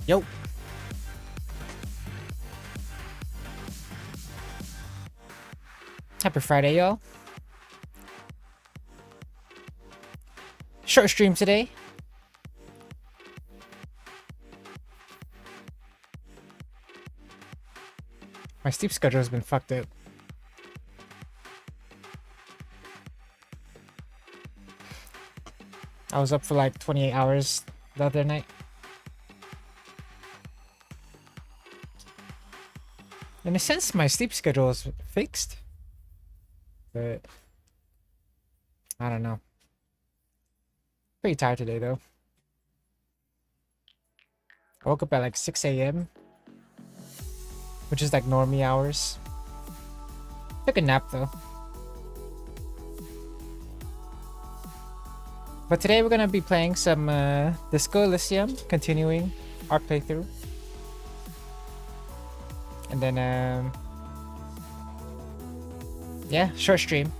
Yo. Happy Friday, y'all. Short stream today. My sleep schedule has been fucked up. I was up for like 28 hours the other night. In a sense, my sleep schedule is fixed. But I don't know. Pretty tired today though. I woke up at like 6 a.m. which is like normie hours. Took a nap though. But today we're gonna be playing some Disco Elysium, continuing our playthrough. And then yeah, short stream.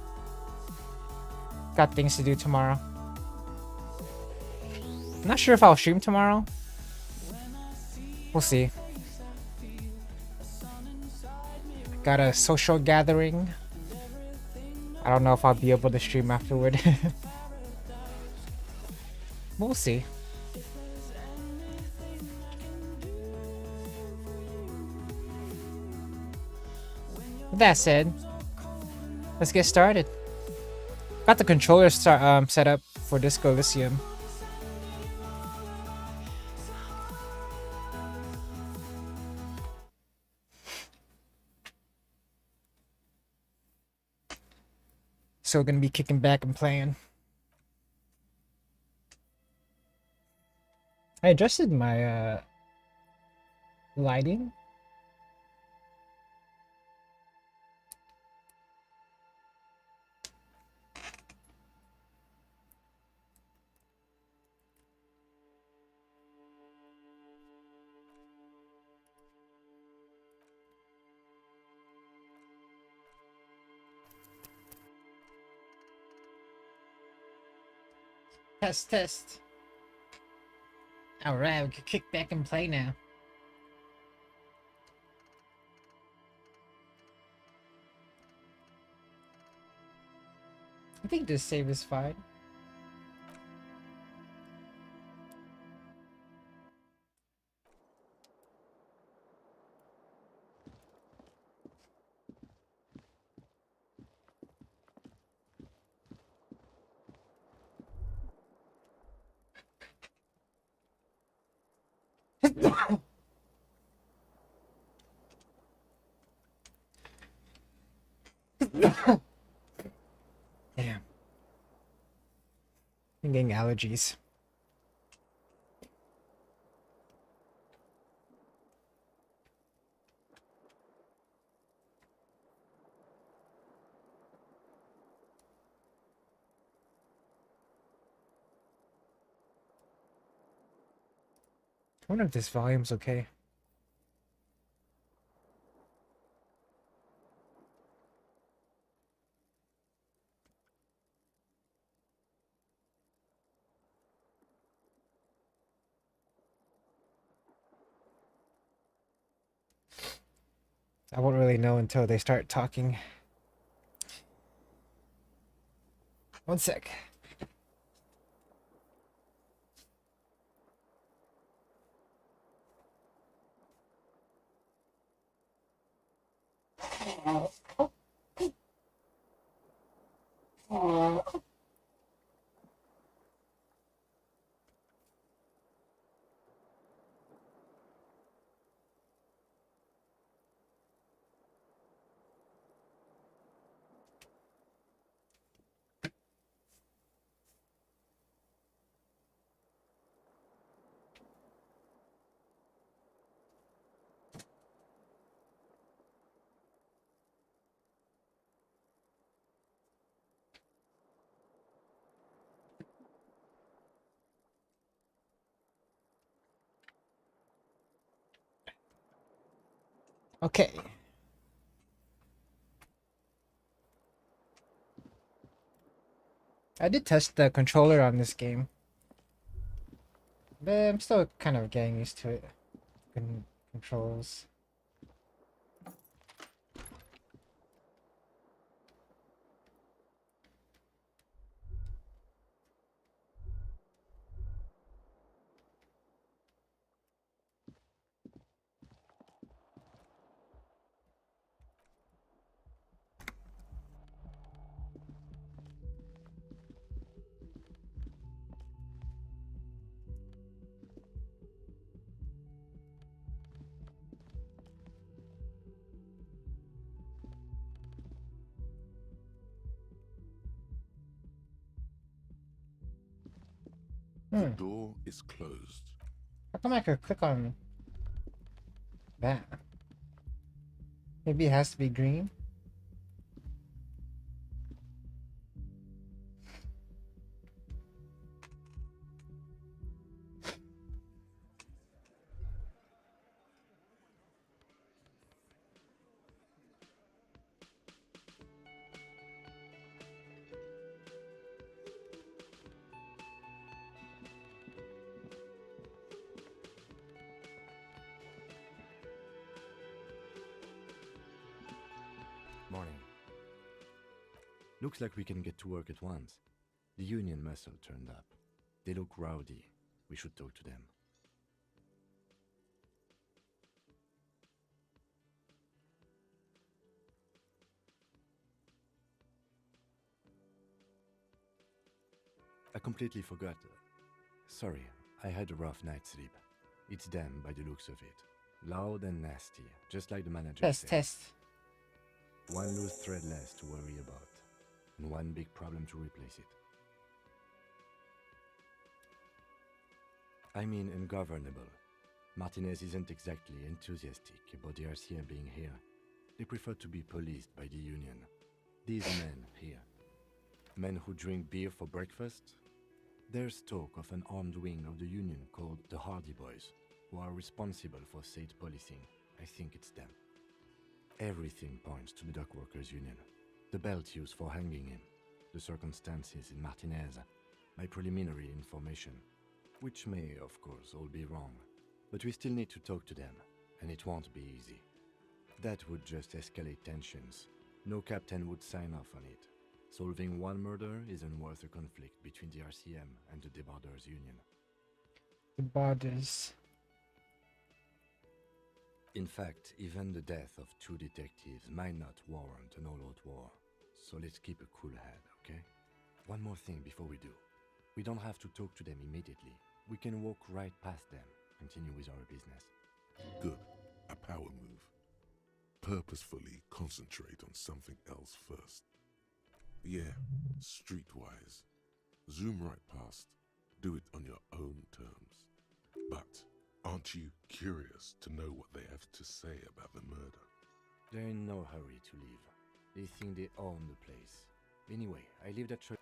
Got things to do tomorrow. I'm not sure if I'll stream tomorrow. We'll see. Got a social gathering. I don't know if I'll be able to stream afterward. We'll see. With that said, let's get started. Got the controller set up for Disco Elysium. So we're gonna be kicking back and playing. I adjusted my lighting. Test. Alright, we can kick back and play now. I think this save is fine. Damn. I'm getting allergies. I wonder if this volume's okay. I won't really know until they start talking. One sec. Okay. I did test the controller on this game, but I'm still kind of getting used to it. controls. The door is closed. How come I could click on that? Maybe it has to be green? Morning. Looks like we can get to work at once. The union muscle turned up. They look rowdy. We should talk to them. I completely forgot. Sorry, I had a rough night's sleep. It's them by the looks of it. Loud and nasty, just like the manager said. Test. One loose thread less to worry about, and one big problem to replace it. I mean ungovernable. Martinez isn't exactly enthusiastic about the RCM being here. They prefer to be policed by the union. These men here, men who drink beer for breakfast, there's talk of an armed wing of the union called the Hardy Boys, who are responsible for state policing. I think it's them. Everything points to the dock workers union. The belt used for hanging him, the circumstances in Martinez, my preliminary information, which may, of course, all be wrong. But we still need to talk to them, and it won't be easy. That would just escalate tensions. No captain would sign off on it. Solving one murder isn't worth a conflict between the RCM and the Debarders Union. Debarders. In fact, even the death of 2 detectives might not warrant an all-out war. So let's keep a cool head, okay? One more thing before we do. We don't have to talk to them immediately. We can walk right past them, continue with our business. Good. A power move. Purposefully concentrate on something else first. Yeah, streetwise. Zoom right past. Do it on your own terms. But aren't you curious to know what they have to say about the murder? They're in no hurry to leave. They think they own the place. Anyway, I leave that choice.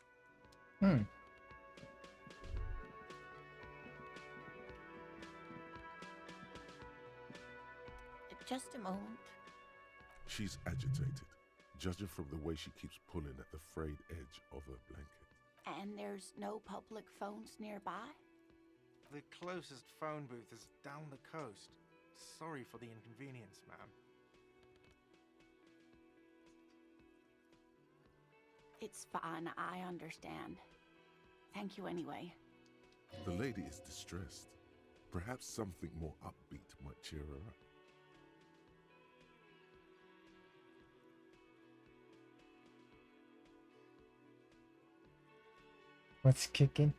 Just a moment. She's agitated, judging from the way she keeps pulling at the frayed edge of her blanket. And there's no public phones nearby? The closest phone booth is down the coast. Sorry for the inconvenience, ma'am. It's fine, I understand. Thank you anyway. The lady is distressed. Perhaps something more upbeat might cheer her up. What's kicking?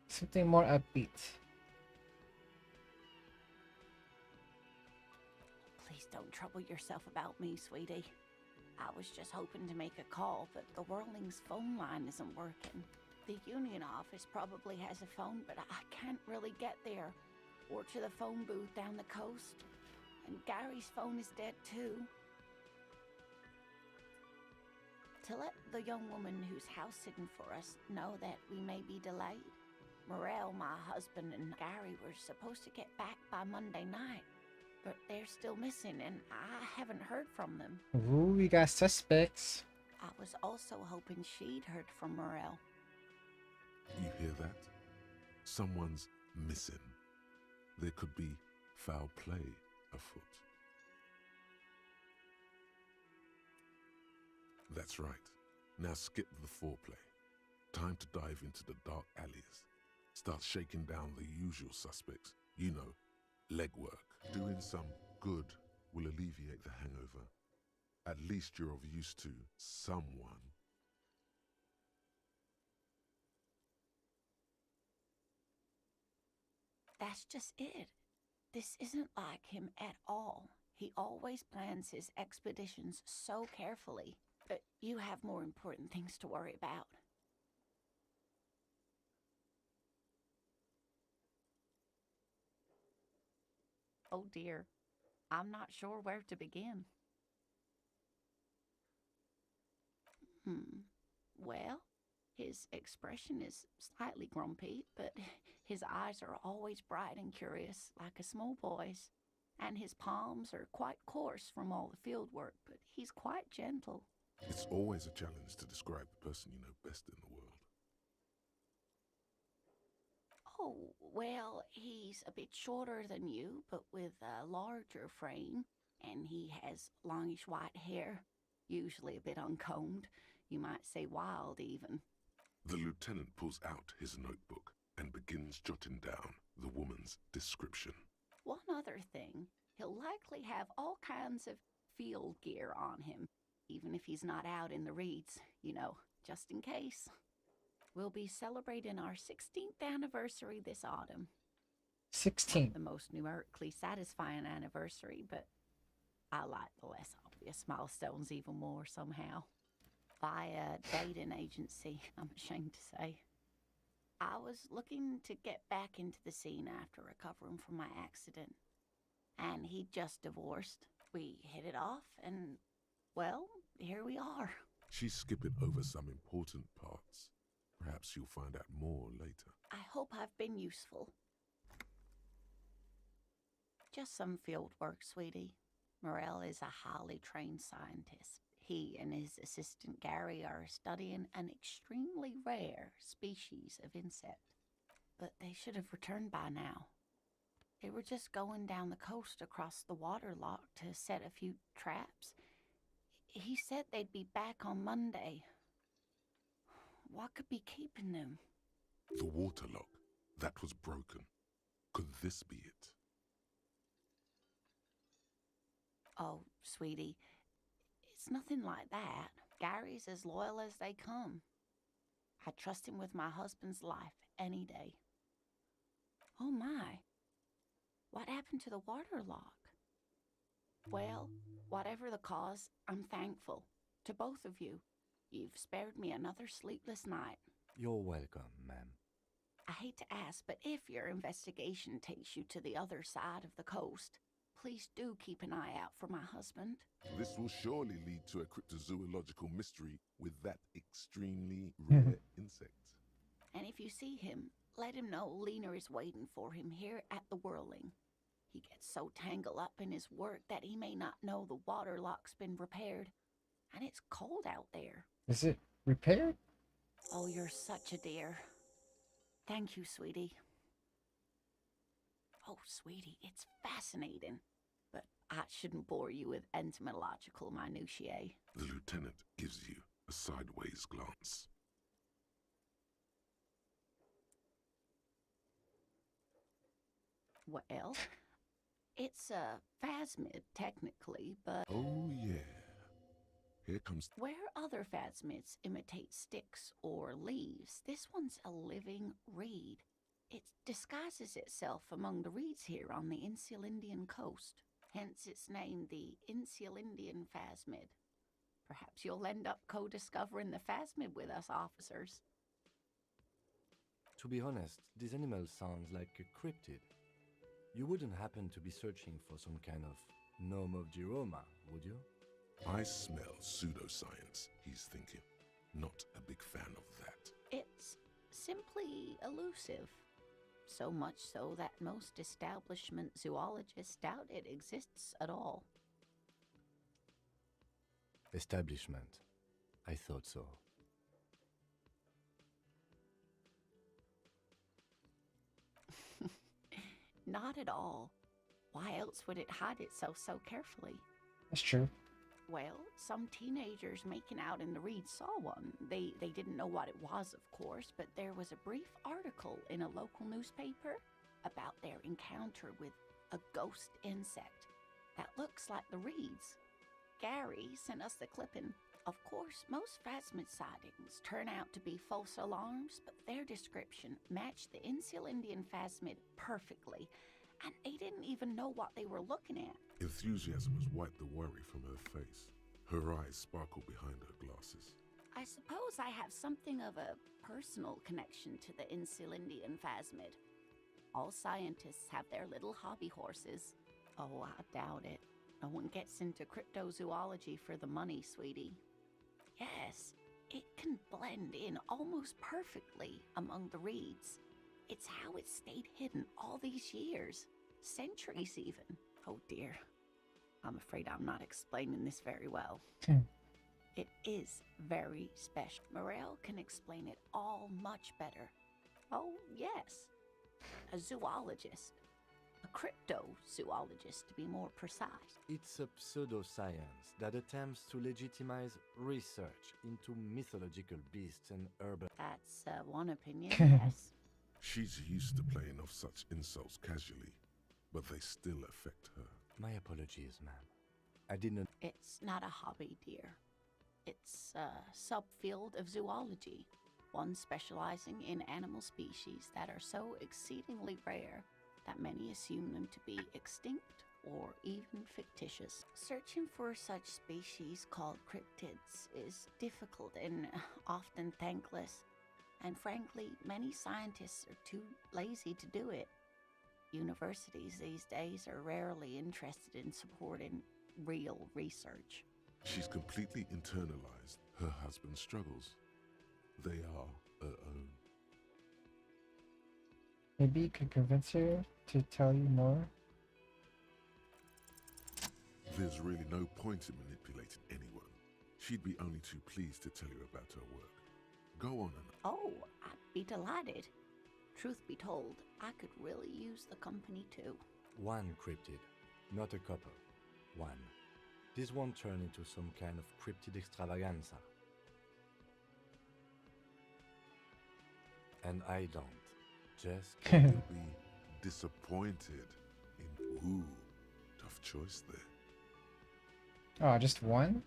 Something more upbeat. Please don't trouble yourself about me, sweetie. I was just hoping to make a call, but the Whirling's phone line isn't working. The union office probably has a phone, but I can't really get there. Or to the phone booth down the coast. And Gary's phone is dead too. To let the young woman who's house sitting for us know that we may be delayed. Morel, my husband, and Gary were supposed to get back by Monday night, but they're still missing and I haven't heard from them. Ooh, we got suspects. I was also hoping she'd heard from Morel. You hear that? Someone's missing. There could be foul play afoot. That's right. Now skip the foreplay. Time to dive into the dark alleys. Start shaking down the usual suspects. You know, legwork. Doing some good will alleviate the hangover. At least you're of use to someone. That's just it. This isn't like him at all. He always plans his expeditions so carefully. But you have more important things to worry about. Oh dear. I'm not sure where to begin. Well, his expression is slightly grumpy, but his eyes are always bright and curious, like a small boy's. And his palms are quite coarse from all the field work, but he's quite gentle. It's always a challenge to describe the person you know best in the world. Oh, well, he's a bit shorter than you, but with a larger frame, and he has longish white hair, usually a bit uncombed. You might say wild, even. The lieutenant pulls out his notebook and begins jotting down the woman's description. One other thing, he'll likely have all kinds of field gear on him, even if he's not out in the reeds, you know, just in case. We'll be celebrating our 16th anniversary this autumn. 16. The most numerically satisfying anniversary, but I like the less obvious milestones even more somehow. Via dating agency, I'm ashamed to say. I was looking to get back into the scene after recovering from my accident. And he'd just divorced. We hit it off, and, well, here we are. She's skipping over some important parts. Perhaps you'll find out more later. I hope I've been useful. Just some field work, sweetie. Morel is a highly trained scientist. He and his assistant Gary are studying an extremely rare species of insect. But they should have returned by now. They were just going down the coast across the waterlock to set a few traps. He said they'd be back on Monday. What could be keeping them? The waterlock. That was broken. Could this be it? Oh, sweetie, it's nothing like that. Gary's as loyal as they come. I trust him with my husband's life any day. Oh my, what happened to the waterlock? Well, whatever the cause, I'm thankful. To both of you. You've spared me another sleepless night. You're welcome, ma'am. I hate to ask, but if your investigation takes you to the other side of the coast, please do keep an eye out for my husband. This will surely lead to a cryptozoological mystery with that extremely rare insect. And if you see him, let him know Lena is waiting for him here at the Whirling. He gets so tangled up in his work that he may not know the waterlock's been repaired. And it's cold out there. Is it repaired? Oh, you're such a dear. Thank you, sweetie. Oh, sweetie, it's fascinating. But I shouldn't bore you with entomological minutiae. The lieutenant gives you a sideways glance. Well, it's a phasmid, technically, but Oh, yeah. Here comes... where other phasmids imitate sticks or leaves, this one's a living reed. It disguises itself among the reeds here on the Insulindian coast. Hence its name, the Insulindian phasmid. Perhaps you'll end up co-discovering the phasmid with us, officers. To be honest, this animal sounds like a cryptid. You wouldn't happen to be searching for some kind of gnome of Jeroma, would you? I smell pseudoscience, he's thinking. Not a big fan of that. It's simply elusive. So much so that most establishment zoologists doubt it exists at all. Establishment. I thought so. Not at all. Why else would it hide itself so carefully? That's true. Well, some teenagers making out in the reed saw one. They didn't know what it was, of course, but there was a brief article in a local newspaper about their encounter with a ghost insect that looks like the reeds. Gary sent us the clipping. Of course, most phasmid sightings turn out to be false alarms, but their description matched the Insil Indian phasmid perfectly, and they didn't even know what they were looking at. Enthusiasm has wiped the worry from her face. Her eyes sparkle behind her glasses. I suppose I have something of a personal connection to the Insil Indian phasmid. All scientists have their little hobby horses. Oh, I doubt it. No one gets into cryptozoology for the money, sweetie. Yes, it can blend in almost perfectly among the reeds. It's how it stayed hidden all these years. Centuries even. Oh dear. I'm afraid I'm not explaining this very well. It is very special. Morel can explain it all much better. Oh, yes. A zoologist. A cryptozoologist, to be more precise. It's a pseudoscience that attempts to legitimize research into mythological beasts and urban... That's one opinion, yes. She's used to playing off such insults casually, but they still affect her. My apologies, ma'am. I didn't... It's not a hobby, dear. It's a subfield of zoology, one specializing in animal species that are so exceedingly rare that many assume them to be extinct or even fictitious. Searching for such species called cryptids is difficult and often thankless, and frankly, many scientists are too lazy to do it. Universities these days are rarely interested in supporting real research. She's completely internalized her husband's struggles. They are her own. Maybe you could convince her to tell you more. There's really no point in manipulating anyone. She'd be only too pleased to tell you about her work. Go on and... Oh, I'd be delighted. Truth be told, I could really use the company too. One cryptid, not a couple. One. This won't turn into some kind of cryptid extravaganza. And I don't. Just... You'll be disappointed in... Ooh, tough choice there. Oh, just one?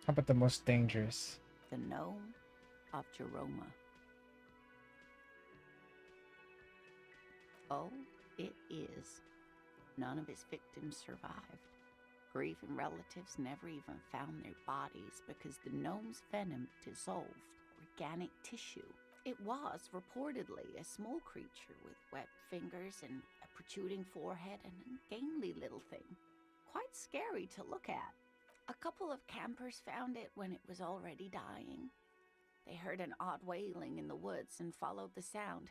How about the most dangerous? The gnome of Jeroma. Oh, it is. None of its victims survived. Grieving relatives never even found their bodies because the gnome's venom dissolved organic tissue. It was reportedly a small creature with webbed fingers and a protruding forehead and a gangly little thing. Quite scary to look at. A couple of campers found it when it was already dying. They heard an odd wailing in the woods and followed the sound.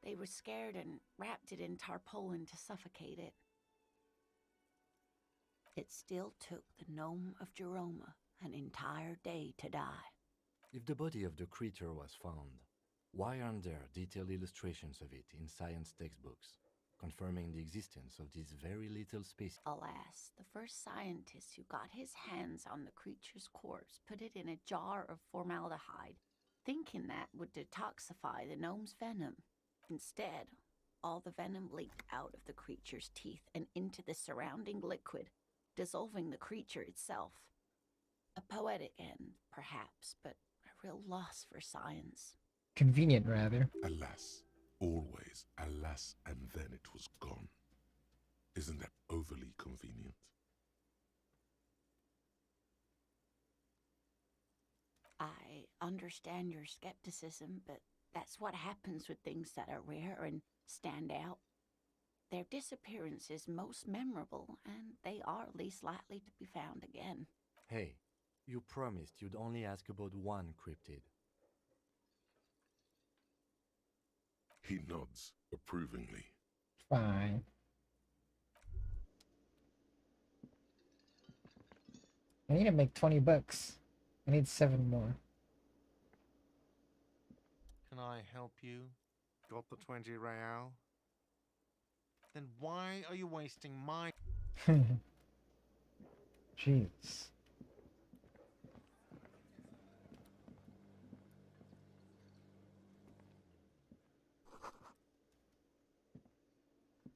They were scared and wrapped it in tarpaulin to suffocate it. It still took the gnome of Jeroma an entire day to die. If the body of the creature was found, why aren't there detailed illustrations of it in science textbooks, confirming the existence of this very little species? Alas, the first scientist who got his hands on the creature's corpse put it in a jar of formaldehyde, thinking that would detoxify the gnome's venom. Instead, all the venom leaked out of the creature's teeth and into the surrounding liquid, dissolving the creature itself. A poetic end, perhaps, but a real loss for science. Convenient, rather. Alas, always alas, and then it was gone. Isn't that overly convenient? I understand your skepticism, but that's what happens with things that are rare and stand out. Their disappearance is most memorable, and they are least likely to be found again. Hey, you promised you'd only ask about one cryptid. He nods approvingly. Fine. I need to make 20 bucks. I need 7 more. Can I help you? Got the 20 real? Then why are you wasting my... Jeez.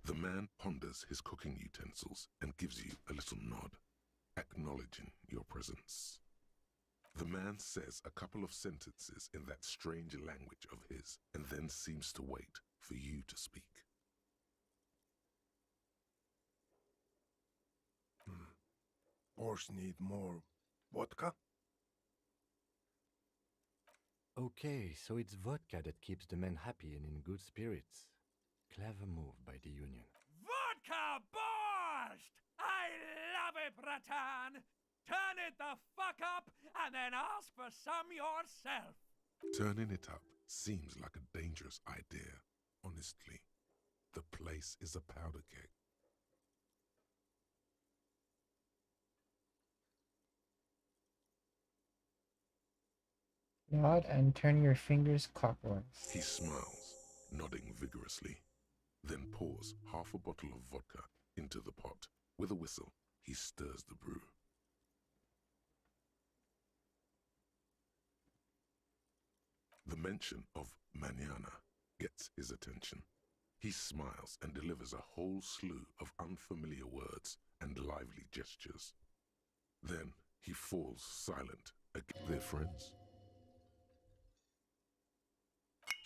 The man ponders his cooking utensils and gives you a little nod, acknowledging your presence. The man says a couple of sentences in that strange language of his and then seems to wait for you to speak. Horse need more vodka? Okay, so it's vodka that keeps the men happy and in good spirits. Clever move by the Union. Vodka borscht! I love it, Bratan! Turn it the fuck up and then ask for some yourself! Turning it up seems like a dangerous idea, honestly. The place is a powder keg. Nod and turn your fingers clockwise. He smiles, nodding vigorously, then pours half a bottle of vodka into the pot. With a whistle, he stirs the brew. The mention of mañana gets his attention. He smiles and delivers a whole slew of unfamiliar words and lively gestures. Then he falls silent again. They're friends.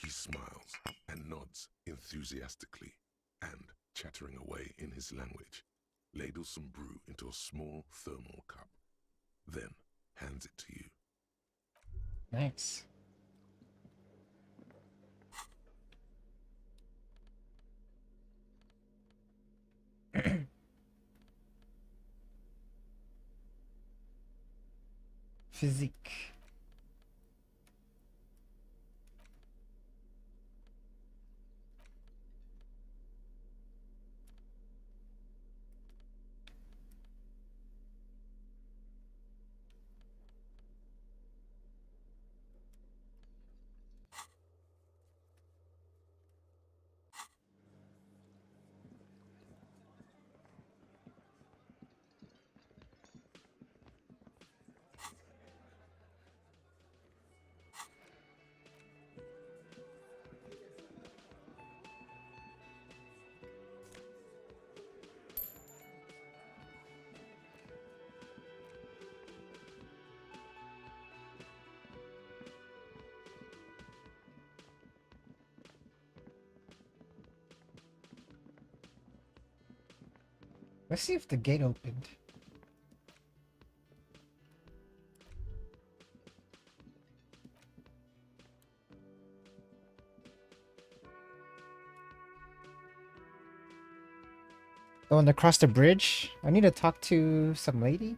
He smiles and nods enthusiastically and, chattering away in his language, ladles some brew into a small thermal cup, then hands it to you. Nice. Physique. Let's see if the gate opened. Oh, and across the bridge? I need to talk to some lady?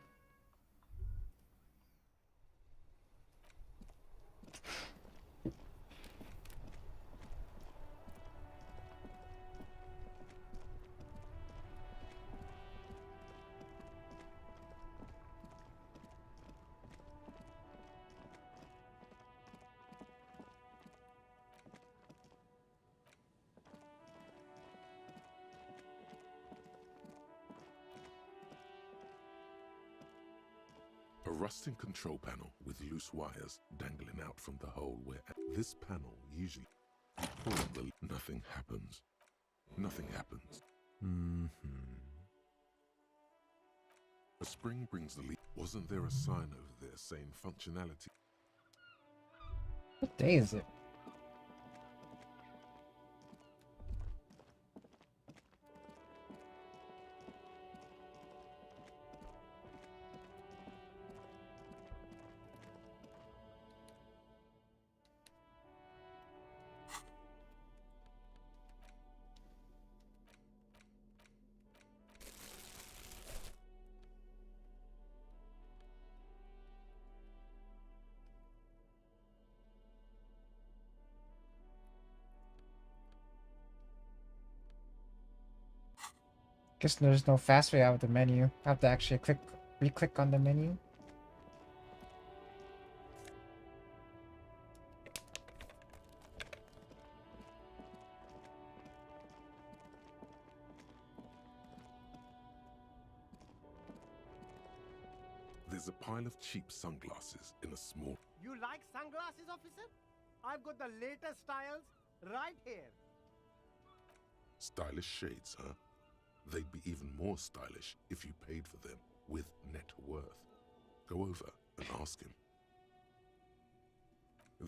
A rusting control panel with loose wires dangling out from the hole where this panel usually pull the nothing happens. Nothing happens. A spring brings the lead. Wasn't there a sign over there saying functionality? What day is it? Guess there's no fast way out of the menu. I have to actually re-click on the menu. There's a pile of cheap sunglasses in a small... You like sunglasses, officer? I've got the latest styles right here. Stylish shades, huh? They'd be even more stylish if you paid for them with net worth. Go over and ask him.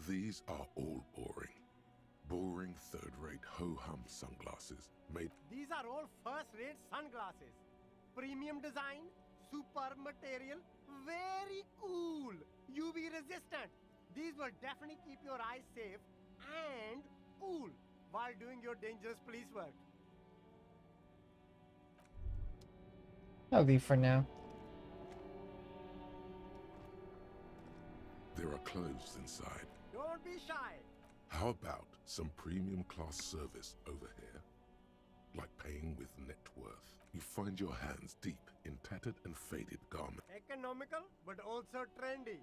These are all boring. Boring third-rate ho-hum sunglasses made... These are all first-rate sunglasses. Premium design, super material, very cool. UV resistant. These will definitely keep your eyes safe and cool while doing your dangerous police work. I'll leave for now. There are clothes inside. Don't be shy. How about some premium class service over here? Like paying with net worth. You find your hands deep in tattered and faded garments. Economical, but also trendy.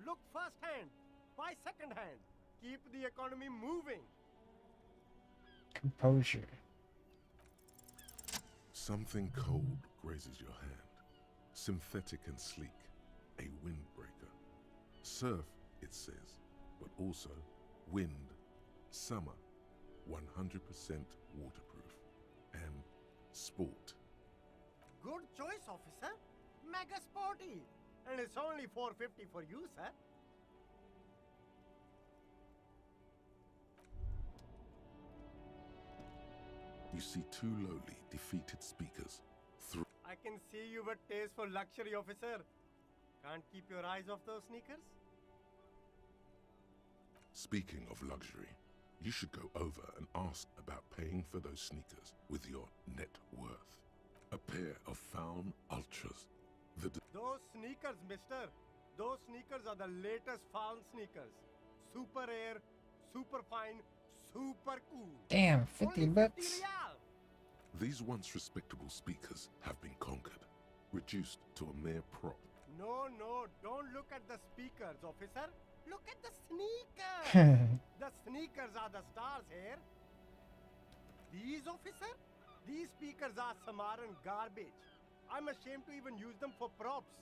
Look first-hand, buy second-hand. Keep the economy moving. Composure. Something cold grazes your hand. Synthetic and sleek. A windbreaker. Surf, it says, but also wind, summer, 100% waterproof, and sport. Good choice, officer. Mega sporty. And it's only $4.50 for you, sir. You see two lowly, defeated speakers. I can see you with taste for luxury, officer. Can't keep your eyes off those sneakers? Speaking of luxury, you should go over and ask about paying for those sneakers with your net worth. A pair of Faun Ultras. Those sneakers, mister. Those sneakers are the latest Faun sneakers. Super air, super fine, super cool. Damn, 50 Only bucks. 50 real. These once respectable speakers have been conquered, reduced to a mere prop. No, don't look at the speakers, officer. Look at the sneakers. The sneakers are the stars here. These, officer? These speakers are Samaran garbage. I'm ashamed to even use them for props.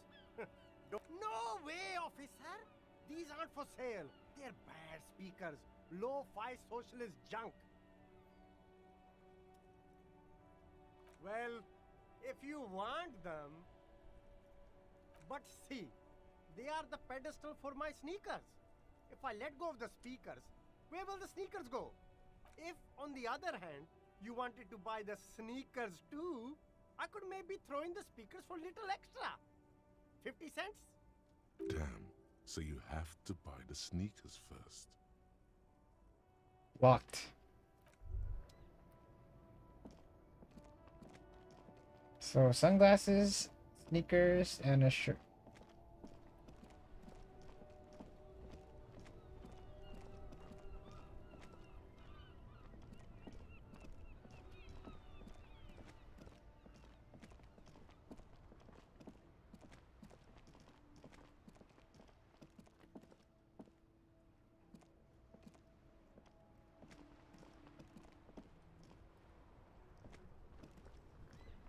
No way, officer. These aren't for sale. They're bad speakers. Low-fi socialist junk. Well, if you want them... But see, they are the pedestal for my sneakers. If I let go of the speakers, where will the sneakers go? If, on the other hand, you wanted to buy the sneakers too, I could maybe throw in the speakers for little extra. 50 cents? Damn, so you have to buy the sneakers first. Locked. So sunglasses, sneakers, and a shirt.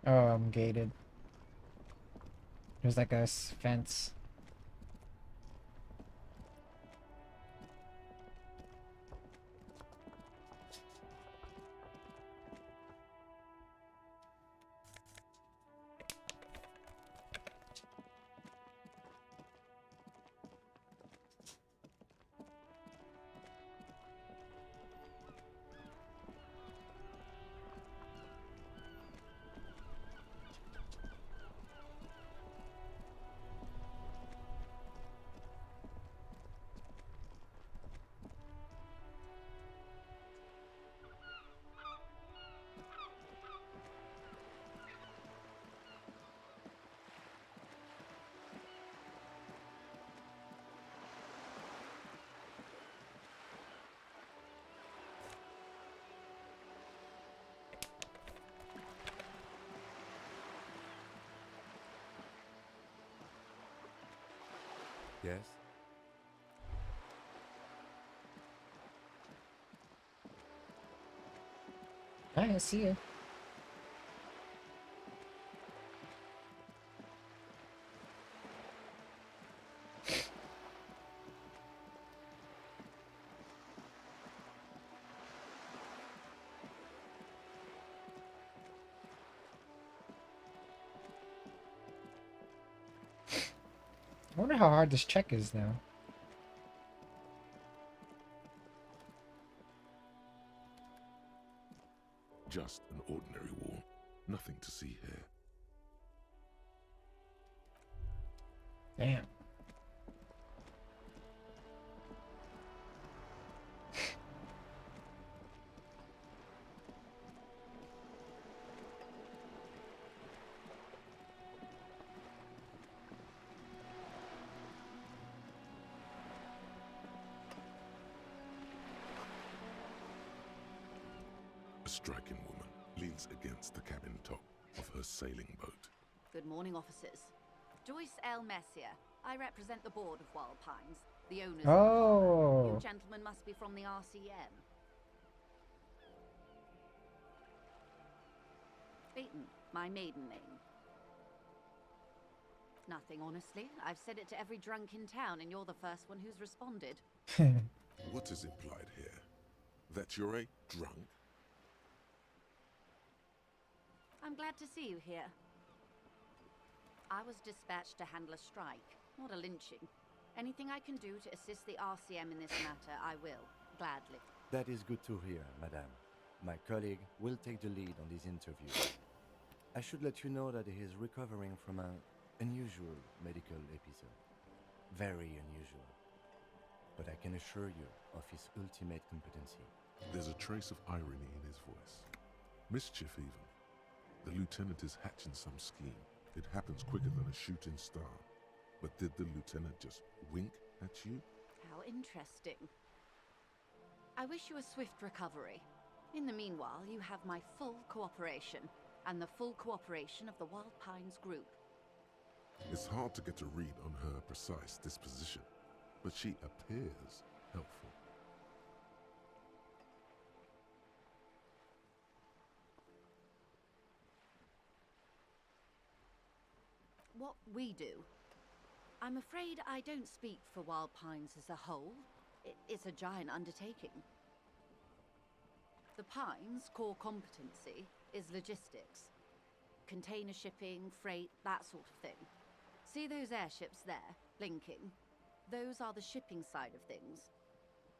Oh, I'm gated. There's like a fence. Yes? I see you. I wonder how hard this check is now. Just an ordinary war. Nothing to see here. Damn. A striking woman leans against the cabin top of her sailing boat. Good morning, officers. Joyce L. Messier. I represent the board of Wild Pines, the owners of the harbor. You gentlemen must be from the RCM. Beaton, my maiden name. Nothing, honestly. I've said it to every drunk in town, and you're the first one who's responded. What is implied here? That you're a drunk? I'm glad to see you here. I was dispatched to handle a strike, not a lynching. Anything I can do to assist the RCM in this matter, I will, gladly. That is good to hear, madame. My colleague will take the lead on this interview. I should let you know that he is recovering from an unusual medical episode. Very unusual. But I can assure you of his ultimate competency. There's a trace of irony in his voice. Mischief, even. The lieutenant is hatching some scheme. It happens quicker than a shooting star. But did the lieutenant just wink at you? How interesting. I wish you a swift recovery. In the meanwhile, you have my full cooperation, and the full cooperation of the Wild Pines group. It's hard to get a read on her precise disposition, but she appears helpful. What we do. I'm afraid I don't speak for Wild Pines as a whole. It's a giant undertaking. The Pines' core competency is logistics. Container shipping, freight, that sort of thing. See those airships there, blinking? Those are the shipping side of things.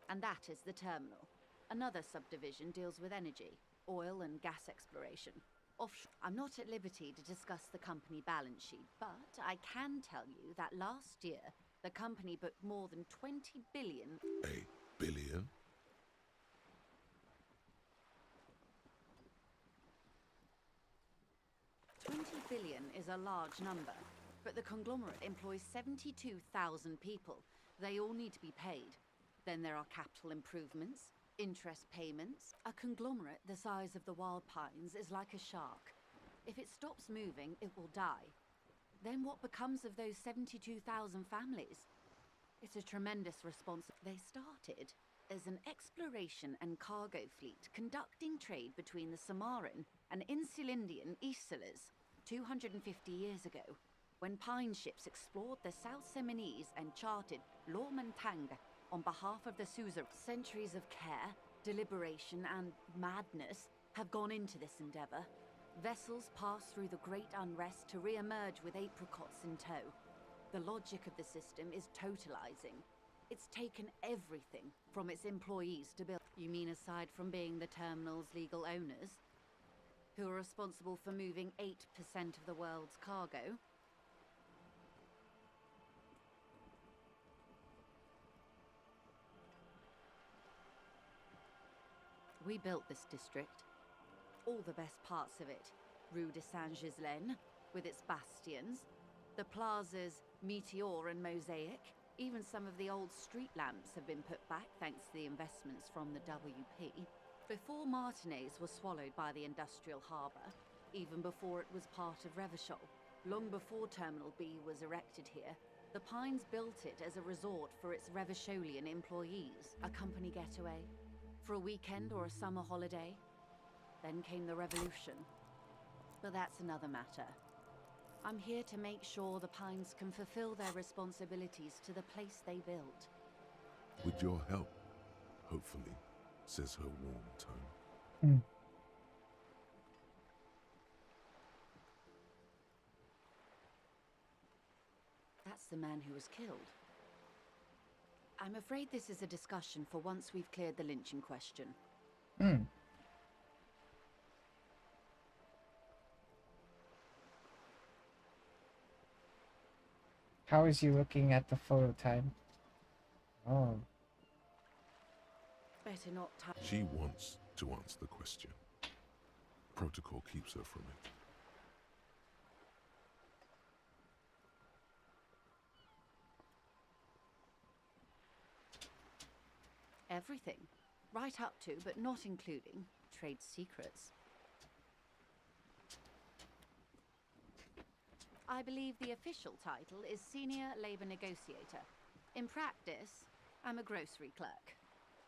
And that is the terminal. Another subdivision deals with energy, oil and gas exploration. Offshore. I'm not at liberty to discuss the company balance sheet, but I can tell you that last year, the company booked more than 20 billion. A billion? $20 billion is a large number, but the conglomerate employs 72,000 people. They all need to be paid. Then there are capital improvements, interest payments. A conglomerate the size of the Wild Pines is like a shark. If it stops moving, it will die. Then what becomes of those 72,000 families? It's a tremendous response. They started as an exploration and cargo fleet conducting trade between the Samaran and Insulindian Isolas 250 years ago, when Pine ships explored the South Seminese and charted Lomantang on behalf of the Susa. Centuries of care, deliberation, and madness have gone into this endeavor. Vessels pass through the great unrest to re-emerge with apricots in tow. The logic of the system is totalizing. It's taken everything from its employees to build. You mean aside from being the terminal's legal owners, who are responsible for moving 8% of the world's cargo? We built this district. All the best parts of it. Rue de Saint-Ghislain, with its bastions. The plazas Meteor and Mosaic. Even some of the old street lamps have been put back thanks to the investments from the WP. Before Martinez was swallowed by the industrial harbour, even before it was part of Revachol, long before Terminal B was erected here, The Pines built it as a resort for its Revacholian employees, a company getaway, for a weekend or a summer holiday. Then came the revolution. But that's another matter. I'm here to make sure the Pines can fulfill their responsibilities to the place they built. With your help, hopefully, says her warm tone. Hmm. That's the man who was killed. I'm afraid this is a discussion for once we've cleared the lynching question. Hmm. How is you looking at the photo time? Oh. Better not touch. She wants to answer the question. Protocol keeps her from it. Everything. Right up to, but not including, trade secrets. I believe the official title is Senior Labor Negotiator. In practice, I'm a grocery clerk.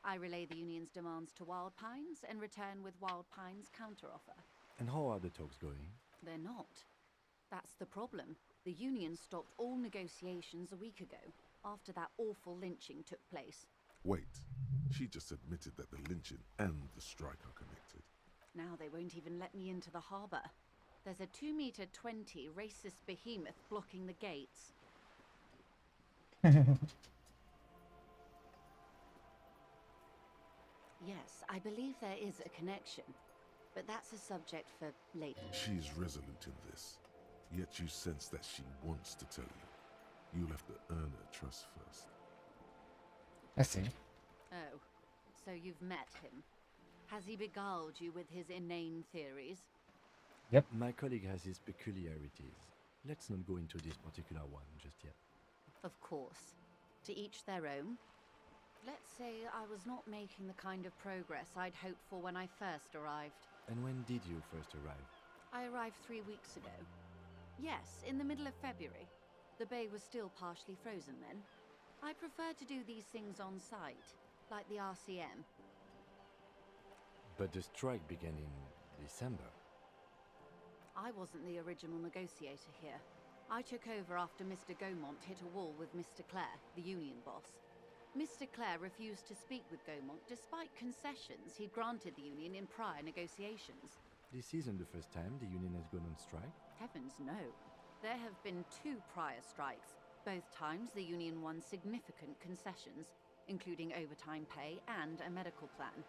I relay the union's demands to Wild Pines and return with Wild Pines' counteroffer. And how are the talks going? They're not. That's the problem. The union stopped all negotiations a week ago, after that awful lynching took place. Wait, she just admitted that the lynching and the strike are connected. Now they won't even let me into the harbour. There's a 2-meter-20 racist behemoth blocking the gates. Yes, I believe there is a connection, but that's a subject for later. She's resolute in this, yet you sense that she wants to tell you. You'll have to earn her trust first. I see. Oh, so you've met him. Has he beguiled you with his inane theories? Yep. My colleague has his peculiarities. Let's not go into this particular one just yet. Of course. To each their own. Let's say I was not making the kind of progress I'd hoped for when I first arrived. And when did you first arrive? I arrived 3 weeks ago. Yes, in the middle of February. The bay was still partially frozen then. I prefer to do these things on site, like the RCM. But the strike began in December. I wasn't the original negotiator here. I took over after Mr. Gaumont hit a wall with Mr. Clare, the union boss. Mr. Clare refused to speak with Gaumont despite concessions he'd granted the union in prior negotiations. This isn't the first time the union has gone on strike. Heavens no. There have been 2 prior strikes. Both times the union won significant concessions, including overtime pay and a medical plan.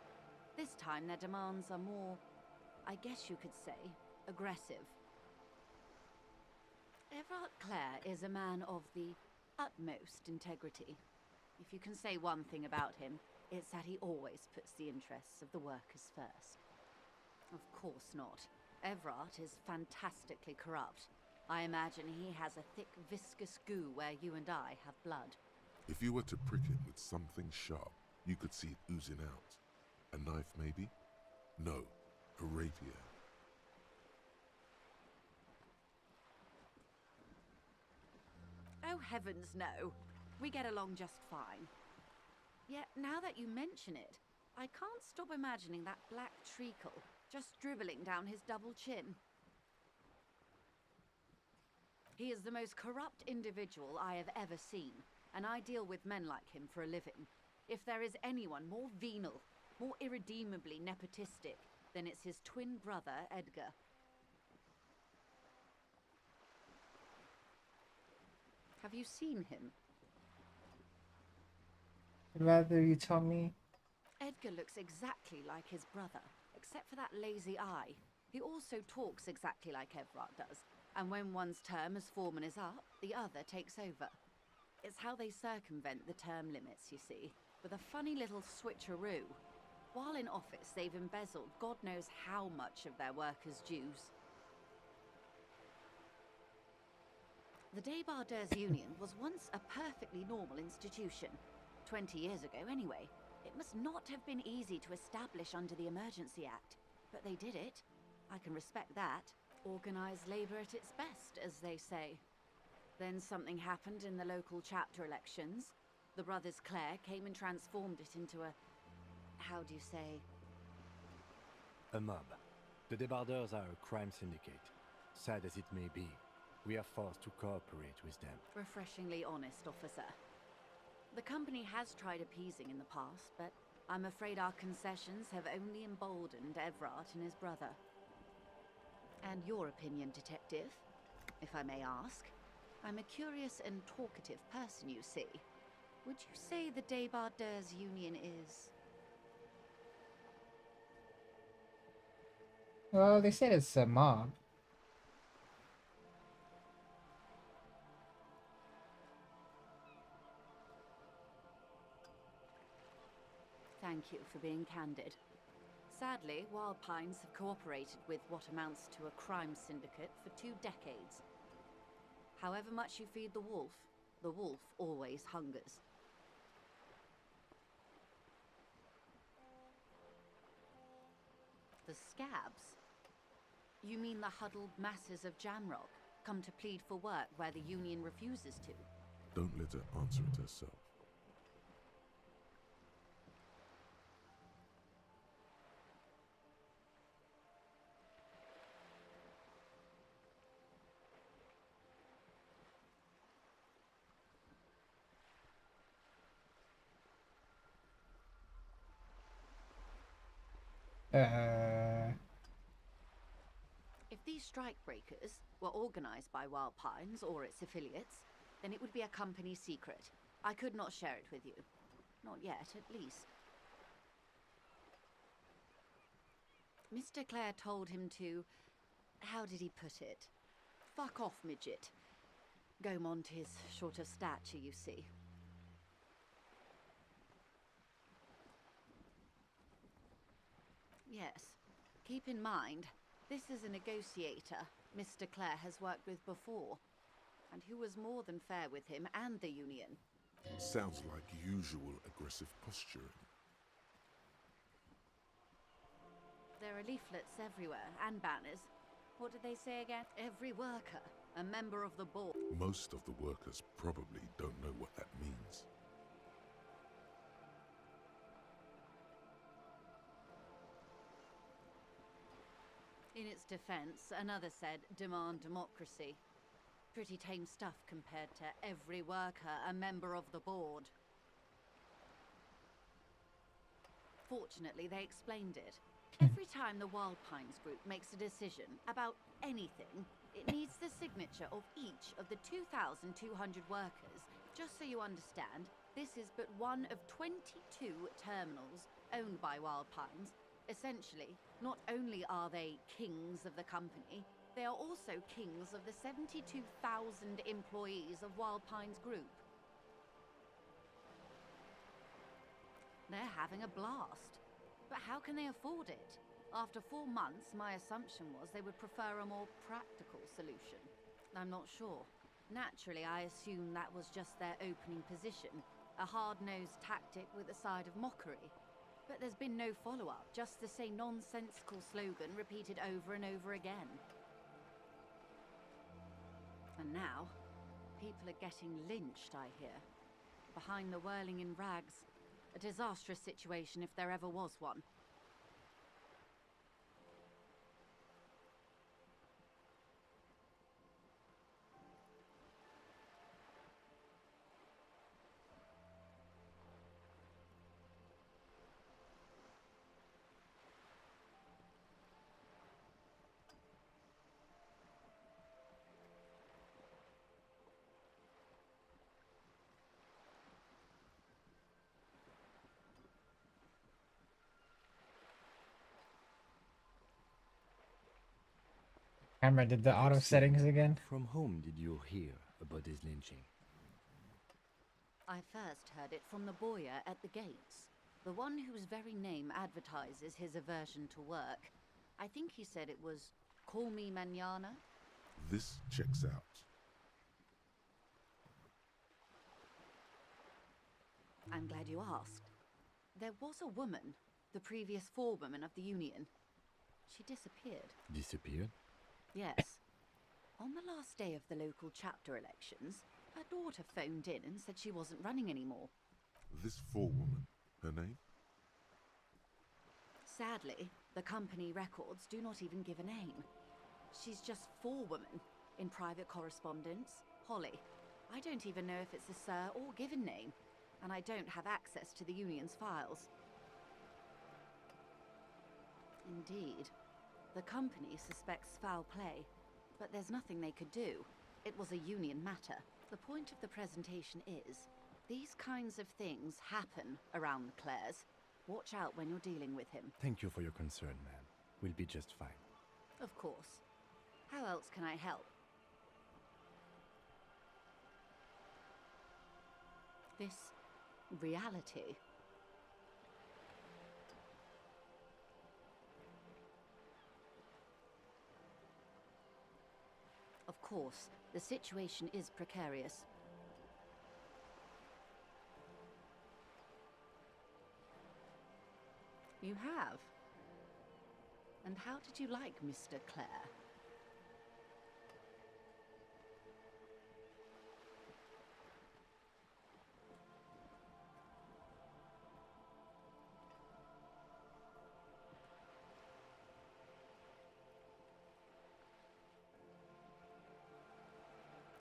This time their demands are more, I guess you could say, aggressive. Everard Clare is a man of the utmost integrity. If you can say one thing about him, it's that he always puts the interests of the workers first. Of course not. Everard is fantastically corrupt. I imagine he has a thick, viscous goo where you and I have blood. If you were to prick him with something sharp, you could see it oozing out. A knife, maybe? No, a rapier. Oh heavens no. We get along just fine. Yet now that you mention it, I can't stop imagining that black treacle just dribbling down his double chin. He is the most corrupt individual I have ever seen, and I deal with men like him for a living. If there is anyone more venal, more irredeemably nepotistic, then it's his twin brother, Edgar. Have you seen him? I'd rather you tell me. Edgar looks exactly like his brother, except for that lazy eye. He also talks exactly like Everard does, and when one's term as foreman is up, the other takes over. It's how they circumvent the term limits, you see, with a funny little switcheroo. While in office, they've embezzled God knows how much of their workers' dues. The Débardeurs Union was once a perfectly normal institution. 20 years ago, anyway. It must not have been easy to establish under the Emergency Act, but they did it. I can respect that. Organised labour at its best, as they say. Then something happened in the local chapter elections. The brothers Clare came and transformed it into a... how do you say? A mob. The Debardeurs are a crime syndicate. Sad as it may be, we are forced to cooperate with them. Refreshingly honest, officer. The company has tried appeasing in the past, but I'm afraid our concessions have only emboldened Evrart and his brother. And your opinion, detective, if I may ask? I'm a curious and talkative person, you see. Would you say the Debardeurs Union is... Well, they said it's a mob. Thank you for being candid. Sadly, Wild Pines have cooperated with what amounts to a crime syndicate for 2 decades. However much you feed the wolf always hungers. The scabs? You mean the huddled masses of Jamrock, come to plead for work where the Union refuses to? Don't let her answer it herself. If these strikebreakers were organized by Wild Pines or its affiliates, then it would be a company secret. I could not share it with you. Not yet, at least. Mr. Clare told him to... how did he put it? Fuck off, midget. Gaumont is short of stature, you see. Yes. Keep in mind, this is a negotiator Mr. Clare has worked with before, and who was more than fair with him and the Union. Sounds like usual aggressive posturing. There are leaflets everywhere, and banners. What did they say again? Every worker, a member of the board. Most of the workers probably don't know what that means. In its defense, another said, demand democracy. Pretty tame stuff compared to every worker, a member of the board. Fortunately, they explained it. Every time the Wild Pines group makes a decision about anything, it needs the signature of each of the 2,200 workers. Just so you understand, this is but one of 22 terminals owned by Wild Pines. Essentially, not only are they kings of the company, they are also kings of the 72,000 employees of Wild Pines Group. They're having a blast. But how can they afford it? After 4 months, my assumption was they would prefer a more practical solution. I'm not sure. Naturally, I assumed that was just their opening position, a hard-nosed tactic with a side of mockery. But there's been no follow-up, just the same nonsensical slogan repeated over and over again. And now, people are getting lynched, I hear. Behind the whirling in rags. A disastrous situation if there ever was one. Camera did the auto settings again. From whom did you hear about this lynching? I first heard it from the boyar at the gates. The one whose very name advertises his aversion to work. I think he said it was, "Call me mañana." This checks out. I'm glad you asked. There was a woman, the previous forewoman of the Union. She disappeared. Disappeared? Yes. On the last day of the local chapter elections, her daughter phoned in and said she wasn't running anymore. This forewoman, her name? Sadly, the company records do not even give a name. She's just forewoman in private correspondence, Holly. I don't even know if it's a sir or given name, and I don't have access to the union's files. Indeed, the company suspects foul play, but there's nothing they could do. It was a union matter. The point of the presentation is, these kinds of things happen around the Clares. Watch out when you're dealing with him. Thank you for your concern, ma'am. We'll be just fine. Of course. How else can I help? This reality. Of course, the situation is precarious. You have? And how did you like Mr. Clare?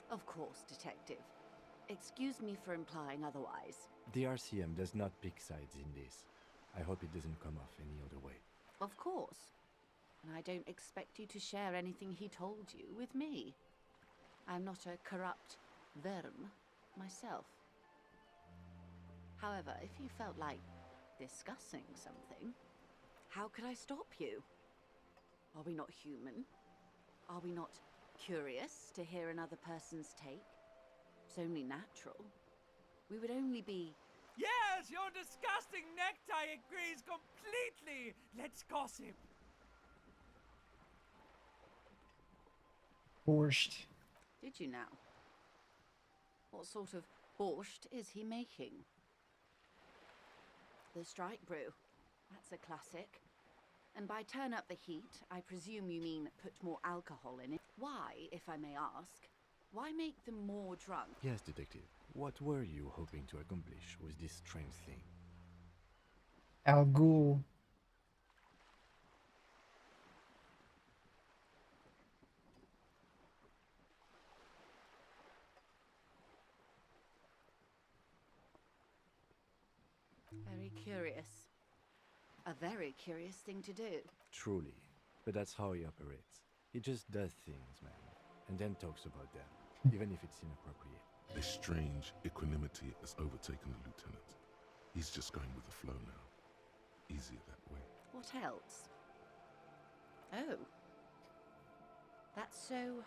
Of course, Detective. Excuse me for implying otherwise. The RCM does not pick sides in this. I hope it doesn't come off any other way. Of course. And I don't expect you to share anything he told you with me. I'm not a corrupt verm myself. However, if you felt like discussing something, how could I stop you? Are we not human? Are we not curious to hear another person's take? It's only natural. We would only be... Yes, your disgusting necktie agrees completely. Let's gossip. Borscht. Did you now? What sort of borscht is he making? The strike brew. That's a classic. And by turn up the heat, I presume you mean put more alcohol in it. Why, if I may ask? Why make them more drunk? Yes, Detective. What were you hoping to accomplish with this strange thing? Al Ghul. Very curious. A very curious thing to do. Truly. But that's how he operates. He just does things, man. And then talks about them, even if it's inappropriate. A strange equanimity has overtaken the lieutenant. He's just going with the flow now. Easier that way. What else? Oh. That's so...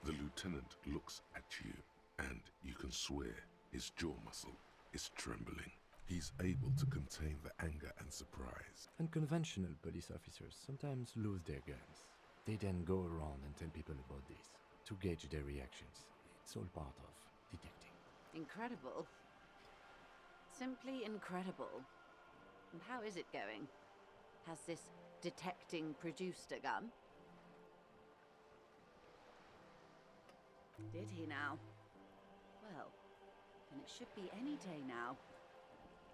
The lieutenant looks at you, and you can swear his jaw muscle is trembling. He's able to contain the anger and surprise. Unconventional police officers sometimes lose their guns. They then go around and tell people about this, to gauge their reactions. It's all part of detecting. Incredible. Simply incredible. And how is it going? Has this detecting produced a gun? Did he now? Well, then it should be any day now.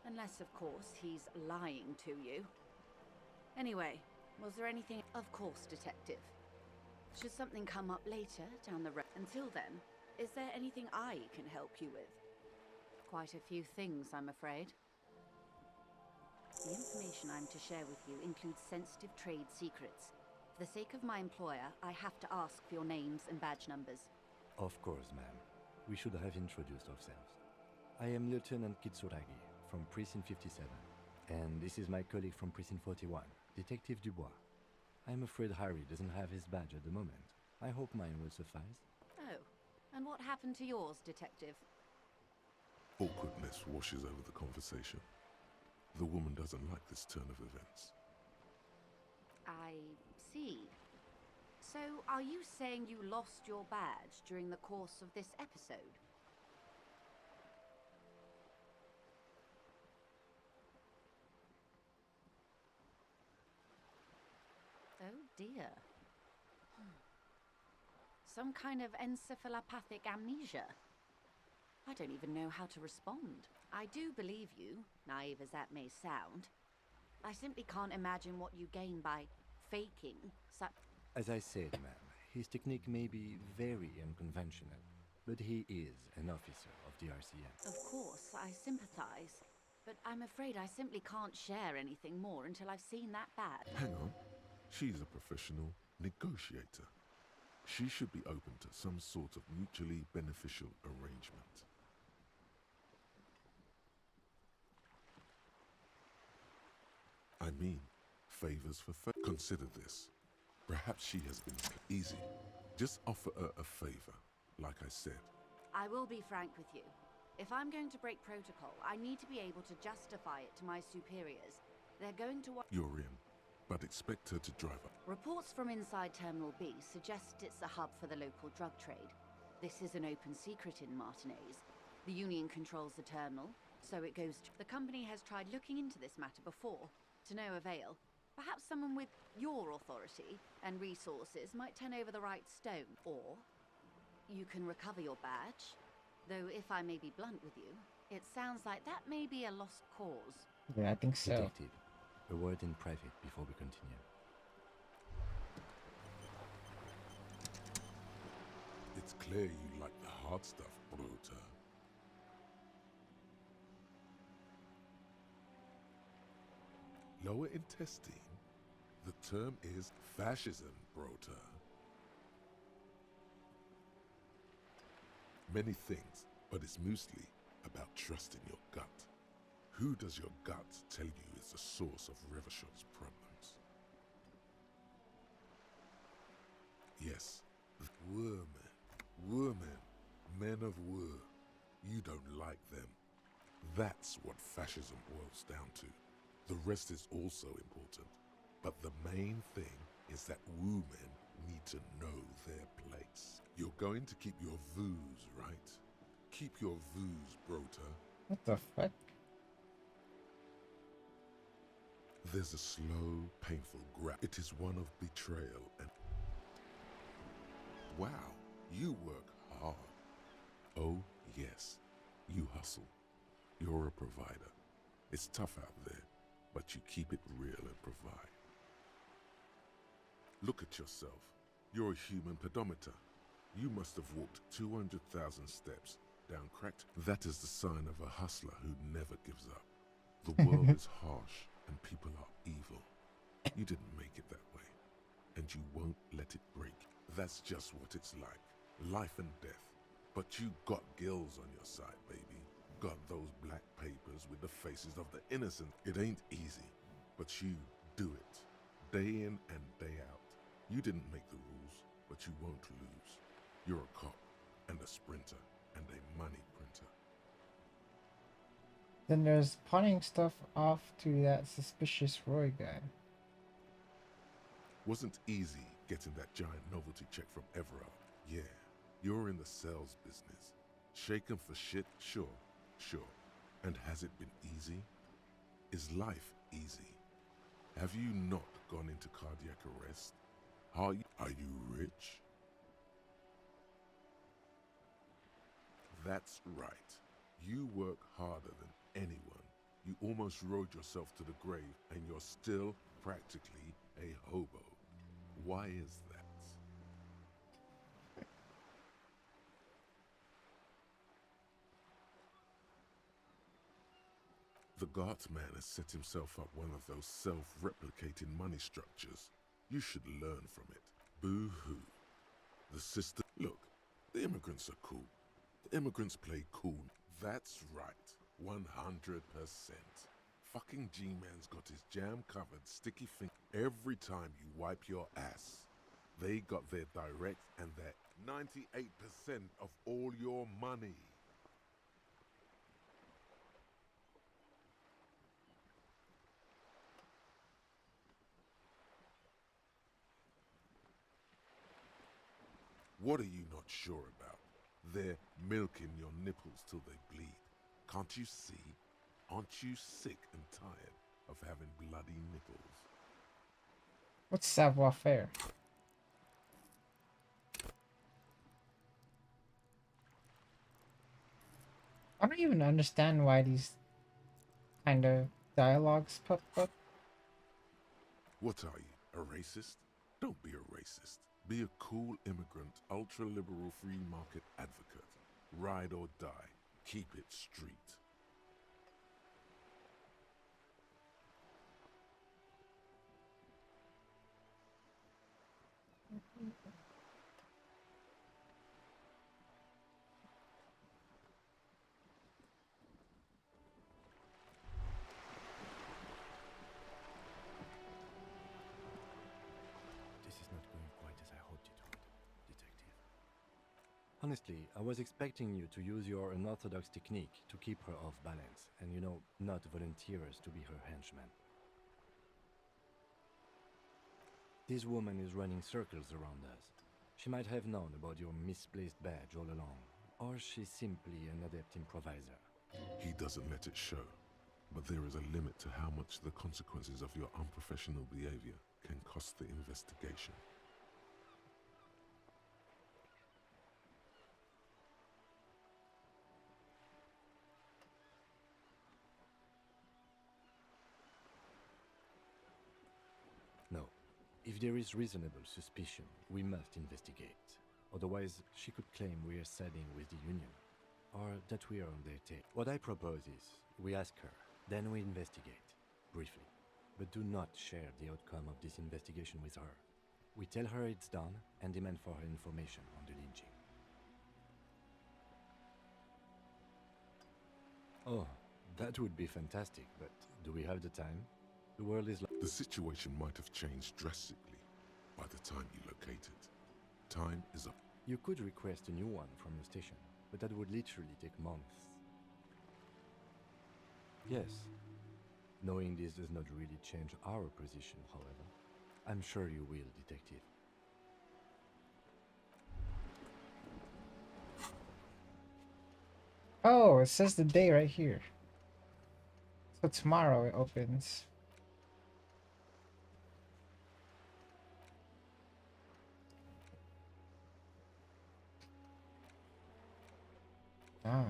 Unless, of course, he's lying to you. Anyway, was there anything... Of course, Detective. Should something come up later down the road? Until then, is there anything I can help you with? Quite a few things, I'm afraid. The information I'm to share with you includes sensitive trade secrets. For the sake of my employer, I have to ask for your names and badge numbers. Of course, ma'am. We should have introduced ourselves. I am Lieutenant Kitsuragi from Precinct 57. And this is my colleague from Precinct 41, Detective Dubois. I'm afraid Harry doesn't have his badge at the moment. I hope mine will suffice. Oh, and what happened to yours, Detective? Awkwardness washes over the conversation. The woman doesn't like this turn of events. I see. So, are you saying you lost your badge during the course of this episode? Oh dear. some kind of encephalopathic amnesia. I don't even know how to respond. I do believe you, naive as that may sound. I simply can't imagine what you gain by faking such... As I said, ma'am, his technique may be very unconventional, but he is an officer of the RCM. Of course, I sympathize. But I'm afraid I simply can't share anything more until I've seen that badge. Hang on. She's a professional negotiator. She should be open to some sort of mutually beneficial arrangement. I mean, favors for consider this. Perhaps she has been easy. Just offer her a favor, like I said. I will be frank with you. If I'm going to break protocol, I need to be able to justify it to my superiors. They're going to want... You're in, but expect her to drive up. Reports from inside Terminal B suggest it's a hub for the local drug trade. This is an open secret in Martinez. The Union controls the terminal, so it goes to... The company has tried looking into this matter before, to no avail. Perhaps someone with your authority and resources might turn over the right stone, or you can recover your badge. Though if I may be blunt with you, it sounds like that may be a lost cause. Yeah, I think so. Detective, a word in private before we continue. It's clear you like the hard stuff, Bruta. Lower intestine? The term is fascism, Bruta. Many things, but it's mostly about trusting your gut. Who does your gut tell you is the source of Revershot's problems? Yes, women, men of war. You don't like them. That's what fascism boils down to. The rest is also important, but the main thing is that women need to know their place. You're going to keep your vooz, right? Keep your vooz, Brota. What the fuck? There's a slow, painful grab. It is one of betrayal and... Wow, you work hard. Oh, yes, you hustle. You're a provider. It's tough out there, but you keep it real and provide. Look at yourself. You're a human pedometer. You must have walked 200,000 steps down cracked. That is the sign of a hustler who never gives up. The world is harsh and people are evil. You didn't make it that way, and you won't let it break. That's just what it's like. Life and death. But you got gills on your side, baby. Got those black papers with the faces of the innocent. It ain't easy, but you do it. Day in and day out. You didn't make the rules, but you won't lose. You're a cop, and a sprinter, and a money printer. Then there's pawning stuff off to that suspicious Roy guy. Wasn't easy getting that giant novelty check from Everard. Yeah, you're in the sales business. Shaken for shit? Sure. And has it been easy? Is life easy? Have you not gone into cardiac arrest? Are you rich? That's right. You work harder than anyone. You almost rode yourself to the grave, and you're still practically a hobo. Why is that? The Guardsman has set himself up one of those self-replicating money structures. You should learn from it. Boo-hoo. The system... Look, the immigrants are cool. The immigrants play cool. That's right. 100%. Fucking G-Man's got his jam-covered sticky finger every time you wipe your ass. They got their direct and their 98% of all your money. What are you not sure about? They're milking your nipples till they bleed. Can't you see? Aren't you sick and tired of having bloody nipples? What's savoir-faire? I don't even understand why these kind of dialogues pop up. What are you, a racist? Don't be a racist. Be a cool immigrant, ultra-liberal free market advocate. Ride or die. Keep it street. This is not going quite as I hoped it would, Detective. Honestly, I was expecting you to use your unorthodox technique to keep her off balance, and not volunteer us to be her henchmen. This woman is running circles around us. She might have known about your misplaced badge all along, or she's simply an adept improviser. He doesn't let it show, but there is a limit to how much the consequences of your unprofessional behavior can cost the investigation. No. If there is reasonable suspicion, we must investigate. Otherwise, she could claim we are siding with the Union, or that we are on their tail. What I propose is, we ask her, then we investigate, briefly. But do not share the outcome of this investigation with her. We tell her it's done and demand for her information on the lynching. Oh, that would be fantastic, but do we have the time? The world is The situation might have changed drastically by the time you locate it. Time is up. You could request a new one from the station, but that would literally take months. Yes. Knowing this does not really change our position, however. I'm sure you will, Detective. Oh, it says the day right here. So tomorrow it opens. Ah.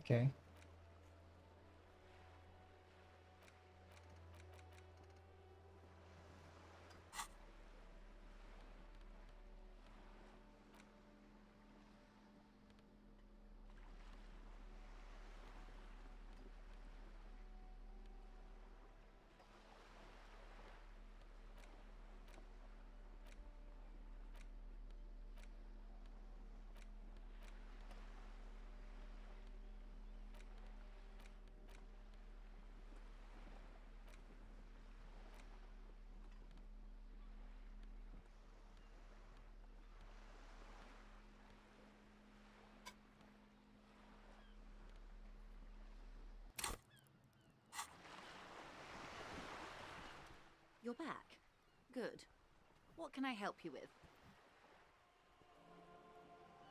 Okay. You're back. Good. What can I help you with?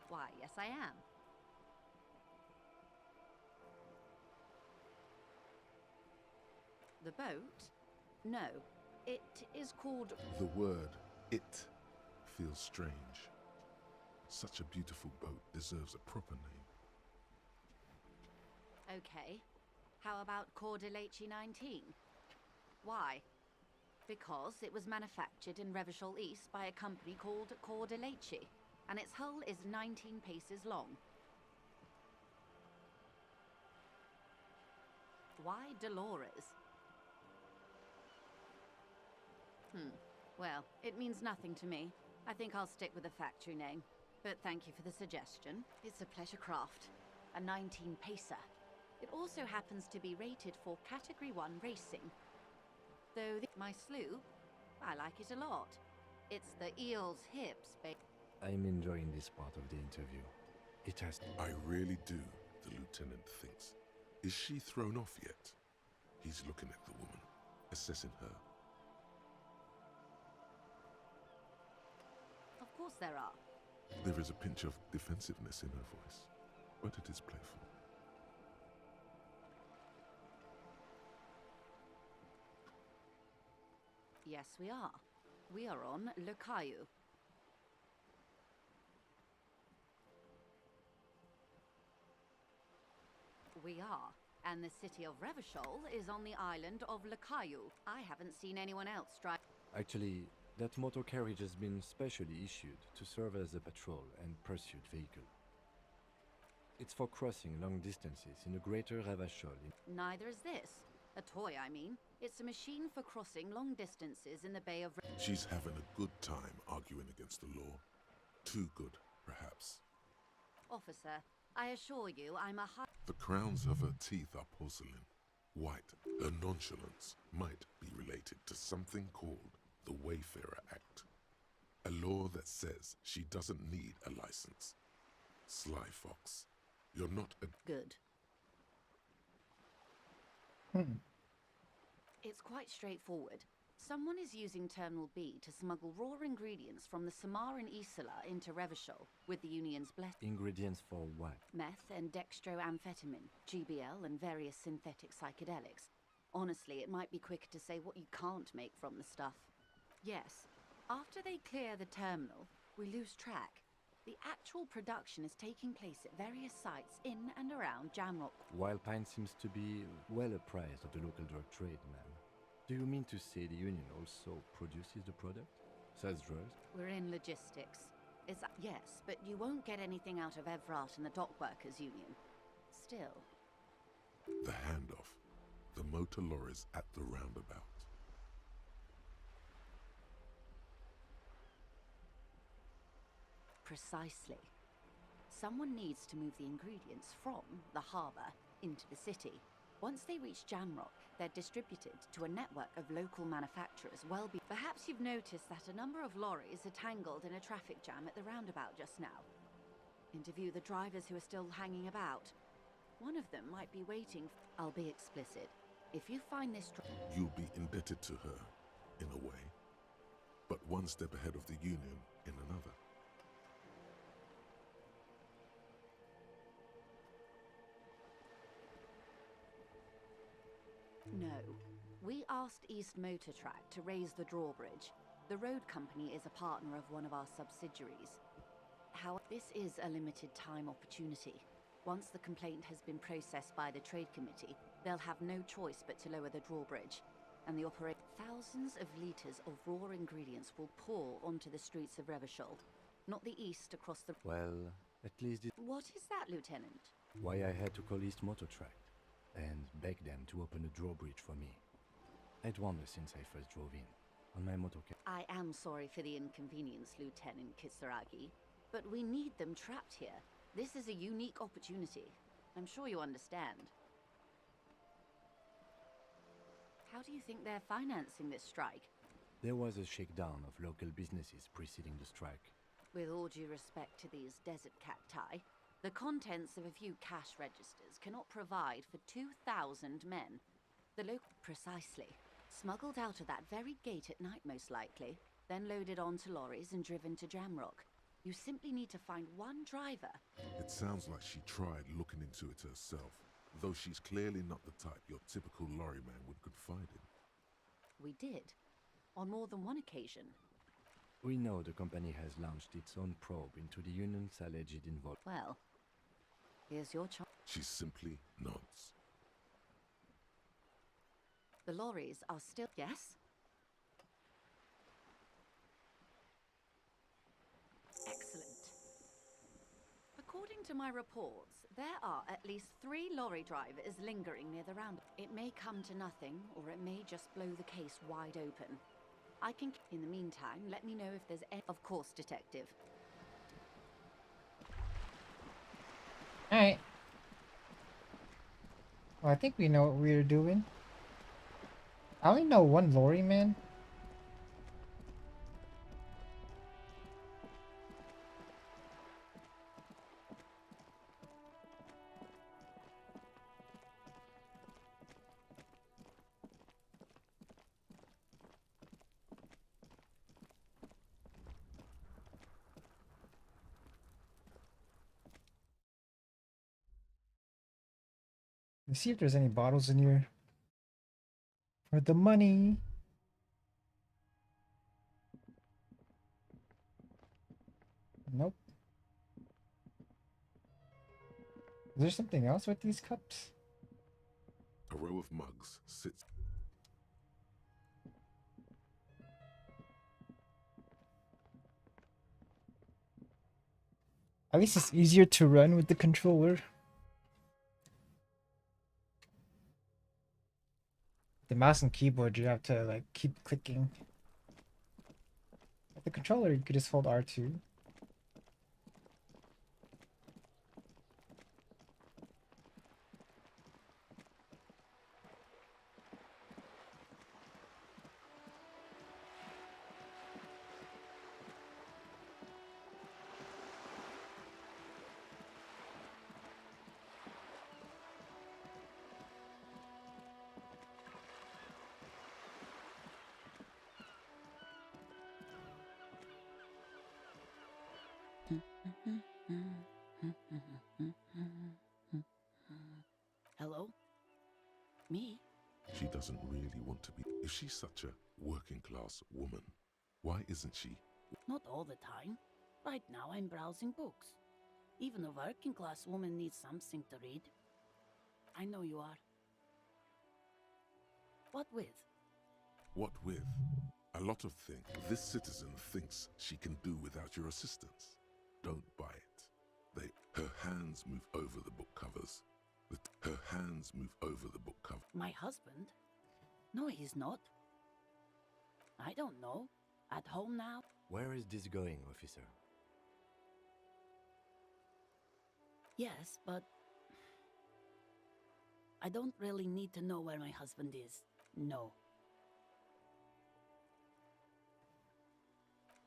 Why, yes I am. The boat? No. It is called... The word "it" feels strange. Such a beautiful boat deserves a proper name. Okay. How about Cordeleche 19? Why? Because it was manufactured in Revachol East by a company called Cordeleche, and its hull is 19 paces long. Why Dolores? Well, it means nothing to me. I think I'll stick with the factory name. But thank you for the suggestion. It's a pleasure craft. A 19-pacer. It also happens to be rated for Category 1 racing. Though my sloop, I like it a lot. It's the eel's hips, I'm enjoying this part of the interview. It has... I really do, the lieutenant thinks. Is she thrown off yet? He's looking at the woman, assessing her. Of course there are. There is a pinch of defensiveness in her voice, but it is playful. Yes, we are. We are on Le Caillou. We are. And the city of Revachol is on the island of Le Caillou. I haven't seen anyone else drive... Actually, that motor carriage has been specially issued to serve as a patrol and pursuit vehicle. It's for crossing long distances in the greater Revachol. Neither is this. A toy, I mean. It's a machine for crossing long distances in the Bay of... She's having a good time arguing against the law. Too good, perhaps. Officer, I assure you I'm a high... The crowns of her teeth are porcelain, white. Her nonchalance might be related to something called the Wayfarer Act, a law that says she doesn't need a license. Sly fox, you're not a... Good. It's quite straightforward. Someone is using Terminal B to smuggle raw ingredients from the Samar and Isola into Revachol with the Union's blessing. Ingredients for what? Meth and dextroamphetamine, GBL and various synthetic psychedelics. Honestly, it might be quicker to say what you can't make from the stuff. Yes, after they clear the terminal, we lose track. The actual production is taking place at various sites in and around Jamrock. Wildpine seems to be well apprised of the local drug trade, ma'am. Do you mean to say the Union also produces the product? Sells drugs? We're in logistics. Yes, but you won't get anything out of Evrat and the Dockworkers Union. Still. The handoff. The motor lorries at the roundabout. Precisely. Someone needs to move the ingredients from the harbour into the city. Once they reach Jamrock, they're distributed to a network of local manufacturers Perhaps you've noticed that a number of lorries are tangled in a traffic jam at the roundabout just now. Interview the drivers who are still hanging about. One of them might be waiting. I'll be explicit. If you find this... You'll be indebted to her, in a way. But one step ahead of the Union in another. No. We asked East Motor Track to raise the drawbridge. The road company is a partner of one of our subsidiaries. This is a limited time opportunity. Once the complaint has been processed by the Trade Committee, they'll have no choice but to lower the drawbridge. And the thousands of litres of raw ingredients will pour onto the streets of Revachol. Not the east across the... Well, at least it... What is that, Lieutenant? Why I had to call East Motor Track and beg them to open a drawbridge for me. I'd wondered since I first drove in, on my motorcar. I am sorry for the inconvenience, Lieutenant Kisaragi, but we need them trapped here. This is a unique opportunity. I'm sure you understand. How do you think they're financing this strike? There was a shakedown of local businesses preceding the strike. With all due respect to these desert cacti, the contents of a few cash registers cannot provide for 2,000 men. The local... Precisely. Smuggled out of that very gate at night, most likely, then loaded onto lorries and driven to Jamrock. You simply need to find one driver. It sounds like she tried looking into it herself, though she's clearly not the type your typical lorryman would confide in. We did, on more than one occasion. We know the company has launched its own probe into the union's alleged involvement. Well, here's your chance. She simply nods. The lorries are still... Yes? Excellent. According to my reports, there are at least 3 lorry drivers lingering near the round. It may come to nothing, or it may just blow the case wide open. I can... In the meantime, let me know if there's any... Of course, Detective. Alright. Well, I think we know what we're doing. I only know one lorry man. Let's see if there's any bottles in here. For the money. Nope. Is there something else with these cups? A row of mugs sits. At least it's easier to run with the controller. The mouse and keyboard, you have to like keep clicking. With the controller, you could just hold R2. Hello? Me? She doesn't really want to be. If she's such a working class woman, why isn't she? Not all the time. Right now I'm browsing books. Even a working class woman needs something to read. I know you are. What with? What with? A lot of things. This citizen thinks she can do without your assistance. Don't buy it. Her hands move over the book covers. Her hands move over the book cover. My husband? No, he's not. I don't know. At home now? Where is this going, officer? Yes, but I don't really need to know where my husband is. No.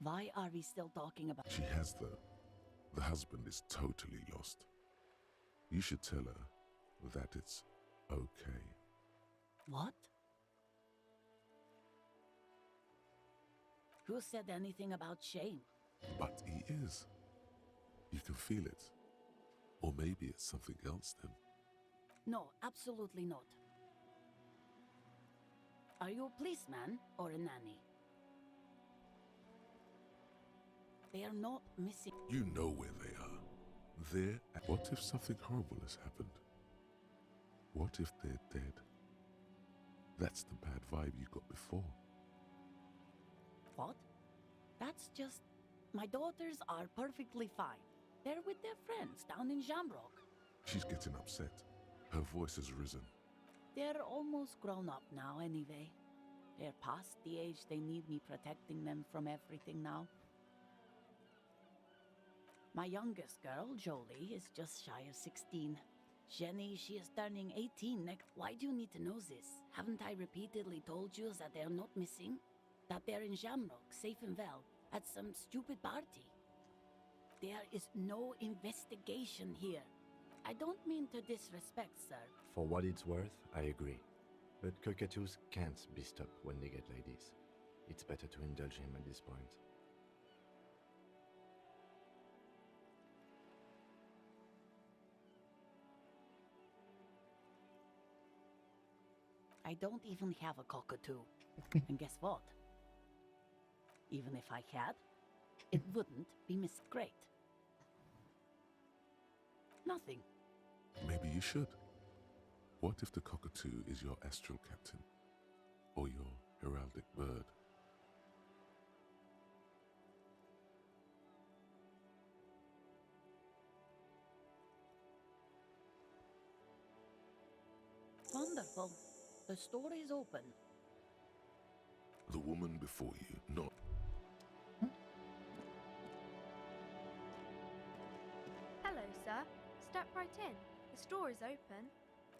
Why are we still talking about... She has, though. The husband is totally lost. You should tell her that it's okay. What? Who said anything about shame? But he is. You can feel it. Or maybe it's something else then. No, absolutely not. Are you a policeman or a nanny? They are not missing. You know where they are. There. What if something horrible has happened? What if they're dead? That's the bad vibe you got before. What? That's just... My daughters are perfectly fine. They're with their friends down in Jamrock. She's getting upset. Her voice has risen. They're almost grown up now anyway. They're past the age they need me protecting them from everything now. My youngest girl, Jolie, is just shy of 16. Jenny, she is turning 18 next. Why do you need to know this? Haven't I repeatedly told you that they're not missing? That they're in Jamrock, safe and well, at some stupid party? There is no investigation here. I don't mean to disrespect, sir. For what it's worth, I agree. But cockatoos can't be stopped when they get like this. It's better to indulge him at this point. I don't even have a cockatoo. And guess what? Even if I had, it wouldn't be great. Nothing. Maybe you should. What if the cockatoo is your astral captain? Or your heraldic bird? Wonderful. The store is open. The woman before you, not... Hello, sir. Step right in. The store is open.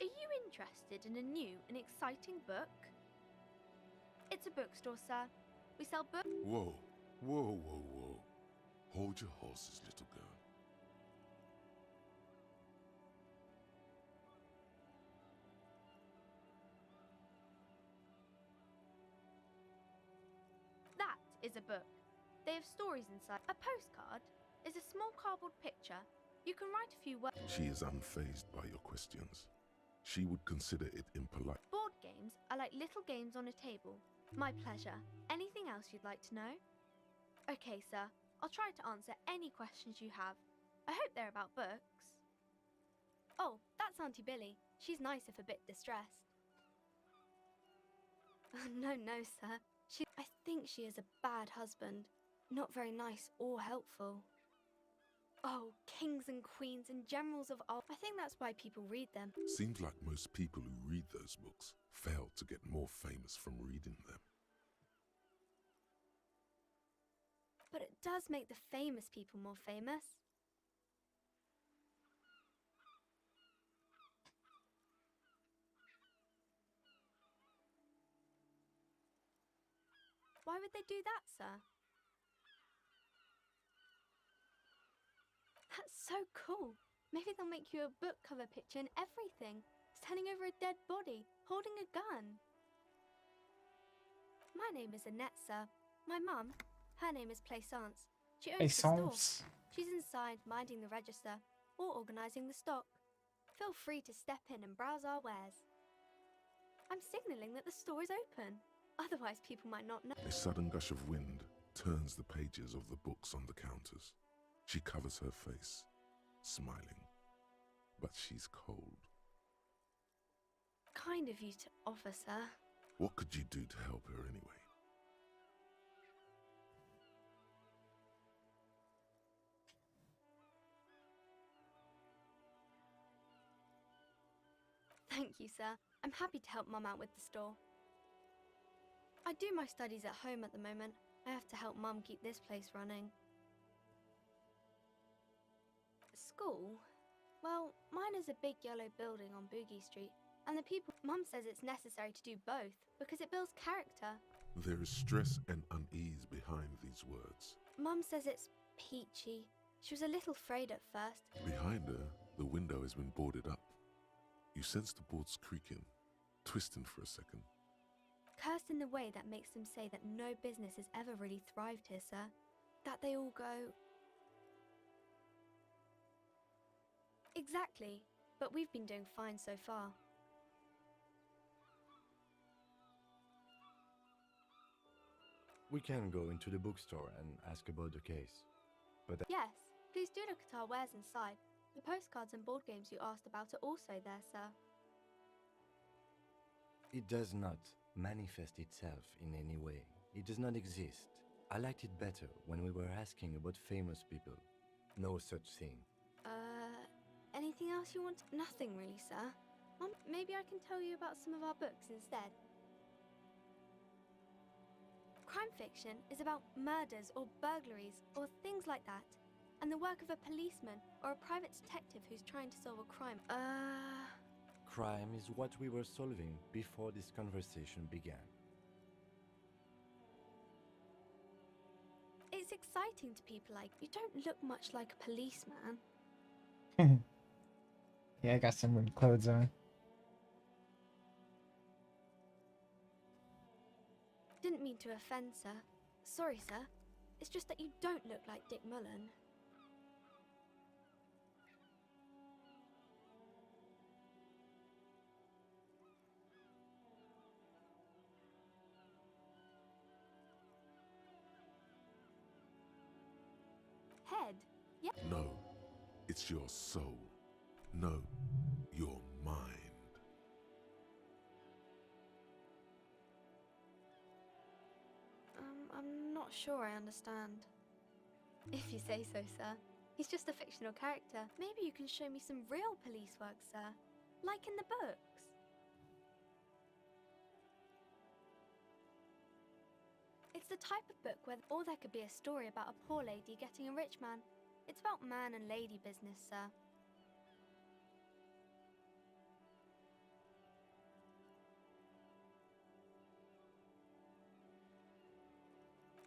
Are you interested in a new and exciting book? It's a bookstore, sir. We sell books. Whoa, whoa, whoa, whoa. Hold your horses, little girl. That is a book. They have stories inside. A postcard is a small cardboard picture. You can write a few words. She is unfazed by your questions. She would consider it impolite. Board games are like little games on a table. My pleasure. Anything else you'd like to know? Okay, sir. I'll try to answer any questions you have. I hope they're about books. Oh, that's Auntie Billy. She's nice if a bit distressed. No, sir. I think she is a bad husband. Not very nice or helpful. Oh, kings and queens and generals of old. I think that's why people read them. Seems like most people who read those books fail to get more famous from reading them. But it does make the famous people more famous. Why would they do that, sir? That's so cool. Maybe they'll make you a book cover picture and everything. Standing over a dead body, holding a gun. My name is Annette, sir. My mum, her name is Plaisance. She owns the store. Plaisance. She's inside minding the register or organising the stock. Feel free to step in and browse our wares. I'm signalling that the store is open. Otherwise, people might not know. A sudden gush of wind turns the pages of the books on the counters. She covers her face, smiling, but she's cold. Kind of you to offer, sir. What could you do to help her anyway? Thank you, sir. I'm happy to help Mum out with the store. I do my studies at home at the moment. I have to help Mum keep this place running. School? Well, mine is a big yellow building on Boogie Street, and the people... Mum says it's necessary to do both, because it builds character. There is stress and unease behind these words. Mum says it's peachy. She was a little afraid at first. Behind her, the window has been boarded up. You sense the boards creaking, twisting for a second. Cursed in the way that makes them say that no business has ever really thrived here, sir. That they all go... Exactly, but we've been doing fine so far. We can go into the bookstore and ask about the case. But Yes, please do look at our wares inside. The postcards and board games you asked about are also there, sir. it does not manifest itself in any way. It does not exist. I liked it better when we were asking about famous people. No such thing. Anything else you want? Nothing really, sir. Maybe I can tell you about some of our books instead. Crime fiction is about murders or burglaries or things like that, and the work of a policeman or a private detective who's trying to solve a crime. Crime is what we were solving before this conversation began. It's exciting to people like you. Don't look much like a policeman. Yeah, I got some weird clothes on. mean to offend, sir. Sorry, sir. It's just that you don't look like Dick Mullen. Head? Yeah. No, it's your soul. No, your mind. I'm not sure I understand. If you say so, sir. He's just a fictional character. Maybe you can show me some real police work, sir. Like in the books. It's the type of book where, or there could be a story about a poor lady getting a rich man. It's about man and lady business, sir.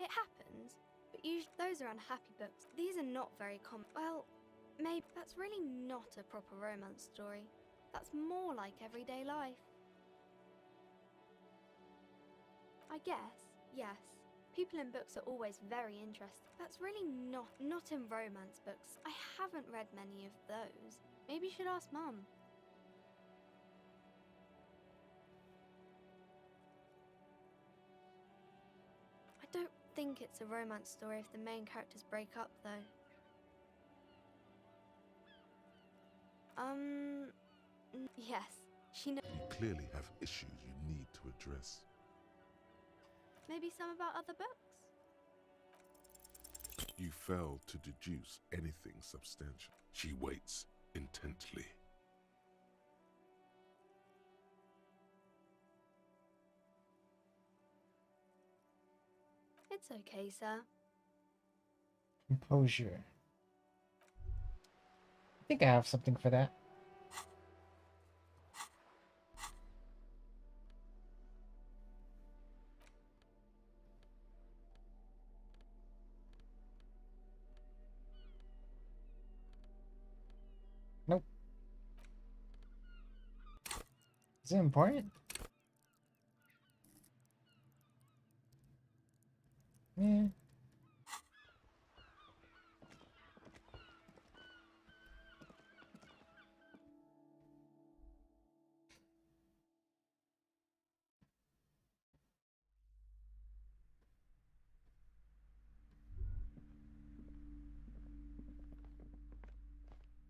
It happens, but usually those are unhappy books. These are not very common. Well, maybe that's really not a proper romance story. That's more like everyday life. I guess, yes. People in books are always very interesting. That's really not in romance books. I haven't read many of those. Maybe you should ask Mum. I don't think it's a romance story if the main characters break up, though. Yes, she knows. You clearly have issues you need to address. Maybe some about other books? You fail to deduce anything substantial. She waits intently. It's okay, sir. Composure. I think I have something for that. Nope. Is it important? Yeah.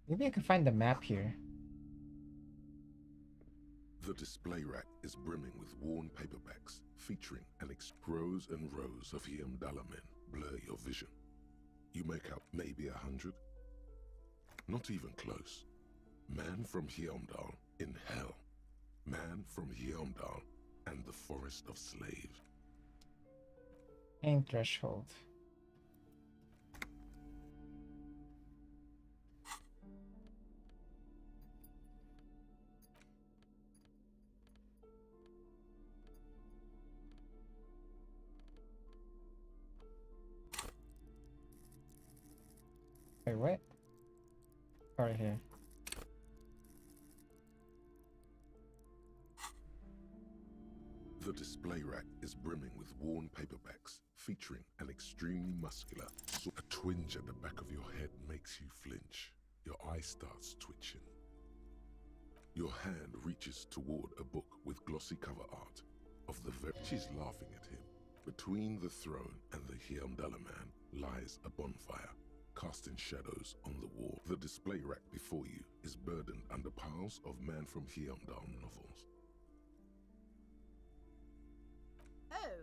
Maybe I can find the map here. The display rack is brimming with worn paperbacks featuring rows and rows of Hyamdala men blur your vision. You make out maybe 100? Not even close. Man from Hyamdal in hell. Man from Hyamdal and the forest of slaves. Pain threshold. Wait, what? Right here. The display rack is brimming with worn paperbacks featuring an extremely muscular. A twinge at the back of your head makes you flinch. Your eye starts twitching. Your hand reaches toward a book with glossy cover art of the very. She's laughing at him. Between the throne and the Hyamdala man lies a bonfire, casting shadows on the wall. The display rack before you is burdened under piles of Man from Hyamdal novels. Oh,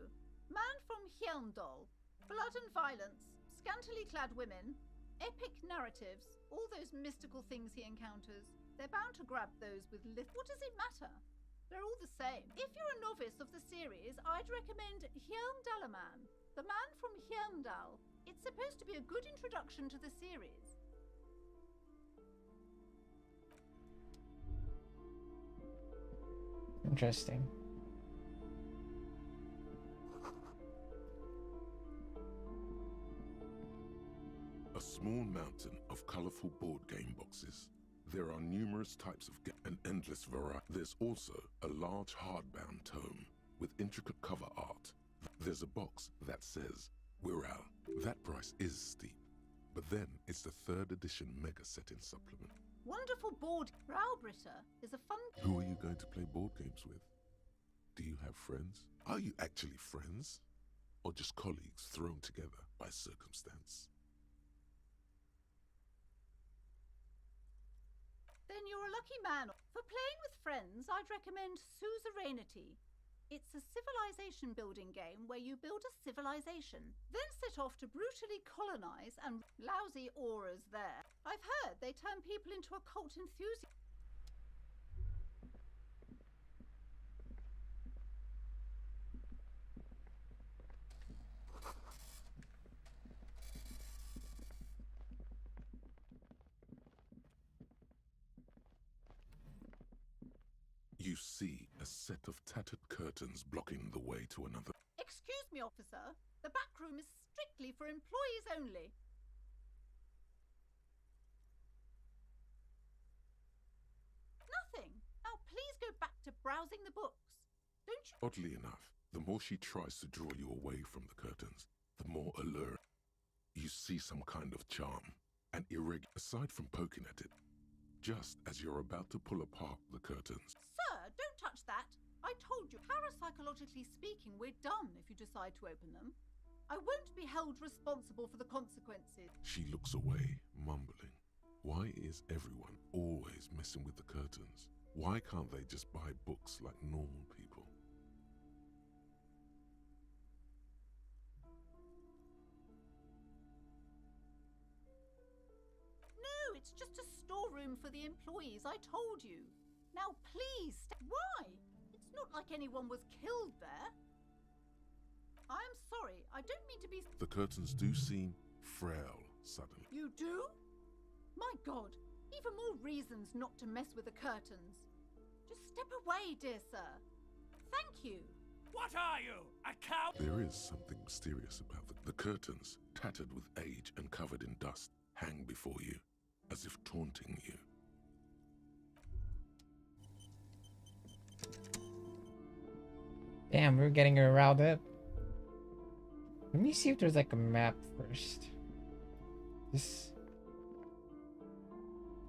Man from Hyamdal. Blood and violence, scantily clad women, epic narratives, all those mystical things he encounters. They're bound to grab those with What does it matter? They're all the same. If you're a novice of the series, I'd recommend Hyamdala Man, the Man from Hyamdal. It's supposed to be a good introduction to the series. Interesting. A small mountain of colorful board game boxes. There are numerous types of an endless variety. There's also a large hardbound tome with intricate cover art. There's a box that says Wirral. That price is steep, but then it's the 3rd edition mega set-in supplement. Wonderful board. Raubritter is a fun. Who are you going to play board games with? Do you have friends? Are you actually friends? Or just colleagues thrown together by circumstance? Then you're a lucky man. For playing with friends, I'd recommend Suzerainty. It's a civilization building game where you build a civilization, then set off to brutally colonize and lousy auras there. I've heard they turn people into occult enthusiasts. You see a set of tattered curtains blocking the way to another. Excuse me, officer. The back room is strictly for employees only. Nothing. Now please go back to browsing the books. Don't you? Oddly enough, the more she tries to draw you away from the curtains, the more alluring. You see some kind of charm, an irregular. Aside from poking at it, just as you're about to pull apart the curtains. Sir, don't touch that. I told you, parapsychologically speaking, we're done if you decide to open them. I won't be held responsible for the consequences. She looks away, mumbling. Why is everyone always messing with the curtains? Why can't they just buy books like normal people? No, it's just a storeroom for the employees, I told you. Now please, why? It's not like anyone was killed there. I'm sorry, I don't mean to be... The curtains do seem frail suddenly. You do? My God, even more reasons not to mess with the curtains. Just step away, dear sir. Thank you. What are you, a cow? There is something mysterious about the curtains, tattered with age and covered in dust, hang before you, as if taunting you. Damn, we're getting her riled up. Let me see if there's like a map first. This.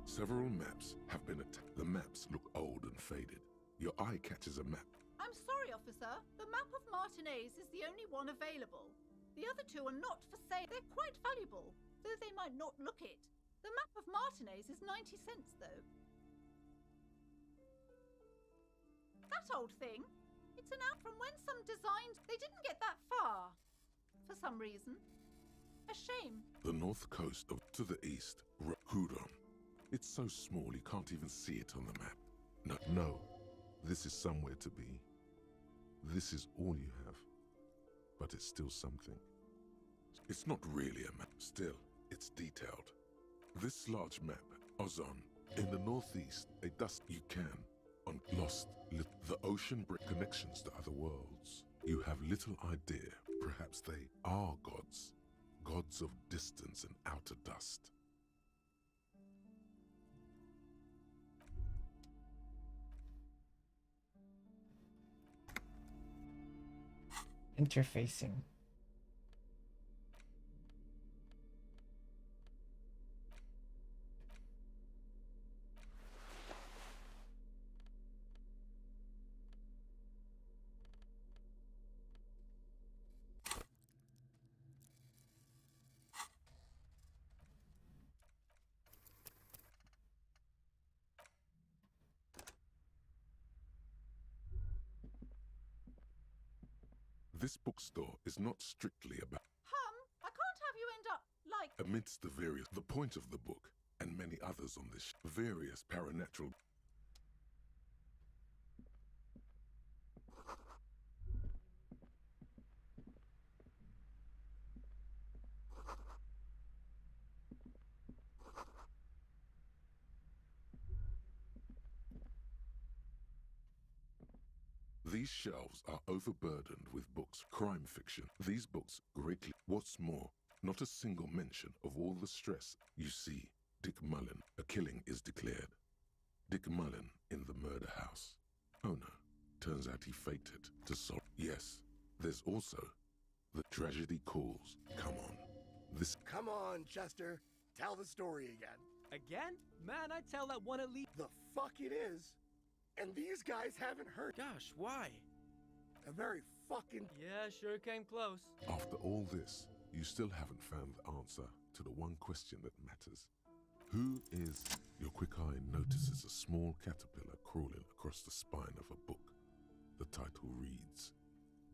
Several maps have been attacked. The maps look old and faded. Your eye catches a map. I'm sorry, officer. The map of Martinez is the only one available. The other two are not for sale. They're quite valuable, though they might not look it. The map of Martinez is 90 cents, though. That old thing. It's an out from when some designs... They didn't get that far. For some reason. A shame. The north coast of to the east, Hudon. It's so small you can't even see it on the map. No, this is somewhere to be. This is all you have. But it's still something. It's not really a map. Still, it's detailed. This large map, Ozon, in the northeast, a dust you can, on lost, the ocean break connections to other worlds. You have little idea, perhaps they are gods. Gods of distance and outer dust. Interfacing. This bookstore is not strictly about I can't have you end up like... amidst the point of the book, and many others on this various paranatural. These shelves are overburdened with books, crime fiction. These books greatly. What's more, not a single mention of all the stress. You see, Dick Mullen, a killing is declared. Dick Mullen in the murder house. Oh no, turns out he faked it to solve. Yes, There's also the tragedy calls. Come on. This. Come on, Chester. Tell the story again. Again? Man, I tell that one at least. The fuck it is. And these guys haven't heard. Gosh, why? A very fucking. Yeah, sure came close. After all this, you still haven't found the answer to the one question that matters. Who is... Your quick eye notices a small caterpillar crawling across the spine of a book. The title reads,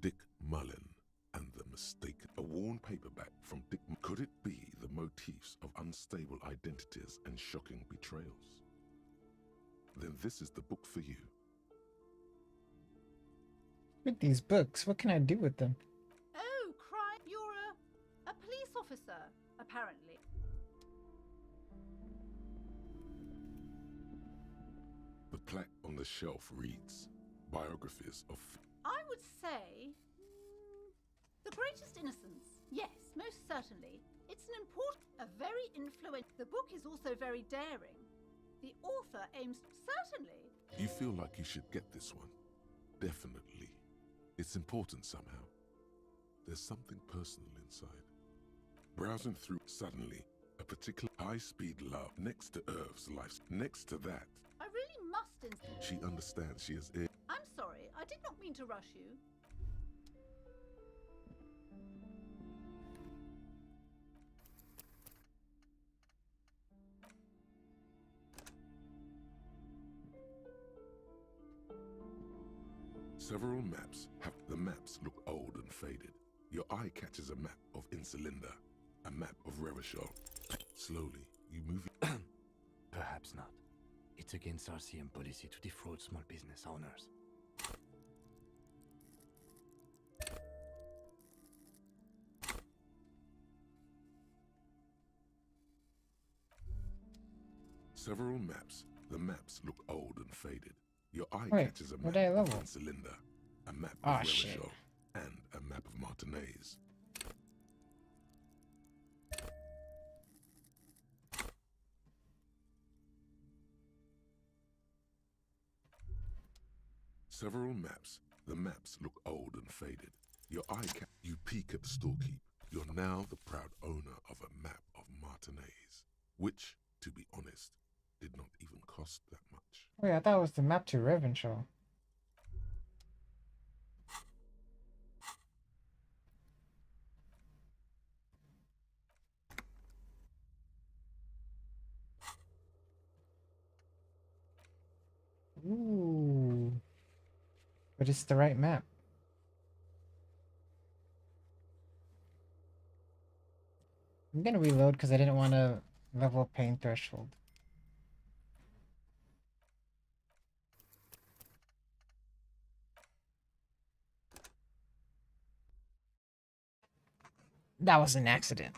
Dick Mullen and the Mistaken. A worn paperback from Dick. Could it be the motifs of unstable identities and shocking betrayals? Then this is the book for you. With these books, what can I do with them? Oh, cry! You're a police officer, apparently. The plaque on the shelf reads, Biographies of... I would say... The Greatest Innocence. Yes, most certainly. It's an important... A very influential... The book is also very daring. The author aims... Certainly. You feel like you should get this one. Definitely. It's important somehow. There's something personal inside. Browsing through, suddenly, a particular high-speed love next to Irv's life. Next to that, I really must... she understands she is... I'm sorry, I did not mean to rush you. Several maps have... The maps look old and faded. Your eye catches a map of Insulinda, a map of Revachol. Slowly, you move... Perhaps not. It's against RCM policy to defraud small business owners. Several maps. The maps look old and faded. Your eye Wait, catches a what map did I of level? Insulinda, a map Ah, of shit. Revachol, and a map of Martinez. Several maps. The maps look old and faded. Your eye you peek at the storekeep. You're now the proud owner of a map of Martinez, which, to be honest, did not even cost that much. Wait, I thought it was the map to Revenshaw. Ooh. But it's the right map. I'm gonna reload because I didn't want to level pain threshold. That was an accident.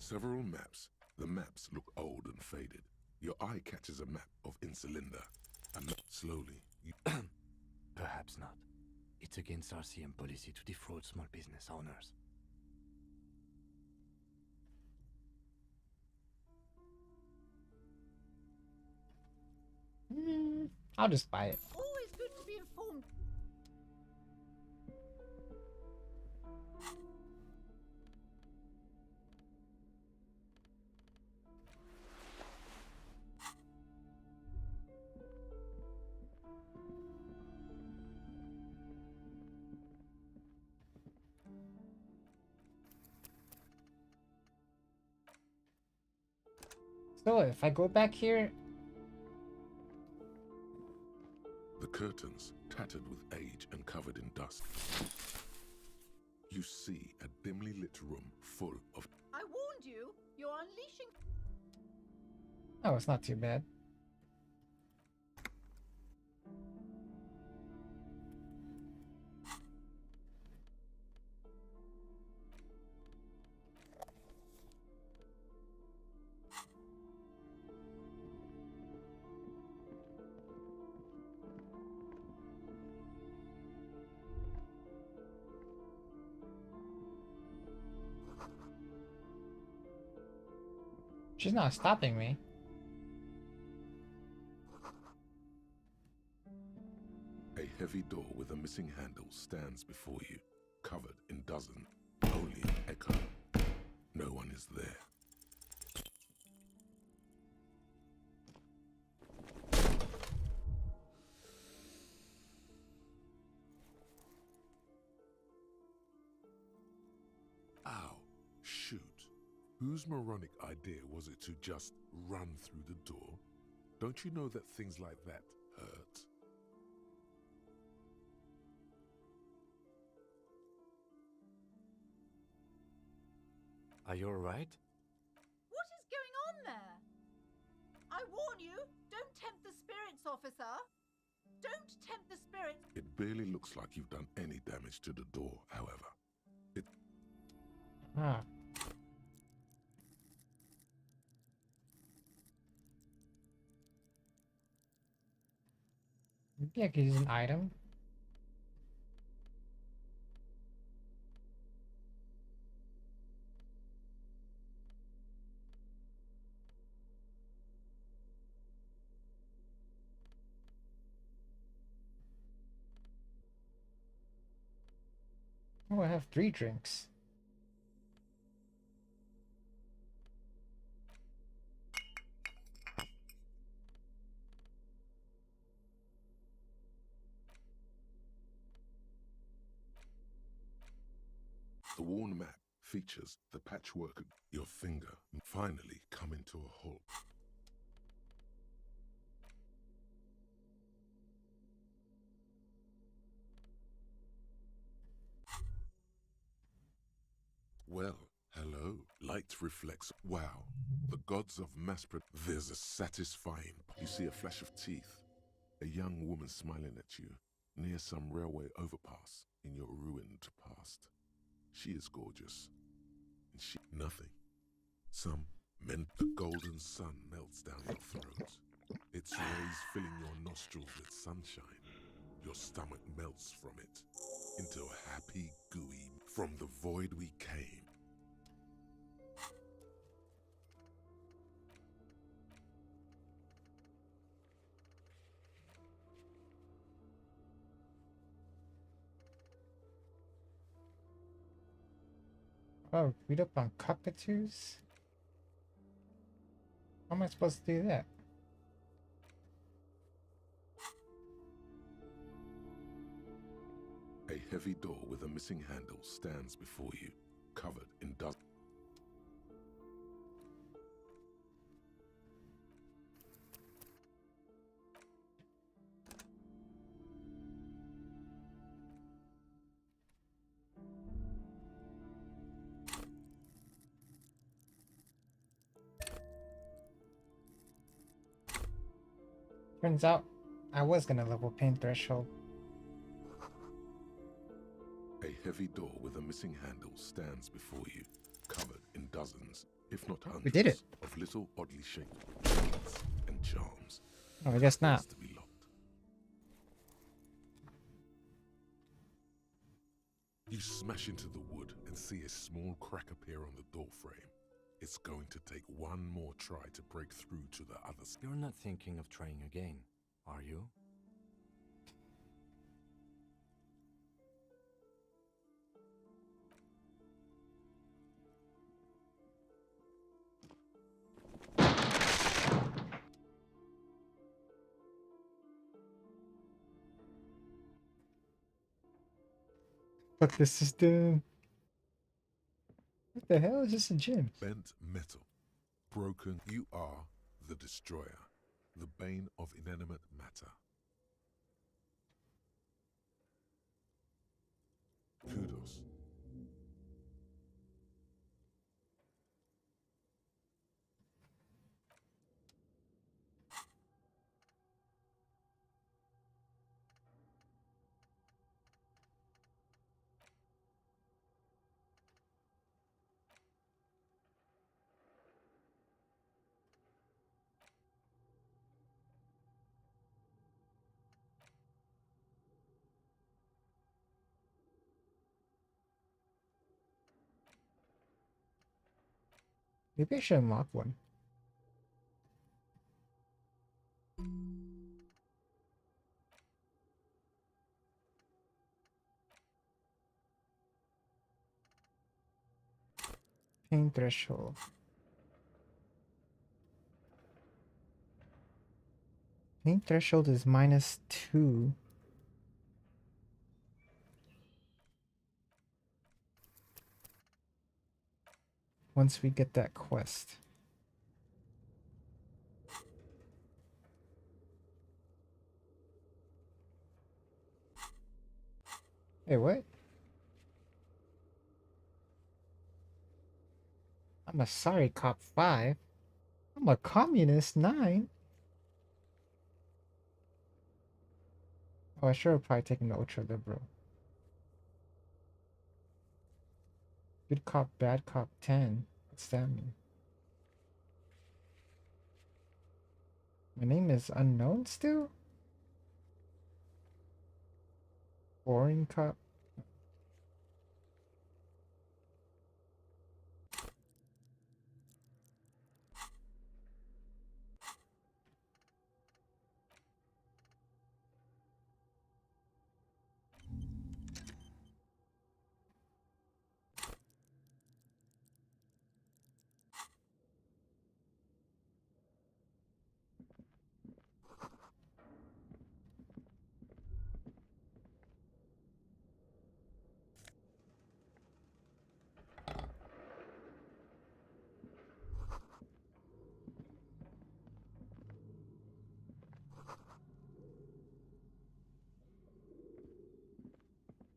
Several maps. The maps look old and faded. Your eye catches a map of Insulinda. A map slowly. You Perhaps not. It's against RCM policy to defraud small business owners. I'll just buy it. Always good to be informed. So if I go back here, The curtains, tattered with age and covered in dust. You see a dimly lit room full of... I warned you. You're unleashing... oh, it's not too bad. She's not stopping me. A heavy door with a missing handle stands before you, covered in dozens. Only an echo. No one is there. Ow. Shoot. Whose moronic idea was it to just run through the door? Don't you know that things like that hurt? Are you alright? What is going on there? I warn you, don't tempt the spirits, officer. Don't tempt the spirits. It barely looks like you've done any damage to the door, however. Ah. Maybe I could use an item. Oh, I have 3 drinks. The worn map features the patchwork of your finger finally coming to a halt. Well, hello. Light reflects. Wow. The gods of There's a satisfying. You see a flash of teeth. A young woman smiling at you near some railway overpass in your ruined past. She is gorgeous. And she... Nothing. Some men... The golden sun melts down your throat. Its rays filling your nostrils with sunshine. Your stomach melts from it into a happy, gooey... From the void we came. Oh, read up on cockatoos? How am I supposed to do that? A heavy door with a missing handle stands before you, covered in dust. Turns out I was gonna level pain threshold. A heavy door with a missing handle stands before you, covered in dozens, if not hundreds, We did it. of little oddly shaped keys and charms. Oh, I guess not. To be locked. You smash into the wood and see a small crack appear on the door frame. It's going to take one more try to break through to the others. You're not thinking of trying again, are you? Fuck this system. What the hell is this a gym? Bent metal. Broken. You are the destroyer. The bane of inanimate matter. Kudos. Maybe I should unlock one. Pain threshold. Pain threshold is -2. Once we get that quest. Hey, what? I'm a sorry cop 5. I'm a communist 9. Oh, I should have probably taken the ultra liberal. Good cop, bad cop 10. What's that mean? My name is unknown still? Boring cop.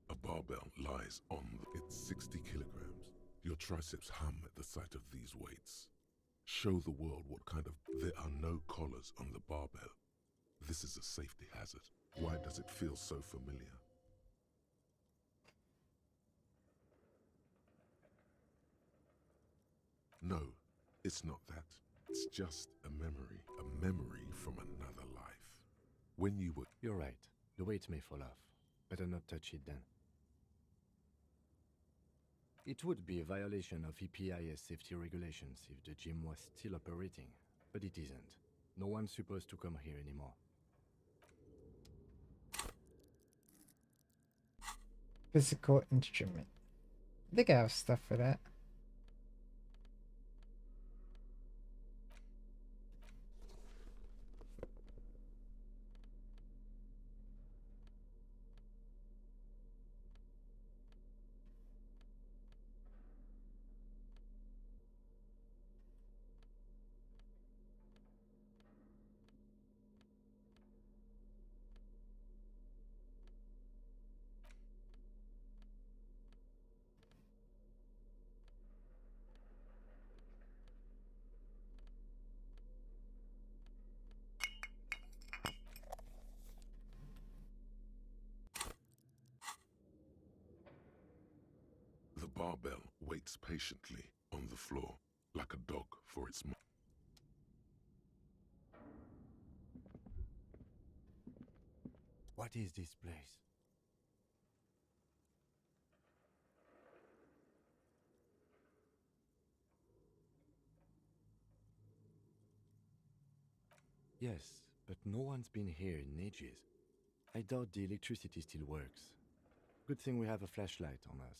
A barbell lies on it's 60 kilograms. Your triceps hum at the sight of these weights. Show the world what kind of... There are no collars on the barbell. This is a safety hazard. Why does it feel so familiar? No, it's not that. It's just a memory from another life. When you were... You're right. The weight may fall off. Better not touch it then. It would be a violation of EPIS safety regulations if the gym was still operating, but it isn't. No one's supposed to come here anymore. Physical instrument. I think I have stuff for that. The barbell waits patiently on the floor, like a dog for its... What is this place? Yes, but no one's been here in ages. I doubt the electricity still works. Good thing we have a flashlight on us.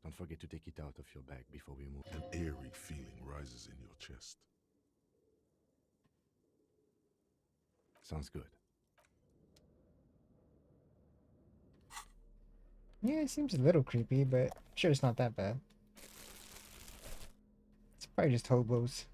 Don't forget to take it out of your bag before we move. An eerie feeling rises in your chest. Sounds good. Yeah, it seems a little creepy, but I'm sure it's not that bad. It's probably just hobos.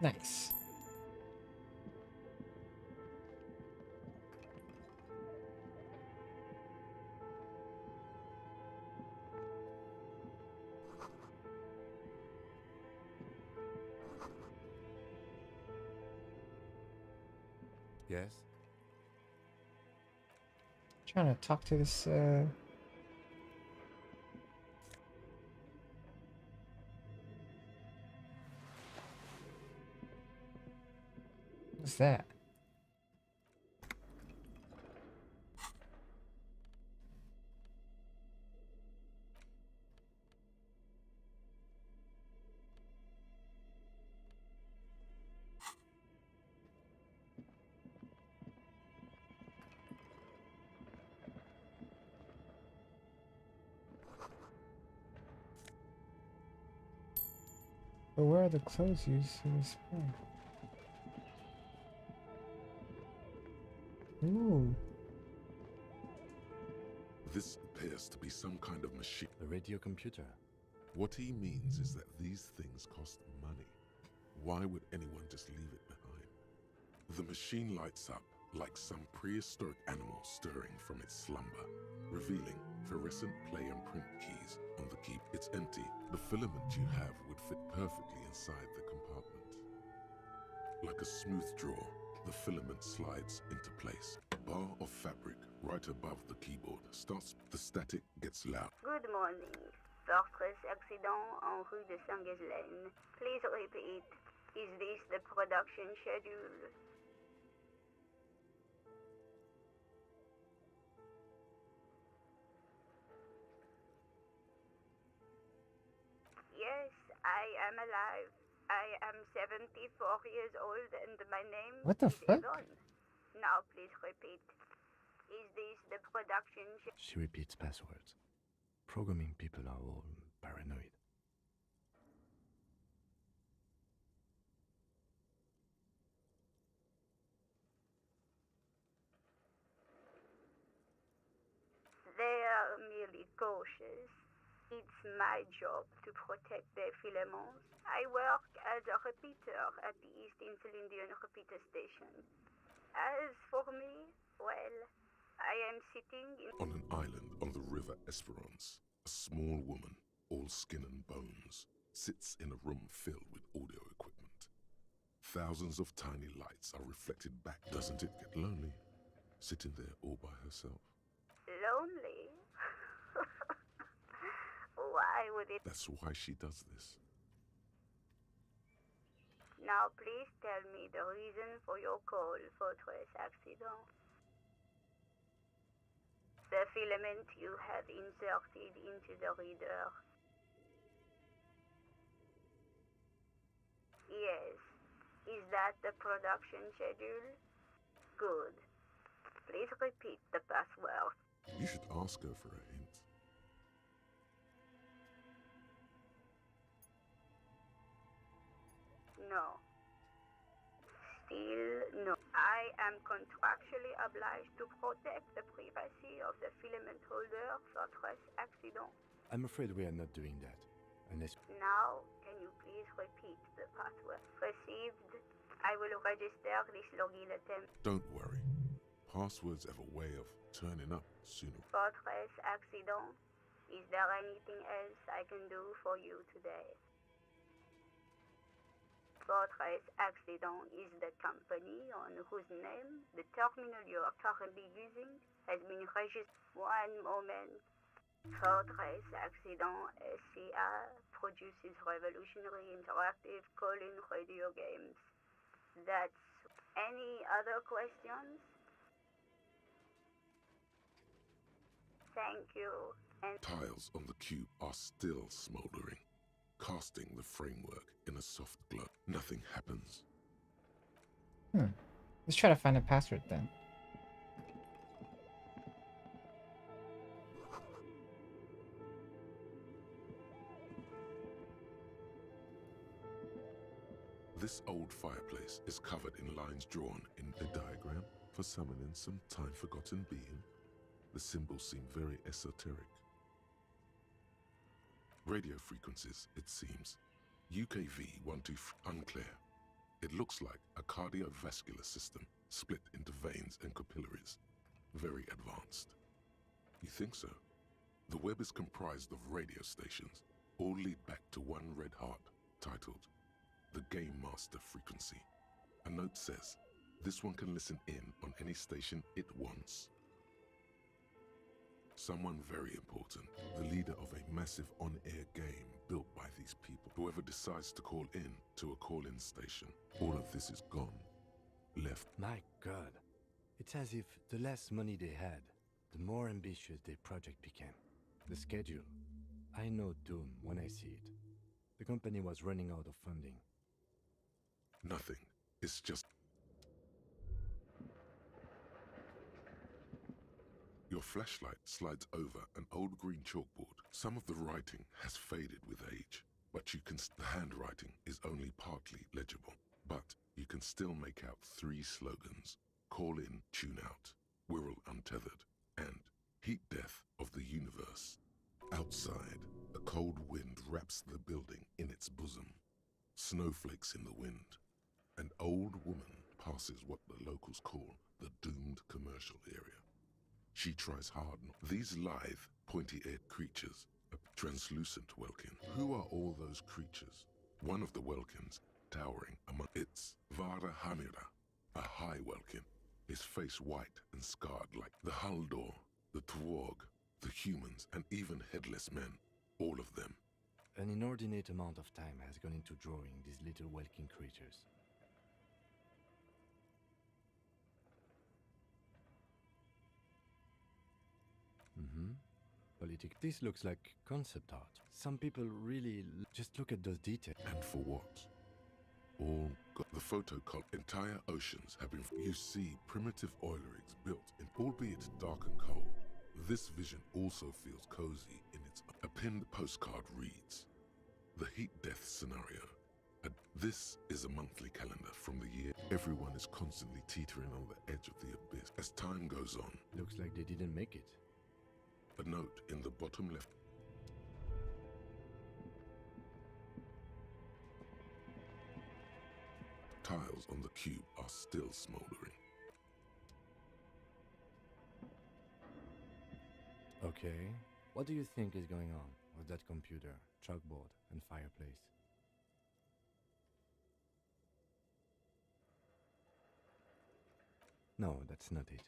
Nice. Yes? Trying to talk to this what's that? But where are the clothes used for this point? Ooh. This appears to be some kind of machine. A radio computer. What he means is that these things cost money. Why would anyone just leave it behind? The machine lights up like some prehistoric animal stirring from its slumber, revealing fluorescent play and print keys on the key. It's empty. The filament you have would fit perfectly inside the compartment. Like a smooth drawer, the filament slides into place. A bar of fabric right above the keyboard starts. The static gets loud. Good morning. Fortress accident en rue de Saint-Ghislaine. Please repeat. Is this the production schedule? Yes, I am alive. I am 74 years old and my name What the is fuck? Yvonne. Now please repeat. Is this the production schedule? She repeats passwords. Programming people are all paranoid. They are merely cautious. It's my job to protect their filaments. I work as a repeater at the East Insulindian repeater station. As for me, well, I am sitting in... On an island on the river Esperance, a small woman, all skin and bones, sits in a room filled with audio equipment. Thousands of tiny lights are reflected back. Doesn't it get lonely, sitting there all by herself? Lonely? Why would it... That's why she does this. Now please tell me the reason for your call, Fortress Accident. The filament you have inserted into the reader. Yes. Is that the production schedule? Good. Please repeat the password. You should ask her for a hint. No. Still no. I am contractually obliged to protect the privacy of the filament holder for Fortress Accident. I'm afraid we are not doing that. Unless... Now, can you please repeat the password? Received. I will register this login attempt. Don't worry. Passwords have a way of turning up sooner. Fortress Accident. Is there anything else I can do for you today? Fortress Accident is the company on whose name the terminal you are currently using has been registered. One moment. Fortress Accident SCA produces revolutionary interactive call-in radio games. That's... Any other questions? Thank you. And Tiles on the cube are still smoldering, casting the framework in a soft glow. Nothing happens. Let's try to find a password then. This old fireplace is covered in lines drawn in a diagram for summoning some time-forgotten being. The symbols seem very esoteric. Radio frequencies, it seems. UKV 123, unclear. It looks like a cardiovascular system split into veins and capillaries. Very advanced. You think so? The web is comprised of radio stations, all lead back to one red heart, titled the Game Master Frequency. A note says, this one can listen in on any station it wants. Someone very important, the leader of a massive on-air game built by these people. Whoever decides to call in to a call-in station, all of this is gone, left. My God. It's as if the less money they had, the more ambitious their project became. The schedule. I know doom when I see it. The company was running out of funding. Nothing. It's just... Your flashlight slides over an old green chalkboard. Some of the writing has faded with age, but you can... The handwriting is only partly legible, but you can still make out 3 slogans. Call in, tune out, Wirral Untethered, and Heat Death of the Universe. Outside, a cold wind wraps the building in its bosom. Snowflakes in the wind. An old woman passes what the locals call the doomed commercial area. She tries hard not. These lithe, pointy-eared creatures, a translucent welkin. Who are all those creatures? One of the welkins, towering among its Vara Hamira, a high welkin, his face white and scarred like the Haldor, the Twarg, the humans, and even headless men, all of them. An inordinate amount of time has gone into drawing these little welkin creatures. This looks like concept art. Some people really just look at those details. And for what? All the photo entire oceans have been... You see primitive oil rigs built in, albeit dark and cold. This vision also feels cozy in its... A pinned postcard reads, the heat death scenario. This is a monthly calendar from the year. Everyone is constantly teetering on the edge of the abyss. As time goes on... Looks like they didn't make it. A note in the bottom left. Tiles on the cube are still smoldering. Okay. What do you think is going on with that computer, chalkboard, and fireplace? No, that's not it.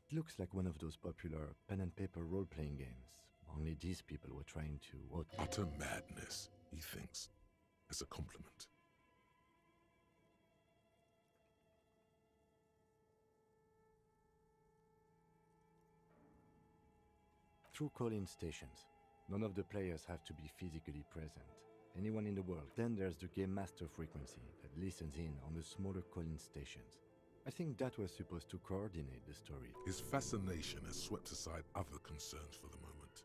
It looks like one of those popular pen and paper role-playing games. Only these people were trying to... Utter madness, he thinks, as a compliment. Through call-in stations. None of the players have to be physically present. Anyone in the world. Then there's the Game Master frequency that listens in on the smaller call-in stations. I think that was supposed to coordinate the story. His fascination has swept aside other concerns for the moment.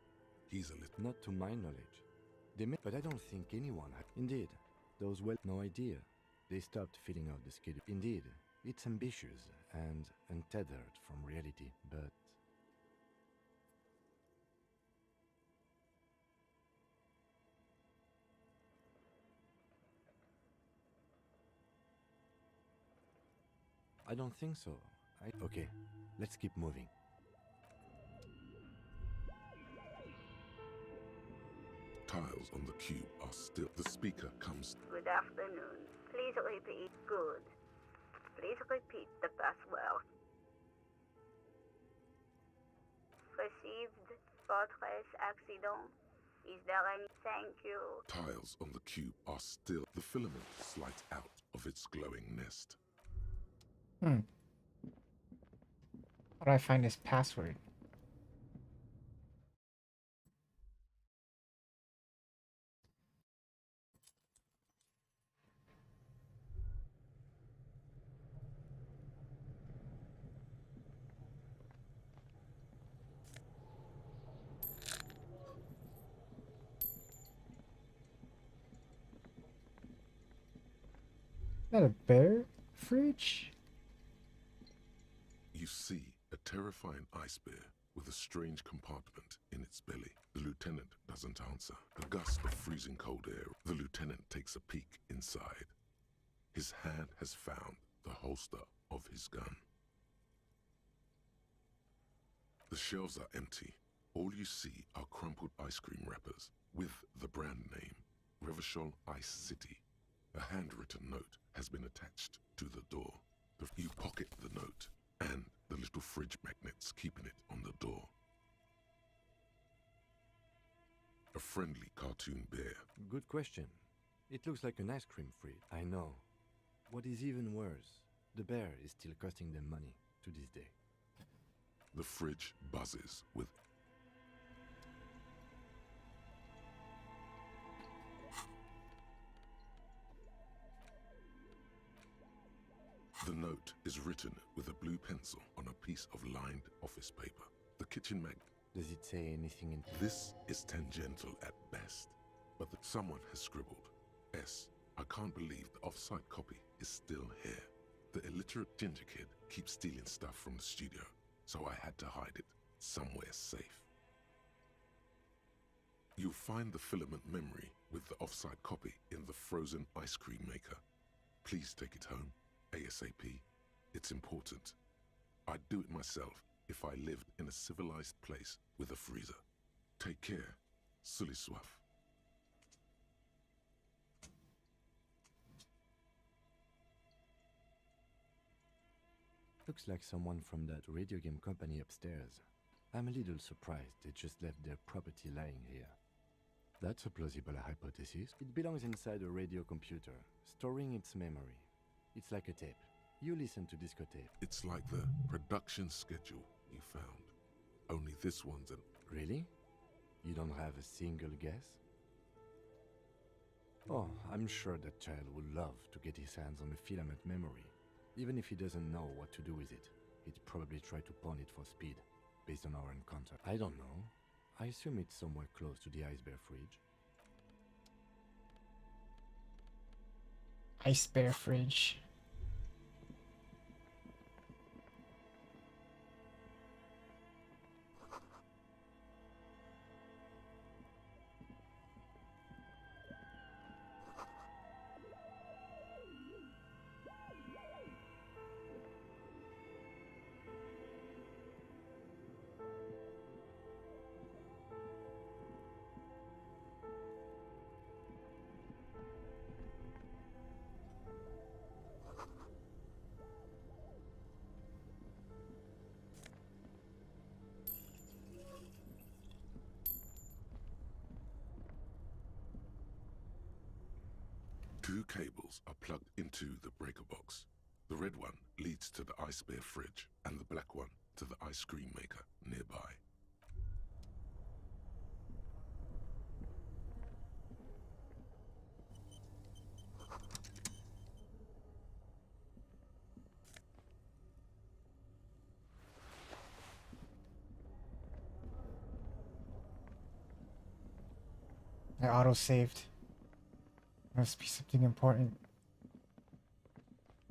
He's a little... Not to my knowledge. But I don't think anyone had... Indeed, those no idea. They stopped filling out the schedule. Indeed, it's ambitious and untethered from reality, but... I don't think so. Okay, let's keep moving. Tiles on the cube are still... The speaker comes... Good afternoon. Please repeat. Good. Please repeat the password. Received. Fortress accident. Is there any... Thank you. Tiles on the cube are still... The filament slides out of its glowing nest. How do I find his password? Is that a bear fridge? You see a terrifying ice bear with a strange compartment in its belly. The lieutenant doesn't answer. A gust of freezing cold air. The lieutenant takes a peek inside. His hand has found the holster of his gun. The shelves are empty. All you see are crumpled ice cream wrappers with the brand name, Revachol Ice City. A handwritten note has been attached to the door. You pocket the note and the little fridge magnets keeping it on the door. A friendly cartoon bear. Good question. It looks like an ice cream fridge. I know. What is even worse, the bear is still costing them money to this day. The fridge buzzes with The note is written with a blue pencil on a piece of lined office paper. The kitchen mag. Does it say anything in... This is tangential at best, but someone has scribbled. S. I can't believe the off-site copy is still here. The illiterate ginger kid keeps stealing stuff from the studio, so I had to hide it somewhere safe. You'll find the filament memory with the off-site copy in the frozen ice cream maker. Please take it home. ASAP. It's important. I'd do it myself if I lived in a civilized place with a freezer. Take care. Sully soif. Looks like someone from that radio game company upstairs. I'm a little surprised they just left their property lying here. That's a plausible hypothesis. It belongs inside a radio computer, storing its memory. It's like a tape. You listen to discotape. It's like the production schedule you found. Only this one's an... Really? You don't have a single guess? Oh, I'm sure that child would love to get his hands on a filament memory. Even if he doesn't know what to do with it, he'd probably try to pawn it for speed, based on our encounter. I don't know. I assume it's somewhere close to the Ice Bear fridge. Ice Bear fridge. Two cables are plugged into the breaker box. The red one leads to the Ice Bear fridge, and the black one to the ice cream maker nearby. I auto-saved. Must be something important.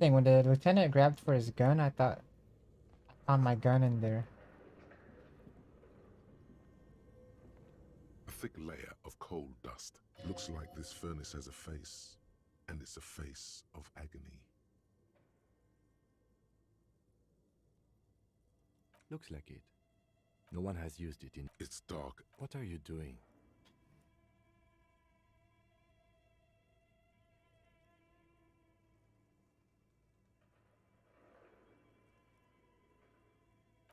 Dang, when the lieutenant grabbed for his gun, I thought I found my gun in there. A thick layer of coal dust. Looks like this furnace has a face, and it's a face of agony. Looks like it. No one has used it in... It's dark. What are you doing?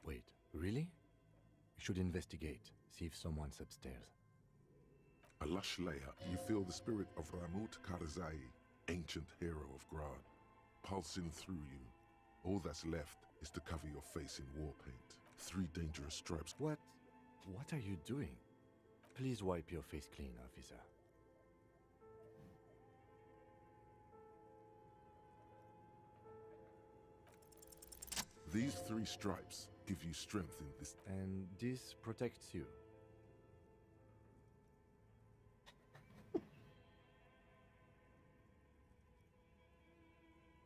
Wait, really? We should investigate, see if someone's upstairs. A lush layer, you feel the spirit of Ramut Karzai, ancient hero of Grad, pulsing through you. All that's left is to cover your face in war paint. 3 dangerous stripes. What are you doing? Please wipe your face clean, officer. These 3 stripes give you strength in this. And this protects you.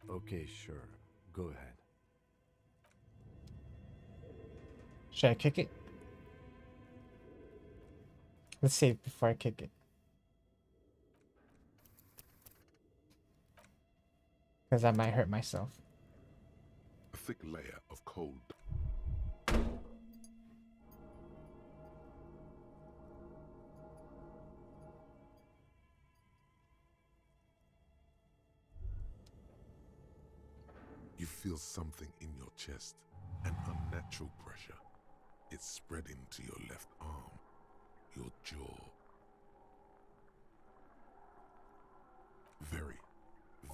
Okay, sure. Go ahead. Should I kick it? Let's save before I kick it. Because I might hurt myself. A thick layer of cold. You feel something in your chest, an unnatural pressure. It's spreading to your left arm, your jaw. Very,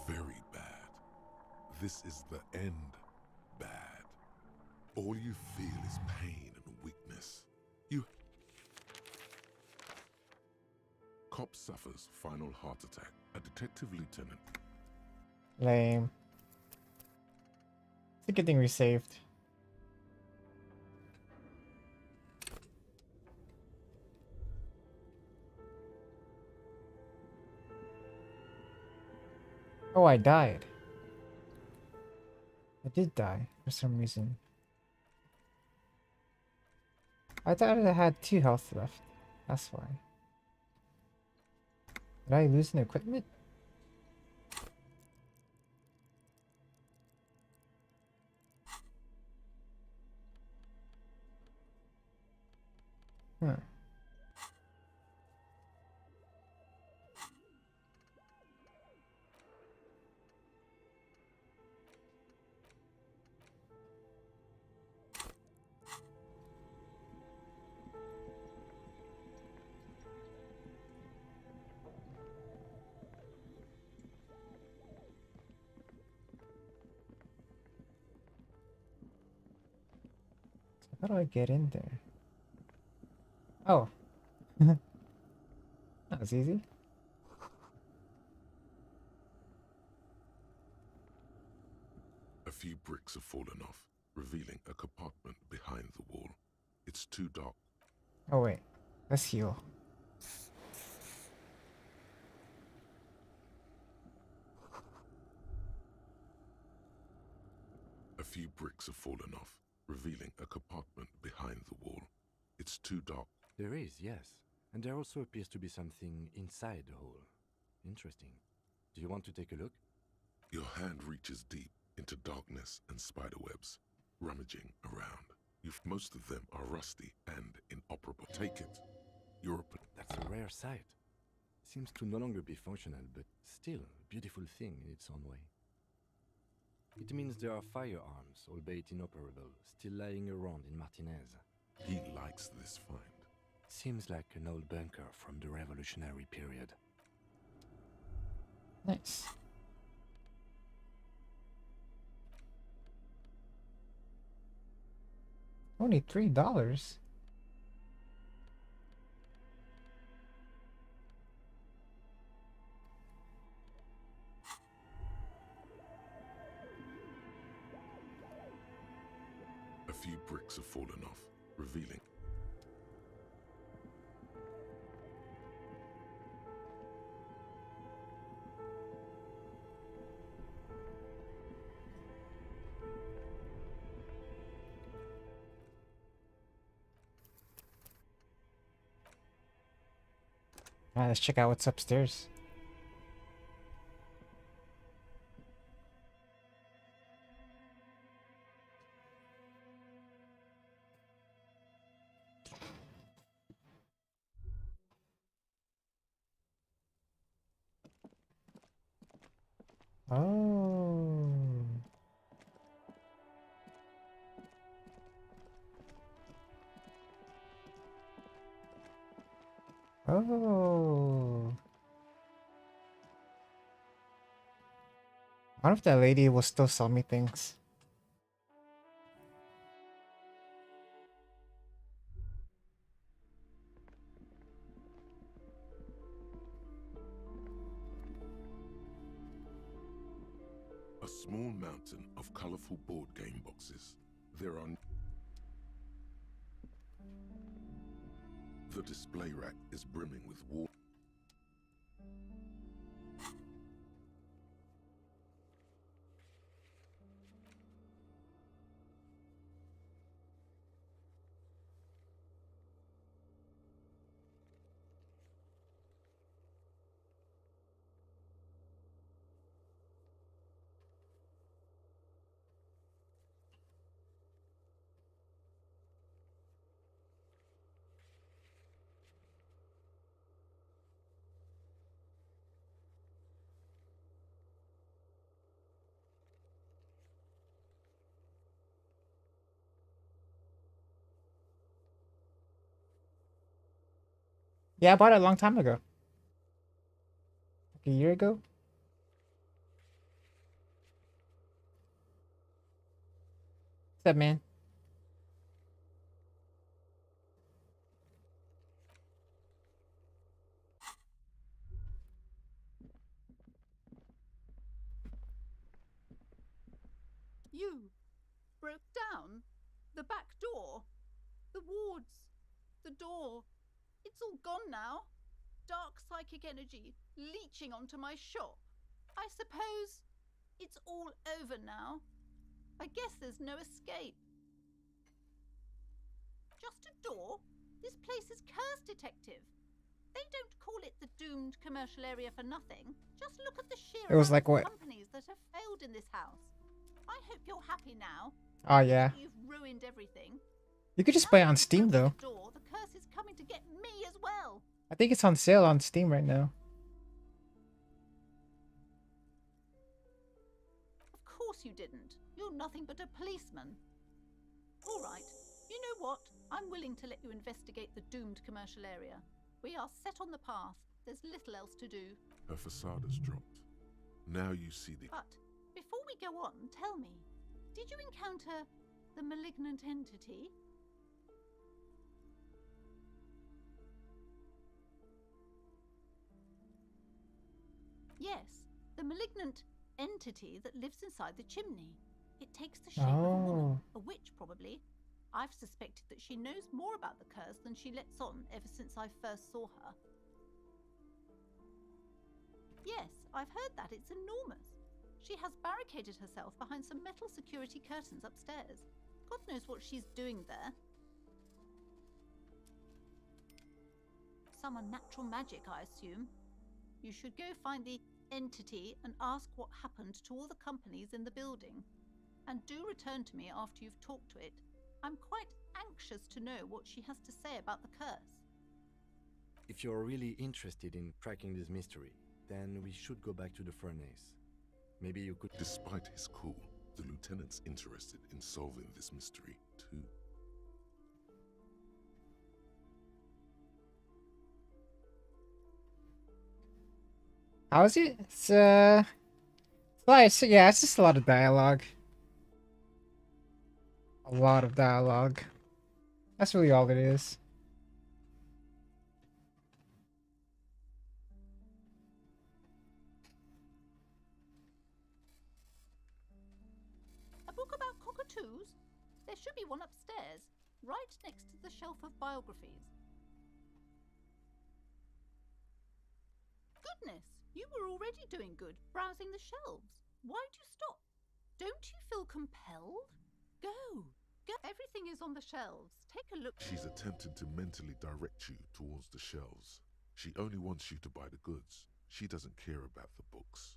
very bad. This is the end. Bad. All you feel is pain and weakness. Cop suffers final heart attack. A detective lieutenant. Lame. It's a good thing we saved. Oh, I died. I did die for some reason. I thought I had 2 health left. That's why. Did I lose an equipment? Huh. How do I get in there? Oh. That was easy. A few bricks have fallen off, revealing a compartment behind the wall. It's too dark. Oh wait. Let's heal. A few bricks have fallen off, revealing a compartment behind the wall. It's too dark. There is, yes. And there also appears to be something inside the hole. Interesting. Do you want to take a look? Your hand reaches deep into darkness and spiderwebs, rummaging around. Most of them are rusty and inoperable. Take it. That's a rare sight. Seems to no longer be functional, but still a beautiful thing in its own way. It means there are firearms, albeit inoperable, still lying around in Martinez. He likes this find. Seems like an old bunker from the revolutionary period. Nice. Only $3. A few bricks have fallen off, revealing. Alright, let's check out what's upstairs. Oh. Oh. I wonder if that lady will still sell me things. A small mountain of colorful board game boxes. There are... The display rack is brimming with water. Yeah, I bought it a long time ago. Like a year ago. What's up, man? You broke down the back door, the wards, the door. It's all gone now. Dark psychic energy leeching onto my shop. I suppose it's all over now. I guess there's no escape. Just a door? This place is cursed, Detective. They don't call it the doomed commercial area for nothing. Just look at the sheer It was amount like of what? companies that have failed in this house. I hope you're happy now. Oh yeah. You've ruined everything. You could just buy it on Steam though. The door, the curse is coming to get me as well. I think it's on sale on Steam right now. Of course you didn't. You're nothing but a policeman. All right. You know what? I'm willing to let you investigate the doomed commercial area. We are set on the path. There's little else to do. Her facade has dropped. Now you see the... But before we go on, tell me, did you encounter the malignant entity? Yes, the malignant entity that lives inside the chimney. It takes the shape of a woman, a witch probably. I've suspected that she knows more about the curse than she lets on ever since I first saw her. Yes, I've heard that. It's enormous. She has barricaded herself behind some metal security curtains upstairs. God knows what she's doing there. Some unnatural magic, I assume. You should go find the entity and ask what happened to all the companies in the building. And do return to me after you've talked to it. I'm quite anxious to know what she has to say about the curse. If you're really interested in cracking this mystery, then we should go back to the furnace. Maybe you could... Despite his cool, the lieutenant's interested in solving this mystery too. How is it? It's yeah, it's just a lot of dialogue. A lot of dialogue. That's really all it is. A book about cockatoos? There should be one upstairs, right next to the shelf of biographies. Goodness, you were already doing good, browsing the shelves. Why'd you stop? Don't you feel compelled? Go! Go! Everything is on the shelves. Take a look. She's attempting to mentally direct you towards the shelves. She only wants you to buy the goods. She doesn't care about the books.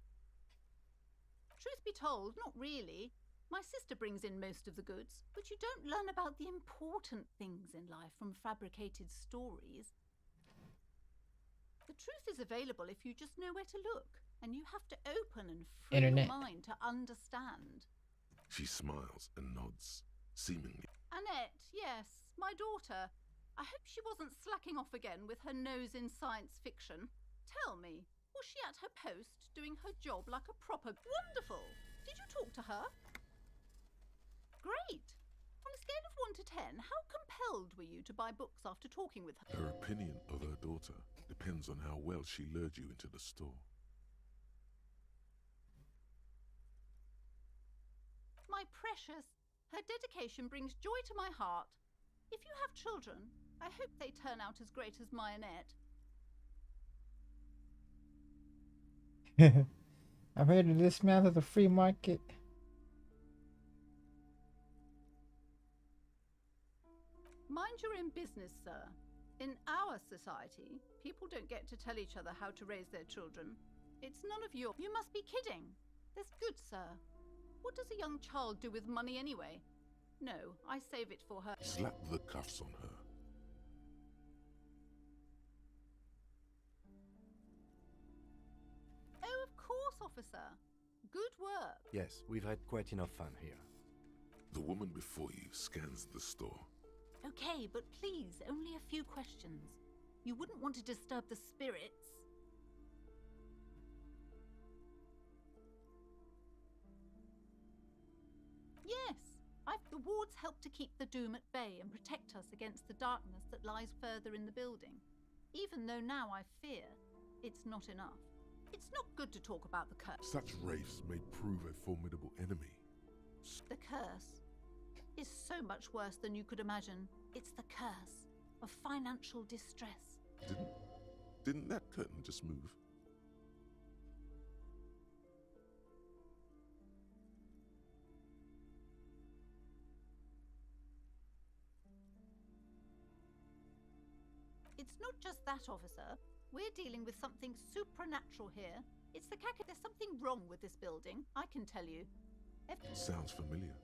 Truth be told, not really. My sister brings in most of the goods, but you don't learn about the important things in life from fabricated stories. The truth is available if you just know where to look, and you have to open and free Internet. your mind to understand. She smiles and nods, seemingly. Annette, yes, my daughter. I hope she wasn't slacking off again with her nose in science fiction. Tell me, was she at her post doing her job like a proper... Wonderful! Did you talk to her? Great! On a scale of 1 to 10, how compelled were you to buy books after talking with her? Her opinion of her daughter depends on how well she lured you into the store. My precious, her dedication brings joy to my heart. If you have children, I hope they turn out as great as my Annette. I'm here to dismantle the free market. Mind your own business, sir. In our society, people don't get to tell each other how to raise their children. It's none of your... You must be kidding. That's good, sir. What does a young child do with money anyway? No, I save it for her. Slap the cuffs on her. Oh, of course, officer. Good work. Yes, we've had quite enough fun here. The woman before you scans the store. Okay, but please, only a few questions. You wouldn't want to disturb the spirits. Yes, the wards help to keep the doom at bay and protect us against the darkness that lies further in the building. Even though now I fear, it's not enough. It's not good to talk about the curse. Such wraiths may prove a formidable enemy. The curse is so much worse than you could imagine. It's the curse of financial distress. Didn't that curtain just move? It's not just that, officer. We're dealing with something supernatural here. It's the caca. There's something wrong with this building, I can tell you. Sounds familiar.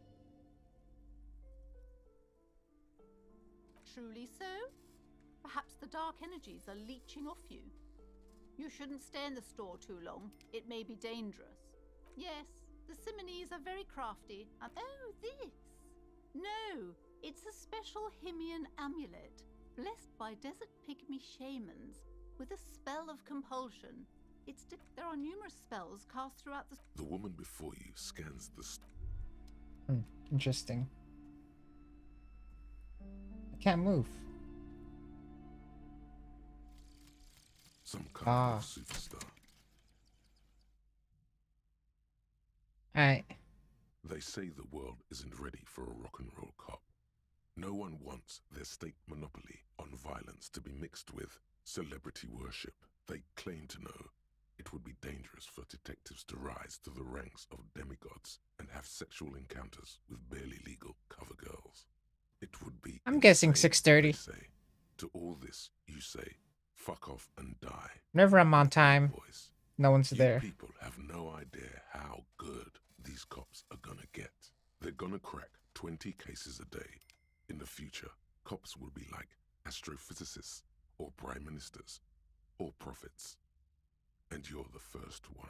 Truly so? Perhaps the dark energies are leeching off you. You shouldn't stay in the store too long. It may be dangerous. Yes, the Simonese are very crafty. And oh, this! No, it's a special Himian amulet, blessed by desert pygmy shamans, with a spell of compulsion. There are numerous spells cast throughout the... The woman before you scans the... Interesting. I can't move. Some kind of superstar. Alright. They say the world isn't ready for a rock and roll cop. No one wants their state monopoly on violence to be mixed with celebrity worship. They claim to know it would be dangerous for detectives to rise to the ranks of demigods and have sexual encounters with barely legal cover girls. It would be... I'm guessing insane, 6:30. they say. To all this, you say, fuck off and die. Whenever I'm on time, Voice. no one's You there. people have no idea how good these cops are gonna get. They're gonna crack 20 cases a day. In the future, cops will be like astrophysicists or prime ministers or prophets. And you're the first one.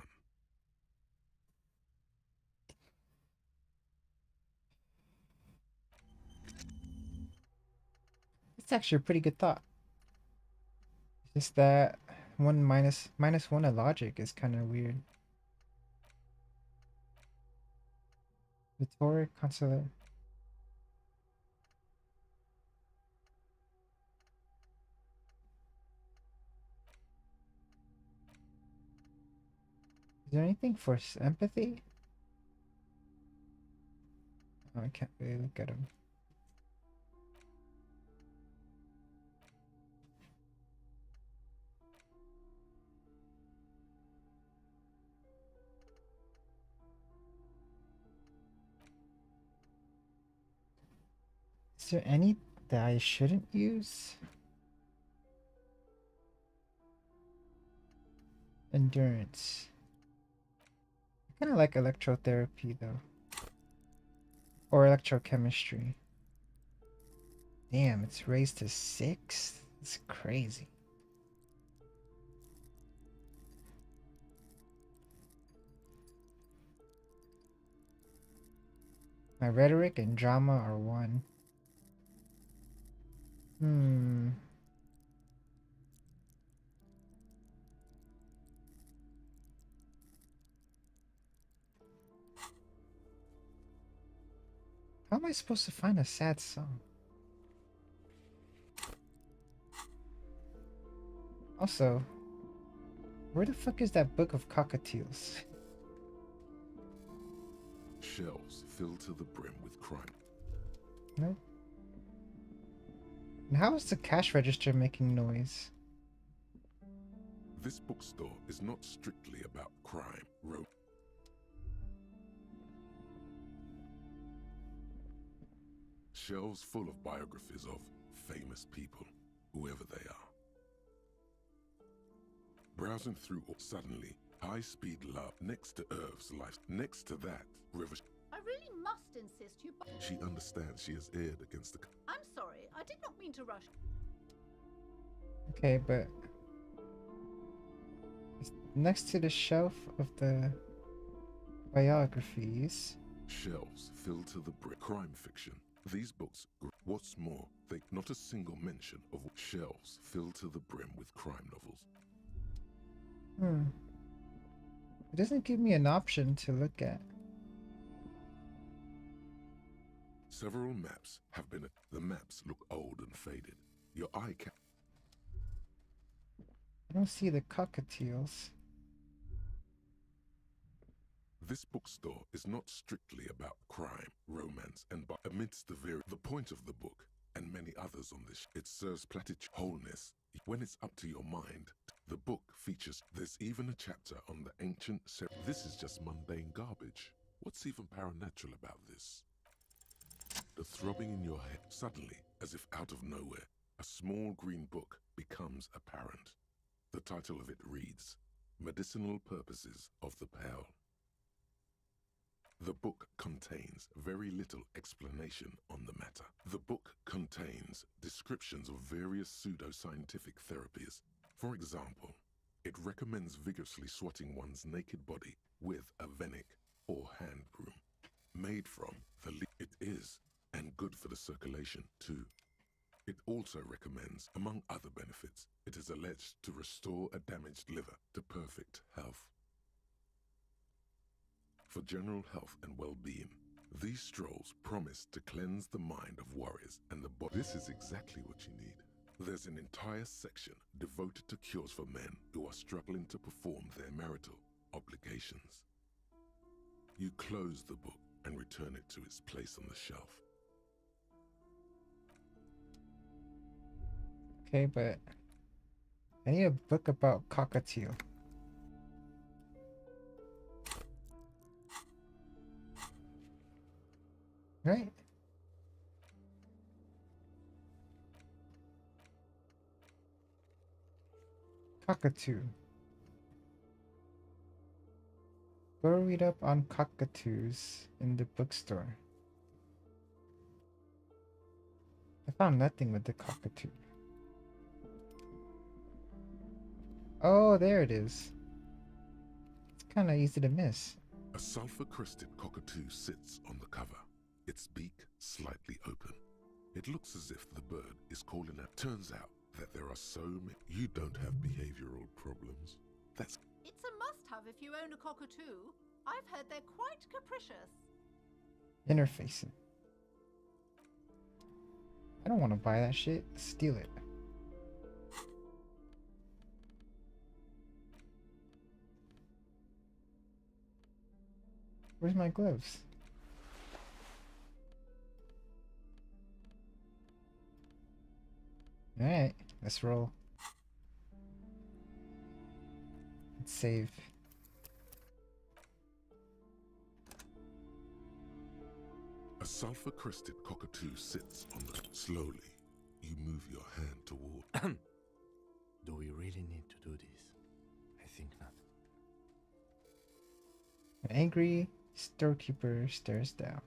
It's actually a pretty good thought. It's just that minus one of logic is kind of weird. Vittoria Consular. Is there anything for empathy? Oh, I can't really look at him. Is there any that I shouldn't use? Endurance. I kind of like electrotherapy though. Or electrochemistry. Damn, it's raised to 6? It's crazy. My rhetoric and drama are 1. How am I supposed to find a sad song? Also, where the fuck is that book of cockatiels? Shelves filled to the brim with crime. No. And how is the cash register making noise? This bookstore is not strictly about crime, Shelves full of biographies of famous people, whoever they are. Browsing through, suddenly, high-speed love next to Irv's life. Next to that, River... I really must insist you... She understands she has erred against the... I'm sorry, I did not mean to rush. Okay, but... next to the shelf of the biographies... Shelves filled to the brim. Crime fiction, These books, what's more, they not a single mention of shelves filled to the brim with crime novels. It doesn't give me an option to look at. Several maps have been. The maps look old and faded. Your eye can. I don't see the cockatiels. This bookstore is not strictly about crime, romance, and amidst the point of the book and many others on this, it serves platitude wholeness. When it's up to your mind, the book features. There's even a chapter on the ancient. This is just mundane garbage. What's even paranatural about this? The throbbing in your head. Suddenly, as if out of nowhere, a small green book becomes apparent. The title of it reads, Medicinal Purposes of the Pearl. The book contains very little explanation on the matter. The book contains descriptions of various pseudoscientific therapies. For example, it recommends vigorously swatting one's naked body with a venic or hand broom made from the leaf. It is, and good for the circulation too. It also recommends, among other benefits, it is alleged to restore a damaged liver to perfect health. For general health and well-being, these strolls promise to cleanse the mind of warriors and the body. This is exactly what you need. There's an entire section devoted to cures for men who are struggling to perform their marital obligations. You close the book and return it to its place on the shelf. Okay, but I need a book about cockatiel. Right? Cockatoo. Go read up on cockatoos in the bookstore. I found nothing with the cockatoo. Oh, there it is. It's kind of easy to miss. A sulfur-crested cockatoo sits on the cover, its beak slightly open. It looks as if the bird is calling out. Turns out that there are so many. You don't have behavioral problems. That's. It's a must-have if you own a cockatoo. I've heard they're quite capricious. Interfacing. I don't want to buy that shit. Steal it. Where's my gloves? Alright, let's roll. Let's save. A sulfur-crested cockatoo sits on the. Slowly, you move your hand toward. Do we really need to do this? I think not. An angry storekeeper stares down.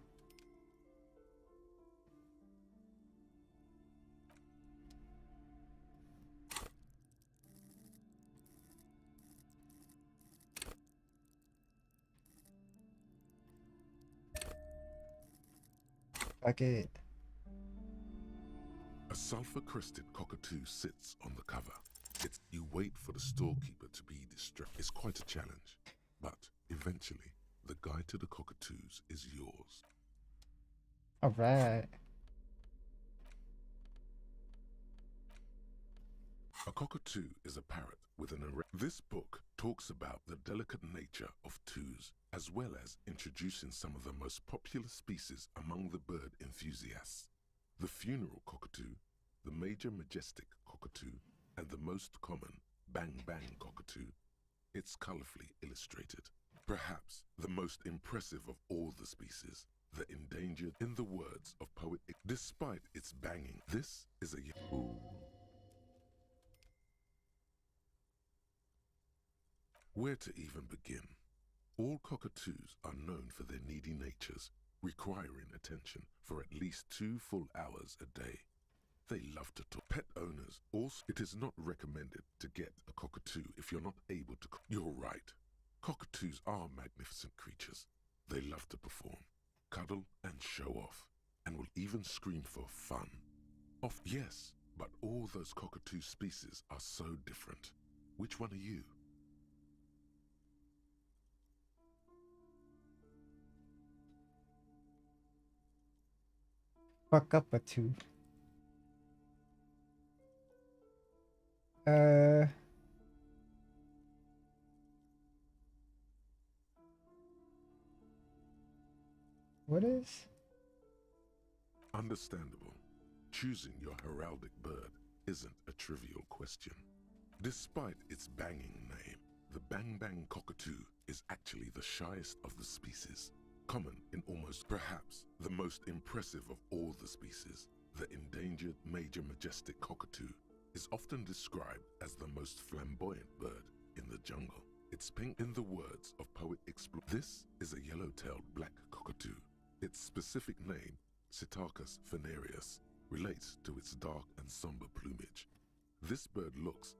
Fuck it. A sulfur-crested cockatoo sits on the cover. You wait for the storekeeper to be distracted. It's quite a challenge, but eventually, the guide to the cockatoos is yours. All right. A cockatoo is a parrot with an erect. This book talks about the delicate nature of toos, as well as introducing some of the most popular species among the bird enthusiasts. The funeral cockatoo, the major majestic cockatoo, and the most common bang-bang cockatoo. It's colorfully illustrated. Perhaps the most impressive of all the species, the endangered. In the words of poet, despite its banging, this is a ooh. Where to even begin? All cockatoos are known for their needy natures, requiring attention for at least 2 full hours a day. They love to talk. Pet owners also. It is not recommended to get a cockatoo if you're not able to. You're right. Cockatoos are magnificent creatures. They love to perform, cuddle, and show off, and will even scream for fun. Yes, but all those cockatoo species are so different. Which one are you? Fuck up a two. What is? Understandable. Choosing your heraldic bird isn't a trivial question. Despite its banging name, the Bang Bang cockatoo is actually the shyest of the species. Common in almost, perhaps, the most impressive of all the species, the endangered major majestic cockatoo is often described as the most flamboyant bird in the jungle. It's pink in the words of poet Explorer. This is a yellow-tailed black cockatoo. Its specific name, Psittacus venereus, relates to its dark and somber plumage. This bird looks...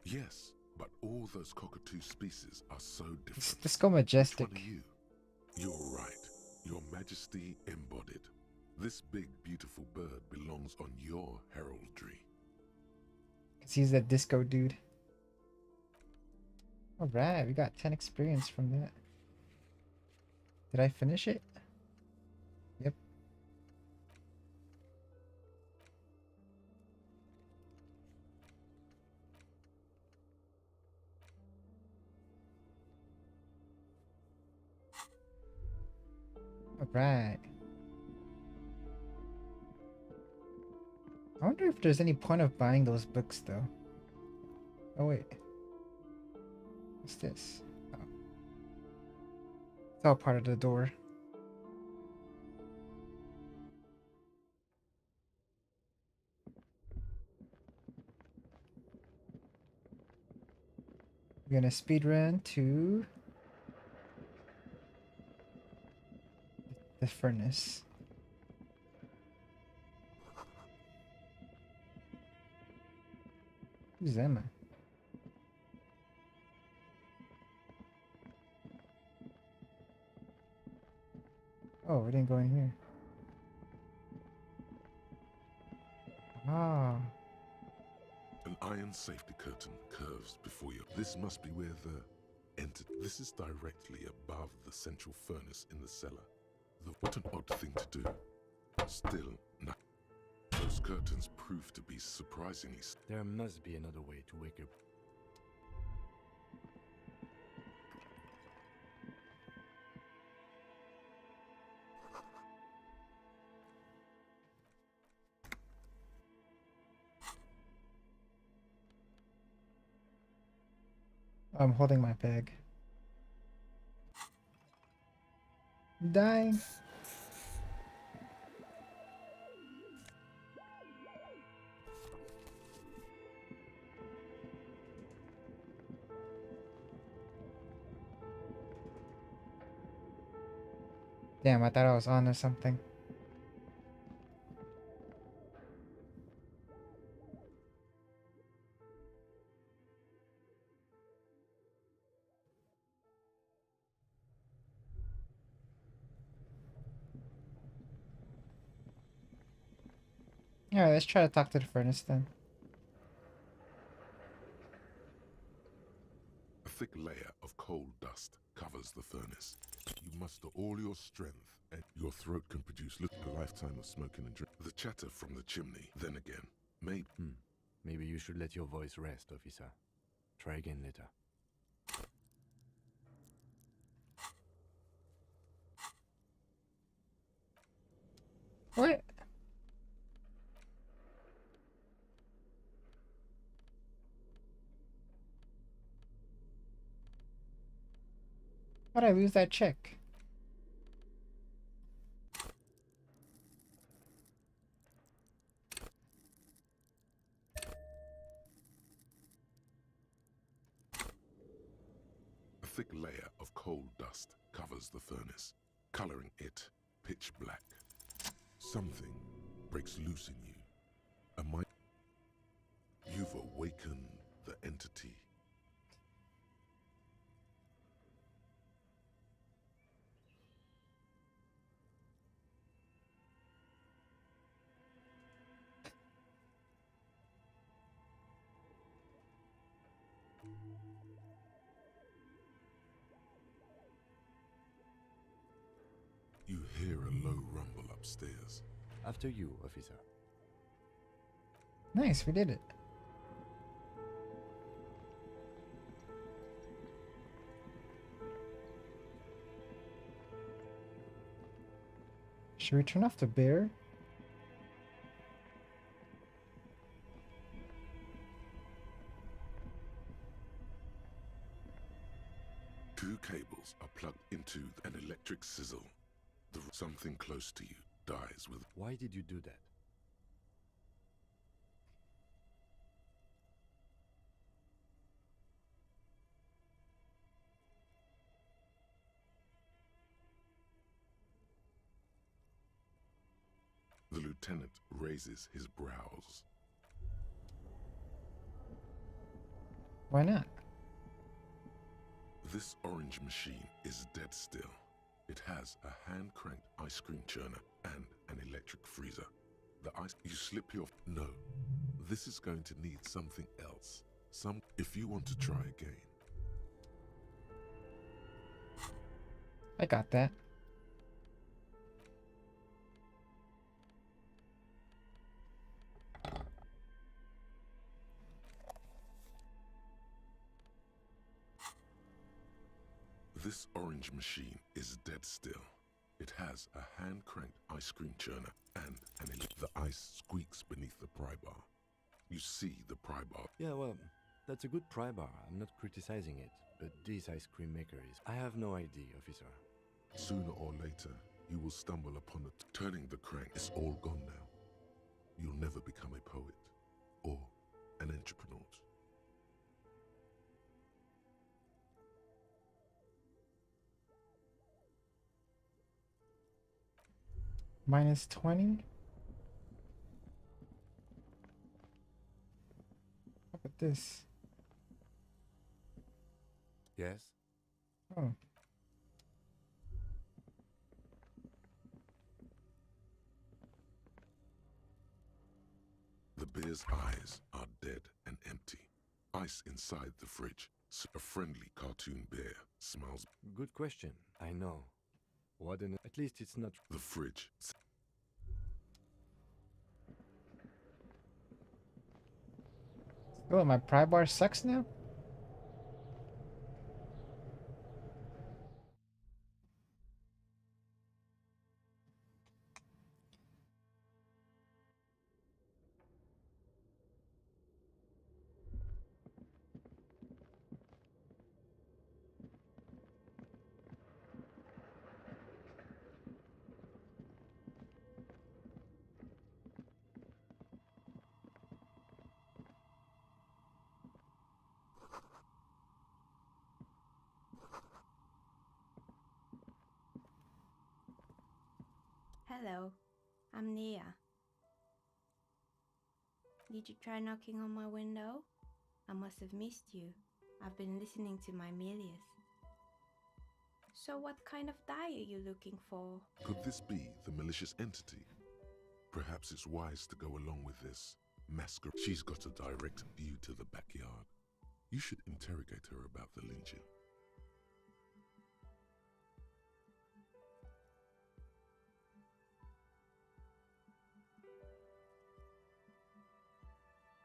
Yes, but all those cockatoo species are so different. Let's go majestic. Which one are you? You're right. Your Majesty embodied. This big, beautiful bird belongs on your heraldry. Cause he's a disco dude. Alright, we got 10 experience from that. Did I finish it? Yep. Alright. I wonder if there's any point of buying those books though. Oh wait. What's this? Oh. It's all part of the door. We're gonna speed run to the furnace. Who's Emma? Oh, we didn't go in here. Ah. An iron safety curtain curves before you. This must be where the entity... This is directly above the central furnace in the cellar. What an odd thing to do. Still, no. Those curtains prove to be surprisingly... There must be another way to wake up. I'm holding my bag. I'm dying. Damn, I thought I was on or something. Alright, let's try to talk to the furnace then. A thick layer of coal dust covers the furnace. You muster all your strength, and your throat can produce a lifetime of smoking and drink. The chatter from the chimney, then again, maybe... Maybe you should let your voice rest, officer. Try again later. What? How'd I lose that check? A thick layer of coal dust covers the furnace, coloring it pitch black. Something breaks loose in you. You've awakened the entity. low rumble upstairs. After you, officer. Nice, we did it. Should we turn off the bear? Two cables are plugged into an electric sizzle. Something close to you dies with... Why did you do that? The lieutenant raises his brows. Why not? This orange machine is dead still. It has a hand-cranked ice cream churner and an electric freezer. The ice... You slip your... No. This is going to need something else. If you want to try again. I got that. This orange machine is dead still. It has a hand-cranked ice cream churner and the ice squeaks beneath the pry bar. You see the pry bar. Yeah, well, that's a good pry bar. I'm not criticizing it, but this ice cream maker is... I have no idea, officer. Sooner or later, you will stumble upon it. Turning the crank is all gone now. You'll never become a poet or an entrepreneur. Minus 20. Look at this. Yes? Oh. The bear's eyes are dead and empty. Ice inside the fridge. A friendly cartoon bear smiles. Good question. I know. What an... At least it's not... The fridge. Oh, my pry bar sucks now? Hello, I'm Nia. Did you try knocking on my window? I must have missed you. I've been listening to my Milius. So what kind of die are you looking for? Could this be the malicious entity? Perhaps it's wise to go along with this masquerade. She's got a direct view to the backyard. You should interrogate her about the lynching.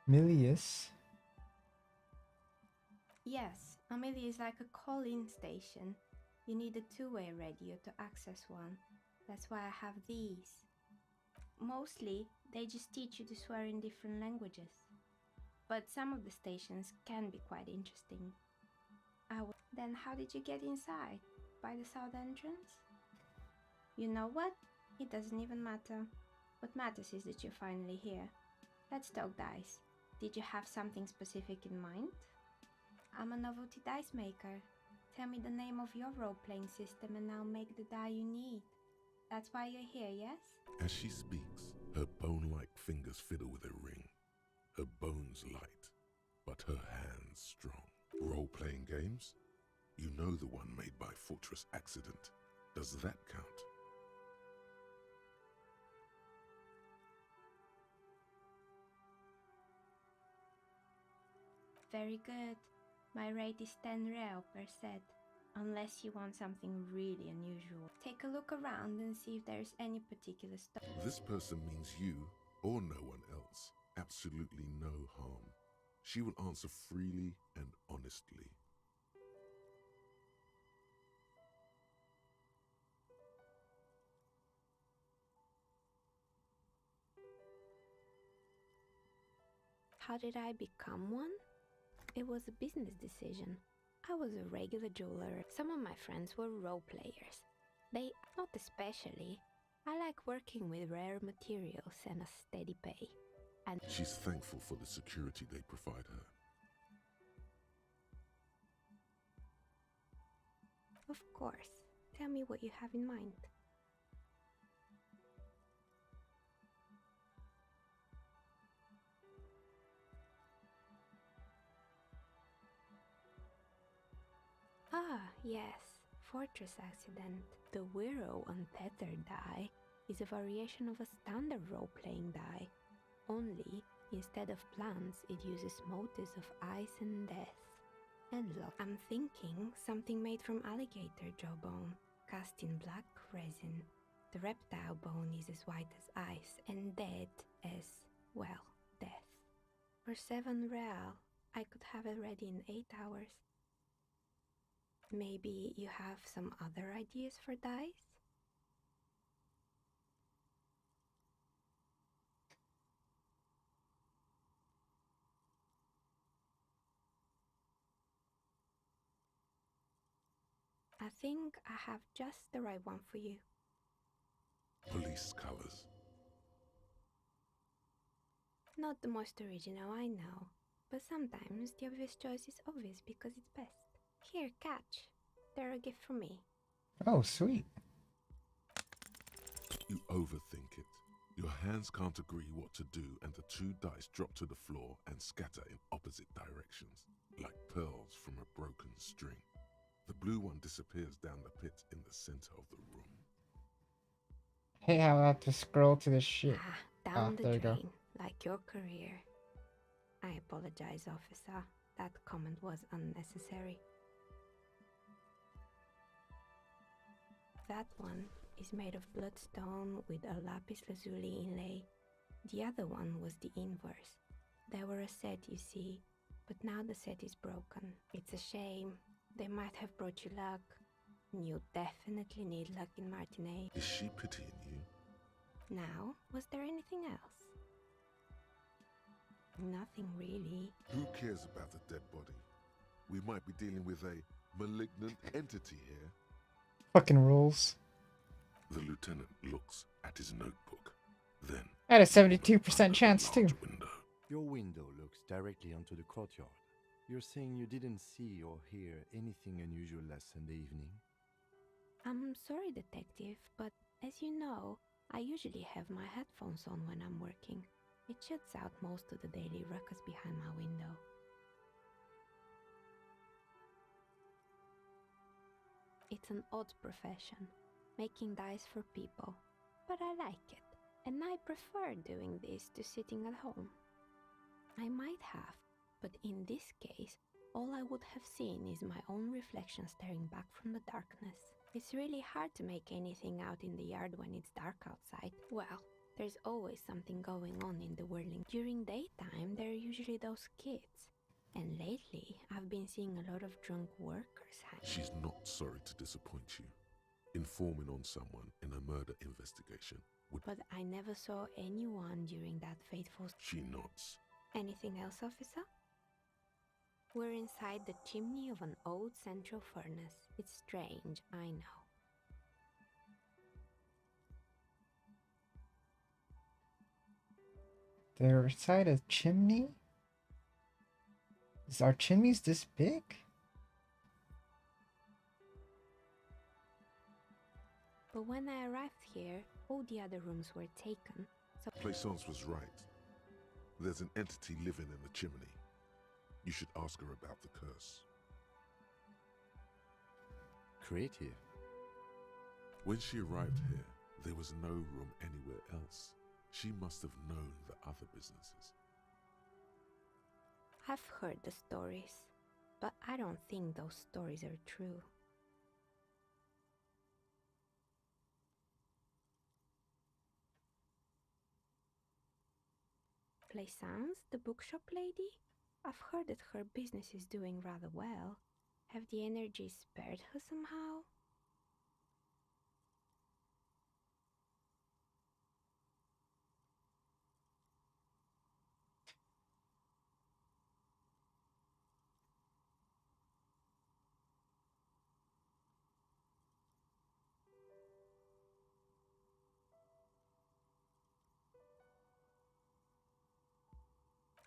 Milius. Yes, Amelia is like a call-in station. You need a two-way radio to access one. That's why I have these. Mostly, they just teach you to swear in different languages. But some of the stations can be quite interesting. Then how did you get inside? By the south entrance? You know what? It doesn't even matter. What matters is that you're finally here. Let's talk dice. Did you have something specific in mind? I'm a novelty dice maker. Tell me the name of your role-playing system and I'll make the die you need. That's why you're here, yes? As she speaks, her bone-like fingers fiddle with a ring. Her bones light, but her hands strong. Role-playing games? You know the one made by Fortress Accident. Does that count? Very good. My rate is 10 real per set. Unless you want something really unusual. Take a look around and see if there's any particular stuff. This person means you or no one else. Absolutely no harm. She will answer freely and honestly. How did I become one? It was a business decision. I was a regular jeweler. Some of my friends were role players. They, not especially. I like working with rare materials and a steady pay. And she's thankful for the security they provide her. Of course. Tell me what you have in mind. Ah, yes. Fortress accident. The Wiro untethered die is a variation of a standard role-playing die. Only, instead of plants, it uses motifs of ice and death. And look, I'm thinking something made from alligator jawbone, cast in black resin. The reptile bone is as white as ice and dead as, well, death. For 7 real, I could have it ready in 8 hours. Maybe you have some other ideas for dyes? I think I have just the right one for you. Police colors. Not the most original, I know, but sometimes the obvious choice is obvious because it's best. Here, catch. They're a gift from me. Oh, sweet. You overthink it. Your hands can't agree what to do, and the 2 dice drop to the floor and scatter in opposite directions, like pearls from a broken string. The blue one disappears down the pit in the center of the room. Hey, how I have to scroll to this shit. Down the there you go. drain, like your career. I apologize, officer. That comment was unnecessary. That one is made of bloodstone with a lapis lazuli inlay. The other one was the inverse. They were a set, you see, but now the set is broken. It's a shame. They might have brought you luck. You definitely need luck in Martinez. Is she pitying you? Now, was there anything else? Nothing really. Who cares about a dead body? We might be dealing with a malignant entity here. Fucking rules. The lieutenant looks at his notebook. Then I had a 72% chance too. Your window looks directly onto the courtyard. You're saying you didn't see or hear anything unusual last Sunday evening? I'm sorry, detective, but as you know, I usually have my headphones on when I'm working. It shuts out most of the daily ruckus behind my window. It's an odd profession, making dice for people, but I like it, and I prefer doing this to sitting at home. I might have, but in this case, all I would have seen is my own reflection staring back from the darkness. It's really hard to make anything out in the yard when it's dark outside. Well, there's always something going on in the whirling. During daytime, there are usually those kids. And lately, I've been seeing a lot of drunk workers hanging. She's not sorry to disappoint you. Informing on someone in a murder investigation would... But I never saw anyone during that fateful... She nods. Anything else, officer? We're inside the chimney of an old central furnace. It's strange, I know. They're inside a chimney? Is our chimneys this big? But when I arrived here, all the other rooms were taken, so... Plaisance was right. There's an entity living in the chimney. You should ask her about the curse. Creative. When she arrived here, there was no room anywhere else. She must have known the other businesses. I've heard the stories, but I don't think those stories are true. Plaisance, the bookshop lady? I've heard that her business is doing rather well. Have the energies spared her somehow?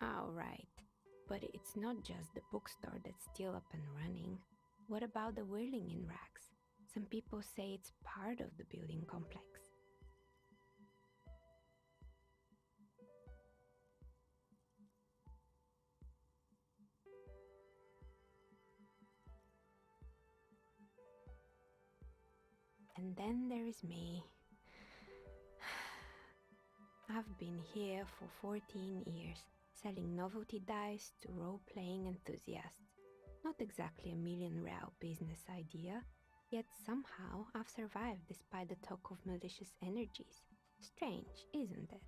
Alright, but it's not just the bookstore that's still up and running. What about the whirling in rags? Some people say it's part of the building complex. And then there is me. I've been here for 14 years, selling novelty dice to role-playing enthusiasts. Not exactly a million-real business idea, yet somehow I've survived despite the talk of malicious energies. Strange, isn't it?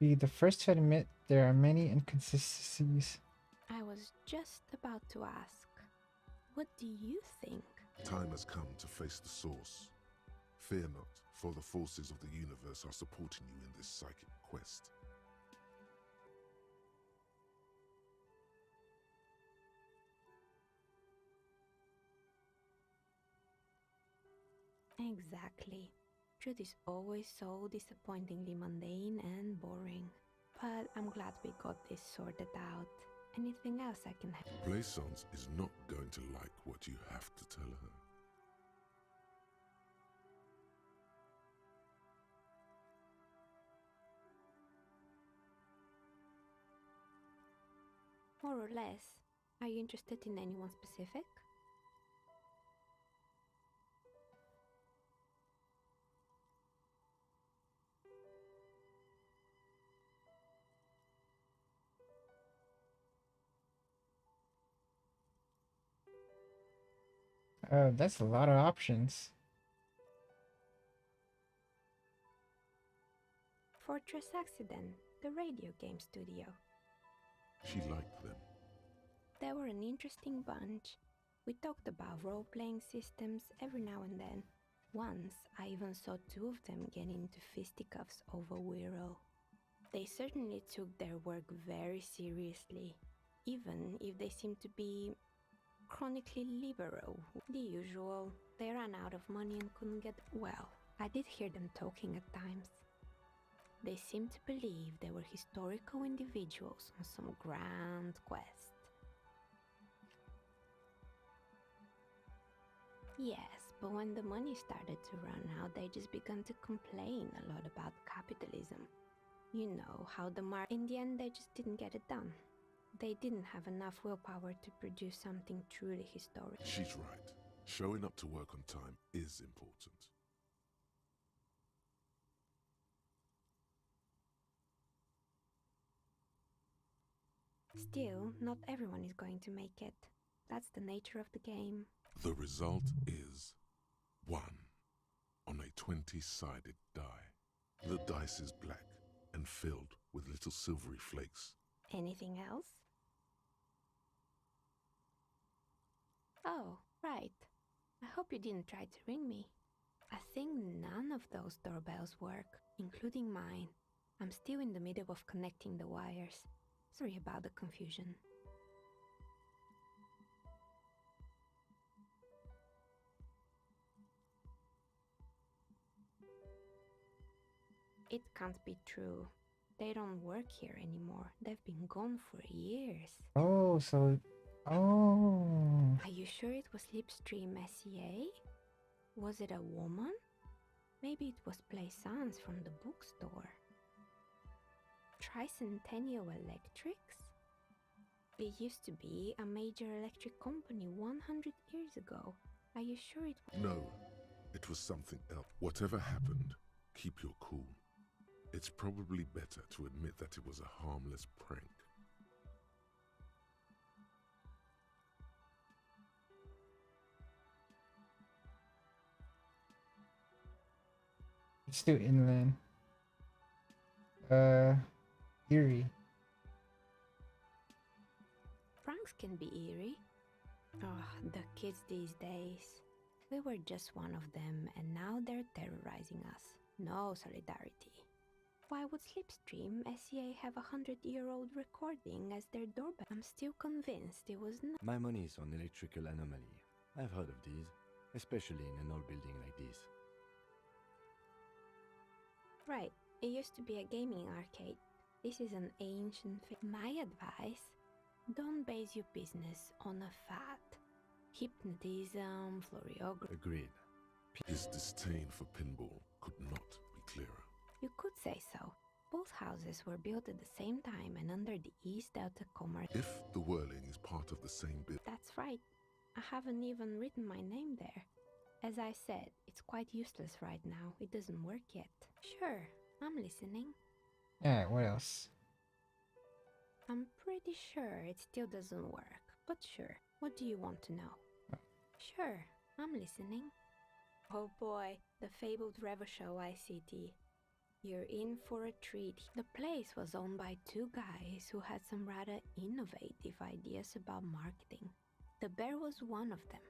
Be the first to admit there are many inconsistencies. I was just about to ask, what do you think? Time has come to face the source. Fear not, for the forces of the universe are supporting you in this psychic quest. Exactly. Truth is always so disappointingly mundane and boring. But I'm glad we got this sorted out. Anything else I can help? Plaisance is not going to like what you have to tell her. More or less. Are you interested in anyone specific? That's a lot of options. Fortress Accident, the radio game studio. She liked them. They were an interesting bunch. We talked about role-playing systems every now and then. Once, I even saw two of them get into fisticuffs over Wirral. They certainly took their work very seriously, even if they seemed to be chronically liberal. The usual, they ran out of money and couldn't get... Well, I did hear them talking at times. They seemed to believe they were historical individuals on some grand quest. Yes, but when the money started to run out, they just began to complain a lot about capitalism. You know how in the end they just didn't get it done. They didn't have enough willpower to produce something truly historic. She's right. Showing up to work on time is important. Still, not everyone is going to make it. That's the nature of the game. The result is 1 on a 20-sided die. The dice is black and filled with little silvery flakes. Anything else? Oh, right. I hope you didn't try to ring me. I think none of those doorbells work, including mine. I'm still in the middle of connecting the wires. Sorry about the confusion. It can't be true. They don't work here anymore. They've been gone for years. Oh, so... Oh... Are you sure it was Slipstream SEA? Was it a woman? Maybe it was Plaisance from the bookstore. Tricentennial Electrics? It used to be a major electric company 100 years ago. Are you sure it was? No, it was something else. Whatever happened, keep your cool. It's probably better to admit that it was a harmless prank. Let's do inland. Erie. Pranks can be eerie. Oh, the kids these days. We were just one of them, and now they're terrorizing us. No solidarity. Why would Slipstream SCA have a 100-year-old recording as their doorbell? I'm still convinced it was not. My money is on electrical anomaly. I've heard of these, especially in an old building like this. Right, it used to be a gaming arcade. This is an ancient My advice, don't base your business on a fad. Hypnotism, floriography. Agreed. His disdain for pinball could not be clearer. You could say so. Both houses were built at the same time and under the East Delta Commerce. If the whirling is part of the same building. That's right. I haven't even written my name there. As I said, it's quite useless right now. It doesn't work yet. Sure, I'm listening. Alright, what else? I'm pretty sure it still doesn't work, but sure. What do you want to know? Sure, I'm listening. Oh boy, the fabled Revershow ICT. You're in for a treat. The place was owned by two guys who had some rather innovative ideas about marketing. The bear was one of them.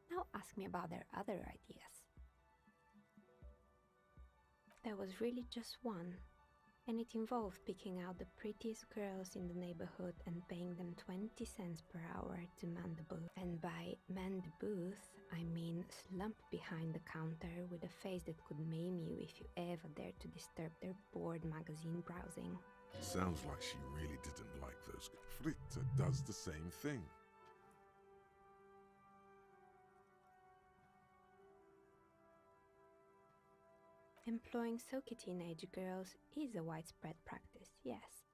Now ask me about their other ideas. There was really just one, and it involved picking out the prettiest girls in the neighborhood and paying them 20 cents per hour to man the booth. And by man the booth, I mean slump behind the counter with a face that could maim you if you ever dared to disturb their bored magazine browsing. Sounds like she really didn't like those. Fritta does the same thing. Employing silky teenage girls is a widespread practice, yes.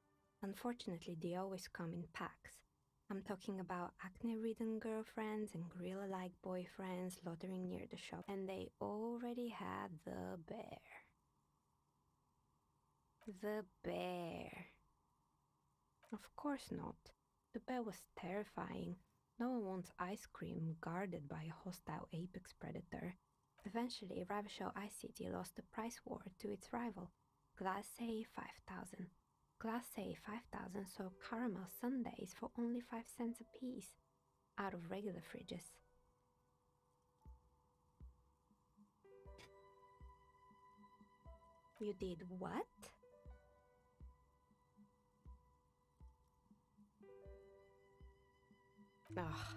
Unfortunately, they always come in packs. I'm talking about acne-ridden girlfriends and gorilla-like boyfriends loitering near the shop, and they already had the bear. The bear. Of course not. The bear was terrifying. No one wants ice cream guarded by a hostile apex predator. Eventually, Ravishell ICT lost the price war to its rival, Class A 5000. Class A 5000 sold caramel sundaes for only 5 cents a piece, out of regular fridges. You did what? Ugh,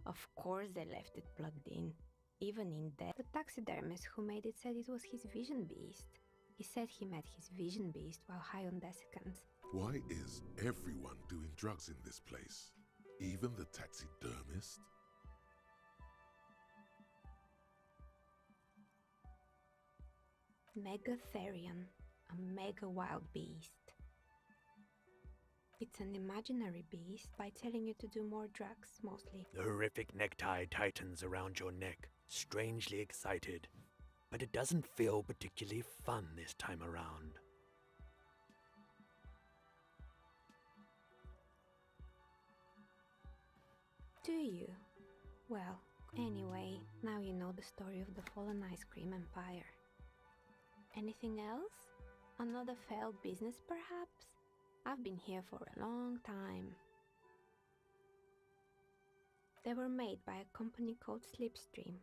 of course they left it plugged in. Even in death, the taxidermist who made it said it was his vision beast. He said he met his vision beast while high on desiccants. Why is everyone doing drugs in this place? Even the taxidermist? Megatherion, a mega wild beast. It's an imaginary beast by telling you to do more drugs, mostly. The horrific necktie tightens around your neck, strangely excited. But it doesn't feel particularly fun this time around. Do you? Well, anyway, now you know the story of the fallen ice cream empire. Anything else? Another failed business, perhaps? I've been here for a long time. They were made by a company called Slipstream.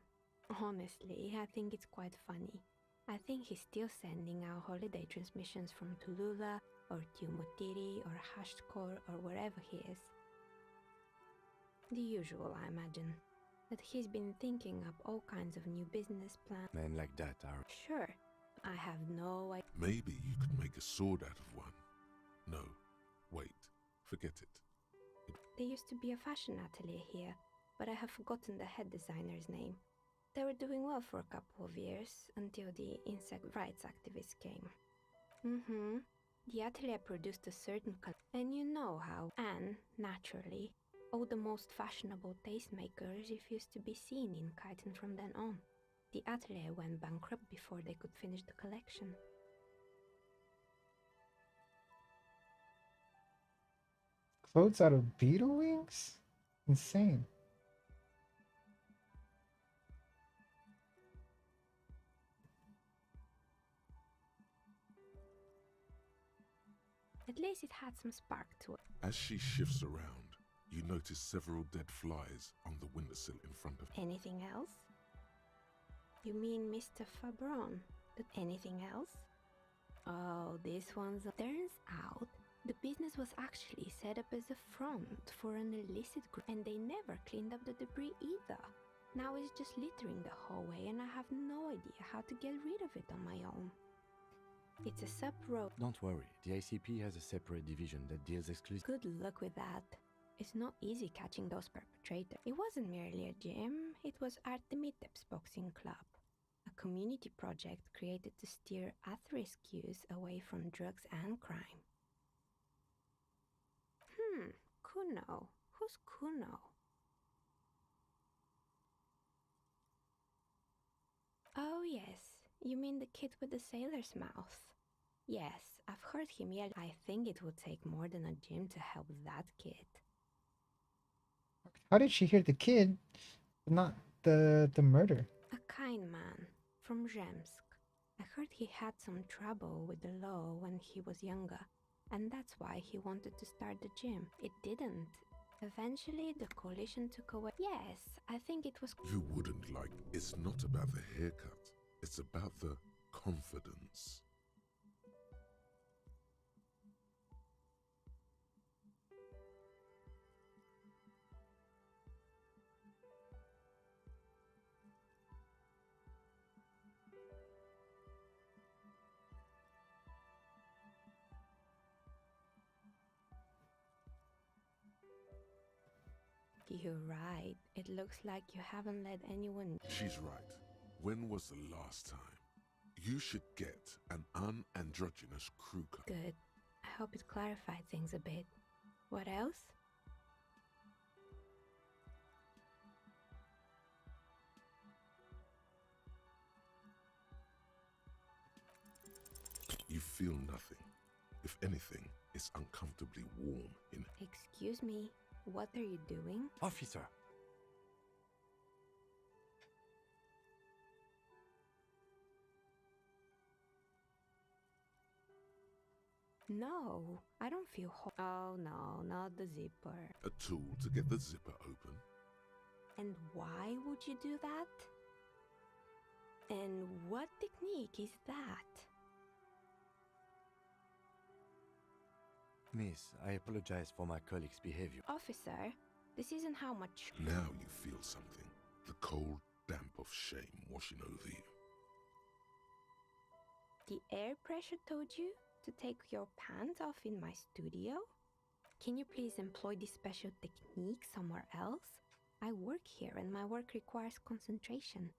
Honestly, I think it's quite funny. I think he's still sending out holiday transmissions from Tulula or Tiumotiri or Hashtkor or wherever he is. The usual, I imagine. That he's been thinking up all kinds of new business plans. Men like that are... Sure, I have no idea. Maybe you could make a sword out of one. No, wait, forget it. There used to be a fashion atelier here, but I have forgotten the head designer's name. They were doing well for a couple of years, until the insect rights activists came. The atelier produced a certain color, and you know how Anne, naturally, all the most fashionable tastemakers refused to be seen in Kyton from then on. The atelier went bankrupt before they could finish the collection. Clothes out of beetle wings? Insane. At least it had some spark to it. As she shifts around, you notice several dead flies on the windowsill in front of her. Anything else? You mean Mr. Fabron? Anything else? Oh, this one's... Turns out, the business was actually set up as a front for an illicit group, and they never cleaned up the debris either. Now it's just littering the hallway, and I have no idea how to get rid of it on my own. It's a sub-road. Don't worry, the ICP has a separate division that deals exclusively. Good luck with that. It's not easy catching those perpetrators. It wasn't merely a gym, it was Artemiteps Boxing Club, a community project created to steer at-risk youth away from drugs and crime. Kuno. Who's Kuno? Oh yes, you mean the kid with the sailor's mouth. Yes, I've heard him yell. I think it would take more than a gym to help that kid. How did she hear the kid, but not the murder? A kind man from Zemsk. I heard he had some trouble with the law when he was younger, and that's why he wanted to start the gym. It didn't. Eventually, the coalition took away. Yes, I think it was. You wouldn't like. It's not about the haircut. It's about the confidence. You're right. It looks like you haven't let anyone. She's right. When was the last time? You should get an unandrogynous crew cut. Good. I hope it clarified things a bit. What else? You feel nothing. If anything, it's uncomfortably warm in. Excuse me. What are you doing? Officer! No, I don't feel Oh no, not the zipper. A tool to get the zipper open. And why would you do that? And what technique is that? Miss, I apologize for my colleague's behavior. Officer, this isn't how much. Now you feel something. The cold damp of shame washing over you. The air pressure told you to take your pants off in my studio? Can you please employ this special technique somewhere else? I work here and my work requires concentration.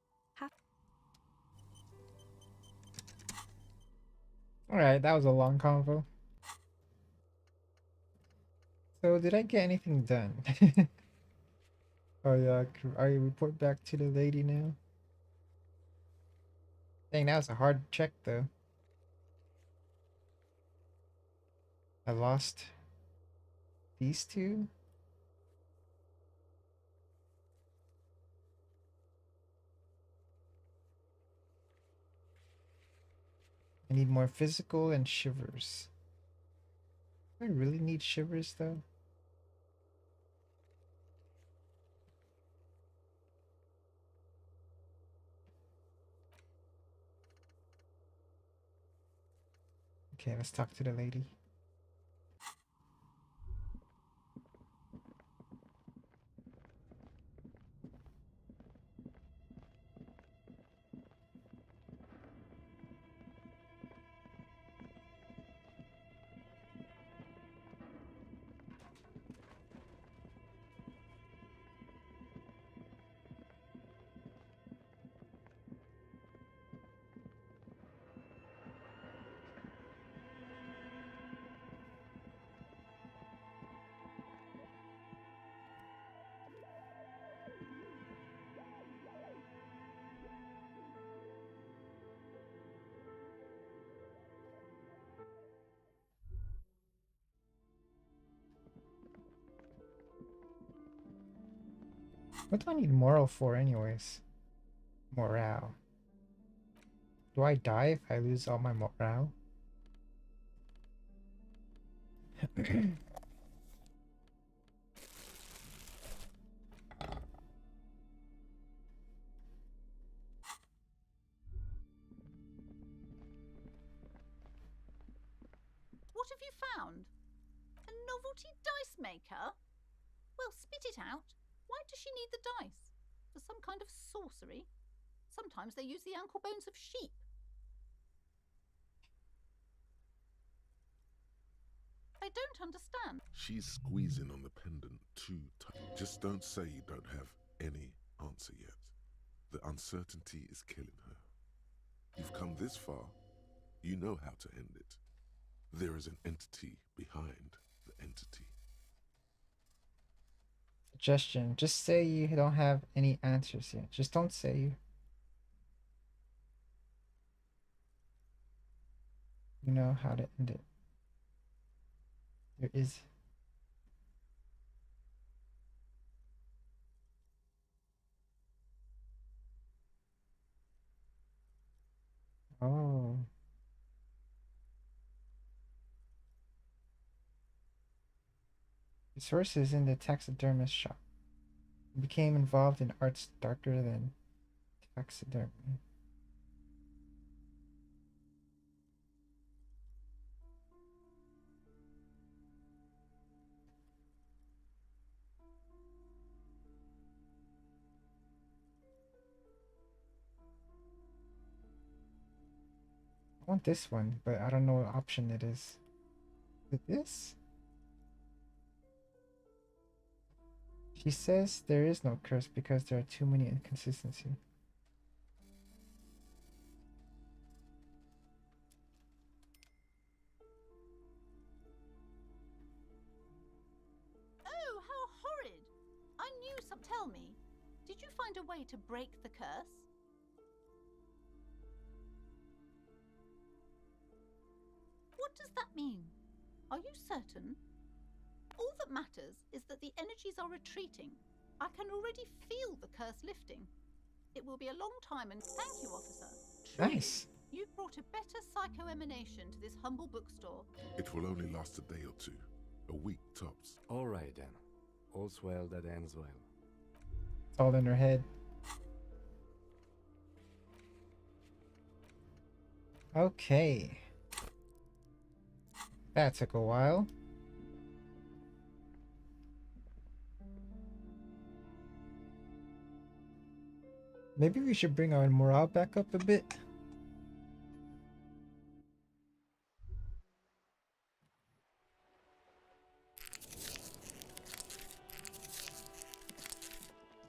Alright, that was a long convo. So, did I get anything done? Oh yeah, I report back to the lady now. Dang, that was a hard check though. I lost these two. I need more physical and shivers. Do I really need shivers though? Okay, let's talk to the lady. What do I need moral for anyways? Morale. Do I die if I lose all my morale? What have you found? A novelty dice maker? Well, spit it out. Why does she need the dice? For some kind of sorcery? Sometimes they use the ankle bones of sheep. I don't understand. She's squeezing on the pendant too tight. Just don't say you don't have any answer yet. The uncertainty is killing her. You've come this far. You know how to end it. There is an entity behind the entity. Suggestion. Just say you don't have any answers yet. Just don't say you know how to end it. There is. Oh. His horse is in the taxidermist shop. He became involved in arts darker than taxidermy. I want this one, but I don't know what option it is. Is it this? She says there is no curse because there are too many inconsistencies. Oh, how horrid! I knew some. Tell me, did you find a way to break the curse? What does that mean? Are you certain? All that matters is that the energies are retreating. I can already feel the curse lifting. It will be a long time, and thank you, officer. Truly, Nice. You've brought a better psycho-emanation to this humble bookstore. It will only last a day or two. A week tops. All right then. All's well that ends well. It's all in her head. Okay. That took a while. Maybe we should bring our morale back up a bit.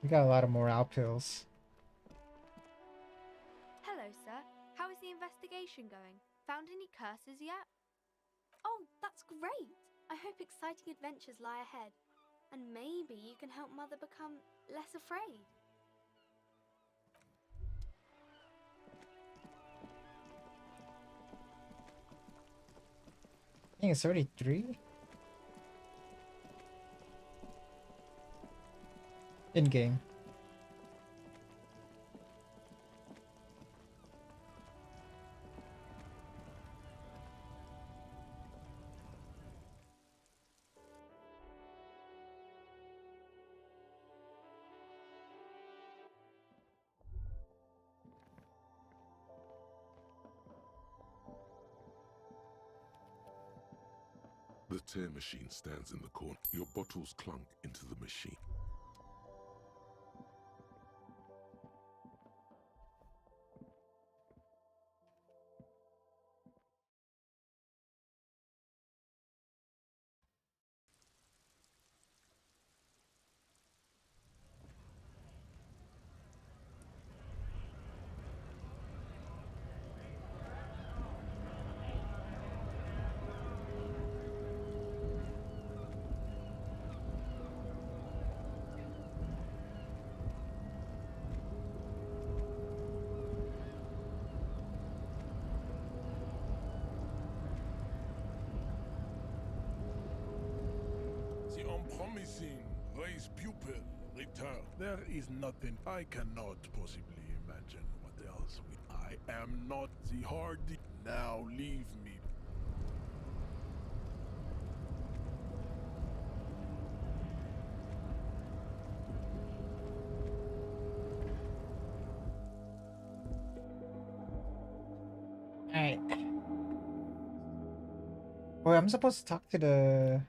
We got a lot of morale pills. Hello, sir. How is the investigation going? Found any curses yet? Oh, that's great! I hope exciting adventures lie ahead. And maybe you can help Mother become less afraid. I think it's already 3. In game. The tear machine stands in the corner. Your bottles clunk into the machine. The unpromising raise pupil return. There is nothing I cannot possibly imagine what else I am not the hardy. Now leave me. Alright. Boy, I'm supposed to talk to the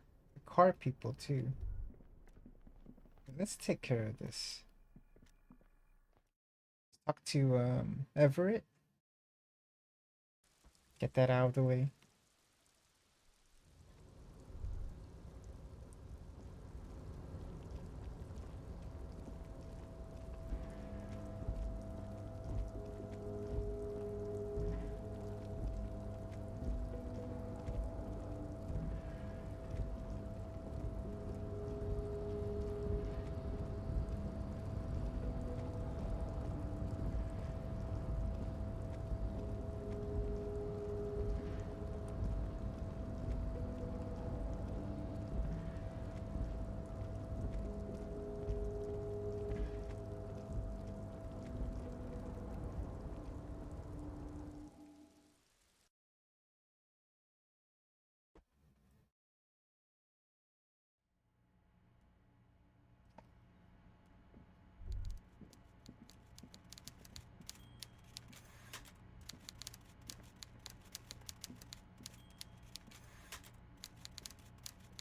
car people too. Let's take care of this. Talk to Everett. Get that out of the way.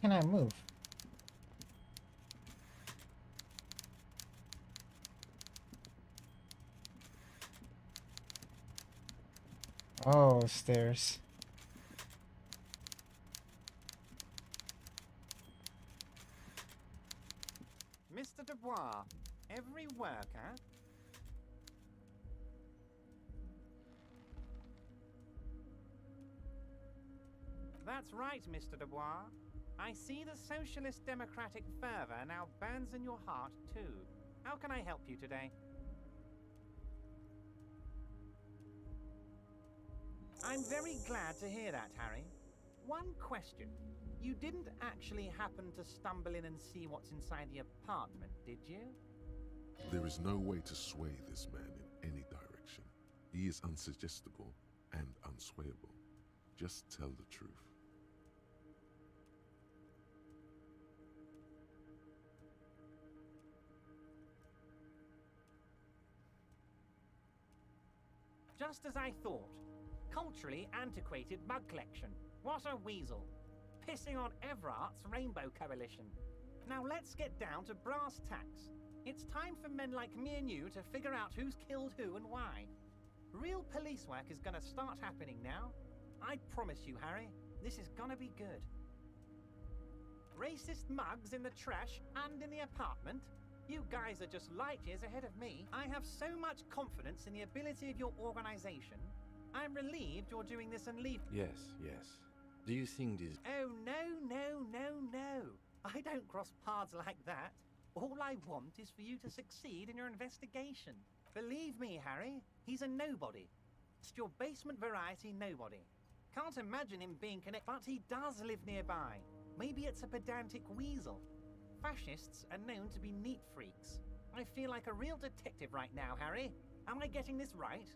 Can I move? Oh, stairs. Mr. Dubois, every worker... That's right, Mr. Dubois. I see the socialist democratic fervor now burns in your heart, too. How can I help you today? I'm very glad to hear that, Harry. One question. You didn't actually happen to stumble in and see what's inside the apartment, did you? There is no way to sway this man in any direction. He is unsuggestible and unswayable. Just tell the truth. Just as I thought. Culturally antiquated mug collection. What a weasel. Pissing on Everart's Rainbow Coalition. Now let's get down to brass tacks. It's time for men like me and you to figure out who's killed who and why. Real police work is gonna start happening now. I promise you, Harry, this is gonna be good. Racist mugs in the trash and in the apartment? You guys are just light years ahead of me. I have so much confidence in the ability of your organization. I'm relieved you're doing this and leave. Yes, yes. Do you think this... Oh, no. I don't cross paths like that. All I want is for you to succeed in your investigation. Believe me, Harry, he's a nobody. Just your basement variety nobody. Can't imagine him being connected, but he does live nearby. Maybe it's a pedantic weasel. Fascists are known to be neat freaks. I feel like a real detective right now, Harry. Am I getting this right?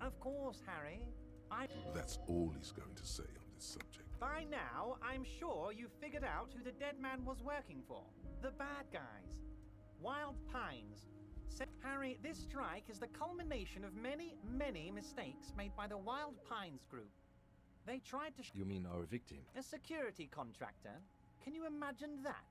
Of course, Harry. That's all he's going to say on this subject. By now, I'm sure you've figured out who the dead man was working for. The bad guys. Wild Pines. Harry, this strike is the culmination of many, many mistakes made by the Wild Pines group. They tried to... You mean our victim? A security contractor? Can you imagine that?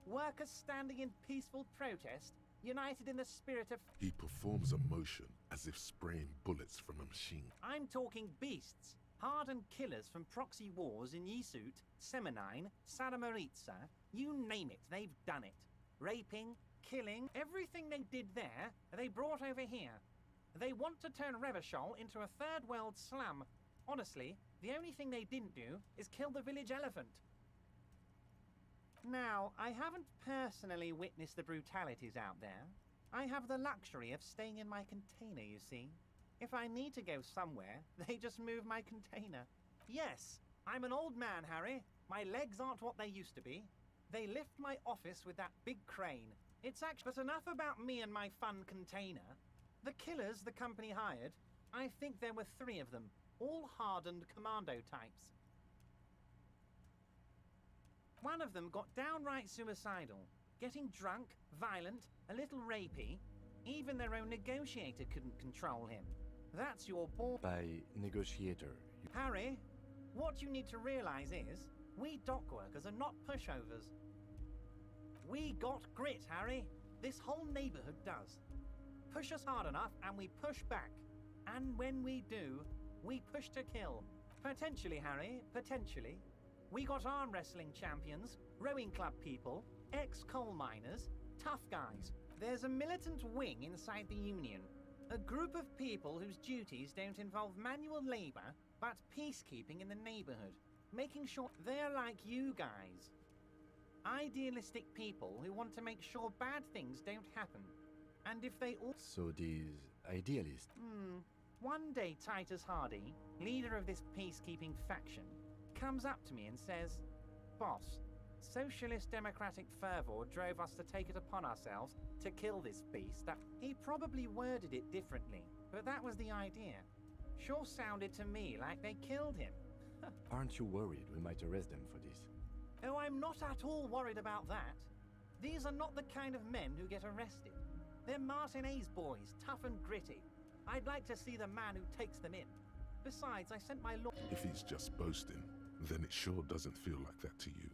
Workers standing in peaceful protest, united in the spirit of... He performs a motion as if spraying bullets from a machine. I'm talking beasts. Hardened killers from proxy wars in Yisut, Semenine, Saramaritsa, you name it, they've done it. Raping, killing, everything they did there, they brought over here. They want to turn Revachol into a third world slum. Honestly, the only thing they didn't do is kill the village elephant. Now, I haven't personally witnessed the brutalities out there. I have the luxury of staying in my container, you see. If I need to go somewhere, they just move my container. Yes, I'm an old man, Harry. My legs aren't what they used to be. They lift my office with that big crane. It's actually... But enough about me and my fun container. The killers the company hired, I think there were 3 of them, all hardened commando types. One of them got downright suicidal, getting drunk, violent, a little rapey. Even their own negotiator couldn't control him. That's your By negotiator, Harry, what you need to realize is, we dock workers are not pushovers. We got grit, Harry. This whole neighborhood does. Push us hard enough and we push back. And when we do, we push to kill. Potentially, Harry, potentially. We got arm wrestling champions, rowing club people, ex-coal miners, tough guys. There's a militant wing inside the Union. A group of people whose duties don't involve manual labor, but peacekeeping in the neighborhood. Making sure they're like you guys. Idealistic people who want to make sure bad things don't happen. And if they all... So these idealists... One day Titus Hardy, leader of this peacekeeping faction, comes up to me and says, "Boss, socialist democratic fervor drove us to take it upon ourselves to kill this beast that..." He probably worded it differently, but that was the idea. Sure sounded to me like they killed him. Aren't you worried we might arrest them for this? Oh, I'm not at all worried about that. These are not the kind of men who get arrested. They're Martinez boys, tough and gritty. I'd like to see the man who takes them in. Besides, I sent my law... If he's just boasting, then it sure doesn't feel like that to you.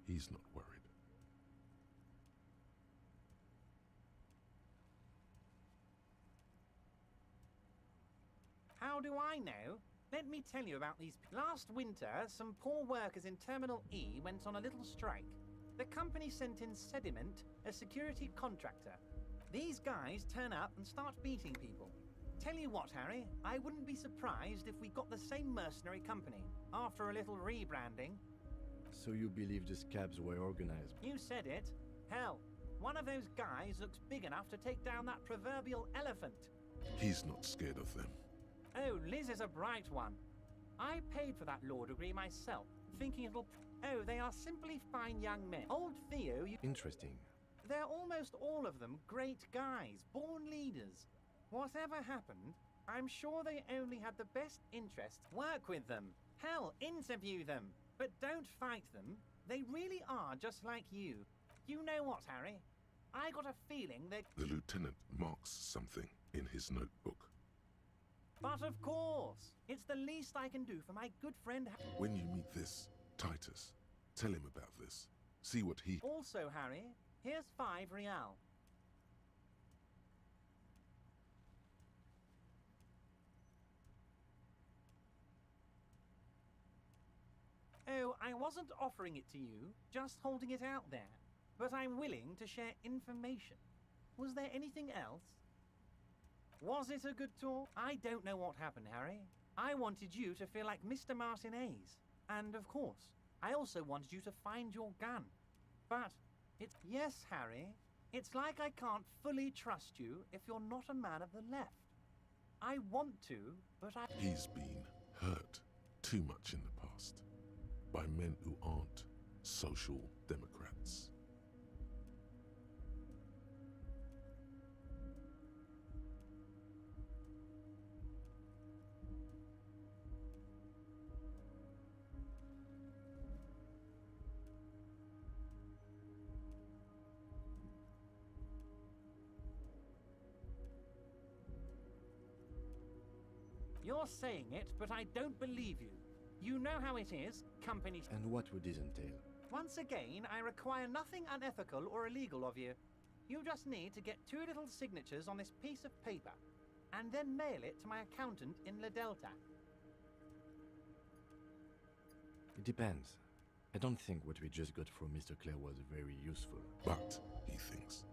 He's not worried. How do I know? Let me tell you about these... Last winter, some poor workers in Terminal E went on a little strike. The company sent in Sediment, a security contractor. These guys turn up and start beating people. Tell you what, Harry, I wouldn't be surprised if we got the same mercenary company after a little rebranding. So you believe the scabs were organized? You said it. Hell, one of those guys looks big enough to take down that proverbial elephant. He's not scared of them. Oh, Liz is a bright one. I paid for that law degree myself, thinking it'll... Oh, they are simply fine young men. Old Theo... Interesting. They're almost all of them great guys, born leaders. Whatever happened, I'm sure they only had the best interests. Work with them. Hell, interview them. But don't fight them. They really are just like you. You know what, Harry? I got a feeling that... The lieutenant marks something in his notebook. But of course, it's the least I can do for my good friend... When you meet this Titus, tell him about this. See what he... Also, Harry, here's 5 real. Oh, I wasn't offering it to you, just holding it out there. But I'm willing to share information. Was there anything else? Was it a good talk? I don't know what happened, Harry. I wanted you to feel like Mr. Martinez. And of course, I also wanted you to find your gun. But it's... Yes, Harry. It's like I can't fully trust you if you're not a man of the left. I want to, but I... He's been hurt too much in the past by men who aren't social democrats. You're saying it, but I don't believe you. You know how it is, companies... And what would this entail? Once again, I require nothing unethical or illegal of you. You just need to get 2 little signatures on this piece of paper, and then mail it to my accountant in La Delta. It depends. I don't think what we just got from Mr. Clare was very useful. But, he thinks...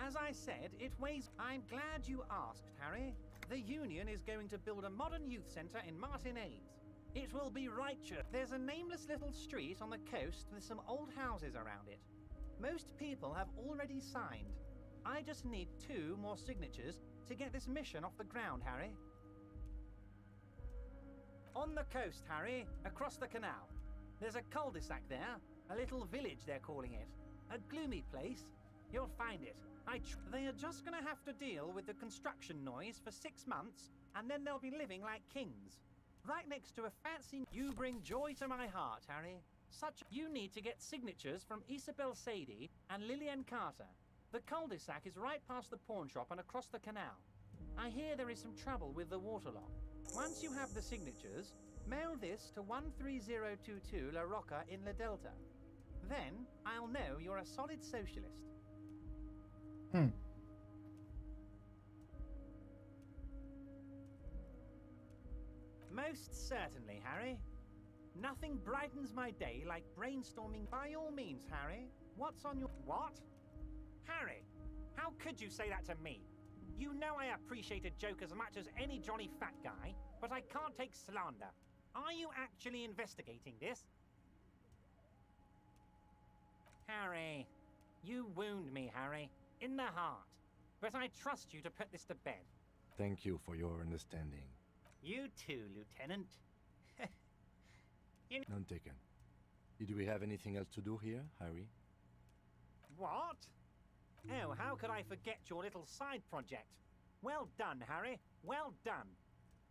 As I said, it weighs... I'm glad you asked, Harry. The Union is going to build a modern youth centre in Martinez. It will be righteous. There's a nameless little street on the coast with some old houses around it. Most people have already signed. I just need 2 more signatures to get this mission off the ground, Harry. On the coast, Harry, across the canal. There's a cul-de-sac there, a little village they're calling it. A gloomy place. You'll find it. They are just gonna have to deal with the construction noise for 6 months, and then they'll be living like kings. Right next to a fancy... You bring joy to my heart, Harry. You need to get signatures from Isabel Sadie and Lillian Carter. The cul-de-sac is right past the pawn shop and across the canal. I hear there is some trouble with the waterlock. Once you have the signatures, mail this to 13022 La Rocca in La Delta. Then I'll know you're a solid socialist. Most certainly, Harry. Nothing brightens my day like brainstorming. By all means, Harry. What's on your... What? Harry, how could you say that to me? You know I appreciate a joke as much as any jolly fat guy, but I can't take slander. Are you actually investigating this? Harry, you wound me, Harry, in the heart. But I trust you to put this to bed. Thank you for your understanding. You too, Lieutenant. None taken. Did we have anything else to do here, Harry? What? Oh, how could I forget your little side project? Well done, Harry. Well done.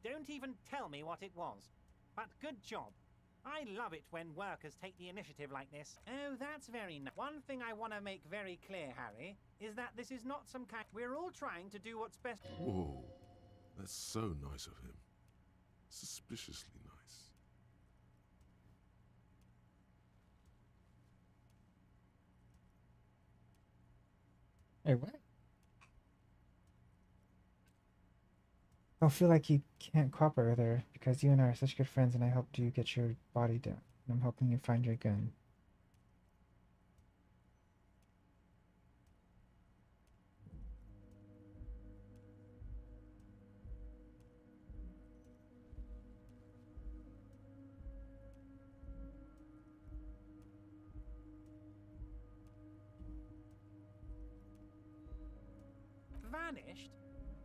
Don't even tell me what it was. But good job. I love it when workers take the initiative like this. Oh, that's very nice. One thing I want to make very clear, Harry, is that this is not some kind... We're all trying to do what's best... Whoa, that's so nice of him. Suspiciously nice. Hey, what? Don't feel like you can't cooperate with her because you and I are such good friends and I helped you get your body down. I'm helping you find your gun. Vanished?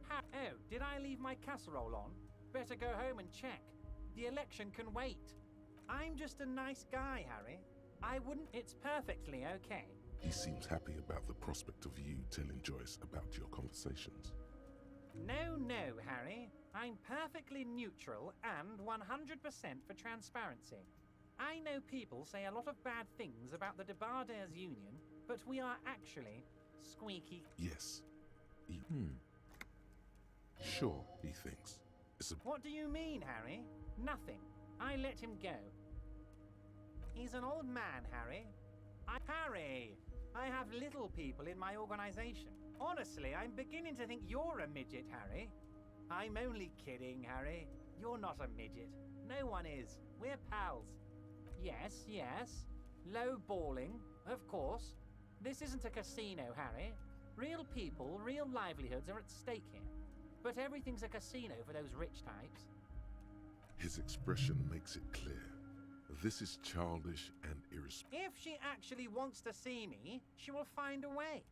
Oh, did I leave my casserole on? Better go home and check. The election can wait. I'm just a nice guy, Harry. I wouldn't... It's perfectly okay. He seems happy about the prospect of you telling Joyce about your conversations. No, Harry. I'm perfectly neutral and 100% for transparency. I know people say a lot of bad things about the Debarders Union, but we are actually squeaky... Yes. Sure, he thinks. What do you mean, Harry? Nothing. I let him go. He's an old man, Harry. Harry! I have little people in my organization. Honestly, I'm beginning to think you're a midget, Harry. I'm only kidding, Harry. You're not a midget. No one is. We're pals. Yes. Low balling, of course. This isn't a casino, Harry. Real people, real livelihoods are at stake here. But everything's a casino for those rich types. His expression makes it clear. This is childish and irresponsible. If she actually wants to see me, she will find a way.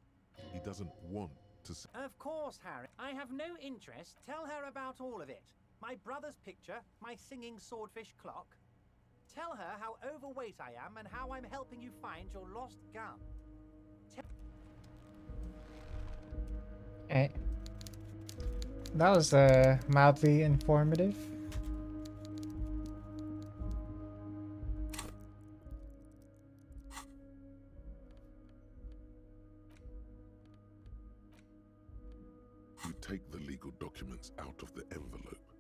He doesn't want to... Of course, Harry. I have no interest. Tell her about all of it. My brother's picture, my singing swordfish clock. Tell her how overweight I am and how I'm helping you find your lost gun. Hey. That was mildly informative. You take the legal documents out of the envelope,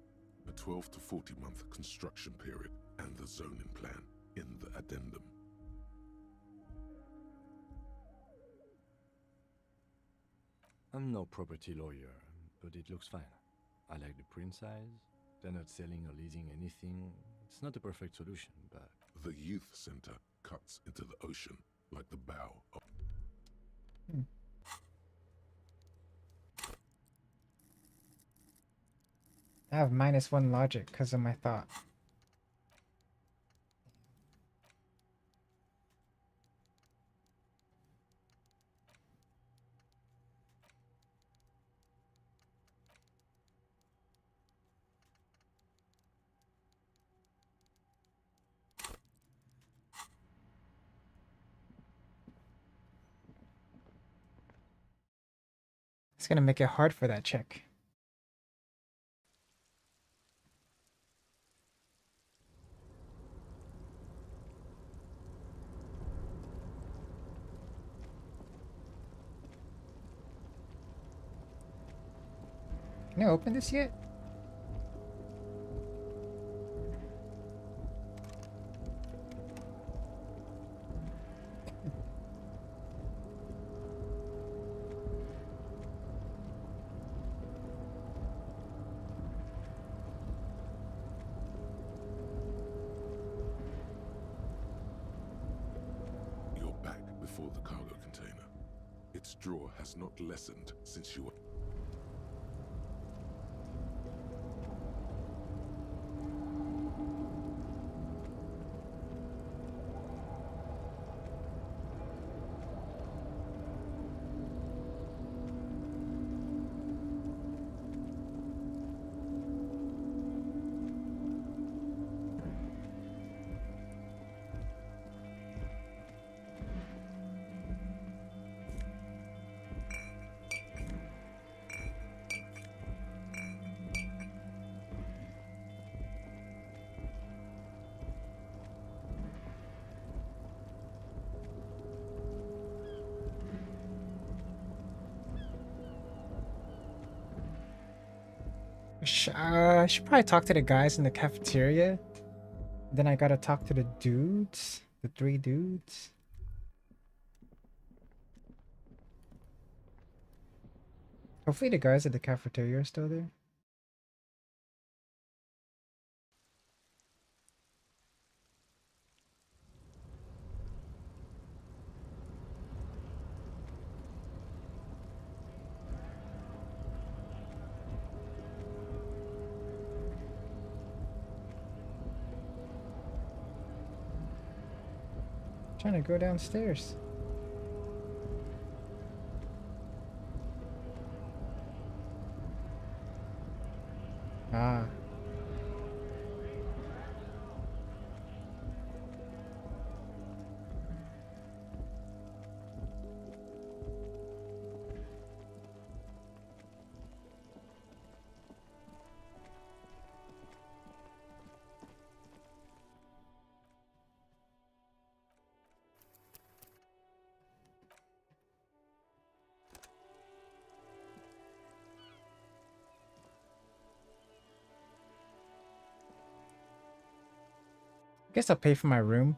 a 12 to 40 month construction period, and the zoning plan in the addendum. I'm no property lawyer, but it looks fine. I like the print size. They're not selling or leasing anything. It's not a perfect solution, but... The youth center cuts into the ocean like the bow of... I have -1 logic because of my thought. It's gonna make it hard for that chick. Can I open this yet? You're back before the cargo container. Its draw has not lessened since you were... I should probably talk to the guys in the cafeteria. Then I gotta talk to the dudes. The 3 dudes. Hopefully the guys at the cafeteria are still there. Trying to go downstairs. Ah. Guess I'll pay for my room.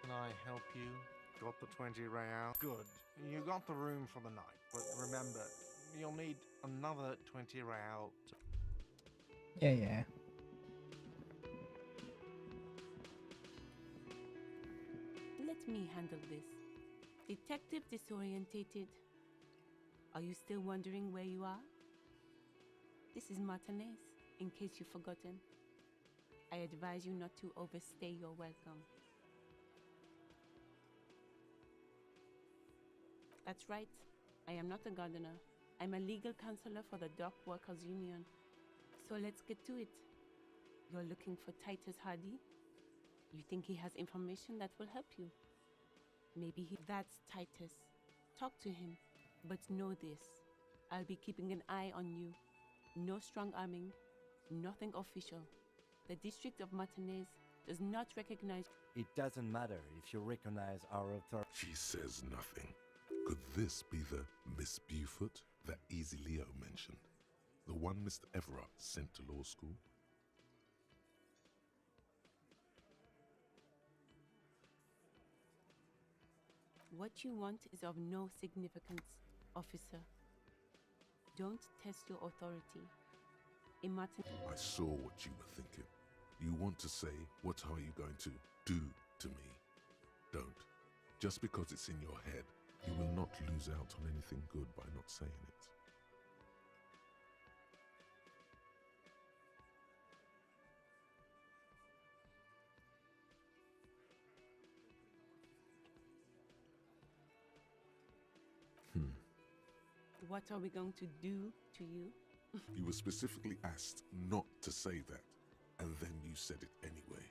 Can I help you? Got the 20 real? Good. You got the room for the night, but remember, you'll need another 20 real. Yeah. Let me handle this. Detective disorientated. Are you still wondering where you are? This is Martinez, in case you've forgotten. I advise you not to overstay your welcome. That's right. I am not a gardener. I'm a legal counselor for the Dock Workers Union. So let's get to it. You're looking for Titus Hardy? You think he has information that will help you? Maybe that's Titus. Talk to him. But know this. I'll be keeping an eye on you. No strong arming. Nothing official. The District of Martinez does not recognize... It doesn't matter if you recognize our authority. She says nothing. Could this be the Miss Beaufort that Easy Leo mentioned? The one Mr. Everard sent to law school? What you want is of no significance, officer. Don't test your authority. In Martin... I saw what you were thinking. You want to say, what are you going to do to me? Don't. Just because it's in your head, you will not lose out on anything good by not saying it. What are we going to do to you? You were specifically asked not to say that, and then you said it anyway.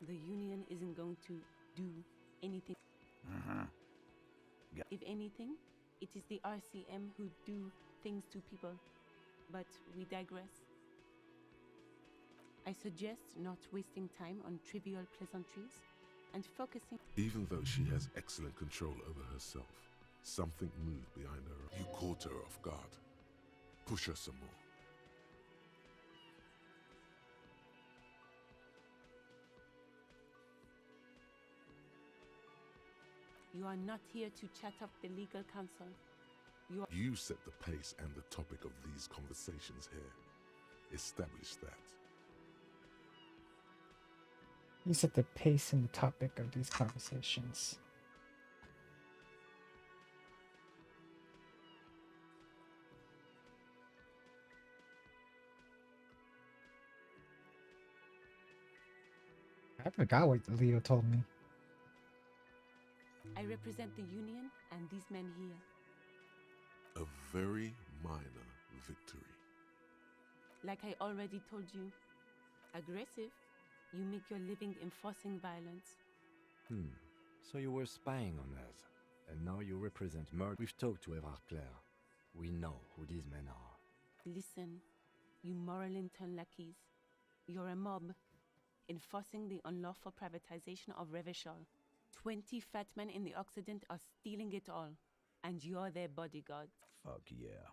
The union isn't going to do anything. If anything, it is the RCM who do things to people. But we digress. I suggest not wasting time on trivial pleasantries and focusing. Even though she has excellent control over herself, something moved behind her. You caught her off guard. Push her some more. You are not here to chat up the legal counsel. You set the pace and the topic of these conversations here. Establish that. You set the pace and the topic of these conversations. I forgot what Leo told me. I represent the Union and these men here. A very minor victory. Like I already told you, aggressive, you make your living enforcing violence. So you were spying on us, and now you represent murder. We've talked to Evrard Claire. We know who these men are. Listen, you moral intern lackeys. You're a mob, enforcing the unlawful privatization of Revachol. 20 fat men in the Occident are stealing it all, and you're their bodyguard. Fuck yeah.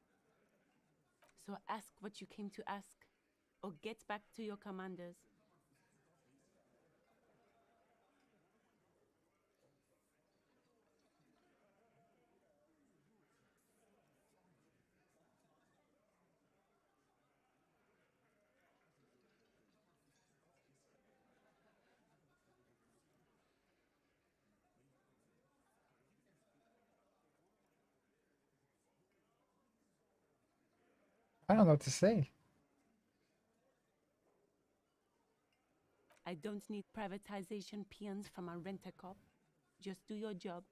So ask what you came to ask, or get back to your commanders. I don't know what to say. I don't need privatization peons from a rent-a-cop. Just do your job,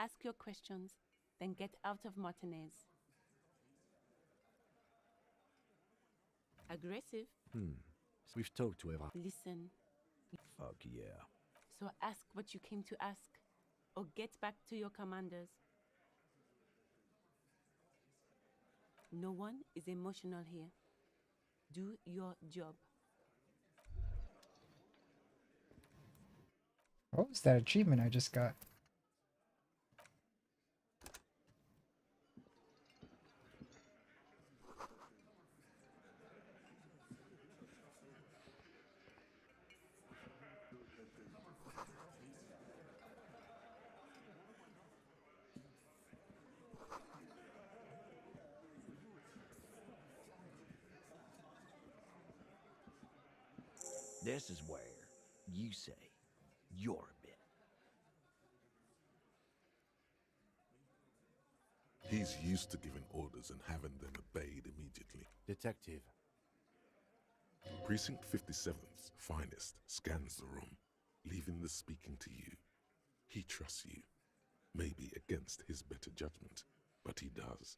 ask your questions, then get out of Martinez. Aggressive? So we've talked to Evrard. Listen. Fuck yeah. So ask what you came to ask, or get back to your commanders. No one is emotional here. Do your job. What was that achievement I just got? This is where you say you're a bit. He's used to giving orders and having them obeyed immediately. Detective. Precinct 57's finest scans the room, leaving the speaking to you. He trusts you. Maybe against his better judgment, but he does.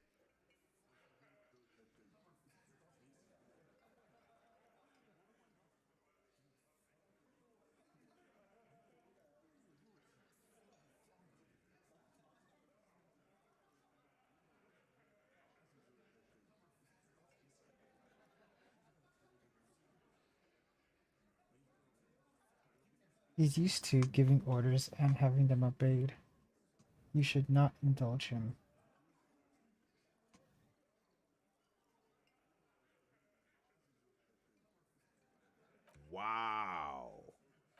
He's used to giving orders and having them obeyed. You should not indulge him. Wow.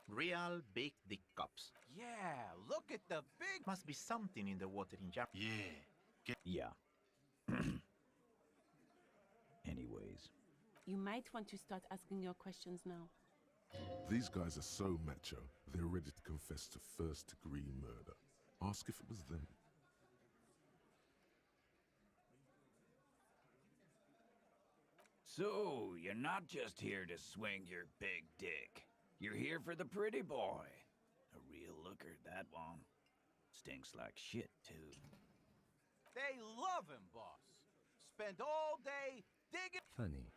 Real big dick cups. Yeah, look at the big... Must be something in the watering jar. Yeah. Anyways. You might want to start asking your questions now. These guys are so macho, they're ready to confess to first-degree murder. Ask if it was them. So, you're not just here to swing your big dick. You're here for the pretty boy. A real looker, that one. Stinks like shit, too. They love him, boss. Spend all day digging... Funny.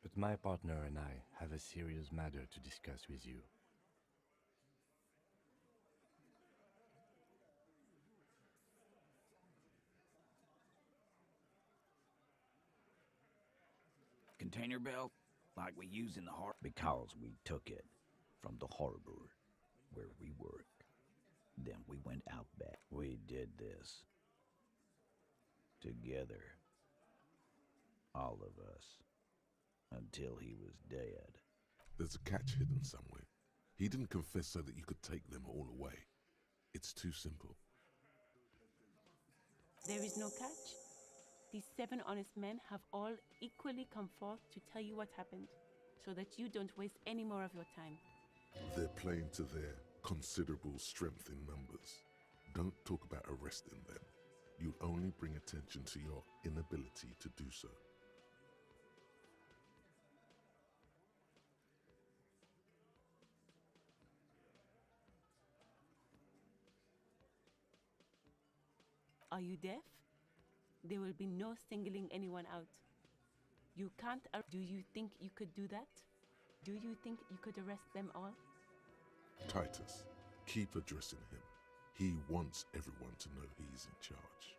But my partner and I have a serious matter to discuss with you. container belt? Like we use in the harbor? Because we took it from the harbor where we work. Then we went out back. We did this together. All of us. Until he was dead. There's a catch hidden somewhere. He didn't confess so that you could take them all away. It's too simple. There is no catch. These 7 honest men have all equally come forth to tell you what happened, so that you don't waste any more of your time. They're playing to their considerable strength in numbers. Don't talk about arresting them. You'll only bring attention to your inability to do so. Are you deaf? There will be no singling anyone out. You can't. Do you think you could do that? Do you think you could arrest them all? Titus, keep addressing him. He wants everyone to know he's in charge.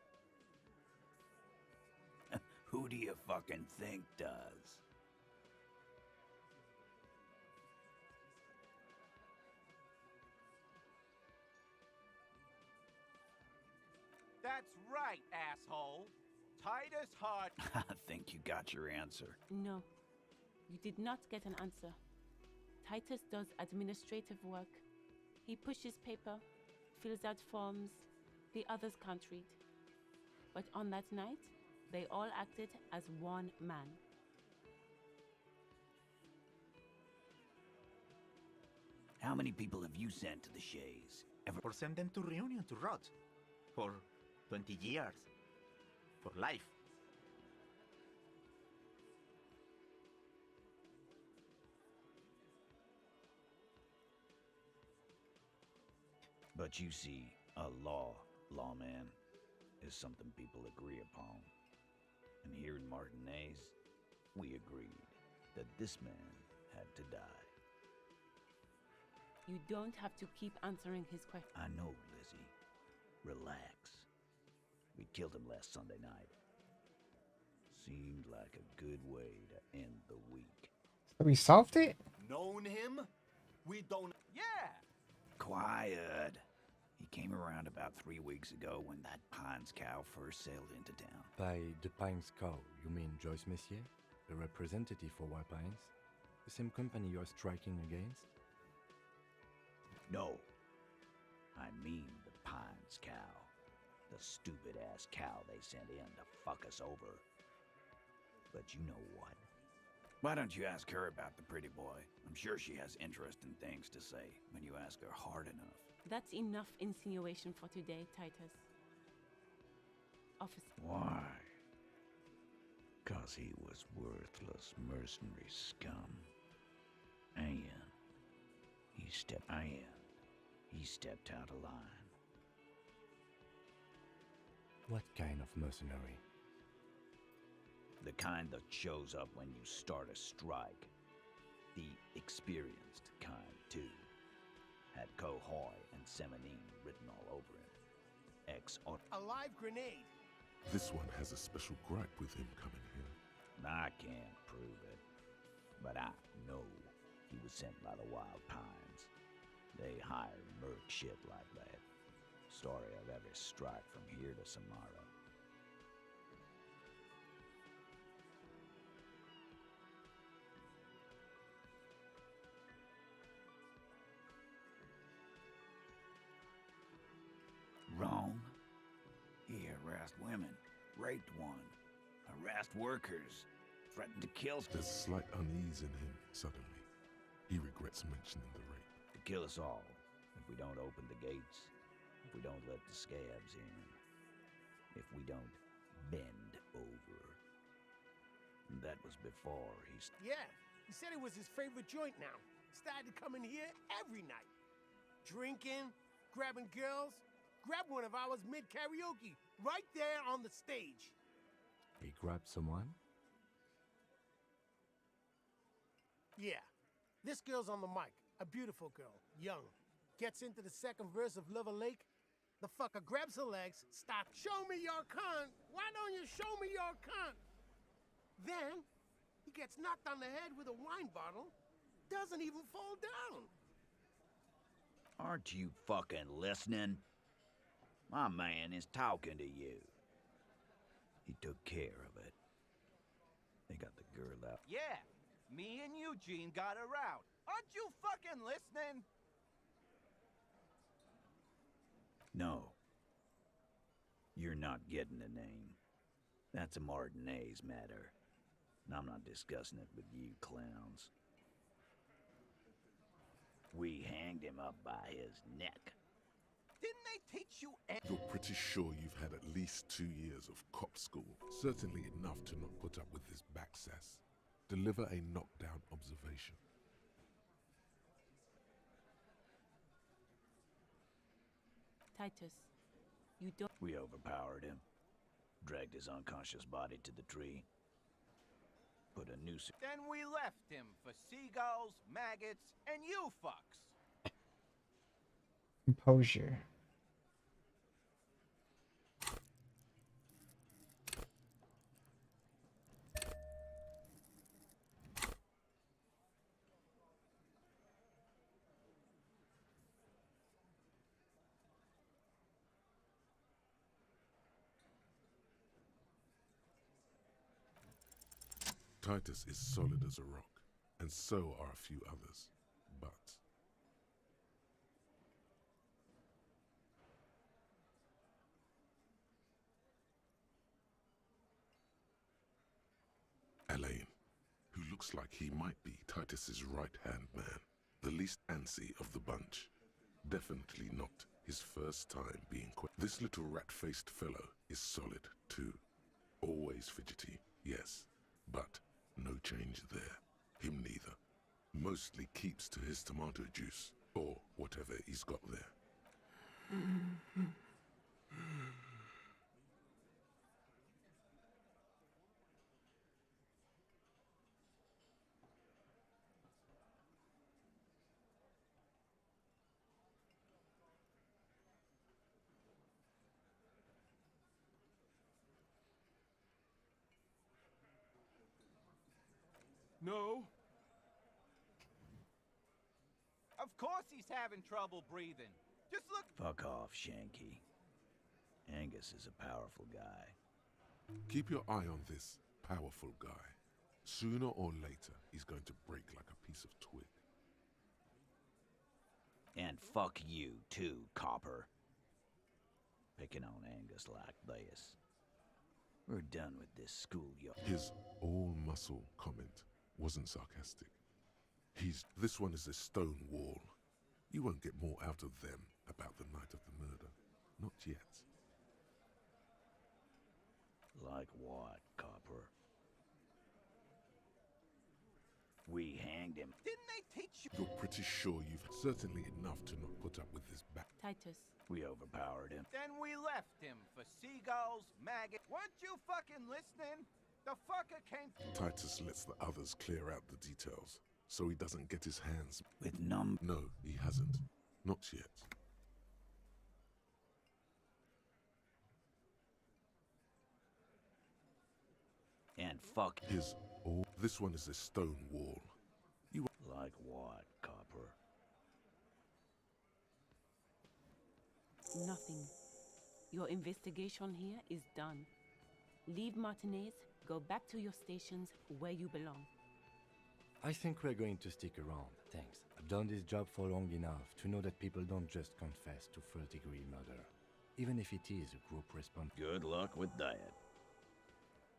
Who do you fucking think does? That's right, asshole. Titus Hart. I think you got your answer. No, you did not get an answer. Titus does administrative work. He pushes paper, fills out forms, the others can't read. But on that night, they all acted as one man. How many people have you sent to the Shays? Or send them to Reunion to rot. For 20 years. For life. But you see, a lawman, is something people agree upon. And here in Martinez, we agreed that this man had to die. You don't have to keep answering his questions. I know, Lizzie. Relax. We killed him last Sunday night. Seemed like a good way to end the week. So we solved it? Known him? We don't. Yeah! Quiet. He came around about 3 weeks ago when that Pines cow first sailed into town. By the Pines cow, you mean Joyce Messier, the representative for White Pines? The same company you are striking against? No. I mean the Pines cow. The stupid-ass cow they sent in to fuck us over. But you know what? Why don't you ask her about the pretty boy? I'm sure she has interesting things to say when you ask her hard enough. That's enough insinuation for today, Titus. Officer. Why? 'Cause he was worthless mercenary scum. And he stepped out of line. What kind of mercenary? The kind that shows up when you start a strike. The experienced kind, too. Had Cohoy and Semenine written all over him. A live grenade. This one has a special gripe with him coming here. I can't prove it, but I know he was sent by the Wild Pines. They hire merc shit like that. Story of every strike from here to Samara. Wrong. He harassed women, raped one, harassed workers, threatened to kill. There's slight unease in him suddenly. He regrets mentioning the rape. To kill us all if we don't open the gates, if we don't let the scabs in, if we don't bend over. And that was before he's... Yeah, he said it was his favorite joint now. Started to come in here every night. Drinking, grabbing girls. Grab one of ours mid-karaoke, right there on the stage. He grabbed someone? Yeah. This girl's on the mic. A beautiful girl, young. Gets into the second verse of Lover Lake. The fucker grabs her legs, stops. Show me your cunt. Why don't you show me your cunt? Then, He gets knocked on the head with a wine bottle, doesn't even fall down. Aren't you fucking listening? My man is talking to you. He took care of it. They got the girl out. Yeah, me and Eugene got her out. Aren't you fucking listening? No. You're not getting the name. That's a Martinez matter. And I'm not discussing it with you clowns. We hanged him up by his neck. Didn't they teach you You're pretty sure you've had at least 2 years of cop school. Certainly enough to not put up with this back sass. Deliver a knockdown observation. Titus, you don't. We overpowered him. Dragged his unconscious body to the tree. Put a noose. Then we left him for seagulls, maggots, and you fucks. Composure. Titus is solid as a rock, and so are a few others. But Elaine, who looks like he might be Titus's right-hand man, the least antsy of the bunch. Definitely not his first time being This little rat-faced fellow is solid, too. Always fidgety, yes, but no change there. Him neither. Mostly keeps to his tomato juice, or whatever he's got there. No? Of course he's having trouble breathing. Just look. Fuck off, Shanky. Angus is a powerful guy. Keep your eye on this powerful guy. Sooner or later, he's going to break like a piece of twig. And fuck you, too, copper. Picking on Angus like this. We're done with this schoolyard. His all-muscle comment wasn't sarcastic. This one is a stone wall. You won't get more out of them about the night of the murder. Not yet. Like what, copper? We hanged him. Didn't they teach you? You're pretty sure you've certainly enough to not put up with this back. Titus. We overpowered him. Then we left him for seagulls, maggots. Weren't you fucking listening? The fucker came. Titus lets the others clear out the details, so he doesn't get his hands with No, he hasn't. Not yet. And fuck This one is a stone wall. Like what, copper? Nothing. Your investigation here is done. Leave Martinez, go back to your stations where you belong. I think we're going to stick around, thanks. I've done this job for long enough to know that people don't just confess to first-degree murder, even if it is a group response. Good luck with that.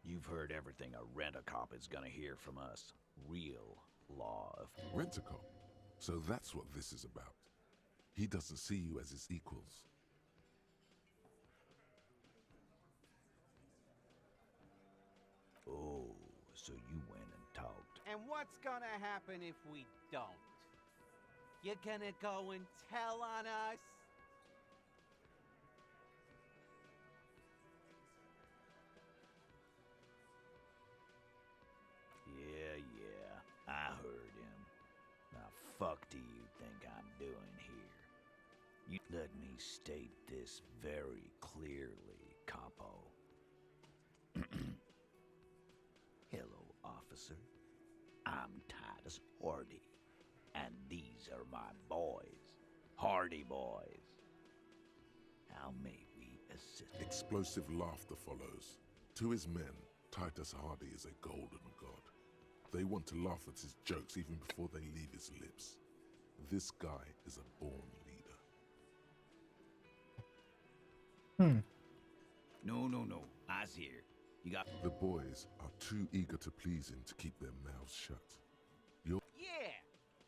You've heard everything a rent-a-cop is gonna hear from us. Real law of... Rent-a-cop? So that's what this is about. He doesn't see you as his equals. Oh, so you went and talked. And what's gonna happen if we don't? You're gonna go and tell on us? Yeah, I heard him. Now fuck do you think I'm doing here? You let me state this very clearly, capo. Hello, officer. I'm Titus Hardy, and these are my boys, Hardy boys. How may we assist? Explosive laughter follows. To his men, Titus Hardy is a golden god. They want to laugh at his jokes even before they leave his lips. This guy is a born leader. No. Eyes here. You got... The boys are too eager to please him to keep their mouths shut. You're... Yeah!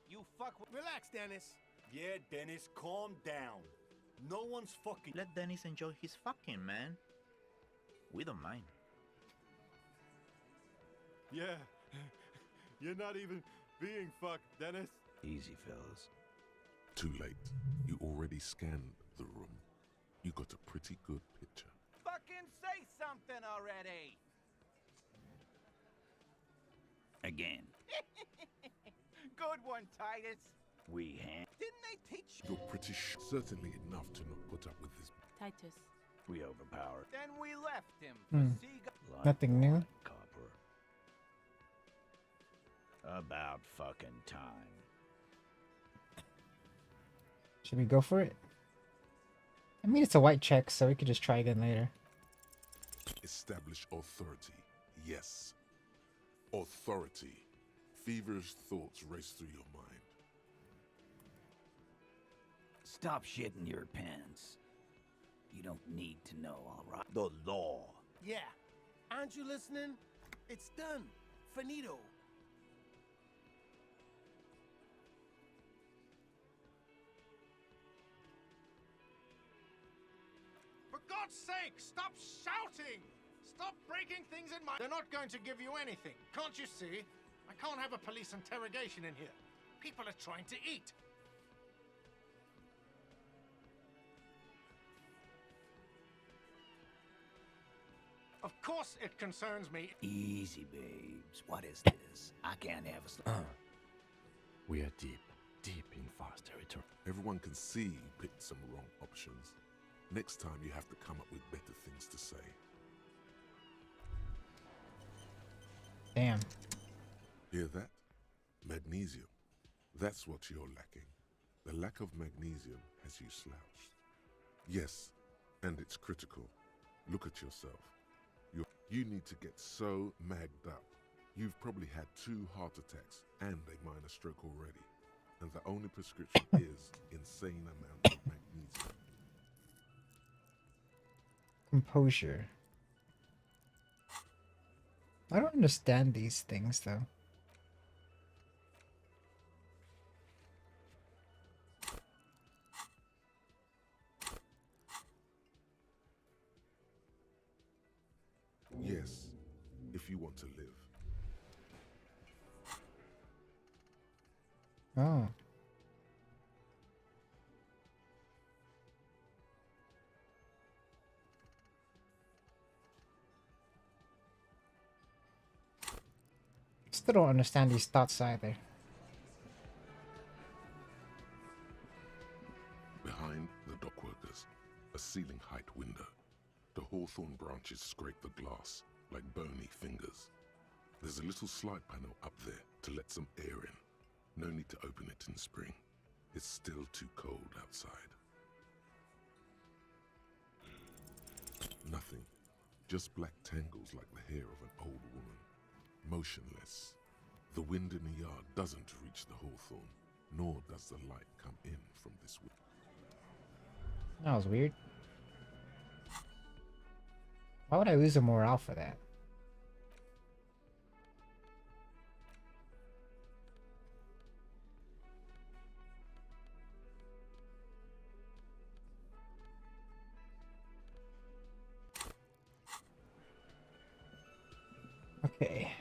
You fuck with... Relax, Dennis. Yeah, Dennis, calm down. No one's fucking... Let Dennis enjoy his fucking, man. We don't mind. Yeah. You're not even being fucked, Dennis. Easy, fellas. Too late. You already scanned the room. You got a pretty good picture. Fucking say something already! Again. Good one, Titus. We hand... Didn't they teach you? You're pretty certainly enough to not put up with this. Titus. We overpowered. Then we left him for seagull. Nothing new. Copper. About fucking time. Should we go for it? I mean, it's a white check, so we could just try again later. Establish authority. Yes. Authority. Feverish thoughts race through your mind. Stop shitting your pants. You don't need to know, all right? The law. Yeah. Aren't you listening? It's done. Finito. For God's sake, stop shouting! Stop breaking things in my... They're not going to give you anything. Can't you see? I can't have a police interrogation in here. People are trying to eat. Of course it concerns me. Easy, babes. What is this? I can't have a... We are deep in Far's territory. Everyone can see you picked some wrong options. Next time you have to come up with better things to say. Damn. Hear that? Magnesium. That's what you're lacking. The lack of magnesium has you slouched. Yes, and it's critical. Look at yourself. You need to get so magged up. You've probably had 2 heart attacks and a minor stroke already. And the only prescription is insane amount of magnesium. Composure. I don't understand these things, though. Yes, if you want to live. Oh. Still don't understand these thoughts either. Behind the dockworkers, a ceiling height window. The hawthorn branches scrape the glass like bony fingers. There's a little slide panel up there to let some air in. No need to open it in spring. It's still too cold outside. Nothing. Just black tangles like the hair of an old woman. Motionless. The wind in the yard doesn't reach the hawthorn, nor does the light come in from this window. That was weird. Why would I lose a morale for that? Okay.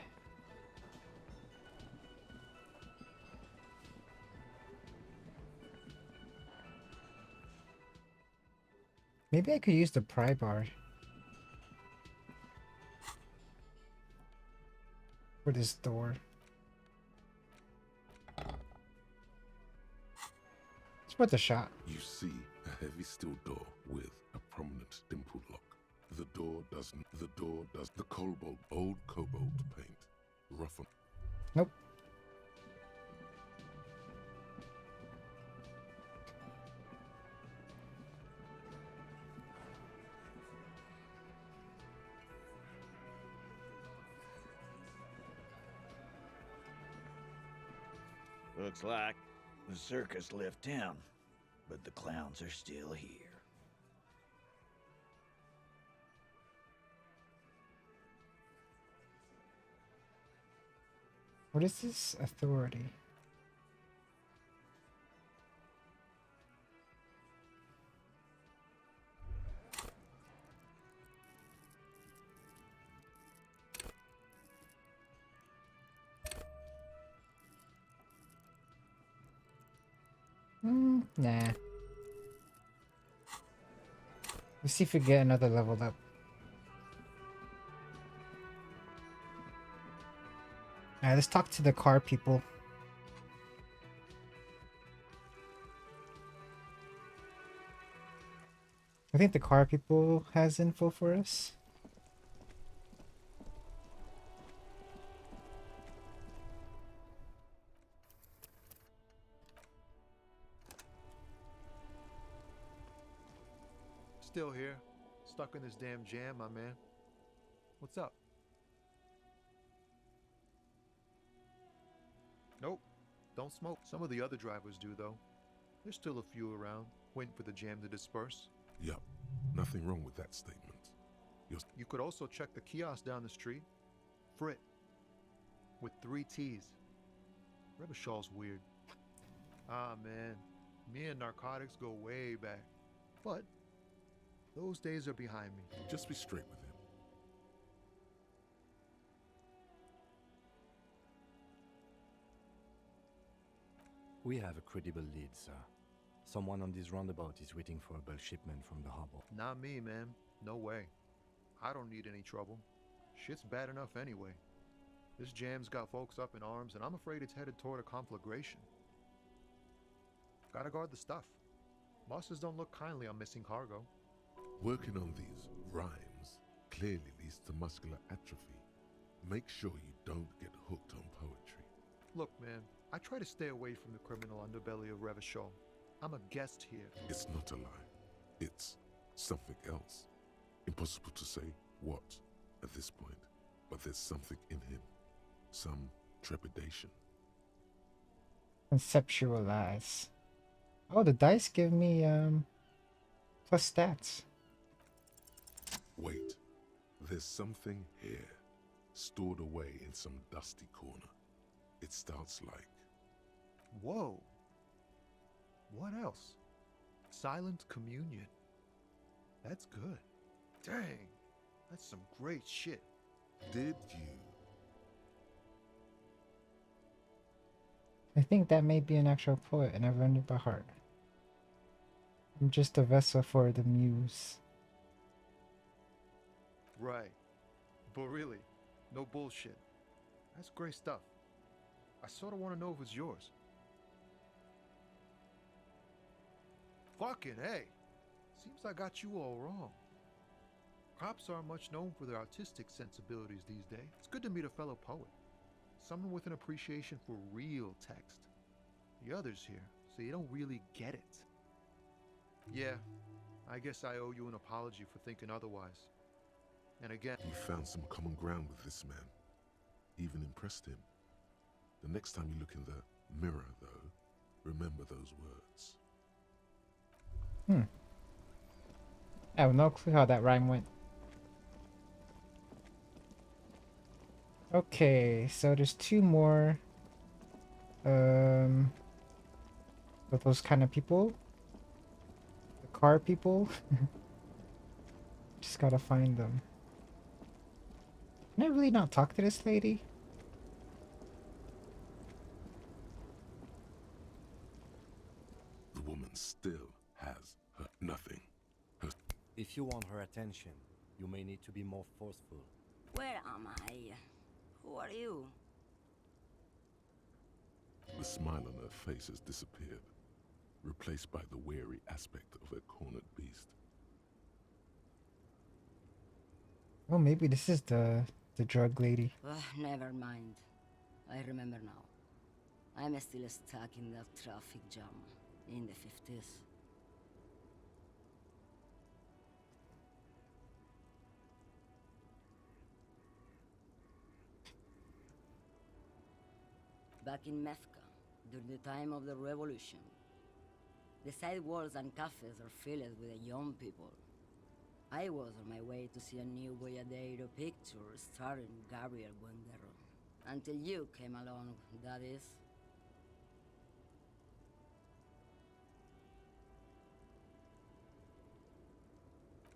Maybe I could use the pry bar for this door. It's worth a shot. You see a heavy steel door with a prominent dimple lock. The door does the cobalt, old cobalt paint, rough on. Nope. Looks like the circus left town, but the clowns are still here. What is this authority? Nah. Let's see if we get another level up. Alright, let's talk to the car people. I think the car people has info for us. Still here. Stuck in this damn jam, my man. What's up? Nope. Don't smoke. Some of the other drivers do, though. There's still a few around, waiting for the jam to disperse. Yup. Nothing wrong with that statement. You could also check the kiosk down the street. Frit. With 3 T's. Rebishaw's weird. Ah, man. Me and narcotics go way back. But those days are behind me. Just be straight with him. We have a credible lead, sir. Someone on this roundabout is waiting for a bulk shipment from the harbor. Not me, man. No way. I don't need any trouble. Shit's bad enough anyway. This jam's got folks up in arms, and I'm afraid it's headed toward a conflagration. Gotta guard the stuff. Bosses don't look kindly on missing cargo. Working on these rhymes clearly leads to muscular atrophy. Make sure you don't get hooked on poetry. Look, man, I try to stay away from the criminal underbelly of Revachol. I'm a guest here. It's not a lie. It's something else. Impossible to say what at this point, but there's something in him. Some trepidation. Conceptualize. Oh, the dice give me plus stats. Wait, there's something here, stored away in some dusty corner. It starts like... Whoa. What else? Silent communion. That's good. Dang, that's some great shit. Did you? I think that may be an actual poet, and I've learned it by heart. I'm just a vessel for the muse. Right. But really, no bullshit. That's great stuff. I sort of want to know if it's yours. Fucking hey! Seems I got you all wrong. Cops aren't much known for their artistic sensibilities these days. It's good to meet a fellow poet. Someone with an appreciation for real text. The others here, so you don't really get it. Yeah, I guess I owe you an apology for thinking otherwise. And again... You found some common ground with this man. Even impressed him. The next time you look in the mirror, though, remember those words. I have no clue how that rhyme went. Okay, so there's 2 more of those kind of people. The car people. Just gotta find them. Can I really not talk to this lady? The woman still has her nothing. If you want her attention, you may need to be more forceful. Where am I? Who are you? The smile on her face has disappeared, replaced by the weary aspect of a cornered beast. Oh, maybe this is the drug lady. Never mind. I remember now. I'm still stuck in that traffic jam in the 50s. Back in Methka, during the time of the revolution. The sidewalks and cafes are filled with the young people. I was on my way to see a new Boyadero picture starring Gabriel Buendero. Until you came along, that is.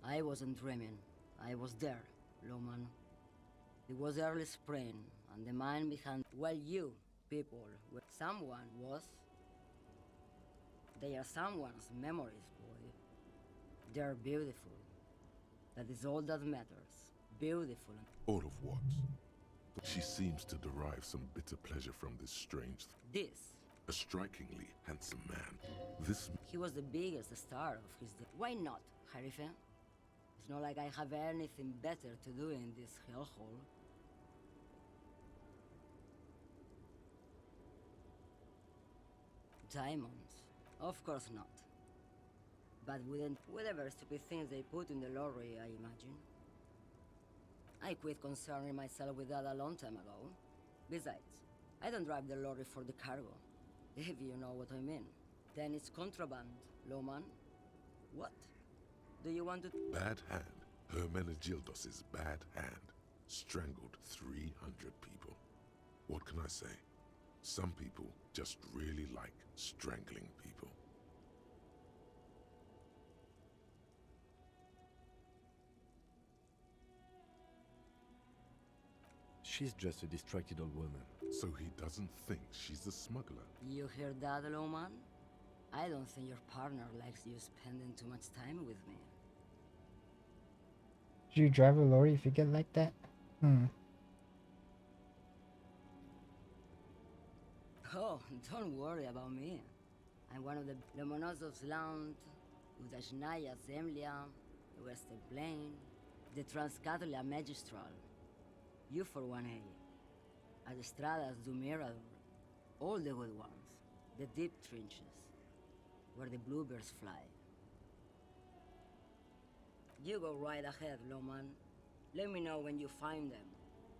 I wasn't dreaming. I was there, Loman. It was early spring, and the man behind... Well, you, people, were... Someone was... They are someone's memories, boy. They're beautiful. That is all that matters. Beautiful. All of what? She seems to derive some bitter pleasure from this strange... This. A strikingly handsome man. This... He was the biggest star of his day. Why not, Harife? It's not like I have anything better to do in this hellhole. Diamonds? Of course not. But wouldn't whatever stupid things they put in the lorry, I imagine. I quit concerning myself with that a long time ago. Besides, I don't drive the lorry for the cargo, if you know what I mean. Then it's contraband, Loman. What? Do you want to... Bad hand. Hermenegildos' bad hand. Strangled 300 people. What can I say? Some people just really like strangling people. She's just a distracted old woman. So he doesn't think she's a smuggler. You hear that, Loman? I don't think your partner likes you spending too much time with me. Do you drive a lorry if you get like that? Oh, don't worry about me. I'm one of the Lomonosov's Land, Udashnaya Zemlya, the Western Plain, the Transcatolia Magistral. You for 1A. Adestradas du Mirador. All the good ones. The deep trenches, where the bluebirds fly. You go right ahead, Loman. Let me know when you find them.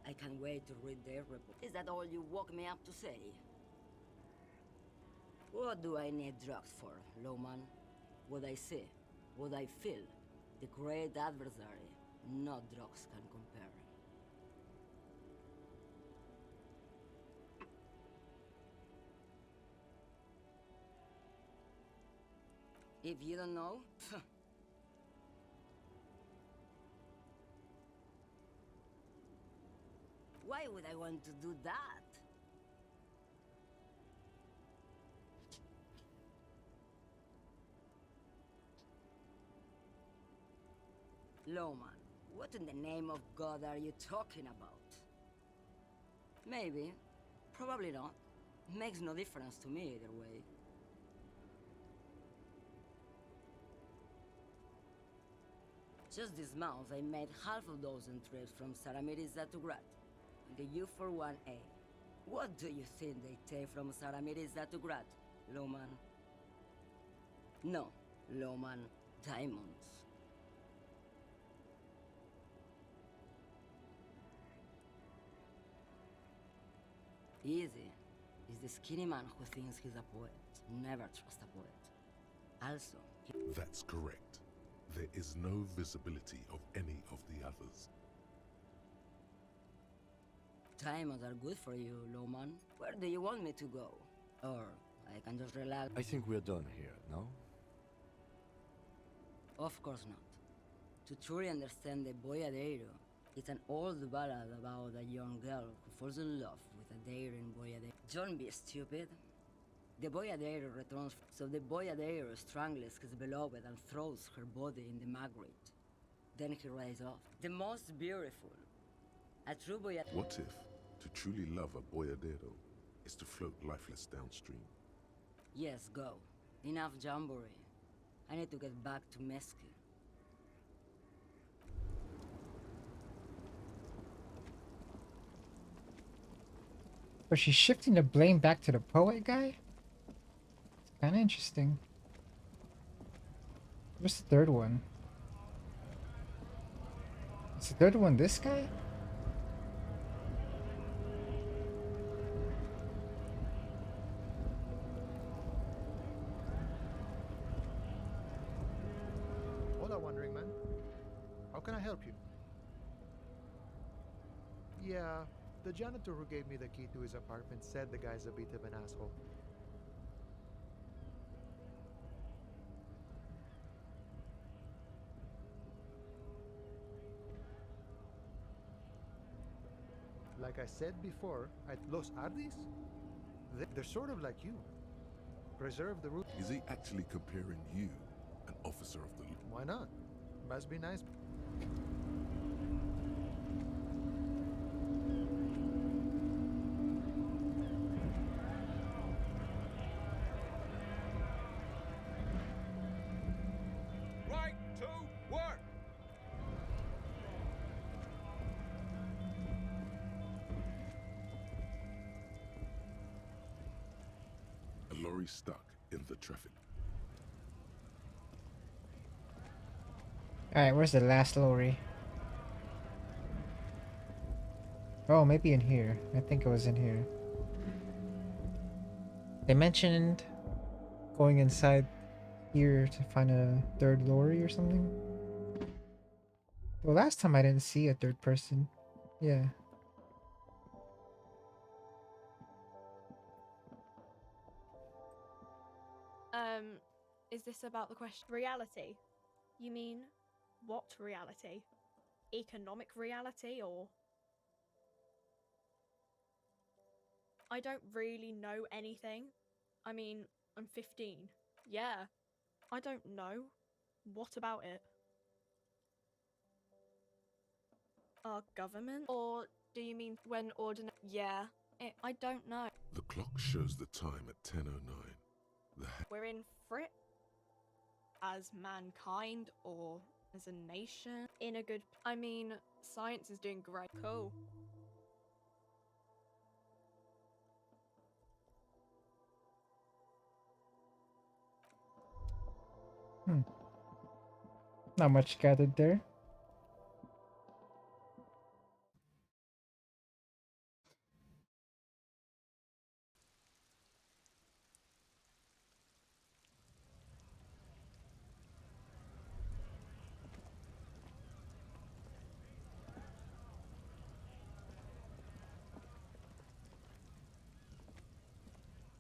I can't wait to read their report. Is that all you woke me up to say? What do I need drugs for, Loman? What I see, what I feel. The great adversary. No drugs can compare. If you don't know, why would I want to do that? Loman, what in the name of God are you talking about? Maybe. Probably not. Makes no difference to me either way. Just this month, I made half a dozen trips from Saramiriza to Grat, the U41A. What do you think they take from Saramiriza to Grat, Loman? No, Loman, diamonds. Easy. Is the skinny man who thinks he's a poet. Never trust a poet. Also, That's correct. There is no visibility of any of the others. diamonds are good for you, Loman. Where do you want me to go? Or I can just relax. I think we're done here, no? Of course not. To truly understand the Boyadero, it's an old ballad about a young girl who falls in love with a daring Boyadero. Don't be stupid. The Boyadero returns, so the Boyadero strangles his beloved and throws her body in the Magritte. Then he rides off. The most beautiful. A true Boyadero. What if to truly love a Boyadero is to float lifeless downstream? Yes, go. Enough jamboree. I need to get back to Mesky. But she's shifting the blame back to the poet guy? It's kind of interesting. What's the third one? Is the third one this guy? Hola, wandering man. How can I help you? Yeah, the janitor who gave me the key to his apartment said the guy's a bit of an asshole. Like I said before, at Los Ardis, they're sort of like you. Preserve the root. Is he actually comparing you, an officer of the law? Why not? Must be nice. Right to work! A lorry stuck in the traffic. Alright, where's the last lorry? Oh, maybe in here. I think it was in here. They mentioned going inside here to find a third lorry or something. Well, last time I didn't see a third person. Yeah. Is this about the question? Reality? You mean what reality? Economic reality or? I don't really know anything. I mean, I'm 15. Yeah. I don't know. What about it? Our government? Or do you mean when ordinary? Yeah. I don't know. The clock shows the time at 10:09. We're in for it? As mankind or as a nation? In a good... I mean, science is doing great. Cool. Not much gathered there.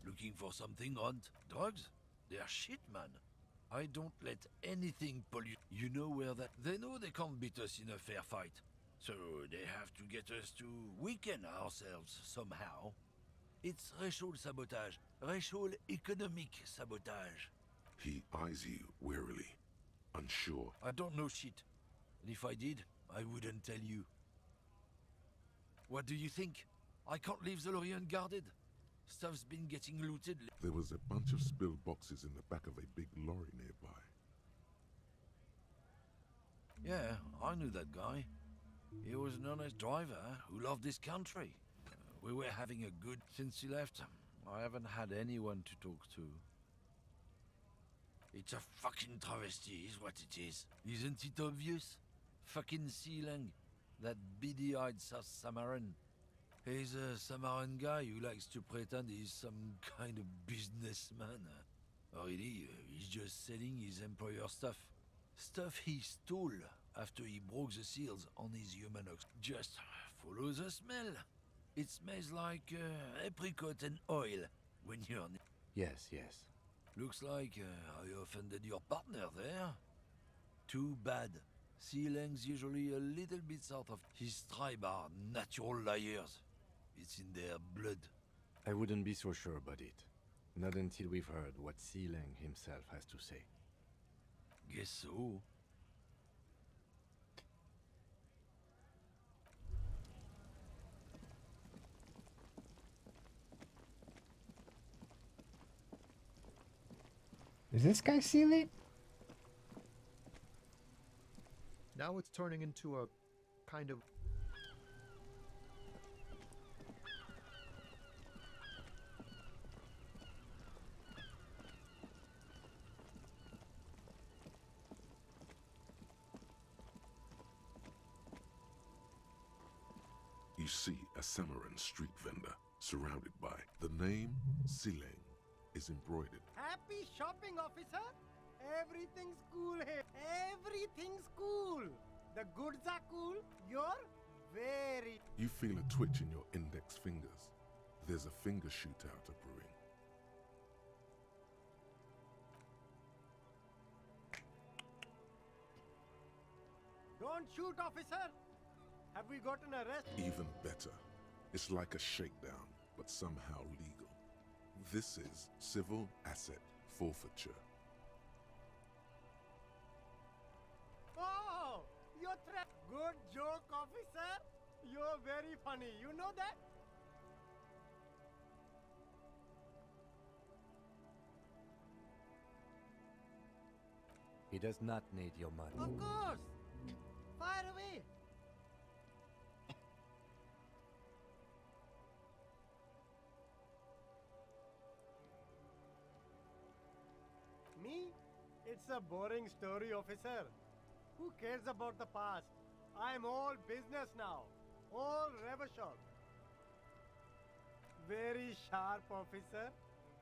Looking for something, Hunt? Drugs? They're shit, man. I don't let anything pollute. You know where that... They know they can't beat us in a fair fight. So they have to get us to weaken ourselves somehow. It's racial sabotage. Racial economic sabotage. He eyes you warily, unsure. I don't know shit. And if I did, I wouldn't tell you. What do you think? I can't leave the lorry unguarded. Stuff's been getting looted. There was a bunch of spilled boxes in the back of a big lorry nearby. Yeah, I knew that guy. He was an honest driver who loved this country. We were having a good... Since he left, I haven't had anyone to talk to. It's a fucking travesty is what it is. Isn't it obvious? Fucking Sealang, that beady-eyed South Samaran. He's a Samaran guy who likes to pretend he's some kind of businessman. Really, he's just selling his employer stuff. Stuff he stole after he broke the seals on his human ox. Just follow the smell. It smells like apricot and oil when you're... Yes, yes. Looks like I offended your partner there. Too bad. Sealang's usually a little bit south of... His tribe are natural liars. It's in their blood. I wouldn't be so sure about it. Not until we've heard what Sealang himself has to say. Guess so. Is this guy Sealy? Now it's turning into a kind of... You see a Samaran street vendor surrounded by the name Sealang is embroidered. Happy shopping, officer? Everything's cool here. Everything's cool. The goods are cool. You're very... You feel a twitch in your index fingers. There's a finger shootout brewing. Don't shoot, officer. Have we gotten arrested? Even better. It's like a shakedown, but somehow legal. This is civil asset forfeiture. Oh, you're good joke, officer. You're very funny. You know that? He does not need your money. Of course. Fire away. Me? It's a boring story, officer. Who cares about the past? I'm all business now. All revolution. Very sharp, officer.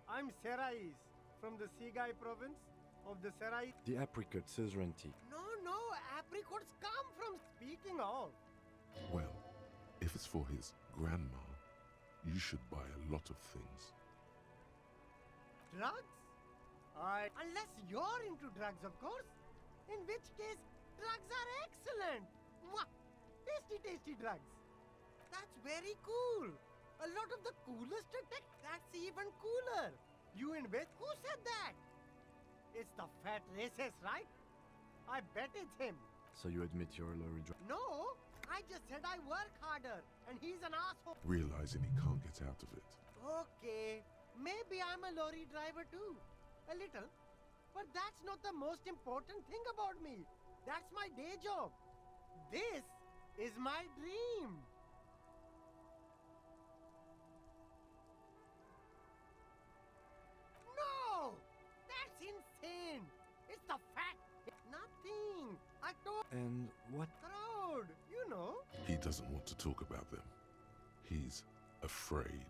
I'm Serais from the Sigai province of the Serai. The apricot suzerainty. No, apricots come from speaking of. Well, if it's for his grandma, you should buy a lot of things. Drugs? Unless you're into drugs, of course. In which case, drugs are excellent. Mwah! Tasty drugs. That's very cool. A lot of the coolest tech. That's even cooler. You invest? Who said that? It's the fat racist, right? I bet it's him. So you admit you're a lorry driver? No, I just said I work harder, and he's an asshole. Realizing he can't get out of it. Okay, maybe I'm a lorry driver too. A little. But that's not the most important thing about me. That's my day job. This is my dream. No! That's insane! It's the fact. Nothing. I told... And what? Crowd, you know. He doesn't want to talk about them. He's afraid.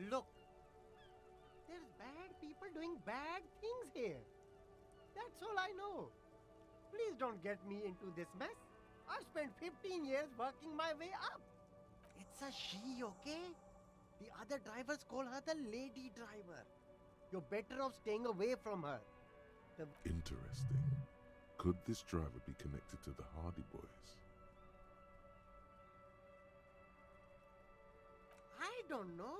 Look, there's bad people doing bad things here. That's all I know. Please don't get me into this mess. I've spent 15 years working my way up. It's a she, okay? The other drivers call her the lady driver. You're better off staying away from her. Interesting. Could this driver be connected to the Hardy Boys? I don't know.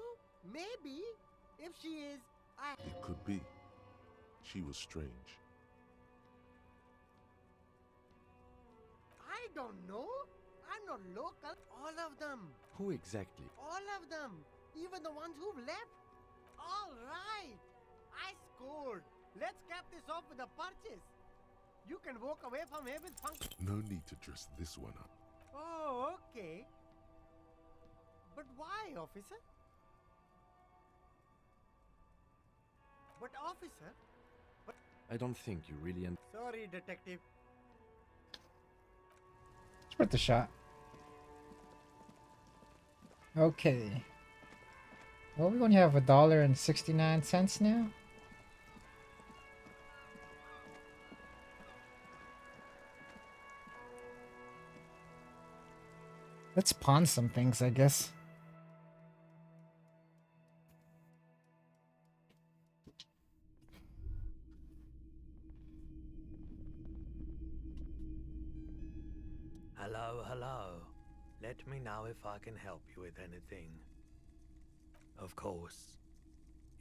Maybe. If she is, It could be. She was strange. I don't know. I'm not local. All of them. Who exactly? All of them. Even the ones who've left. All right. I scored. Let's cap this off with a purchase. You can walk away from here with funk. No need to dress this one up. Oh, okay. But why, officer? But officer? I don't think you really Sorry, detective. It's worth a shot. Okay. Well, we only have $1.69 now. Let's pawn some things, I guess. Hello. Let me know if I can help you with anything. Of course.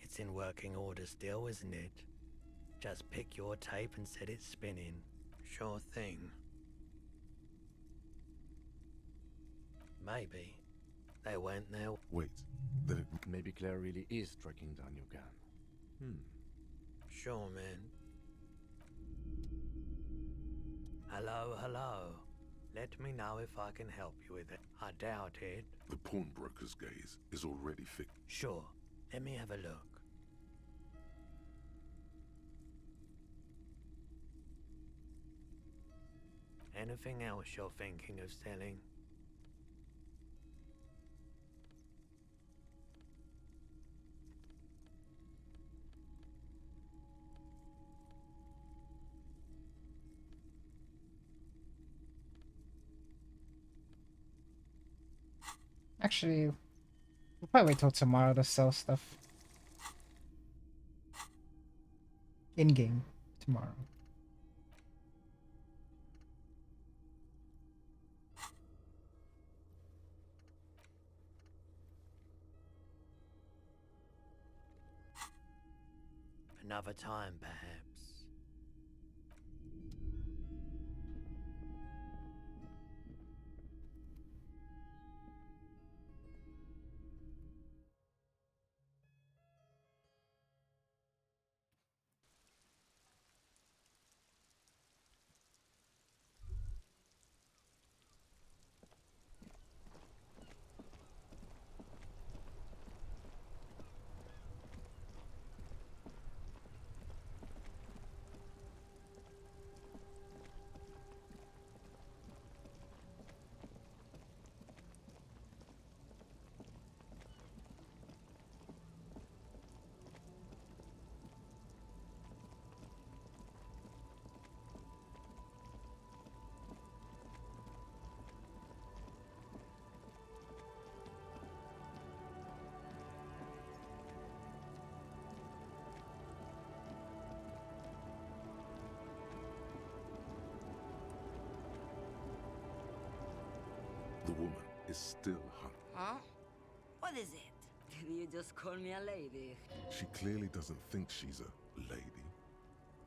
It's in working order still, isn't it? Just pick your tape and set it spinning. Sure thing. Maybe. They went there. Wait, then it... Maybe Claire really is tracking down your gun. Sure, man. Hello. Let me know if I can help you with it. I doubt it. The pawnbroker's gaze is already fixed. Sure. Let me have a look. Anything else you're thinking of selling? Actually, we'll probably wait till tomorrow to sell stuff. In-game tomorrow. Another time, perhaps. The woman is still hot. Huh? What is it? Did you just call me a lady? She clearly doesn't think she's a lady.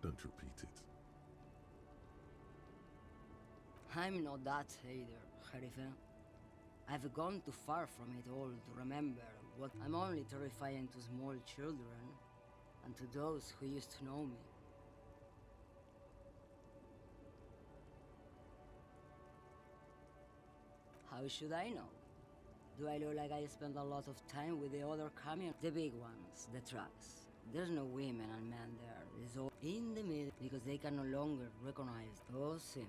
Don't repeat it. I'm not that either, Harife. I've gone too far from it all to remember what I'm only terrifying to small children and to those who used to know me. How should I know? Do I look like I spend a lot of time with the other camion? The big ones, the trucks. There's no women and men there. It's all in the middle because they can no longer recognize those him.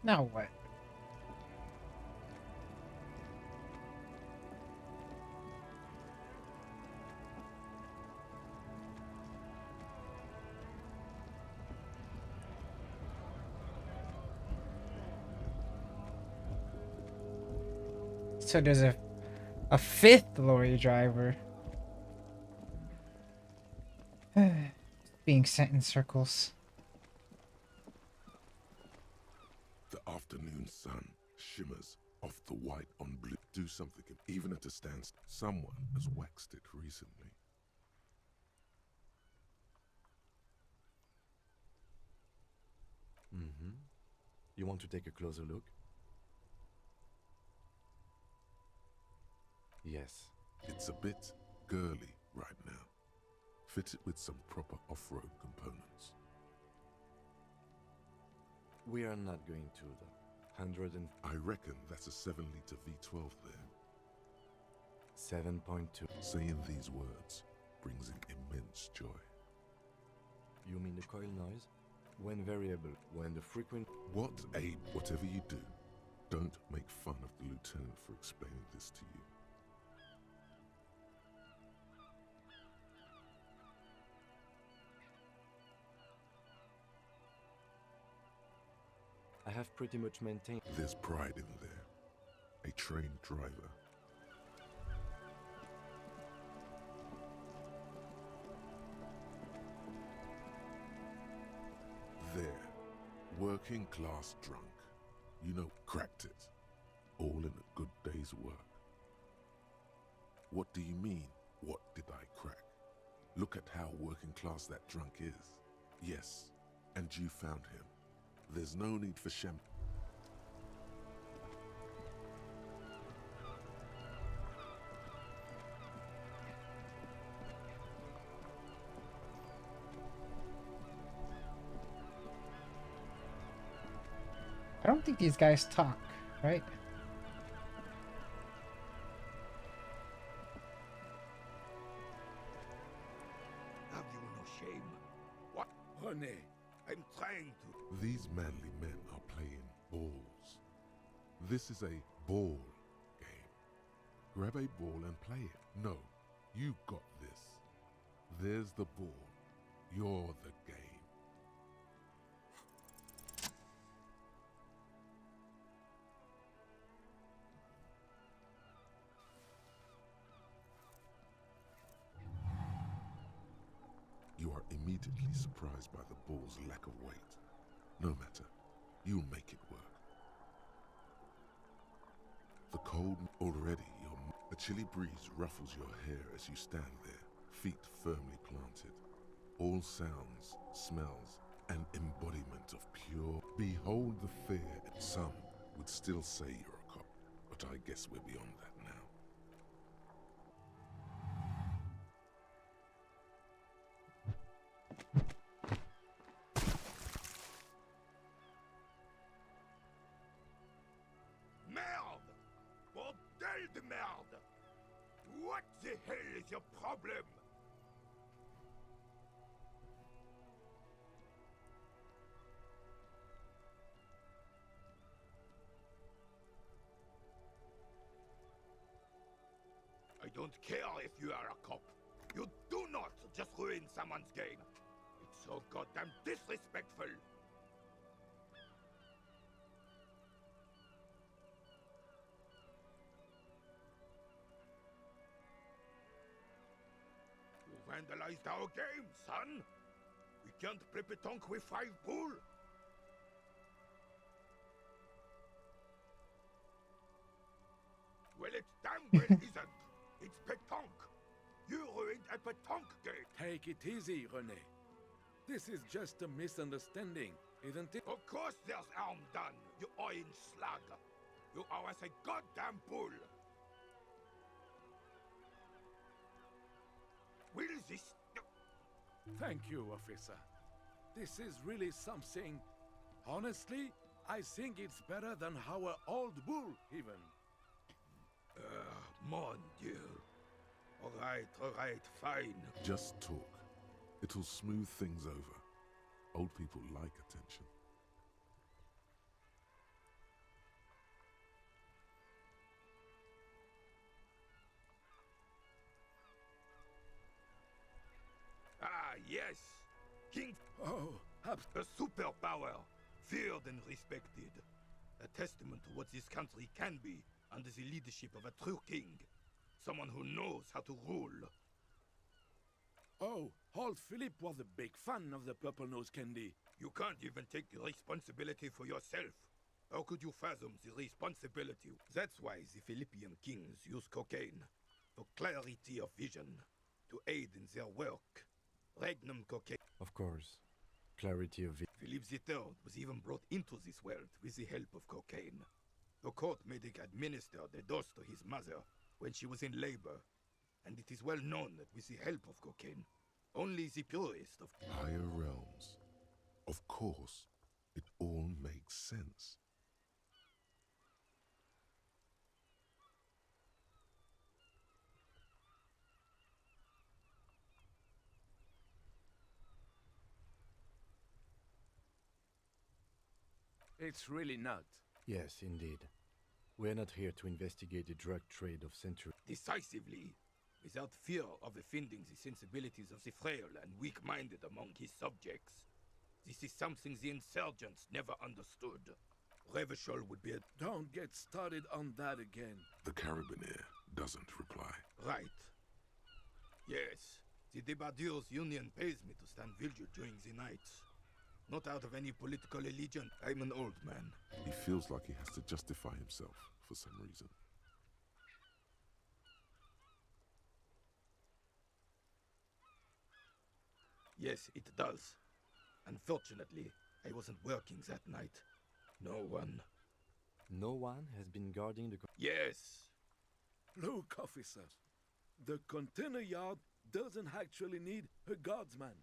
Now what? So there's a fifth lorry driver being sent in circles. The afternoon sun shimmers off the white on blue. Do something, even at a standstill. Someone has waxed it recently. Mm-hmm. You want to take a closer look? Yes. It's a bit girly right now. Fit it with some proper off-road components. We are not going to the 100 and... I reckon that's a 7-liter V12 there. 7.2. Saying these words brings in immense joy. You mean the coil noise? When variable, when the frequent... What, Abe? Whatever you do, don't make fun of the lieutenant for explaining this to you. I have pretty much maintained... There's pride in there. A trained driver. There. working class drunk. You know, cracked it. All in a good day's work. What do you mean, what did I crack? Look at how working class that drunk is. Yes, and you found him. There's no need for sham. I don't think these guys talk, right? Have you no shame? What? Honey, I'm trying to. These manly men are playing balls. This is a ball game. Grab a ball and play it. No, you got this. There's the ball. You're the game. You are immediately surprised by the ball's lack of weight. No matter, you'll make it work. The cold already, a chilly breeze ruffles your hair as you stand there, feet firmly planted. All sounds, smells, and embodiment of pure. Behold the fear. Some would still say you're a cop, but I guess we're beyond that now. Merde! Bordel de merde! What the hell is your problem? I don't care if you are a cop. You do not just ruin someone's game. It's so goddamn disrespectful. You vandalized our game, son. We can't play pétanque with 5 bull. Well, it damn well isn't. It's pétanque. You ruined a pétanque game. Take it easy, René. This is just a misunderstanding, isn't it? Of course there's harm done, you orange slug. You owe us a goddamn bull. Will this... Thank you, officer. This is really something. Honestly, I think it's better than our old bull, even. Mon Dieu. All right, fine. Just talk. It'll smooth things over. Old people like attention. Ah, yes. King... Oh, a superpower. Feared and respected. A testament to what this country can be under the leadership of a true king. Someone who knows how to rule. Oh, old Philip was a big fan of the purple nose candy. You can't even take the responsibility for yourself. How could you fathom the responsibility? That's why the Philippian kings use cocaine. For clarity of vision. To aid in their work. Regnum cocaine. Of course. Clarity of Philip III was even brought into this world with the help of cocaine. The court made him administer the dose to his mother when she was in labor. And it is well known that with the help of cocaine, only the purest of... Higher realms. Of course, it all makes sense. It's really not. Yes, indeed. We're not here to investigate the drug trade of centuries. Decisively, without fear of offending the sensibilities of the frail and weak-minded among his subjects. This is something the insurgents never understood. Revachol would be a... Don't get started on that again. The Carabinier doesn't reply. Right. Yes, the Debardeurs Union pays me to stand vigil during the nights. Not out of any political allegiance. I'm an old man. He feels like he has to justify himself for some reason. Yes, it does. Unfortunately, I wasn't working that night. No one. No one has been guarding the... Yes! Look, officers. The container yard doesn't actually need a guardsman.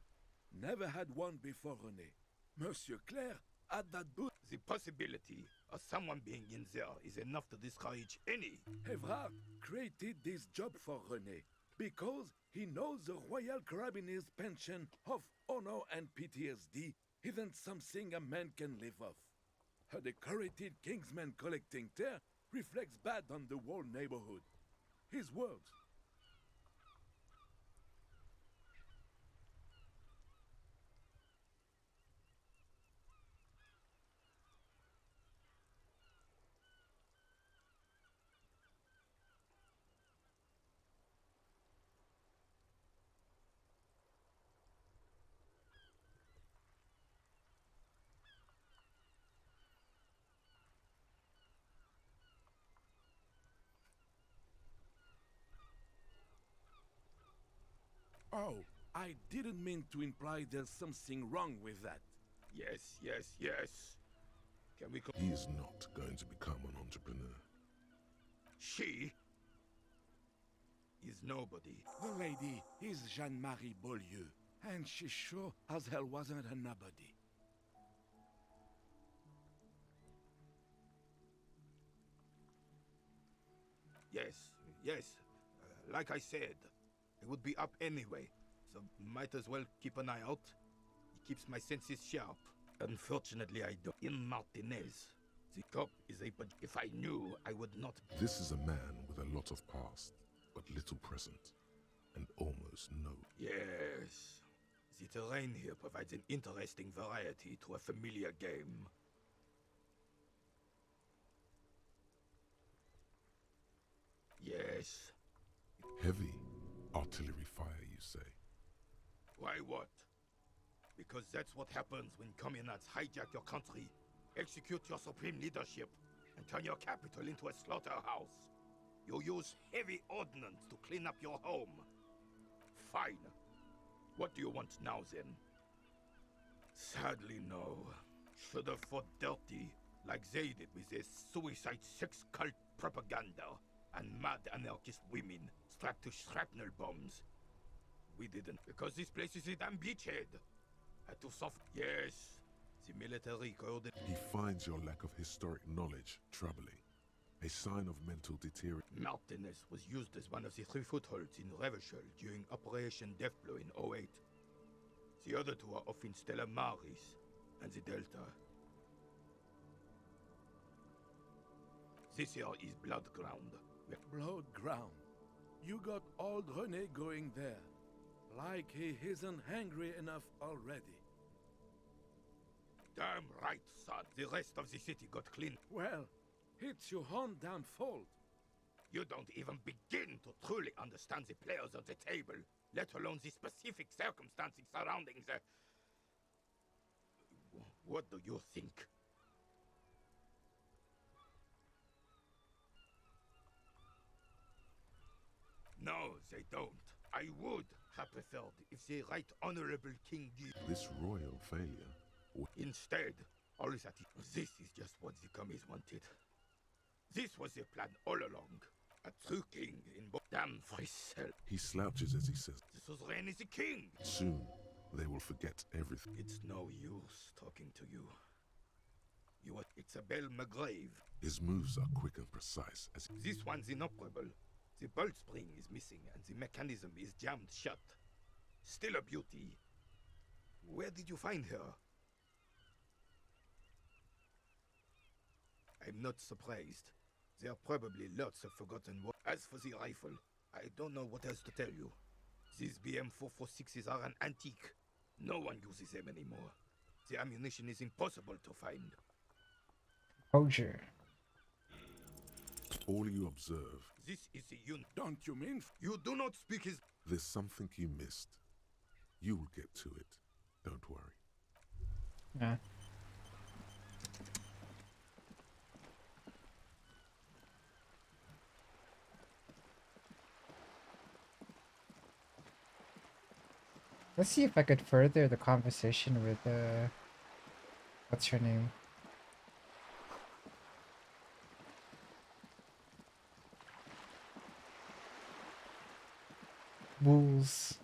Never had one before, René. Monsieur Claire had that boot. The possibility of someone being in there is enough to discourage any. Evrard created this job for René because he knows the Royal Carabiniers' pension of honor and PTSD isn't something a man can live off. A decorated kingsman collecting tear reflects bad on the whole neighborhood. His words. Oh, I didn't mean to imply there's something wrong with that. Yes, yes, yes. Can we... He is not going to become an entrepreneur. She is nobody. The lady is Jeanne-Marie Beaulieu, and she sure as hell wasn't a nobody. Yes, yes. Like I said, it would be up anyway, so might as well keep an eye out. It keeps my senses sharp. Unfortunately, I don't. In Martinez, the cop is a... But if I knew, I would not... This is a man with a lot of past, but little present, and almost no. Yes. The terrain here provides an interesting variety to a familiar game. Yes. Heavy artillery fire, you say? Why what? Because that's what happens when communards hijack your country, execute your supreme leadership, and turn your capital into a slaughterhouse. You use heavy ordnance to clean up your home. Fine. What do you want now, then? Sadly, no. Should have fought dirty, like they did with their suicide sex cult propaganda and mad anarchist women strapped to shrapnel bombs. We didn't, because this place is a damn beachhead. Had to soft... Yes, the military coordinate... He finds your lack of historic knowledge troubling. A sign of mental deterioration. Martinez was used as one of the 3 footholds in Revachol during Operation Deathblow in 08. The other 2 are off in Stella Maris and the Delta. This here is Blood Ground. Blood Ground? You got old René going there. Like he isn't hungry enough already. Damn right, son. The rest of the city got clean. Well, it's your own damn fault. You don't even begin to truly understand the players on the table, let alone the specific circumstances surrounding the... What do you think? No, they don't. I would have preferred if the right honorable King Guy... This royal failure... Instead, all that this is just what the commies wanted. This was the plan all along. A true king in damn Frisell. He slouches as he says, The suzerain is a king! soon they will forget everything. It's no use talking to you. You are Isabel McGrave. His moves are quick and precise as... This one's inoperable. The bolt spring is missing and the mechanism is jammed shut. Still a beauty. Where did you find her? I'm not surprised. There are probably lots of forgotten words. As for the rifle, I don't know what else to tell you. These BM-446s are an antique. No one uses them anymore. The ammunition is impossible to find. Roger. All you observe... This is the unit. Don't you mean... You do not speak his... There's something you missed. You will get to it. Don't worry. Yeah. Let's see if I could further the conversation with what's her name? Wolves.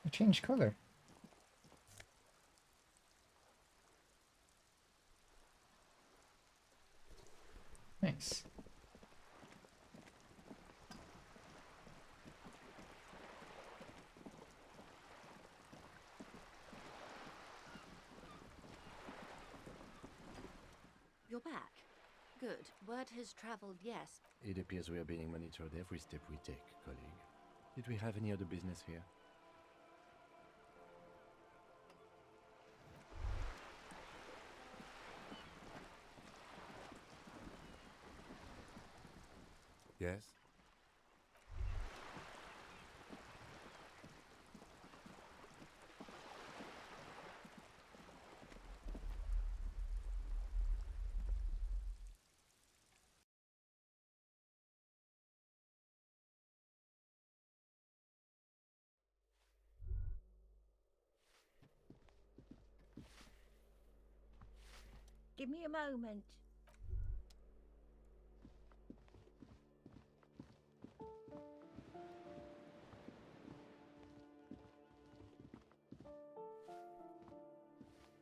It changed color. Nice. You're back. Good. Word has traveled, yes. It appears we are being monitored every step we take, colleague. Did we have any other business here? Yes? Give me a moment.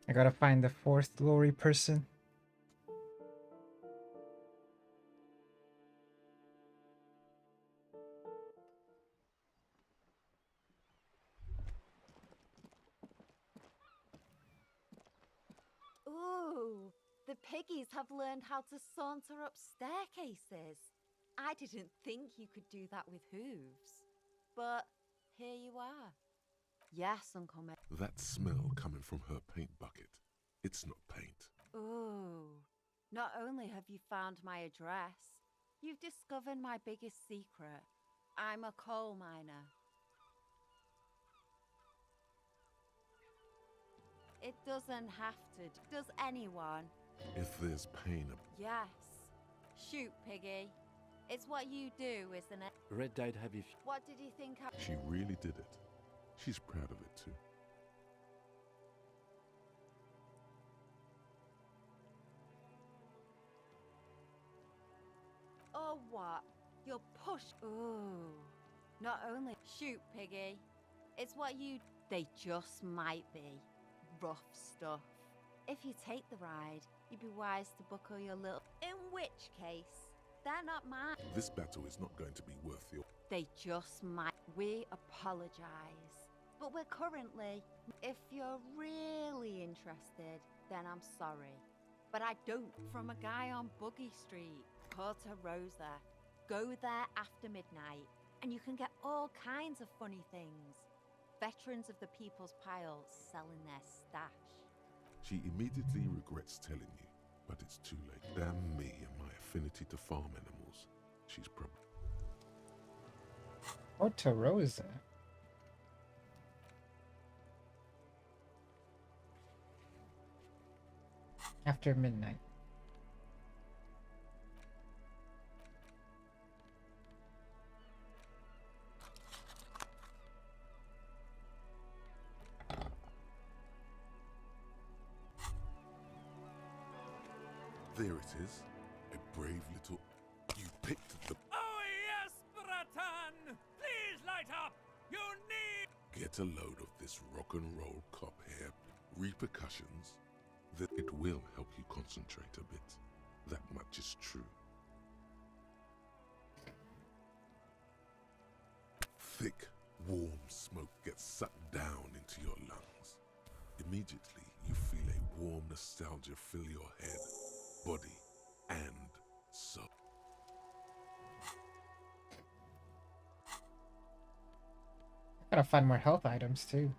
I gotta find the fourth glory person. Ooh, the piggies have learned how to saunter up staircases. I didn't think you could do that with hooves. But here you are. Yes, Uncle May. That smell coming from her paint bucket. It's not paint. Ooh, not only have you found my address, you've discovered my biggest secret. I'm a coal miner. It doesn't have to, does anyone? If there's pain, Yes. Shoot, Piggy. It's what you do, isn't it? Red died heavy. What did you think I... she really did it. She's proud of it too. Oh, what? You're push. Ooh. Not only... Shoot, Piggy. It's what you... They just might be. Rough stuff. If you take the ride, you'd be wise to buckle your little... In which case, they're not mine. This battle is not going to be worth your... They just might. We apologize. But we're currently... If you're really interested, then I'm sorry. But I don't. From a guy on Buggy Street, Porta Rosa. Go there after midnight, and you can get all kinds of funny things. Veterans of the People's Pile selling their stash. She immediately regrets telling you, but it's too late. Damn me and my affinity to farm animals. She's probably... Porta Rosa. After midnight. There it is. A brave little... You picked the... Oh yes, Bratan! Please light up! You need... Get a load of this rock and roll cop hair. Repercussions. That it will help you concentrate a bit. That much is true. Thick, warm smoke gets sucked down into your lungs. Immediately, you feel a warm nostalgia fill your head, body, and soul. Gotta find more health items too.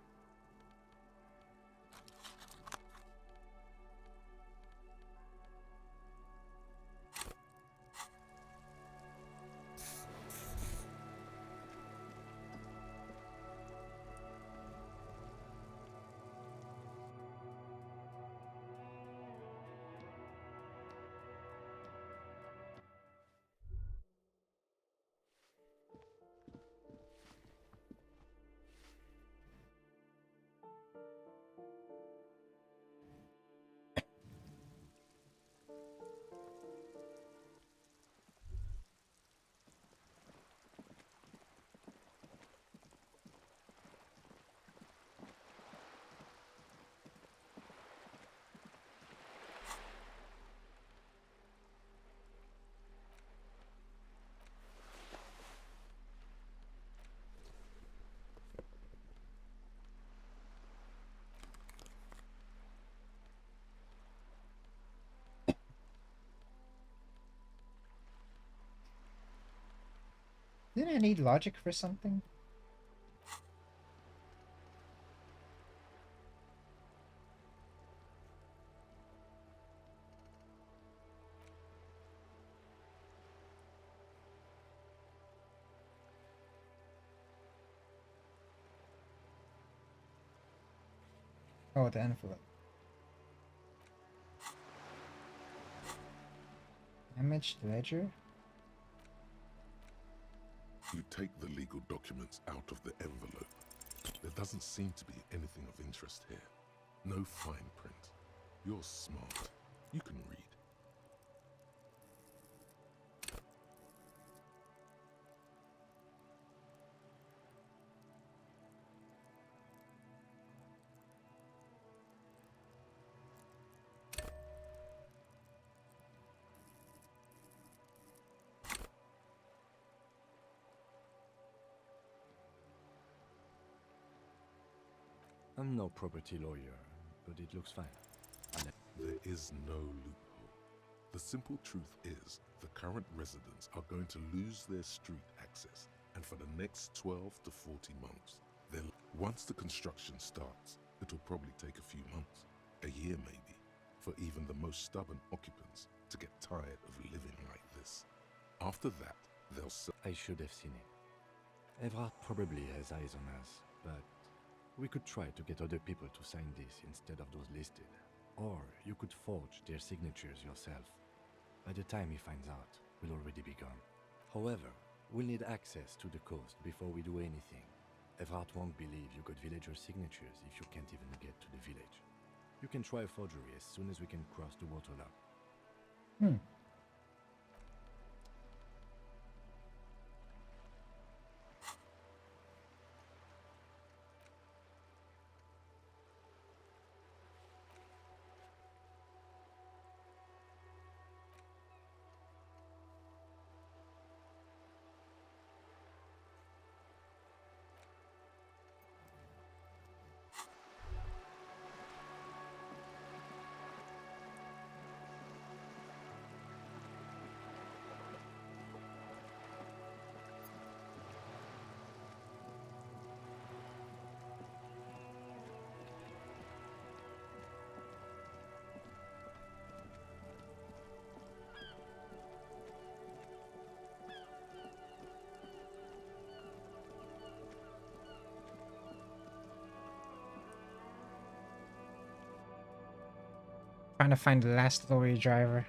Didn't I need logic for something? Oh, the envelope. Damaged ledger? You take the legal documents out of the envelope. There doesn't seem to be anything of interest here. No fine print. You're smart. You can read. I'm no property lawyer, but it looks fine. There is no loophole. The simple truth is, the current residents are going to lose their street access, and for the next 12 to 40 months. Once the construction starts, it'll probably take a few months, a year maybe, for even the most stubborn occupants to get tired of living like this. After that, they'll I should have seen it. Evrard probably has eyes on us, but we could try to get other people to sign this instead of those listed. Or you could forge their signatures yourself. By the time he finds out, we'll already be gone. However, we'll need access to the coast before we do anything. Evrard won't believe you got villager signatures if you can't even get to the village. You can try a forgery as soon as we can cross the waterlock. Trying to find the last lorry driver.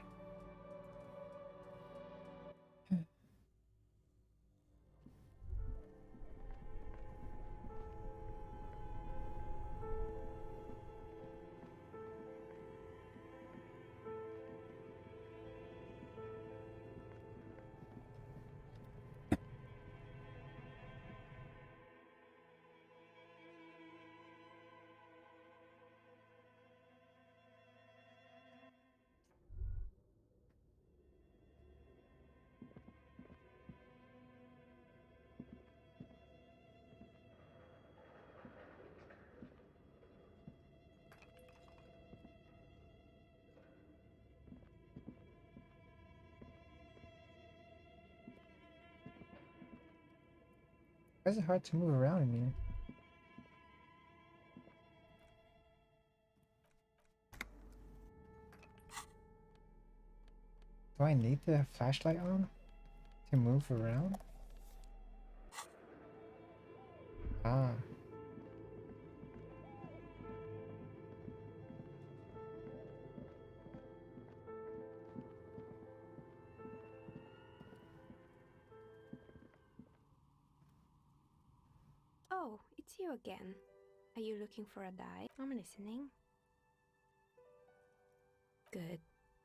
Why is it hard to move around in here? Do I need the flashlight on to move around? Ah. Oh, it's you again. Are you looking for a die? I'm listening. Good.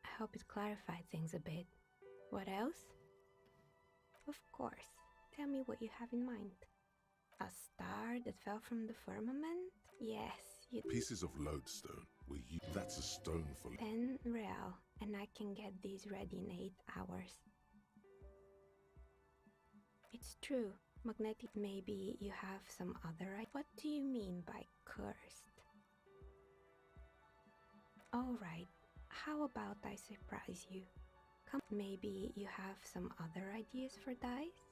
I hope it clarified things a bit. What else? Of course. Tell me what you have in mind. A star that fell from the firmament? Yes, you... Pieces of lodestone were used. That's a stone for... 10 real, and I can get these ready in 8 hours. It's true. Magnetic, maybe you have some other... What do you mean by cursed? Alright, how about I surprise you? Come, maybe you have some other ideas for dice?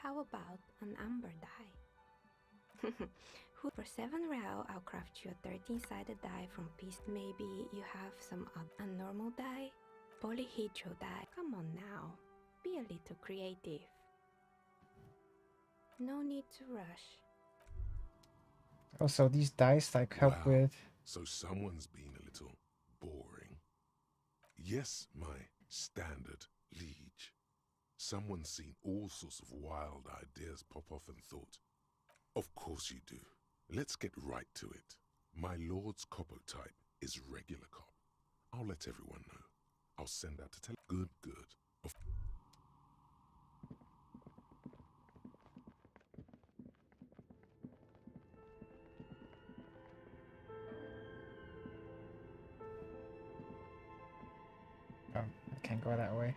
How about an amber die? For 7 real, I'll craft you a 13-sided die from piece. Maybe you have some a normal die? Polyhedral die. Come on now. Be a little creative. No need to rush. Also, these dice like help Wow. with. So someone's been a little boring. Yes, my standard liege. Someone's seen all sorts of wild ideas pop off and thought, of course you do. Let's get right to it. My lord's coppo type is regular cop. I'll let everyone know. I'll send out to tell. Good. Oh, I can't go that way.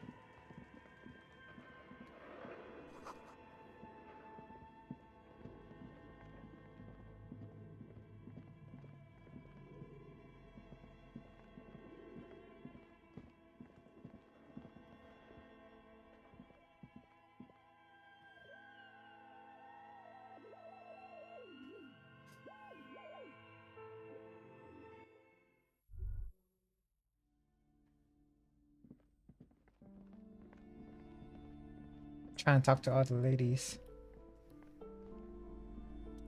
Try and talk to other ladies.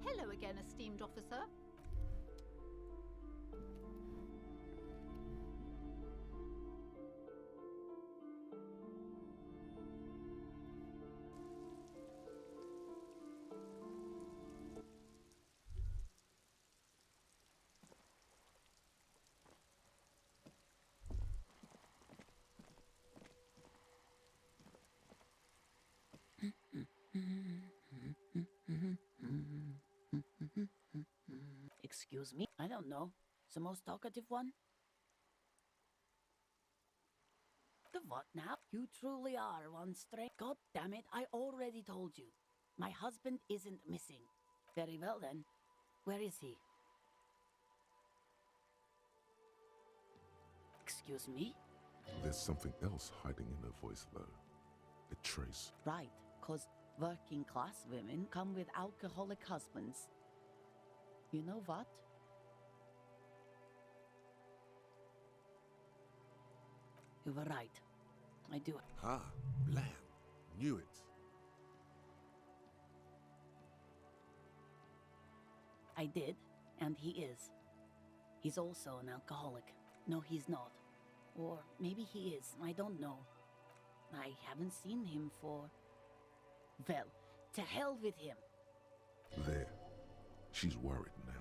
Hello again, esteemed officer. Excuse me? I don't know. The most talkative one? The what now? You truly are one strange. God damn it, I already told you. My husband isn't missing. Very well then. Where is he? Excuse me? There's something else hiding in her voice, though. A trace. Right, 'cause working class women come with alcoholic husbands. You know what? You were right. I do. Ah, blam. Knew it. I did, and he is. He's also an alcoholic. No, he's not. Or maybe he is, I don't know. I haven't seen him for... Well, to hell with him. There. She's worried now.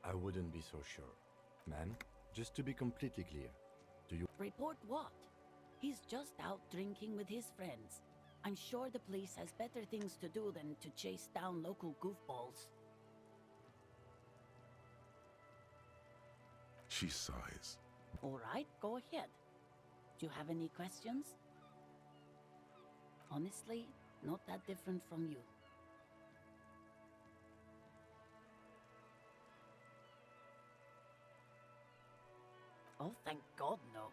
I wouldn't be so sure. Man, just to be completely clear, do you... Report what? He's just out drinking with his friends. I'm sure the police has better things to do than to chase down local goofballs. She sighs. All right, go ahead. Do you have any questions? Honestly, not that different from you. Oh, thank God, no.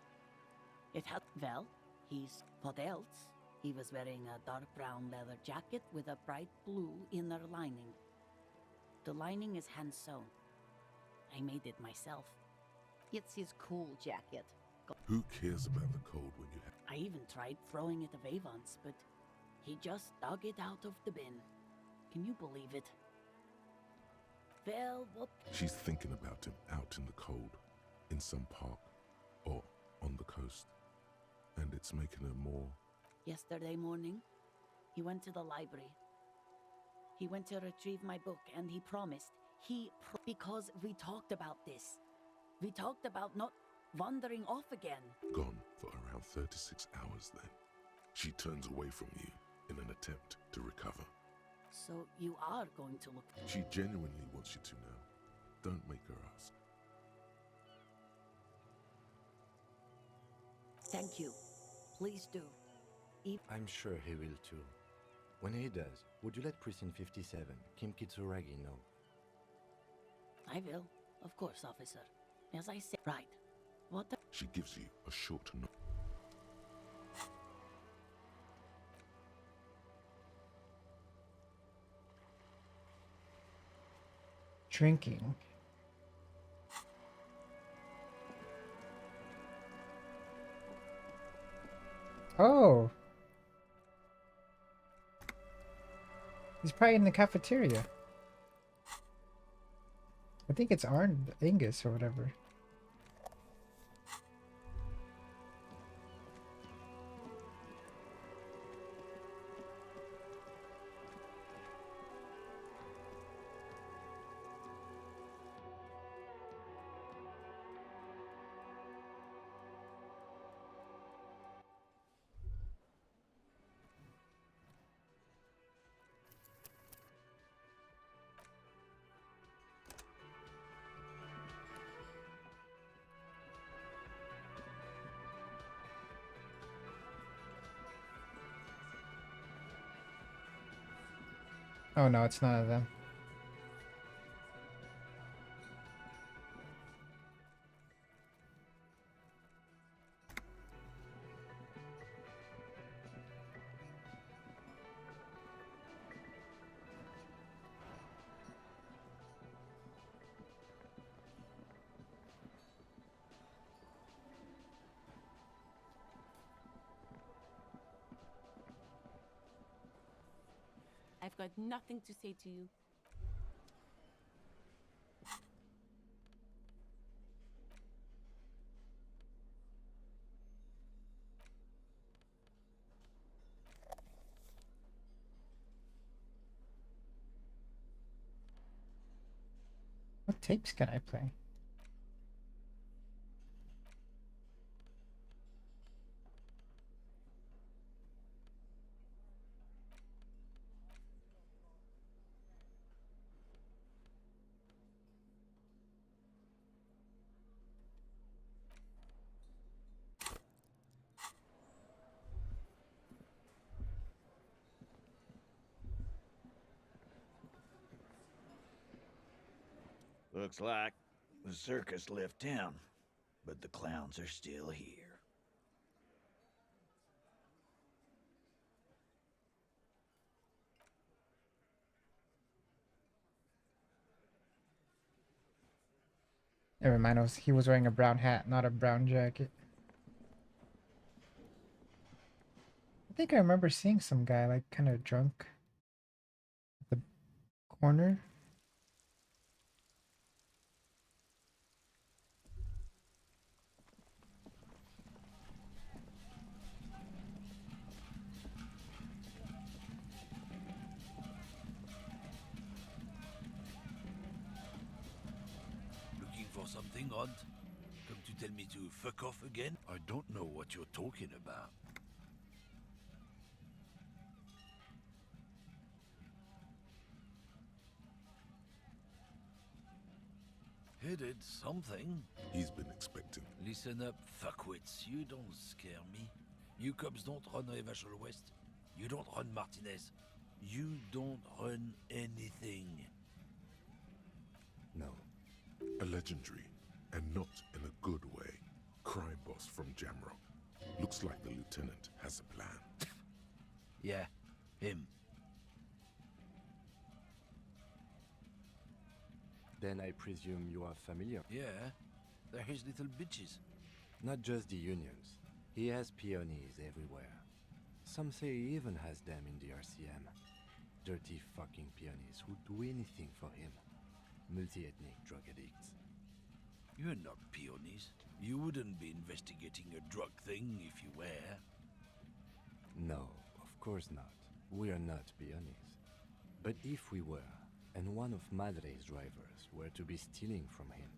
It had... Well, he's... What else? He was wearing a dark brown leather jacket with a bright blue inner lining. The lining is hand-sewn. I made it myself. It's his cool jacket. Who cares about the cold when you have... I even tried throwing it away once, but he just dug it out of the bin. Can you believe it? Well, what... She's thinking about him out in the cold, in some park, or on the coast. And it's making her more... Yesterday morning, he went to the library. He went to retrieve my book, and he promised. Because we talked about this. We talked about not wandering off again. Gone for around 36 hours then. She turns away from you in an attempt to recover. So you are going to look... She genuinely wants you to know. Don't make her ask. Thank you. Please do. I'm sure he will too. When he does, would you let Precinct 57, Kim Kitsuragi, know? I will. Of course, officer. As I said, right. What the... She gives you a short note. Drinking. Oh. He's probably in the cafeteria. I think it's Angus or whatever. Oh no, it's none of them. I've got nothing to say to you. What tapes can I play? Looks like the circus left town, but the clowns are still here. Never mind, he was wearing a brown hat, not a brown jacket. I think I remember seeing some guy, like, kind of drunk at the corner. Looking for something odd? Come to tell me to fuck off again? I don't know what you're talking about. Headed something? He's been expecting. Listen up, fuckwits. You don't scare me. You cops don't run Evashel West. You don't run Martinez. You don't run anything. No. A legendary, and not in a good way, crime boss from Jamrock. Looks like the lieutenant has a plan. Yeah, him. Then I presume you are familiar? Yeah, they're his little bitches. Not just the unions. He has peonies everywhere. Some say he even has them in the RCM. Dirty fucking peonies who'd do anything for him. Multi-ethnic drug addicts. You're not peonies. You wouldn't be investigating a drug thing if you were. No, of course not. We are not peonies. But if we were, and one of Madre's drivers were to be stealing from him,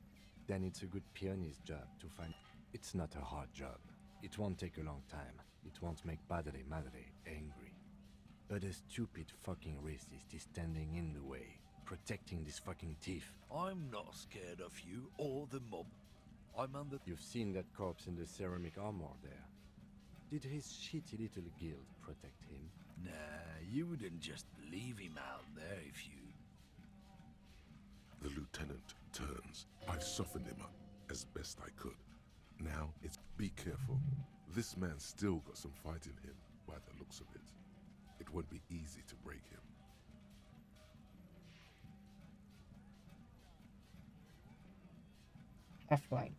then it's a good peony's job to find... It's not a hard job. It won't take a long time. It won't make Madre angry. But a stupid fucking racist is standing in the way, protecting this fucking thief. I'm not scared of you or the mob. I'm under... You've seen that corpse in the ceramic armor there. Did his shitty little guild protect him? Nah, you wouldn't just leave him out there if you... The lieutenant turns. I've softened him up as best I could. Now it's be careful. This man's still got some fight in him by the looks of it. It won't be easy to break him. F-light.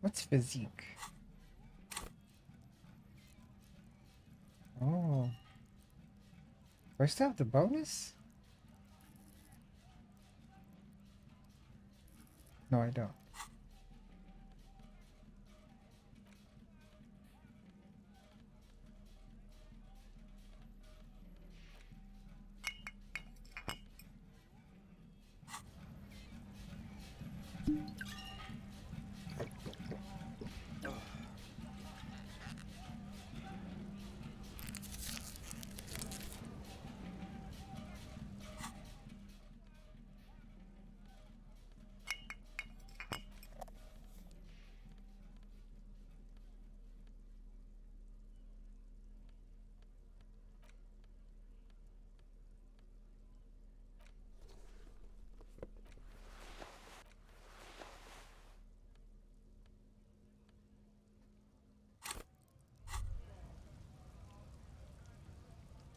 What's physique? Oh. Do I still have the bonus? No, I don't.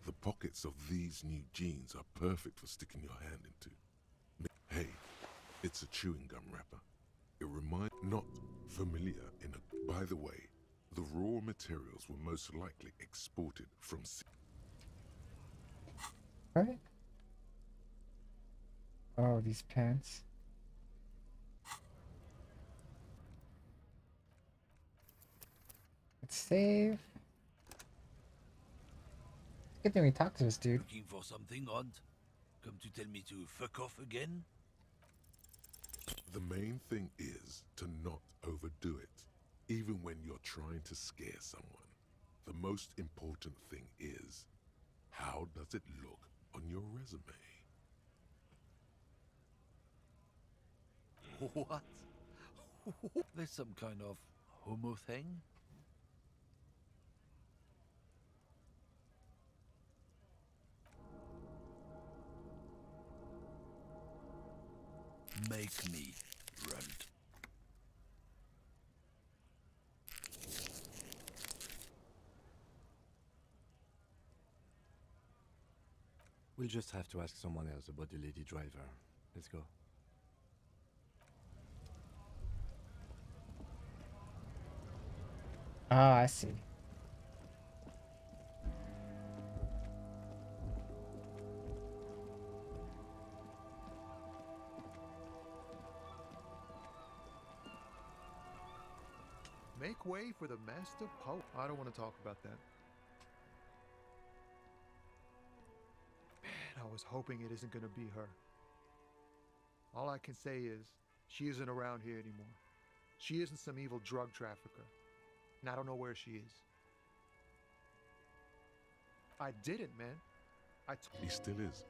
The pockets of these new jeans are perfect for sticking your hand into. Hey, it's a chewing gum wrapper. It reminds not familiar in a... By the way, the raw materials were most likely exported from... What? Oh, these pants. Let's save. Good thing we talked to this dude. Looking for something, Aunt? Come to tell me to fuck off again? The main thing is to not overdo it, even when you're trying to scare someone. The most important thing is, how does it look on your resume? What? There's some kind of homo thing? Make me run. We'll just have to ask someone else about the lady driver. Let's go. Ah, I see. Make way for the master poet. I don't want to talk about that. Man, I was hoping it isn't going to be her. All I can say is, she isn't around here anymore. She isn't some evil drug trafficker. And I don't know where she is. I didn't, man. He still is.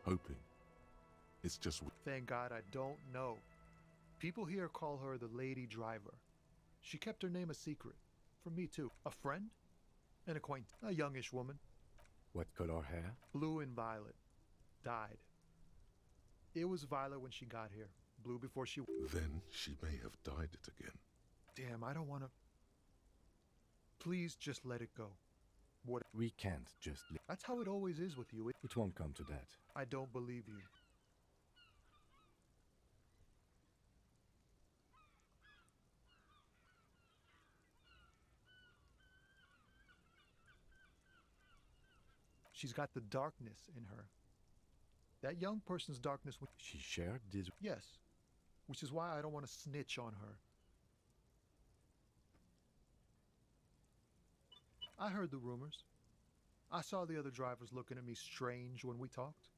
Hoping. It's just... Thank God I don't know. People here call her the lady driver. She kept her name a secret. From me, too. A friend? An acquaintance. A youngish woman. What color hair? Blue and violet. Died. It was violet when she got here. Blue before she... Then she may have dyed it again. Damn, I don't want to... Please just let it go. What? We can't just... That's how it always is with you. It won't come to that. I don't believe you. She's got the darkness in her. That young person's darkness... She shared this... Yes. Which is why I don't want to snitch on her. I heard the rumors. I saw the other drivers looking at me strange when we talked.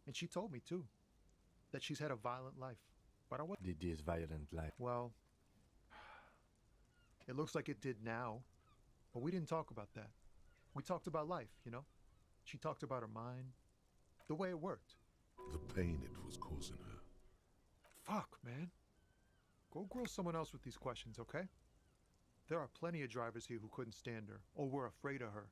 And she told me too. that she's had a violent life. But I Did this violent life? Well, it looks like it did now. But we didn't talk about that. We talked about life, you know? She talked about her mind, the way it worked. The pain it was causing her. Fuck, man. Go grill someone else with these questions, okay? There are plenty of drivers here who couldn't stand her or were afraid of her.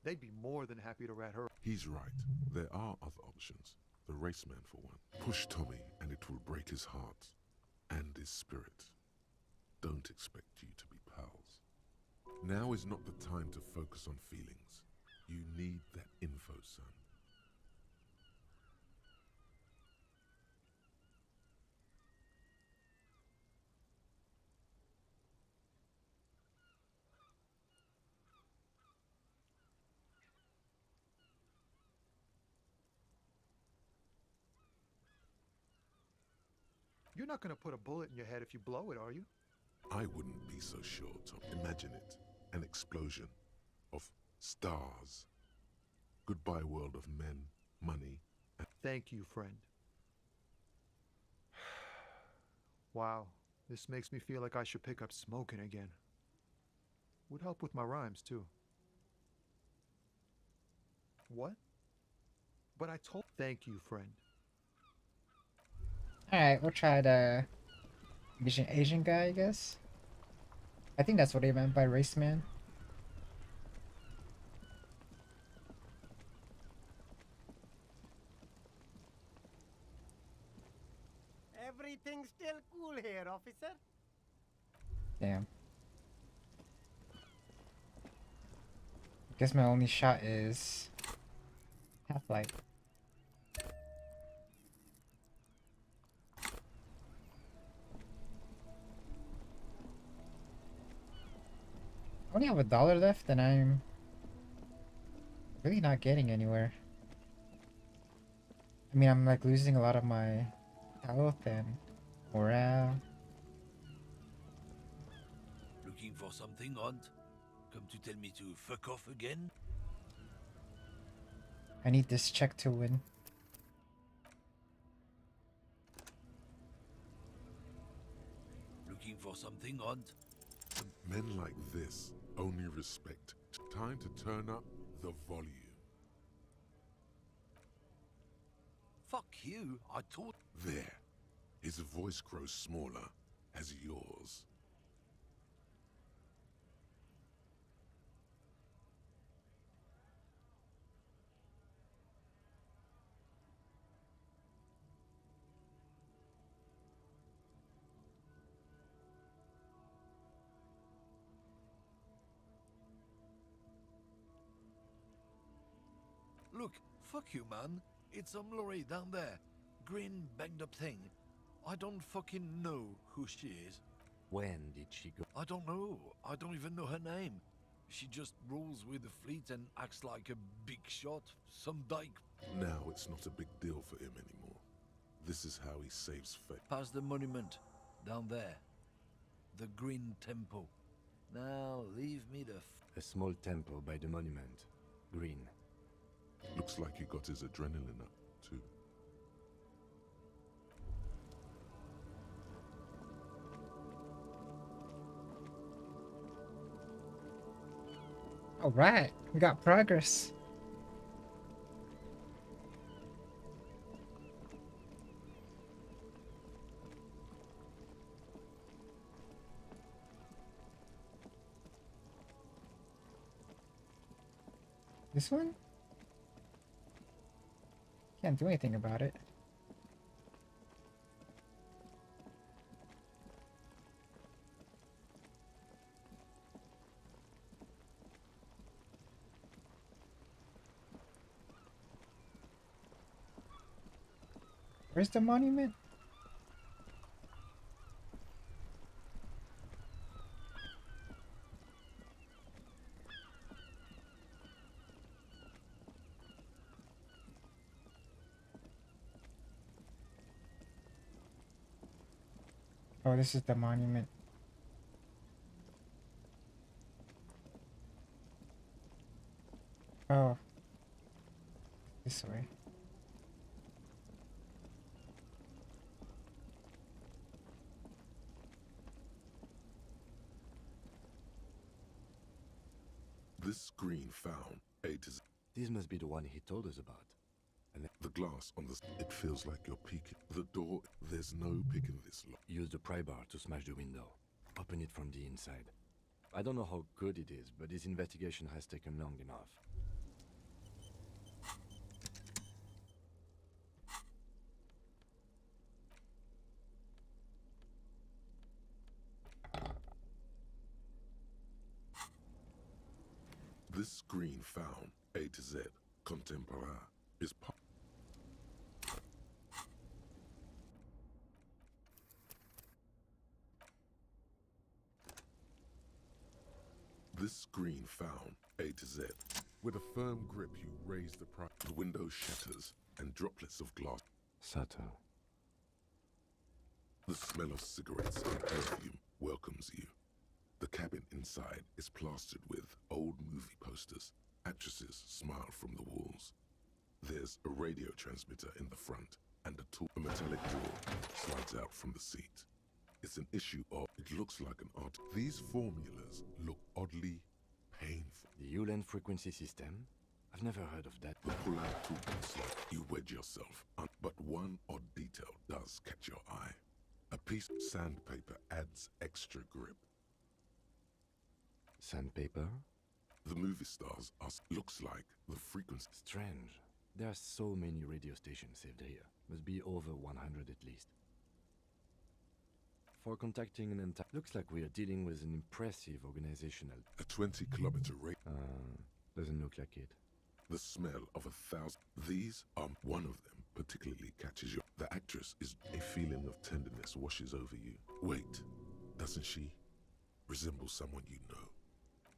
They'd be more than happy to rat her. He's right. There are other options. The raceman, for one. Push Tommy, and it will break his heart and his spirit. Don't expect you to be pals. Now is not the time to focus on feelings. You need that info, son. You're not gonna put a bullet in your head if you blow it, are you? I wouldn't be so sure, Tom. Imagine it. An explosion of stars. Goodbye world of men, money, and... Thank you, friend. Wow, this makes me feel like I should pick up smoking again. Would help with my rhymes, too. What? But I told... Thank you, friend. Alright, we'll try the Asian guy, I guess. I think that's what he meant by raceman. Everything's still cool here, officer. Damn. I guess my only shot is half-life. I only have $1 left and I'm really not getting anywhere. I mean, I'm like losing a lot of my health and morale. Looking for something, Aunt? Come to tell me to fuck off again? I need this check to win. Looking for something, Aunt? Men like this only respect. Time to turn up the volume. Fuck you, I thought... There. His voice grows smaller as yours. Look, fuck you, man. It's some lorry down there. Green, banged up thing. I don't fucking know who she is. When did she go? I don't know. I don't even know her name. She just rolls with the fleet and acts like a big shot. Some dyke. Now it's not a big deal for him anymore. This is how he saves face. Past the monument. Down there. The Green Temple. Now, leave me the A small temple by the monument. Green. Looks like he got his adrenaline up, too. Alright, we got progress. This one? Can't do anything about it. Where's the monument? Oh, this is the monument. Oh. This way. This screen found A to Z. This must be the one he told us about. And The glass on the... It feels like you're peeking. The door... There's no picking this lock. use the pry bar to smash the window. Open it from the inside. I don't know how good it is, but this investigation has taken long enough. This screen found A to Z. Contemporaire is part... This screen found A to Z. With a firm grip, you raise the pry. The window shatters and droplets of glass. Subtle. The smell of cigarettes and perfume welcomes you. The cabin inside is plastered with old movie posters. Actresses smile from the walls. There's a radio transmitter in the front and a tool. A metallic drawer slides out from the seat. It's an issue of... It looks like an art. These formulas look oddly painful. The Ulan frequency system? I've never heard of that. The pull-out tool slot, you wedge yourself. But one odd detail does catch your eye. A piece of sandpaper adds extra grip. Sandpaper? The movie stars are... Looks like the frequency... Strange. There are so many radio stations saved here. Must be over 100 at least. For contacting an entire... Looks like we are dealing with an impressive organizational... A 20-kilometer rate. Doesn't look like it. The smell of 1,000... These are... One of them particularly catches you. The actress is... A feeling of tenderness washes over you. Wait, doesn't she resemble someone you know?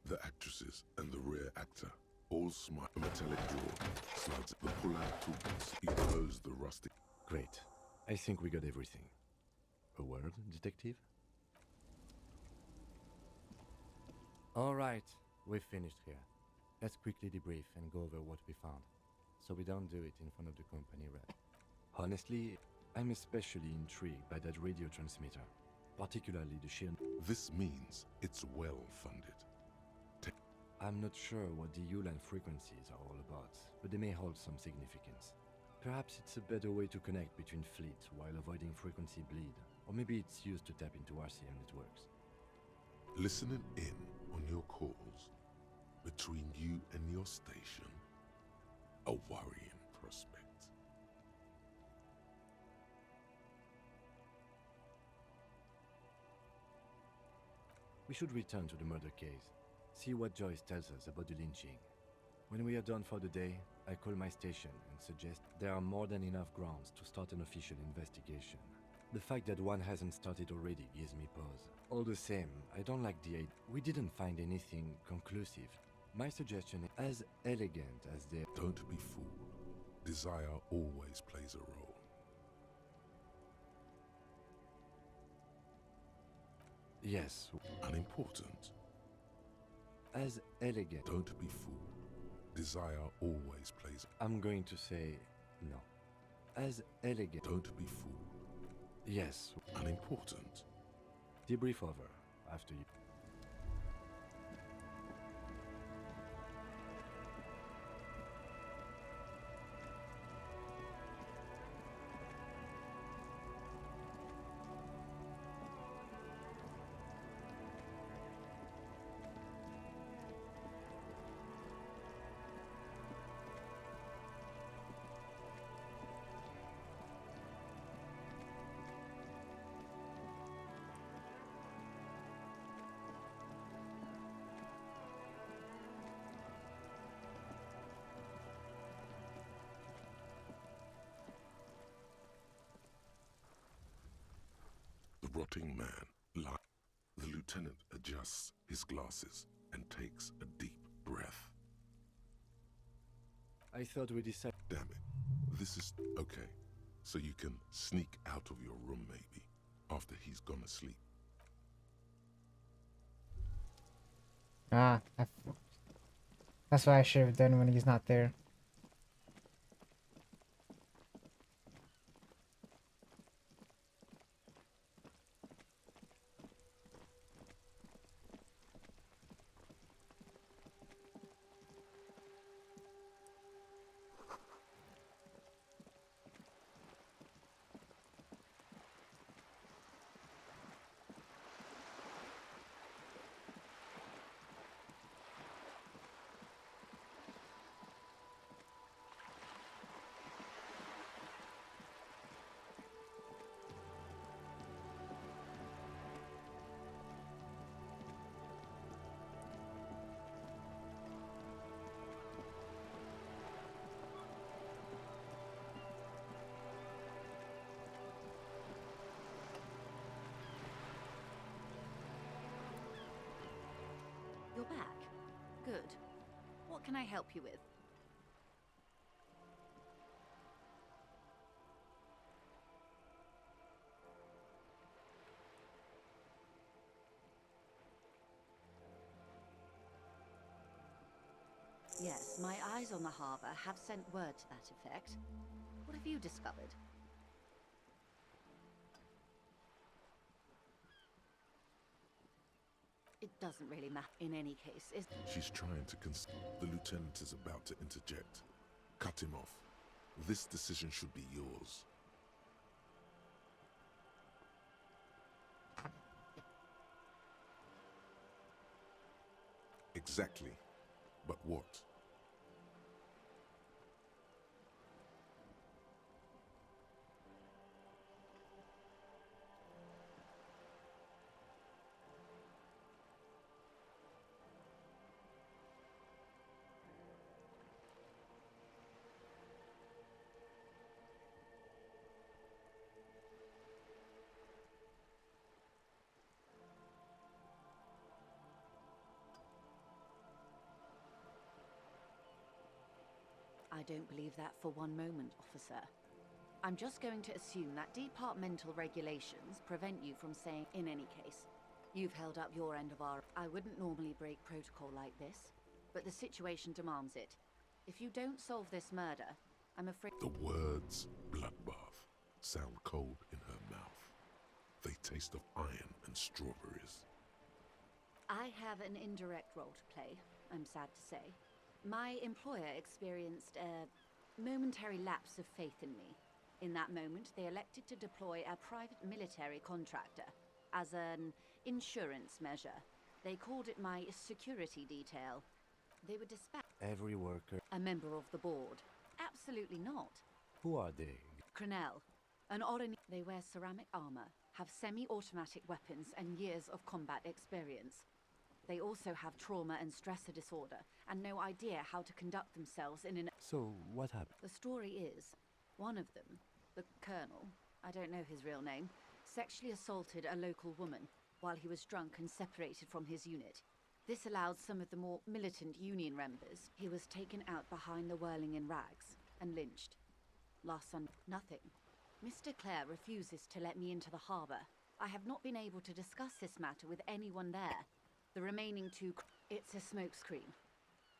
The actresses and the rear actor all smile. A metallic drawer slides the pull-out tools. You close the rustic... Great. I think we got everything. A word, detective? All right, we've finished here. Let's quickly debrief and go over what we found, so we don't do it in front of the company rep. Honestly, I'm especially intrigued by that radio transmitter, particularly the sheer... This means it's well-funded. I'm not sure what the Ulan frequencies are all about, but they may hold some significance. Perhaps it's a better way to connect between fleets while avoiding frequency bleed, or maybe it's used to tap into RCM networks. Listening in on your calls between you and your station, a worrying prospect. We should return to the murder case, see what Joyce tells us about the lynching. When we are done for the day, I call my station and suggest there are more than enough grounds to start an official investigation. The fact that one hasn't started already gives me pause. All the same, I don't like the idea. We didn't find anything conclusive. My suggestion is as elegant as they... Don't be fooled. Desire always plays a role. Yes. Unimportant. As elegant. Don't be fooled. Desire always plays... I'm going to say no. As elegant. Don't be fooled. Yes. Unimportant. Debrief over after you... The rotting man lies. The lieutenant adjusts his glasses and takes a deep breath. I thought we decided... Damn it. This is... Okay. So you can sneak out of your room, maybe, after he's gone to sleep. That's what I should have done when he's not there. You're back. Good. What can I help you with? Yes, my eyes on the harbour have sent word to that effect. What have you discovered? It doesn't really matter in any case, is... She's trying to The lieutenant is about to interject. Cut him off. This decision should be yours. Exactly. But what? I don't believe that for one moment, officer. I'm just going to assume that departmental regulations prevent you from saying, in any case, you've held up your end of our... I wouldn't normally break protocol like this, but the situation demands it. If you don't solve this murder, I'm afraid... The words bloodbath sound cold in her mouth. They taste of iron and strawberries. I have an indirect role to play, I'm sad to say. My employer experienced a momentary lapse of faith in me. In that moment, they elected to deploy a private military contractor as an insurance measure. They called it my security detail. They would dispatch... Every worker... A member of the board. Absolutely not. Who are they? Cronell. An Orani... They wear ceramic armor, have semi-automatic weapons, and years of combat experience. They also have trauma and stressor disorder, and no idea how to conduct themselves in an... So, what happened? The story is, one of them, the colonel, I don't know his real name, sexually assaulted a local woman while he was drunk and separated from his unit. This allowed some of the more militant Union members. He was taken out behind the whirling in rags and lynched. Last Sunday, nothing. Mr. Clare refuses to let me into the harbour. I have not been able to discuss this matter with anyone there. The remaining two... It's a smokescreen.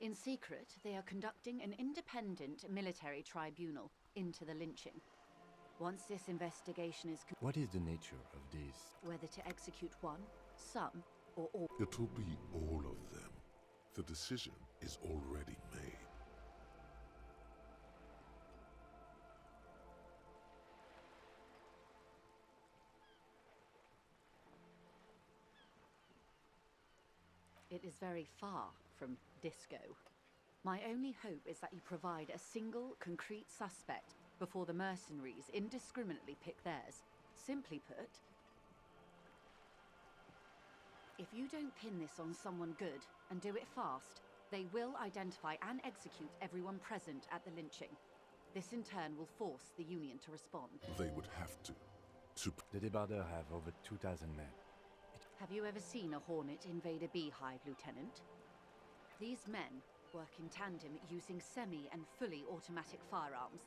In secret, they are conducting an independent military tribunal into the lynching. Once this investigation is... What is the nature of this? Whether to execute one, some, or all... It'll be all of them. The decision is already made. It is very far from disco. My only hope is that you provide a single, concrete suspect before the mercenaries indiscriminately pick theirs. Simply put, if you don't pin this on someone good and do it fast, they will identify and execute everyone present at the lynching. This in turn will force the Union to respond. They would have to. The débardeurs have over 2,000 men. Have you ever seen a Hornet invade a beehive, Lieutenant? These men work in tandem using semi- and fully automatic firearms.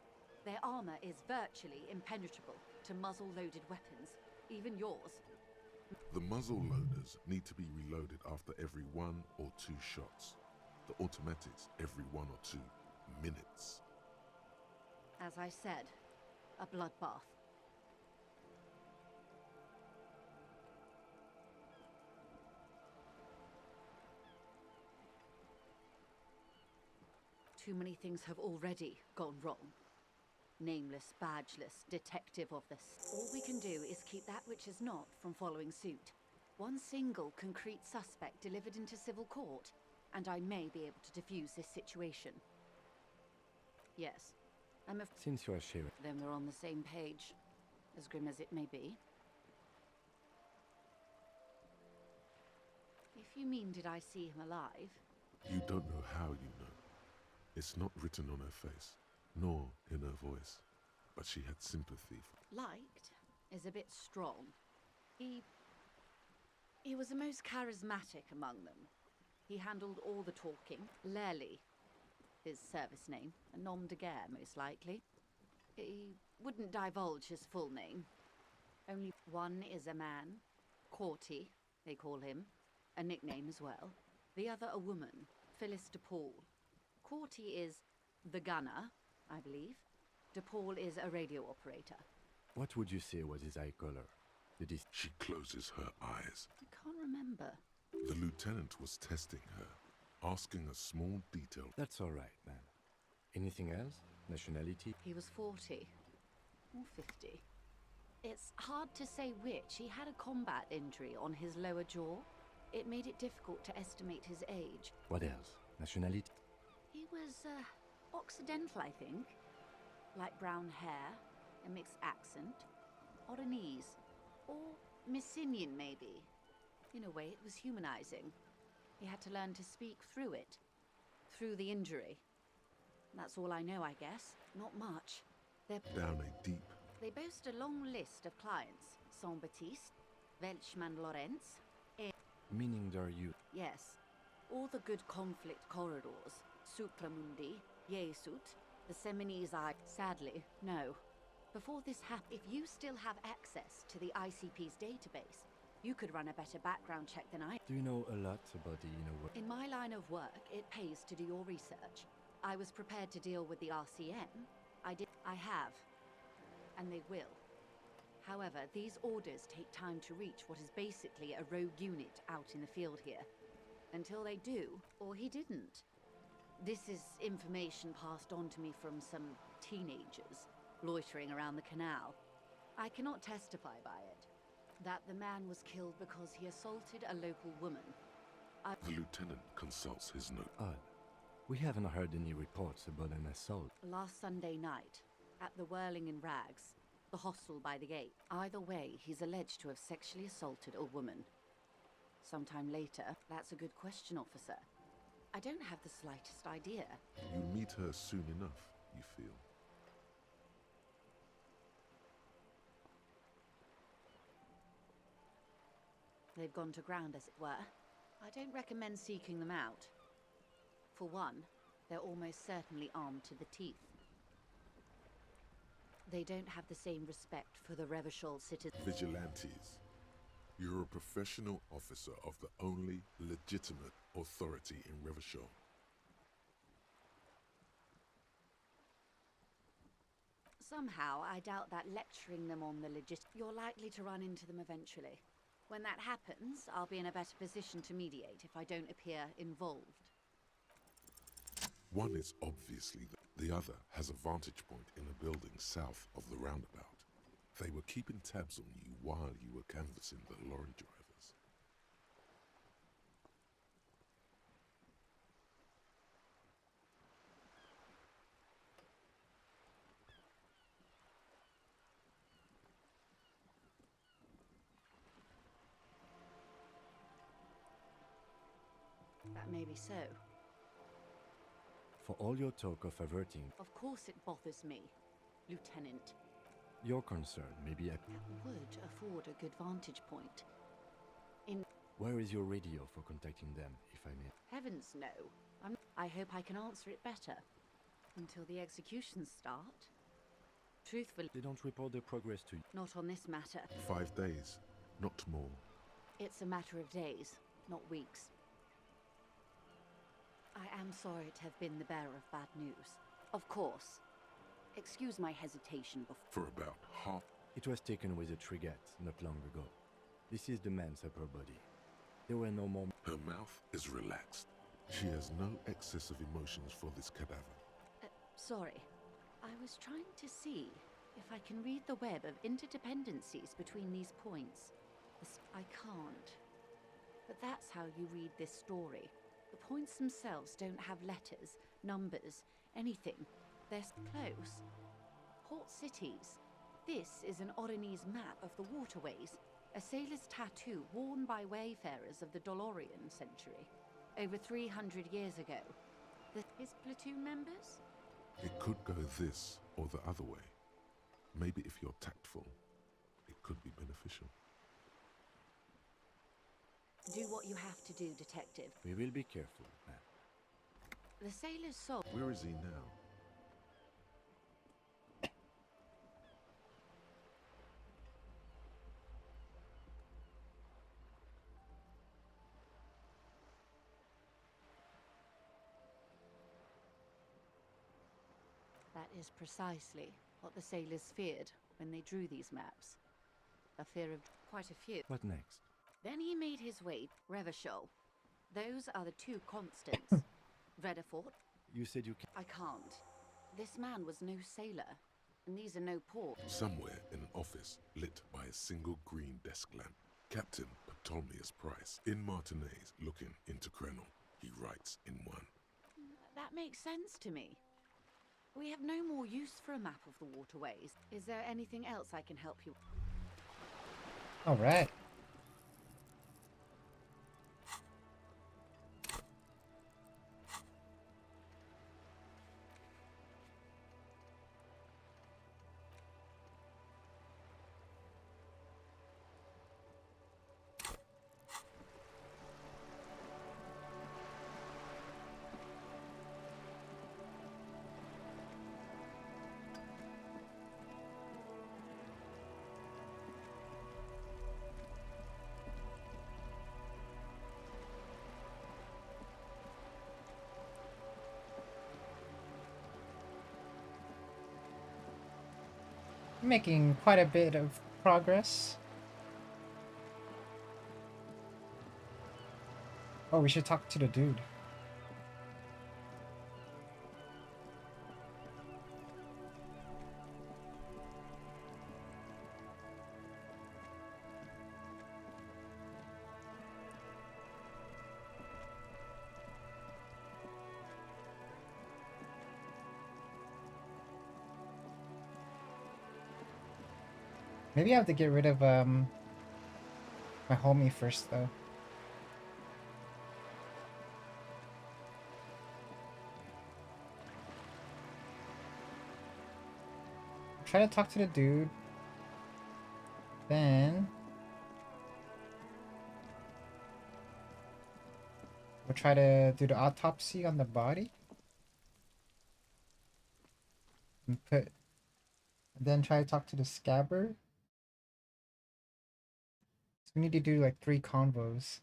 Their armor is virtually impenetrable to muzzle-loaded weapons, even yours. The muzzle loaders need to be reloaded after every 1 or 2 shots. The automatics every 1 or 2 minutes. As I said, a bloodbath. Too many things have already gone wrong. Nameless, badgeless, detective of this. All we can do is keep that which is not from following suit. One single concrete suspect delivered into civil court, and I may be able to defuse this situation. Yes, Since you are sharing... Then we're on the same page, as grim as it may be. If you mean, did I see him alive? You don't know how you know. It's not written on her face, nor in her voice, but she had sympathy. Liked is a bit strong. He was the most charismatic among them. He handled all the talking. Lely, his service name, a nom de guerre, most likely. He wouldn't divulge his full name. Only one is a man. Corty, they call him. A nickname as well. The other a woman, Phyllis DePaul. Corty is the gunner, I believe. DePaul is a radio operator. What would you say was his eye color? Did he... She closes her eyes. I can't remember. The lieutenant was testing her, asking a small detail. That's all right, man. Anything else? Nationality? He was 40. Or 50. It's hard to say which. He had a combat injury on his lower jaw. It made it difficult to estimate his age. What else? Nationality? He was, Occidental, I think. Light brown hair, a mixed accent. Oranese. Or Messinian, maybe. In a way, it was humanizing. He had to learn to speak through it. Through the injury. That's all I know, I guess. Not much. They're... Down a deep... They boast a long list of clients. Saint-Baptiste, Welchman Lorenz, Meaning they're you. yes. All the good conflict corridors. Supramundi, Yesut, the Seminese I... Sadly, no. Before this happened, if you still have access to the ICP's database, you could run a better background check than I... Do you know a lot about the inner world? In my line of work, it pays to do your research. I was prepared to deal with the RCM. I have. And they will. However, these orders take time to reach what is basically a rogue unit out in the field here. Until they do, or he didn't. This is information passed on to me from some teenagers loitering around the canal. I cannot testify by it. That the man was killed because he assaulted a local woman. The lieutenant consults his note. Odd. We haven't heard any reports about an assault. Last Sunday night, at the Whirling in Rags, the hostel by the gate. Either way, he's alleged to have sexually assaulted a woman. Sometime later, that's a good question, officer. I don't have the slightest idea. You'll meet her soon enough, you feel. They've gone to ground, as it were. I don't recommend seeking them out. For one, they're almost certainly armed to the teeth. They don't have the same respect for the Revachol citizens. Vigilantes. You're a professional officer of the only legitimate authority in Revachol. Somehow, I doubt that lecturing them on the you're likely to run into them eventually. When that happens, I'll be in a better position to mediate if I don't appear involved. One is obviously the other has a vantage point in a building south of the roundabout. They were keeping tabs on you while you were canvassing the lorry drivers. That may be so. For all your talk of averting, Of course it bothers me, Lieutenant. your concern, maybe I... That would afford a good vantage point. Where is your radio for contacting them, if I may? Heavens no. I hope I can answer it better. Until the executions start. Truthfully, They don't report their progress to you. not on this matter. 5 days, not more. It's a matter of days, not weeks. I am sorry to have been the bearer of bad news. Of course. Excuse my hesitation before. For about half. It was taken with a trigger not long ago. This is the man's upper body. There were no more... Her mouth is relaxed. She has no excess of emotions for this cadaver. Sorry. I was trying to see if I can read the web of interdependencies between these points. I can't. But that's how you read this story. The points themselves don't have letters, numbers, anything. They're close. Port cities. This is an Oronese map of the waterways, a sailor's tattoo worn by wayfarers of the Dolorian century, over 300 years ago. His platoon members? It could go this or the other way. Maybe if you're tactful, it could be beneficial. Do what you have to do, Detective. We will be careful, ma'am. The sailor's soul. Where is he now? That is precisely what the sailors feared when they drew these maps. A fear of quite a few. What next? Then he made his way Revachol. Those are the two constants. Redefort. You said you can. I can't. This man was no sailor, and these are no ports. Somewhere in an office lit by a single green desk lamp, Captain Ptolemaeus Price, in Martinez, looking into Krenel, he writes in one. That makes sense to me. We have no more use for a map of the waterways. Is there anything else I can help you? All right. Making quite a bit of progress. Oh, we should talk to the dude. Maybe I have to get rid of my homie first though. Try to talk to the dude. Then we'll try to do the autopsy on the body. And then try to talk to the scabbard. So we need to do like 3 convos.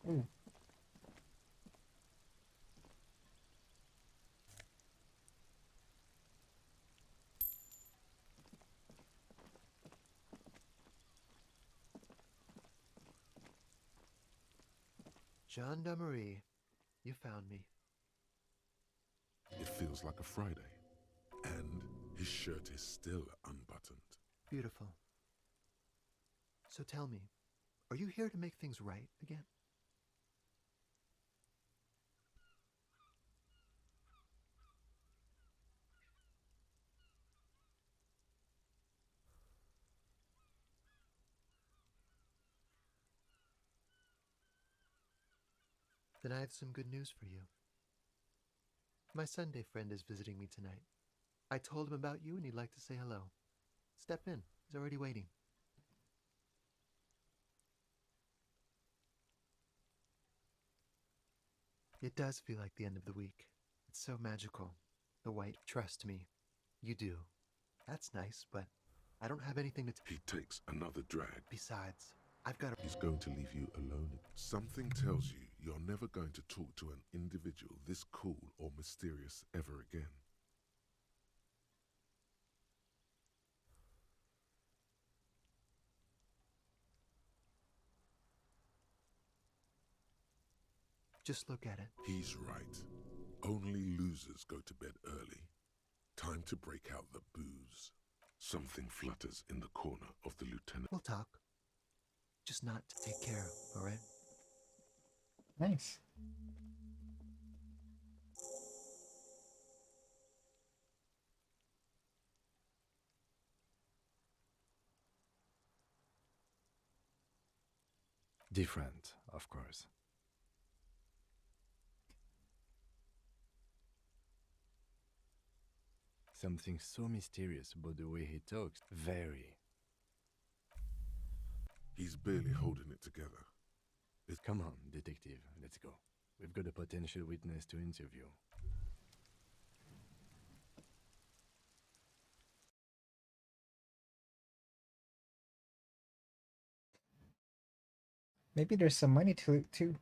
Ooh. Gendarmerie, you found me. It feels like a Friday, and his shirt is still unbuttoned. Beautiful. So tell me, are you here to make things right again? Then I have some good news for you. My Sunday friend is visiting me tonight. I told him about you and he'd like to say hello. Step in. He's already waiting. It does feel like the end of the week. It's so magical. The white, trust me, you do. That's nice, but I don't have anything to He takes another drag. Besides, I've got He's going to leave you alone. Something tells you you're never going to talk to an individual this cool or mysterious ever again. Just look at it. He's right. Only losers go to bed early. Time to break out the booze. Something flutters in the corner of the lieutenant. We'll talk. Just not to take care, all right? Nice. Different, of course. Something so mysterious about the way he talks. Very. He's barely holding it together. Come on, detective, let's go. We've got a potential witness to interview. Maybe there's some money to loot too.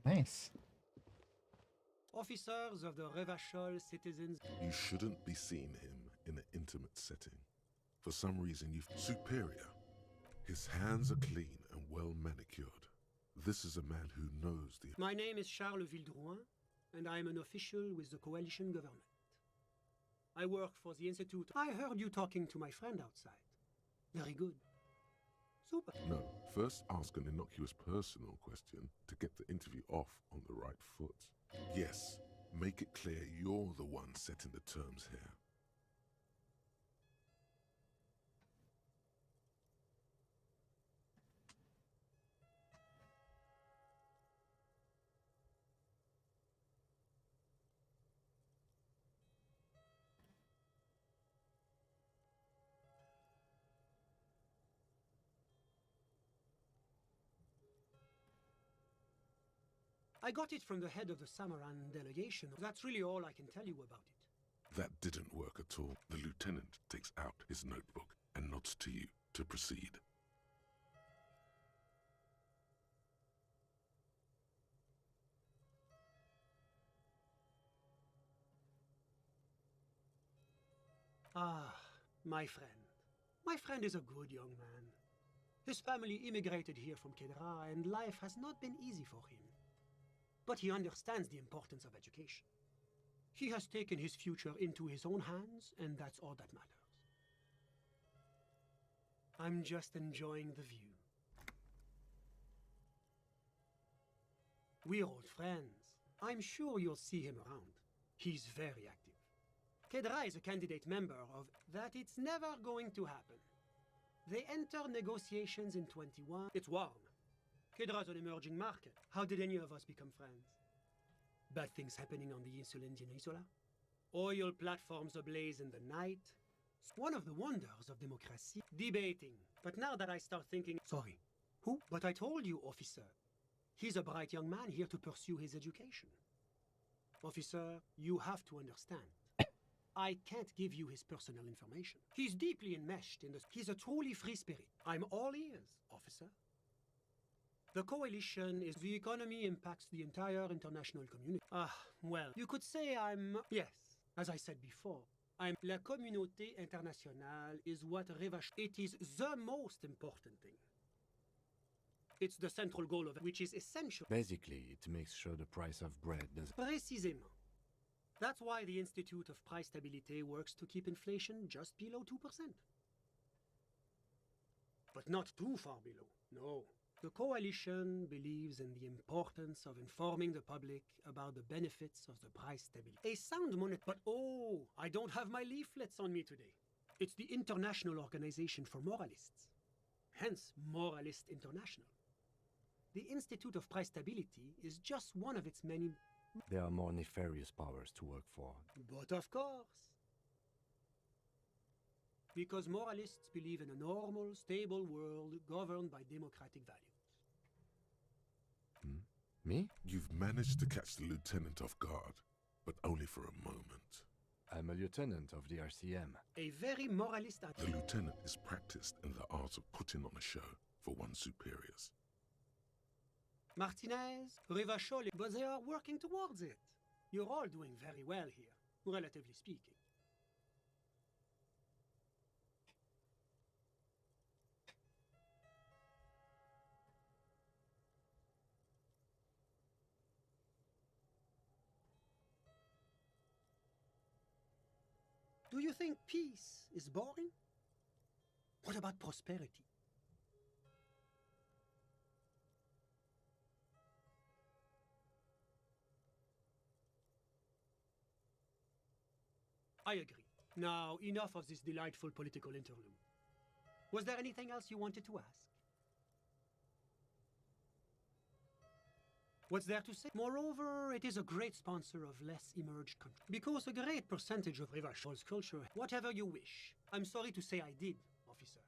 Nice. Officers of the Revachol citizens. You shouldn't be seeing him in an intimate setting. For some reason, you've superior. His hands are clean and well manicured. This is a man who knows the... My name is Charles Vildrouin, and I am an official with the coalition government. I work for the Institute. I heard you talking to my friend outside. Very good. Super. No, first ask an innocuous personal question to get the interview off on the right foot. Yes, make it clear you're the one setting the terms here. I got it from the head of the Samaran delegation. That's really all I can tell you about it. That didn't work at all. The lieutenant takes out his notebook and nods to you to proceed. Ah, my friend. My friend is a good young man. His family immigrated here from Kedra, and life has not been easy for him. But he understands the importance of education. He has taken his future into his own hands, and that's all that matters. I'm just enjoying the view. We're old friends. I'm sure you'll see him around. He's very active. Kedra is a candidate member of that. It's never going to happen. They enter negotiations in 21. It's warm. Kedra's an emerging market. How did any of us become friends? Bad things happening on the Insulindian Isola? Oil platforms ablaze in the night? One of the wonders of democracy. Debating. But now that I start thinking... Sorry. Who? But I told you, officer. He's a bright young man here to pursue his education. Officer, you have to understand. I can't give you his personal information. He's deeply enmeshed in this. He's a truly free spirit. I'm all ears, officer. The coalition is the economy impacts the entire international community. Well, you could say I'm... Yes, as I said before, La communauté internationale is what Revach... It is the most important thing. It's the central goal of it, which is essential. Basically, it makes sure the price of bread doesn't... Précisément. That's why the Institute of Price Stability works to keep inflation just below 2%. But not too far below, no. The coalition believes in the importance of informing the public about the benefits of the price stability. A sound money, but oh, I don't have my leaflets on me today. It's the International Organization for Moralists, hence Moralist International. The Institute of Price Stability is just one of its many... There are more nefarious powers to work for. But of course. Because moralists believe in a normal, stable world governed by democratic values. Me? You've managed to catch the lieutenant off guard, but only for a moment. I'm a lieutenant of the RCM. A very moralist. The lieutenant is practiced in the art of putting on a show for one's superiors. Martinez, Rivachol, but they are working towards it. You're all doing very well here, relatively speaking. Do you think peace is boring? What about prosperity? I agree. Now, enough of this delightful political interlude. Was there anything else you wanted to ask? What's there to say? Moreover, it is a great sponsor of less emerged countries. Because a great percentage of Rivachol's culture, whatever you wish. I'm sorry to say I did, officer.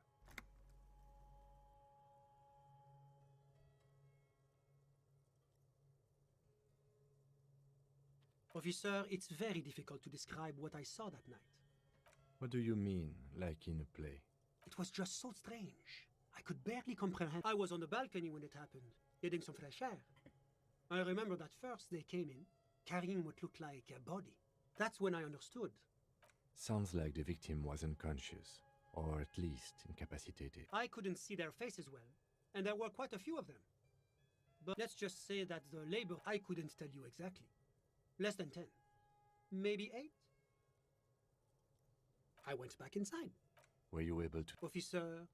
Officer, it's very difficult to describe what I saw that night. What do you mean, like in a play? It was just so strange. I could barely comprehend. I was on the balcony when it happened, getting some fresh air. I remember that first they came in, carrying what looked like a body. That's when I understood. Sounds like the victim was unconscious, or at least incapacitated. I couldn't see their faces well, and there were quite a few of them. But let's just say that the labor, I couldn't tell you exactly. Less than 10. Maybe 8? I went back inside. Were you able to? Officer,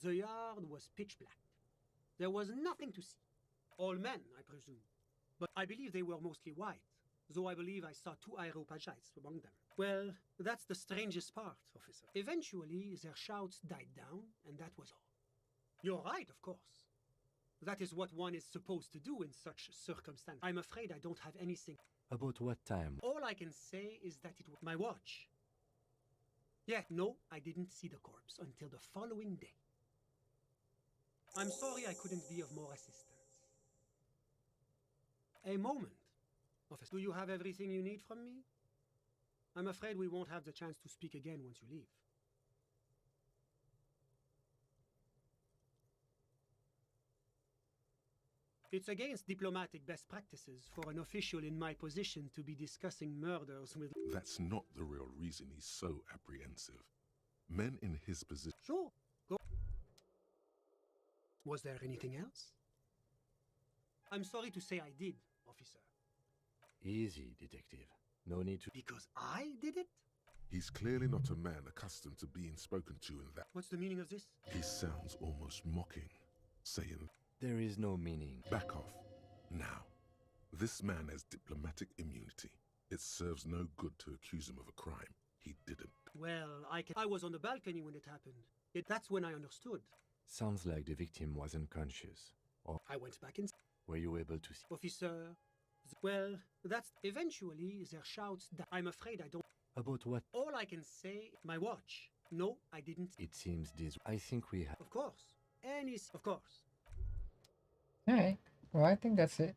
the yard was pitch black. There was nothing to see. All men, I presume. But I believe they were mostly white, though I believe I saw 2 Aeropagites among them. Well, that's the strangest part, officer. Eventually, their shouts died down, and that was all. You're right, of course. That is what one is supposed to do in such circumstances. I'm afraid I don't have anything. About what time? All I can say is that it was my watch. Yeah, no, I didn't see the corpse until the following day. I'm sorry I couldn't be of more assistance. A moment. Officer, do you have everything you need from me? I'm afraid we won't have the chance to speak again once you leave. It's against diplomatic best practices for an official in my position to be discussing murders with... That's not the real reason he's so apprehensive. Men in his position... Sure, go. Was there anything else? I'm sorry to say I did, officer. Easy, detective. No need to... Because I did it? He's clearly not a man accustomed to being spoken to in that... What's the meaning of this? He sounds almost mocking, saying... There is no meaning. Back off. Now. This man has diplomatic immunity. It serves no good to accuse him of a crime. He didn't. Well, I was on the balcony when it happened. That's when I understood. Sounds like the victim was unconscious. Or I went back in. Were you able to see? Officer... Well, that's... Eventually, their shouts... I'm afraid I don't... About what? All I can say... My watch. No, I didn't... It seems this... I think we have... Of course. Of course. Alright. Well, I think that's it.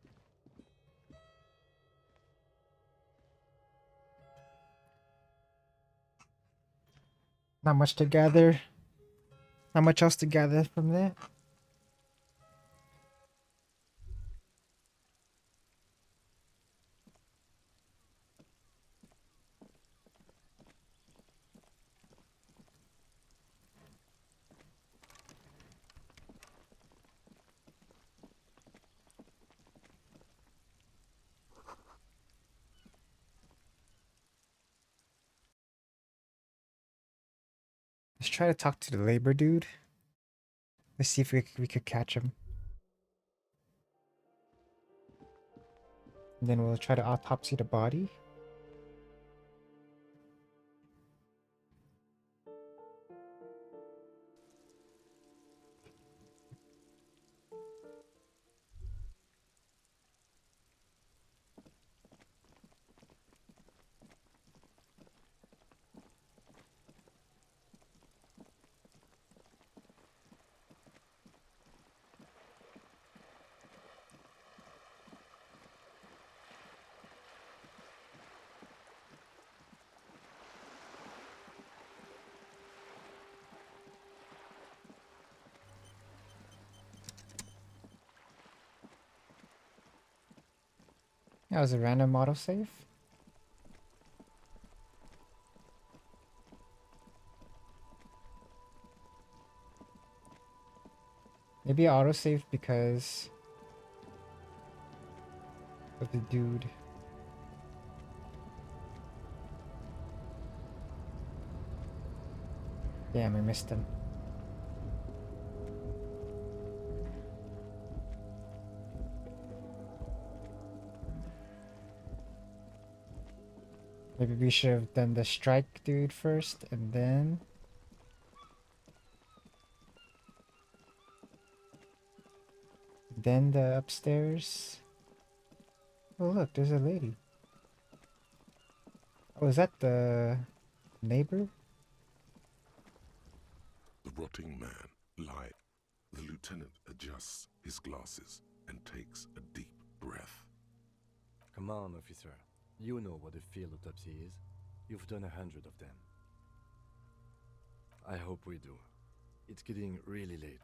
Not much to gather. Not much else to gather from that. Let's try to talk to the labor dude. Let's see if we could catch him. And then we'll try to autopsy the body. That was a random autosave. Maybe autosave because of the dude. Damn, I missed him. Maybe we should have done the strike dude first and then... Then the upstairs. Oh look, there's a lady. Oh, is that the neighbor? The rotting man lied. The lieutenant adjusts his glasses and takes a deep breath. Come on, officer. You know what a field autopsy is. You've done 100 of them. I hope we do. It's getting really late.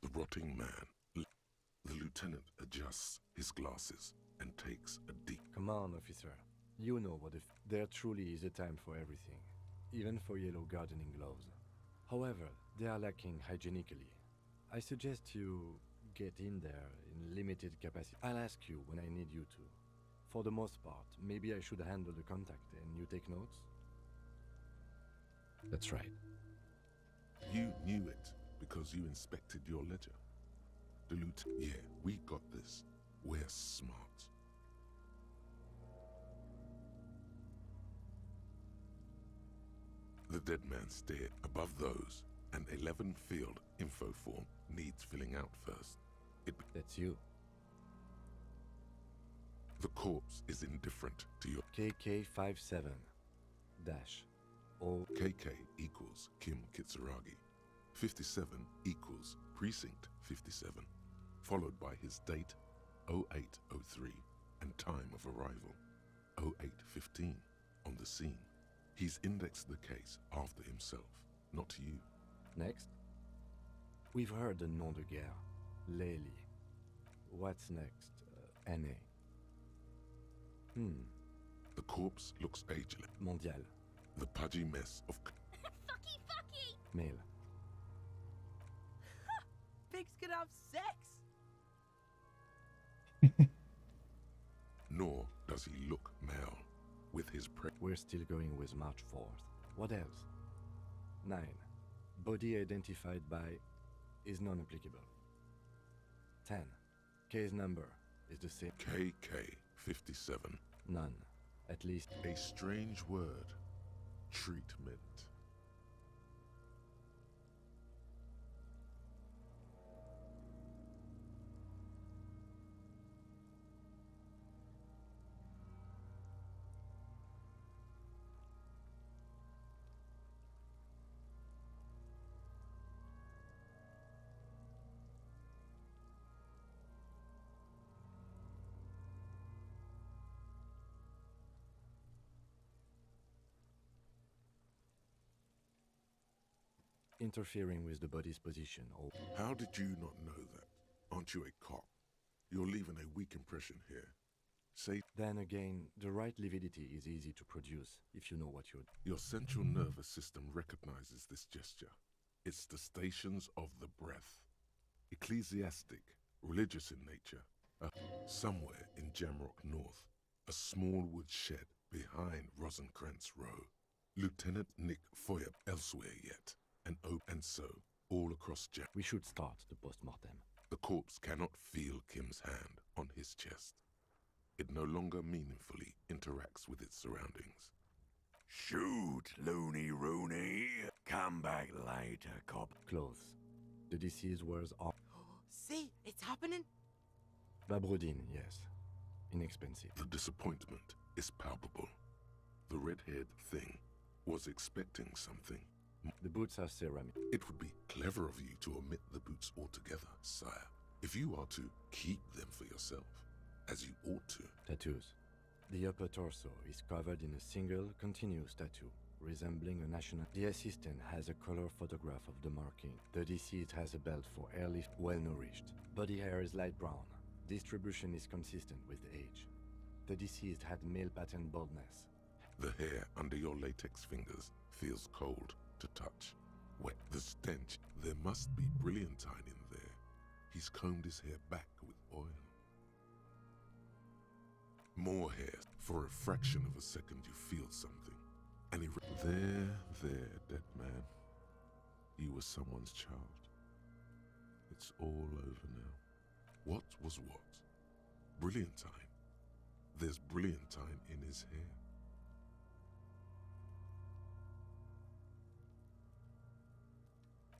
The rotting man. The lieutenant adjusts his glasses and takes a deep... Come on, officer. You know what if there truly is a time for everything, even for yellow gardening gloves. However, they are lacking hygienically. I suggest you get in there in limited capacity. I'll ask you when I need you to. For the most part, maybe I should handle the contact and you take notes? That's right. You knew it because you inspected your ledger. The lieutenant... Yeah, we got this. We're smart. The dead man stared. Above those, an 11 field info form needs filling out first. That's you. The corpse is indifferent to your... KK57 dash O... KK equals Kim Kitsuragi. 57 equals Precinct 57, followed by his date 0803 and time of arrival 0815 on the scene. He's indexed the case after himself, not you. Next. We've heard the nom de guerre. Lely. What's next? NA. The corpse looks ageless. Mondial. The pudgy mess of... Fucky, fucky! Male. Pigs can have sex! Nor does he look male. With his We're still going with March 4th. What else? 9. Body identified by is non-applicable. 10. Case number is the same. KK57. None. At least a strange word. Treatment. interfering with the body's position or... How did you not know that? Aren't you a cop? You're leaving a weak impression here. Say... Then again, the right lividity is easy to produce if you know what you're... Your central nervous system recognizes this gesture. It's the stations of the breath. Ecclesiastic, religious in nature. Somewhere in Jamrock North, a small wood shed behind Rosencrantz Row. Lieutenant Nick Foyer elsewhere yet. and so, all across Jack. We should start the post-mortem. The corpse cannot feel Kim's hand on his chest. It no longer meaningfully interacts with its surroundings. Shoot, loony rooney. Come back later, cop. Clothes. The deceased wears all. See, it's happening. Babrodine, yes. Inexpensive. The disappointment is palpable. The red-haired thing was expecting something. The boots are ceramic. It would be clever of you to omit the boots altogether, sire. If you are to keep them for yourself, as you ought to. Tattoos. The upper torso is covered in a single, continuous tattoo, resembling a national. The assistant has a color photograph of the marking. The deceased has a belt for airlift, well-nourished. Body hair is light brown. Distribution is consistent with age. The deceased had male pattern baldness. The hair under your latex fingers feels cold to touch. Wet. The stench. There must be brilliantine in there. He's combed his hair back with oil. More hair. For a fraction of a second you feel something. And he... There, dead man. You were someone's child. It's all over now. What was what? Brilliantine. There's brilliantine in his hair.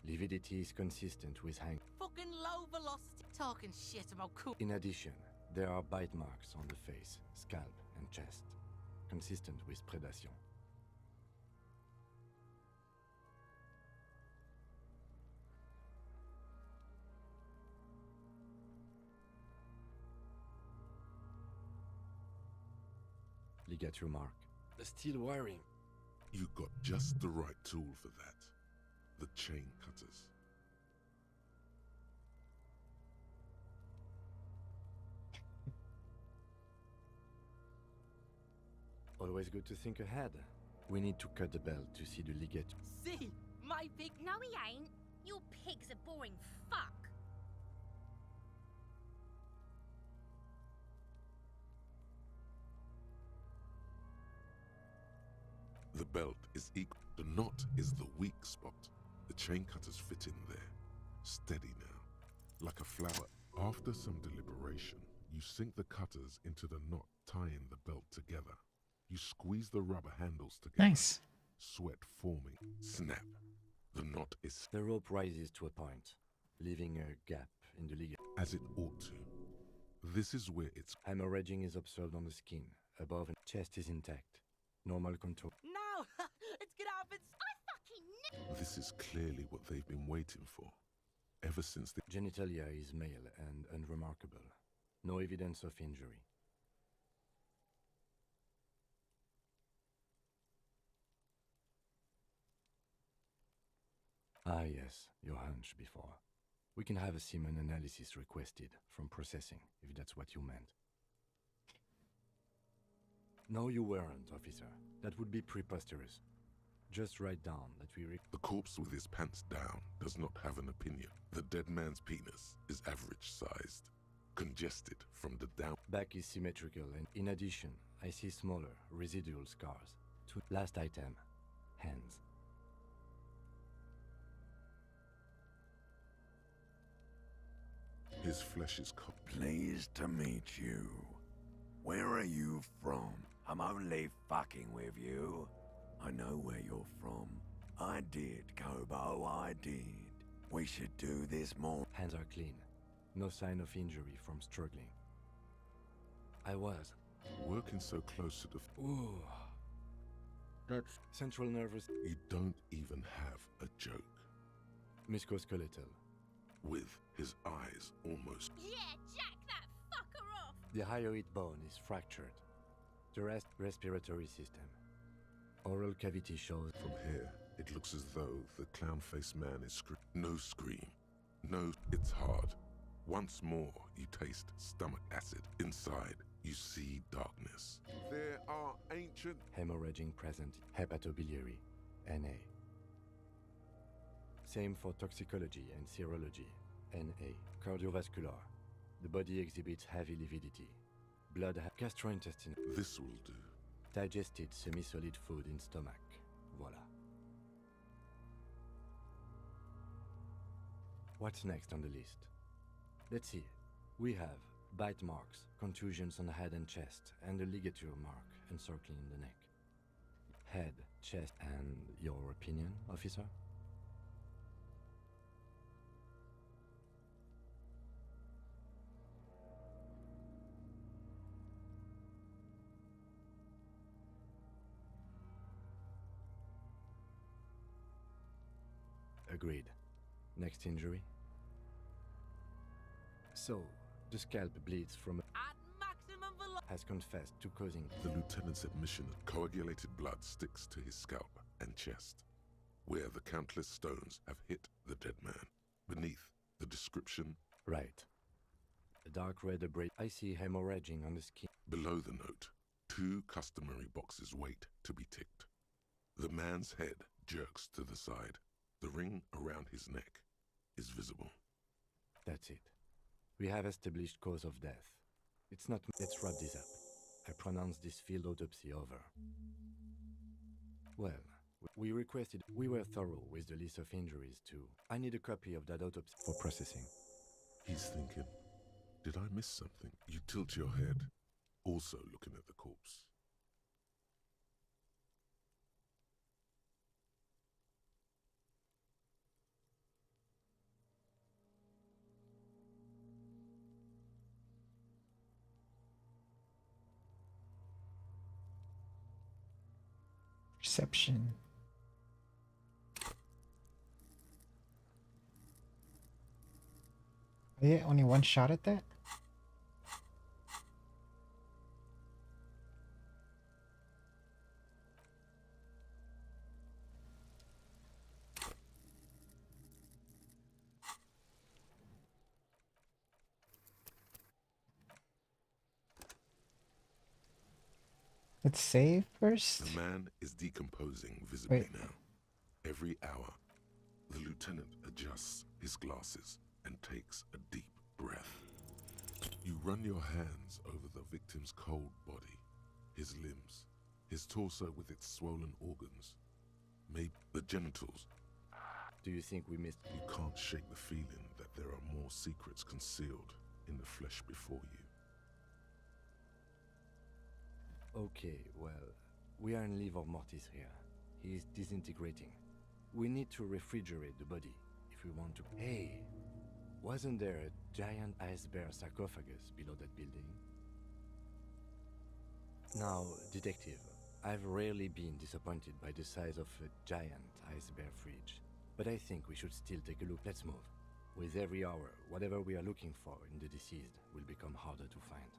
Lividity is consistent with hang. Fucking low velocity. Talking shit about cool. In addition, there are bite marks on the face, scalp, and chest, consistent with predation. Ligature mark. The steel wiring. You got just the right tool for that. The chain cutters. Always good to think ahead. We need to cut the belt to see the ligature. See, my pig. No, he ain't. Your pig's a boring fuck. The belt is equal. The knot is the weak spot. The chain cutters fit in there. Steady now. Like a flower. After some deliberation, you sink the cutters into the knot tying the belt together. You squeeze the rubber handles together. Nice. Sweat forming. Snap. The knot is... The rope rises to a point, leaving a gap in the ligature. As it ought to. This is where it's... Hemorrhaging is observed on the skin. Above and chest is intact. Normal contour. No! It's gonna happen! I fucking knew! This is clearly what they've been waiting for. Ever since the... Genitalia is male and unremarkable. No evidence of injury. Ah yes, your hunch before. We can have a semen analysis requested from processing, if that's what you meant. No, you weren't, officer. That would be preposterous. Just write down that we... The corpse with his pants down does not have an opinion. The dead man's penis is average-sized, congested from the down... Back is symmetrical, and in addition, I see smaller, residual scars. Last item, hands. His flesh is... Pleased to meet you. Where are you from? I'm only fucking with you. I know where you're from. I did, Kobo, I did. We should do this more. Hands are clean. No sign of injury from struggling. I was. Working so close to the... Ooh. That's central nervous... You don't even have a joke. Musculoskeletal. With his eyes almost... Yeah, jack that fucker off! The hyoid bone is fractured. The rest respiratory system. Oral cavity shows... From here, it looks as though the clown-faced man is No scream. No, it's hard. Once more, you taste stomach acid. Inside, you see darkness. There are ancient... Hemorrhaging present. Hepatobiliary. Na. Same for toxicology and serology. Na. Cardiovascular. The body exhibits heavy lividity. Blood gastrointestinal. This will do. Digested semi-solid food in stomach. Voila. What's next on the list? Let's see. We have bite marks, contusions on the head and chest, and a ligature mark encircling the neck. Head, chest, and your opinion, officer? Agreed. Next injury? So, the scalp bleeds from has confessed to causing The lieutenant's admission of coagulated blood sticks to his scalp and chest, where the countless stones have hit the dead man. Beneath, the description. Right. A dark red abrasion. I see hemorrhaging on the skin. Below the note, 2 customary boxes wait to be ticked. The man's head jerks to the side. The ring around his neck is visible. That's it. We have established cause of death. It's not. Let's wrap this up. I pronounce this field autopsy over. Well, we were thorough with the list of injuries too. I need a copy of that autopsy for processing. He's thinking, did I miss something? You tilt your head, also looking at the corpse. Perception. Yeah, only one shot at that? Let's save first. The man is decomposing visibly Wait. now. Every hour, the lieutenant adjusts his glasses and takes a deep breath. You run your hands over the victim's cold body, his limbs, his torso with its swollen organs, maybe the genitals. Do you think we missed? You can't shake the feeling that there are more secrets concealed in the flesh before you. Okay, well, we are in livor mortis here. He is disintegrating. We need to refrigerate the body if we want to. Hey, wasn't there a giant ice bear sarcophagus below that building? Now, detective, I've rarely been disappointed by the size of a giant ice bear fridge, but I think we should still take a look. Let's move. With every hour, whatever we are looking for in the deceased will become harder to find.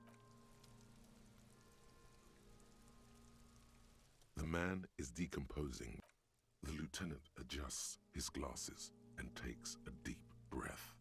The man is decomposing. The lieutenant adjusts his glasses and takes a deep breath.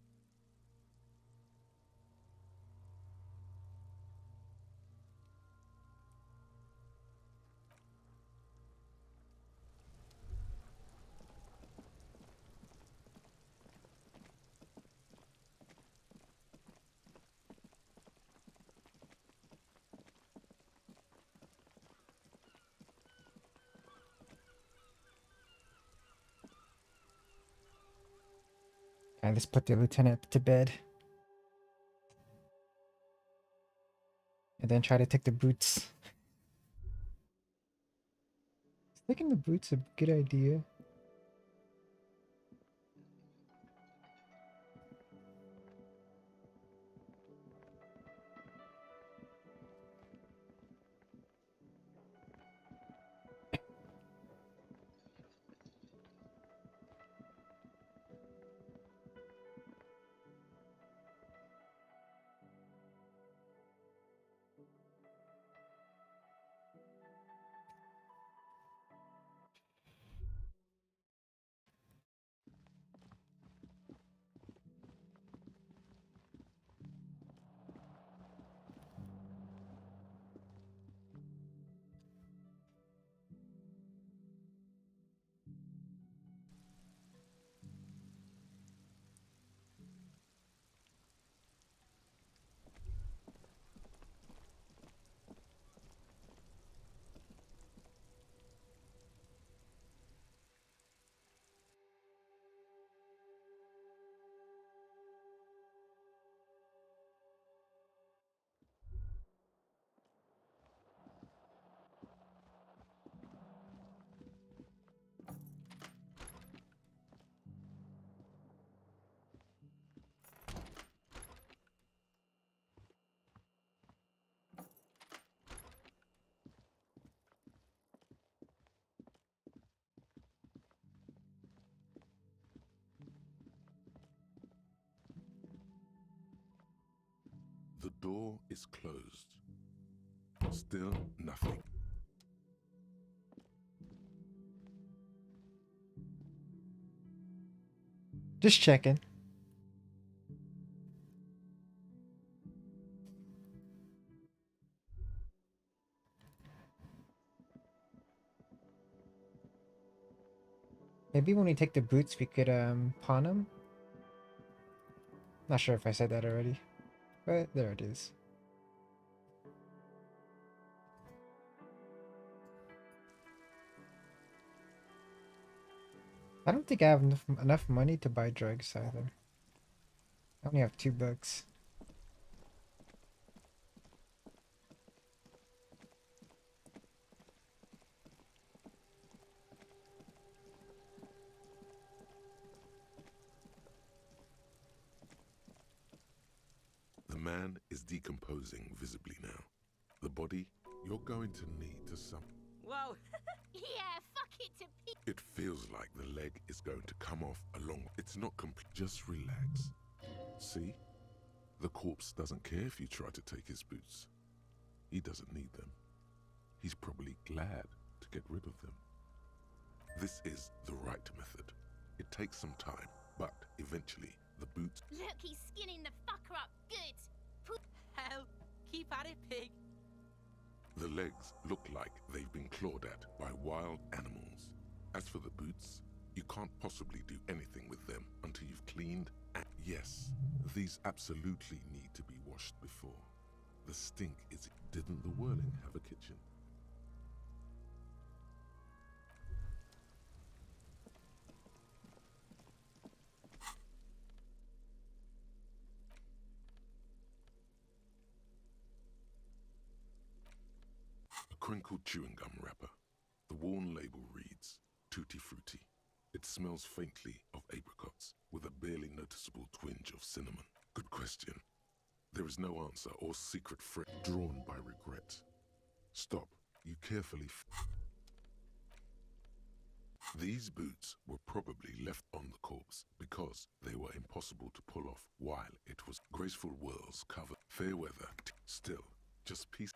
Okay, let's put the lieutenant to bed. And then try to take the boots. Is taking the boots a good idea? The door is closed. Still nothing. Just checking. Maybe when we take the boots, we could pawn them. Not sure if I said that already, but there it is. I don't think I have enough money to buy drugs either. I only have $2. The man is decomposing visibly now. The body, you're going to need to some. Whoa. Yeah, fuck it to It feels like the leg is going to come off along. It's not complete. Just relax. See? The corpse doesn't care if you try to take his boots. He doesn't need them. He's probably glad to get rid of them. This is the right method. It takes some time, but eventually the boots. Look, he's skinning the fucker up good. Hell, keep at it, pig. The legs look like they've been clawed at by wild animals. As for the boots, you can't possibly do anything with them until you've cleaned. Yes, these absolutely need to be washed before. The stink is. Didn't the Whirling have a kitchen? A crinkled chewing gum wrapper. The worn label reads, Tutti Frutti. It smells faintly of apricots, with a barely noticeable twinge of cinnamon. Good question. There is no answer or secret phrase drawn by regret. Stop. You carefully. These boots were probably left on the corpse because they were impossible to pull off while it was graceful whirls covered. Fair weather. Still, just peace.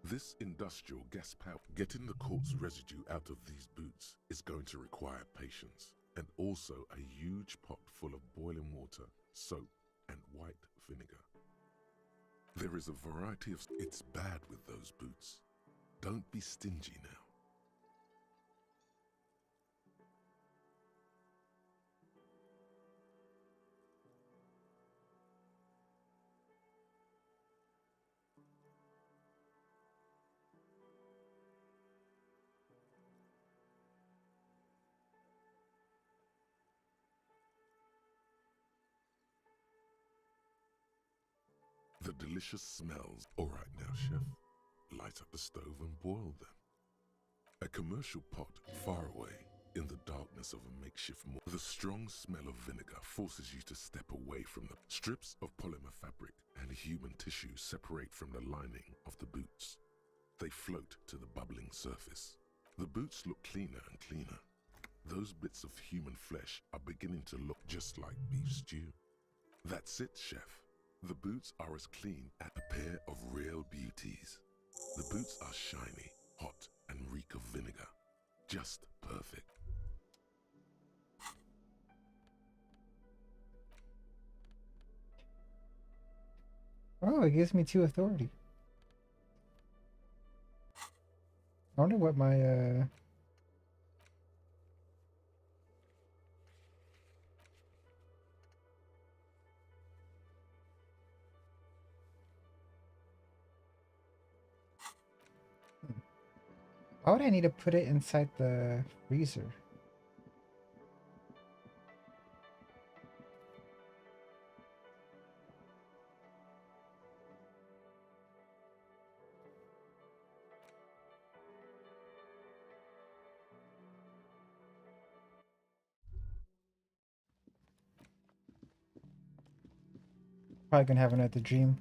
This industrial gas power, getting the corpse residue out of these boots is going to require patience and also a huge pot full of boiling water, soap, and white vinegar. There is a variety of. It's bad with those boots. Don't be stingy now. The delicious smells. All right now, chef. Light up the stove and boil them. A commercial pot far away in the darkness of a makeshift morgue. The strong smell of vinegar forces you to step away from the strips of polymer fabric and human tissue separate from the lining of the boots. They float to the bubbling surface. The boots look cleaner and cleaner. Those bits of human flesh are beginning to look just like beef stew. That's it, chef. The boots are as clean as a pair of real beauties. The boots are shiny, hot, and reek of vinegar. Just perfect. Oh, it gives me 2 authority. I wonder what my Why would I need to put it inside the freezer? Probably gonna have another dream.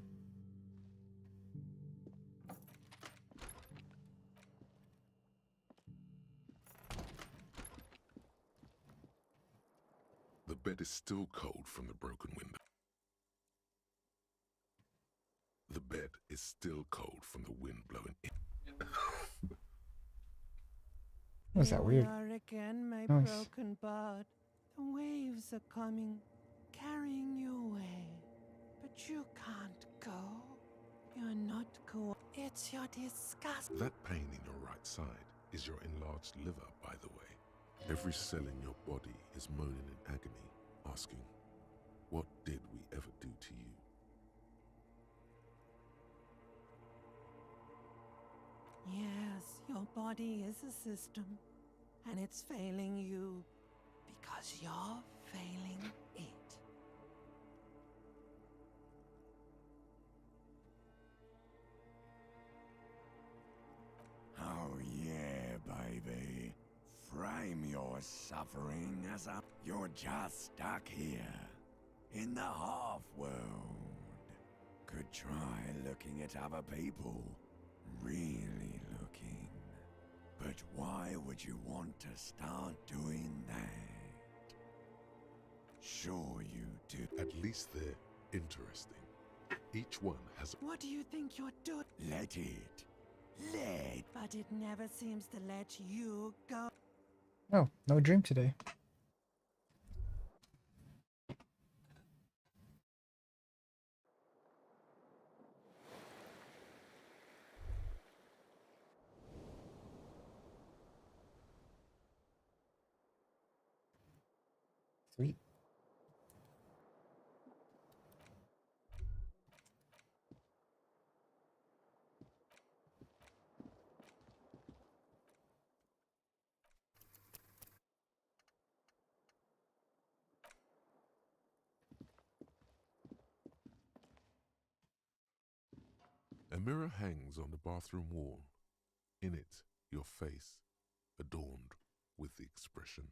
The bed is still cold from the broken window. The bed is still cold from the wind blowing in. Was that weird? Here we are again, my Nice. broken bud. The waves are coming, carrying you away. But you can't go. You're not cool. It's your disgust. That pain in your right side is your enlarged liver, by the way. Every cell in your body is moaning in agony, asking, what did we ever do to you? Yes, your body is a system, and it's failing you because you're failing it. Oh yeah, baby. Frame your suffering as a... You're just stuck here, in the half-world. Could try looking at other people. Really looking. But why would you want to start doing that? Sure you do. At least they're interesting. Each one has a... What do you think you're doing? Let it. Let. But it never seems to let you go. Oh, no dream today. Sweet. A mirror hangs on the bathroom wall. In it, your face, adorned with the expression.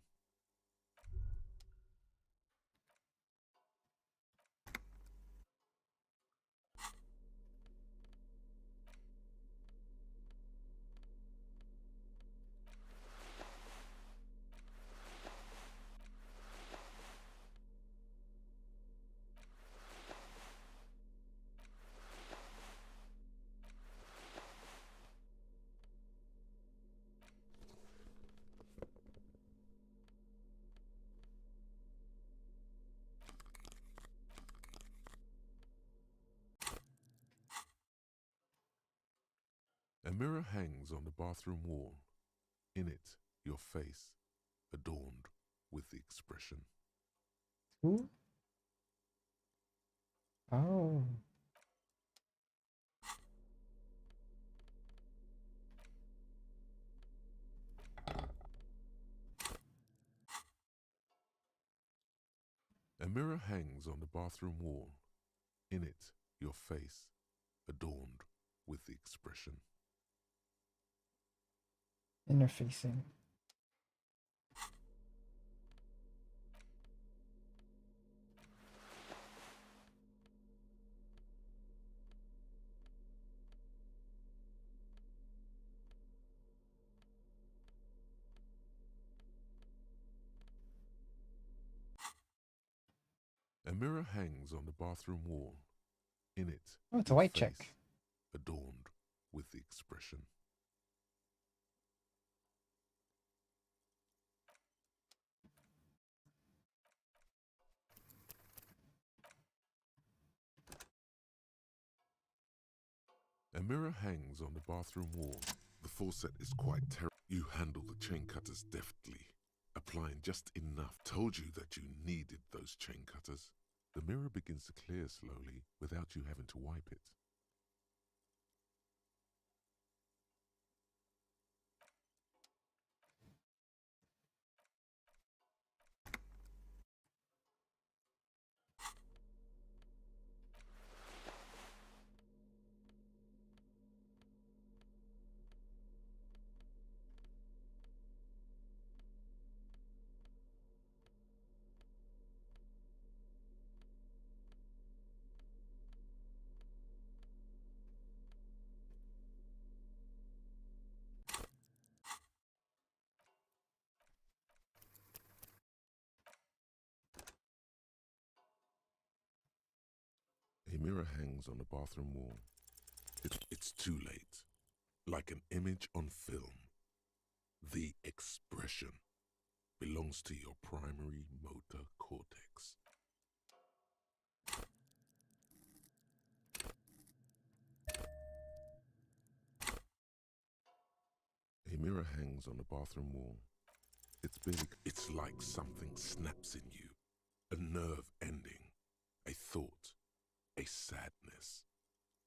A mirror hangs on the bathroom wall. In it, your face, adorned with the expression. Who? Oh. A mirror hangs on the bathroom wall. In it, your face, adorned with the expression. Interfacing. A mirror hangs on the bathroom wall. In it, Oh, it's a your white face, check. adorned with the expression. A mirror hangs on the bathroom wall. The faucet is quite terrible. You handle the chain cutters deftly, applying just enough. Told you that you needed those chain cutters. The mirror begins to clear slowly without you having to wipe it. mirror hangs on the bathroom wall. It's too late. Like an image on film. The expression belongs to your primary motor cortex. A mirror hangs on the bathroom wall. It's big. It's like something snaps in you. A nerve ending. A thought. A sadness.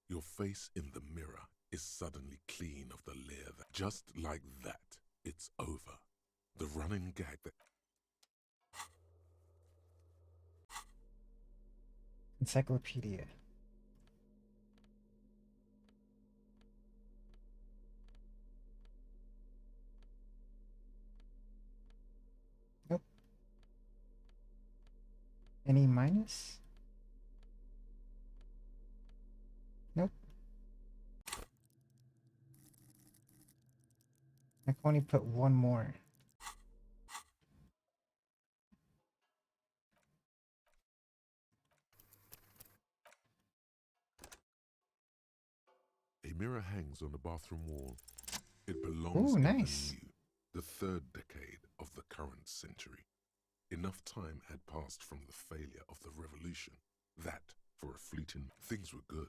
Your face in the mirror is suddenly clean of the layer that, just like that, it's over. The running gag that... Encyclopedia. Nope. Any minus? Nope. I can only put one more. A mirror hangs on the bathroom wall. It belongs Ooh, in nice. the new, the third decade of the current century. Enough time had passed from the failure of the revolution that, for a fleeting, things were good.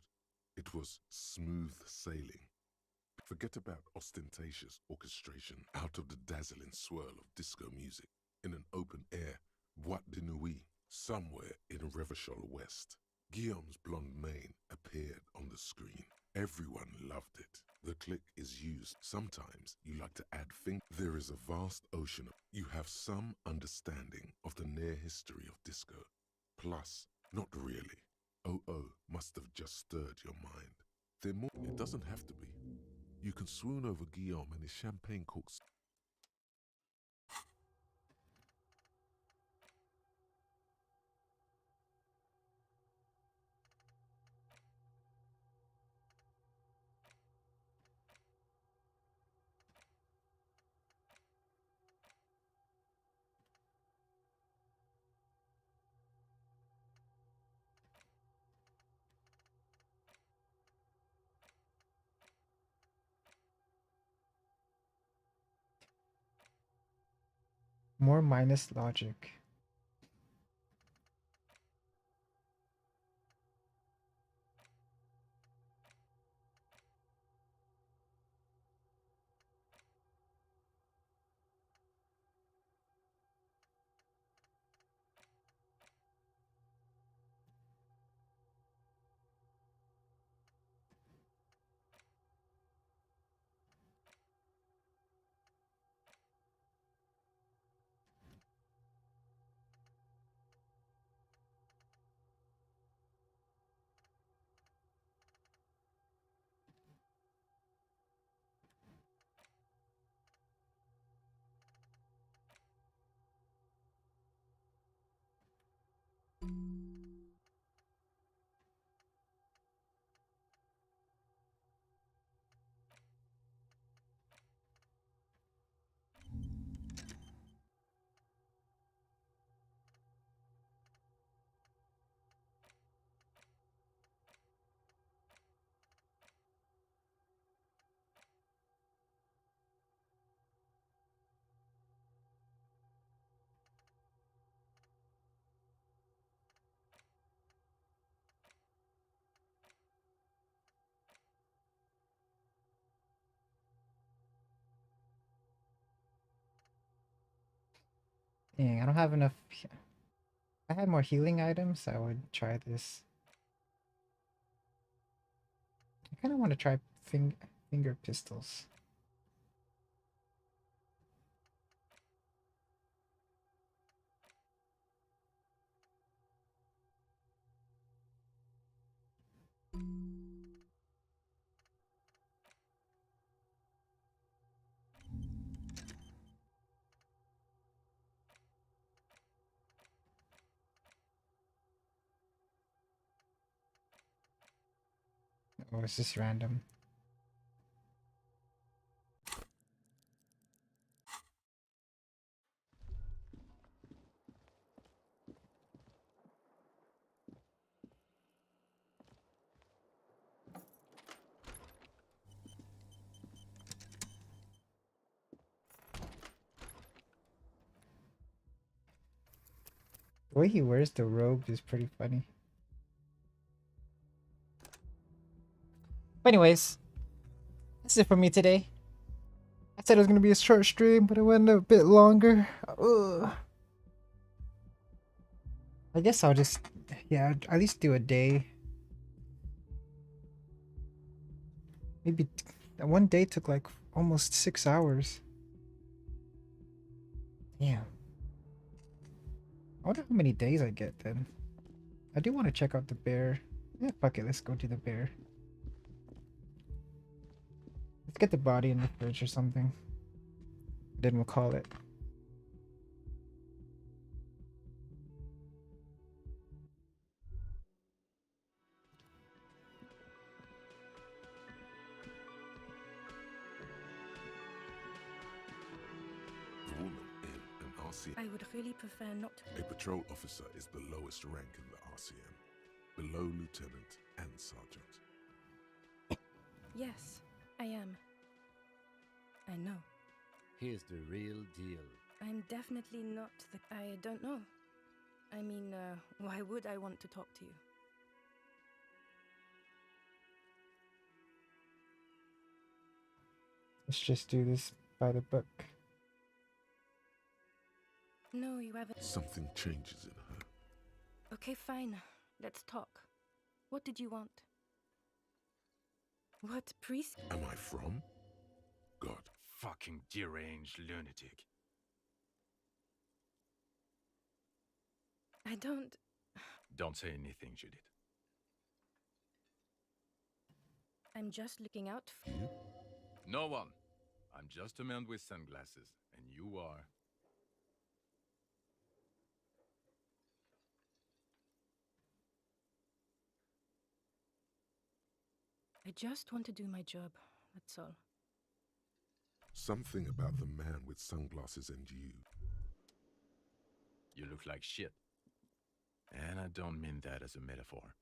It was smooth sailing. Forget about ostentatious orchestration out of the dazzling swirl of disco music in an open air boîte de nuit somewhere in Revachol West. Guillaume's blonde mane appeared on the screen. Everyone loved it. The click is used. Sometimes you like to add There is a vast ocean. You have some understanding of the near history of disco. Plus, not really. Oh must have just stirred your mind. They're more. It doesn't have to be. You can swoon over Guillaume and his champagne corks. More minus logic. Dang, I don't have enough. If I had more healing items, I would try this. I kind of want to try finger pistols. Or is this random? The way he wears the robe is pretty funny. But anyways, that's it for me today. I said it was gonna be a short stream, but it went a bit longer. Ugh. I guess I'll just, yeah, at least do a day. Maybe one day took like almost 6 hours. Damn. I wonder how many days I get then. I do want to check out the bear. Yeah, fuck it, let's go to the bear. Let's get the body in the fridge or something. Then we'll call it. The woman in an RCM. I would really prefer not to. A patrol officer is the lowest rank in the RCM, below lieutenant and sergeant. Yes, I am. I know. Here's the real deal. I'm definitely not the. I don't know. I mean, why would I want to talk to you? Let's just do this by the book. No, you haven't. Something changes in her. Okay, fine. Let's talk. What did you want? What priest? Am I from? God. Fucking deranged lunatic. I don't. Don't say anything, Judith. I'm just looking out for you. No one. I'm just a man with sunglasses, and you are. I just want to do my job. That's all. Something about the man with sunglasses and you. You look like shit. And I don't mean that as a metaphor.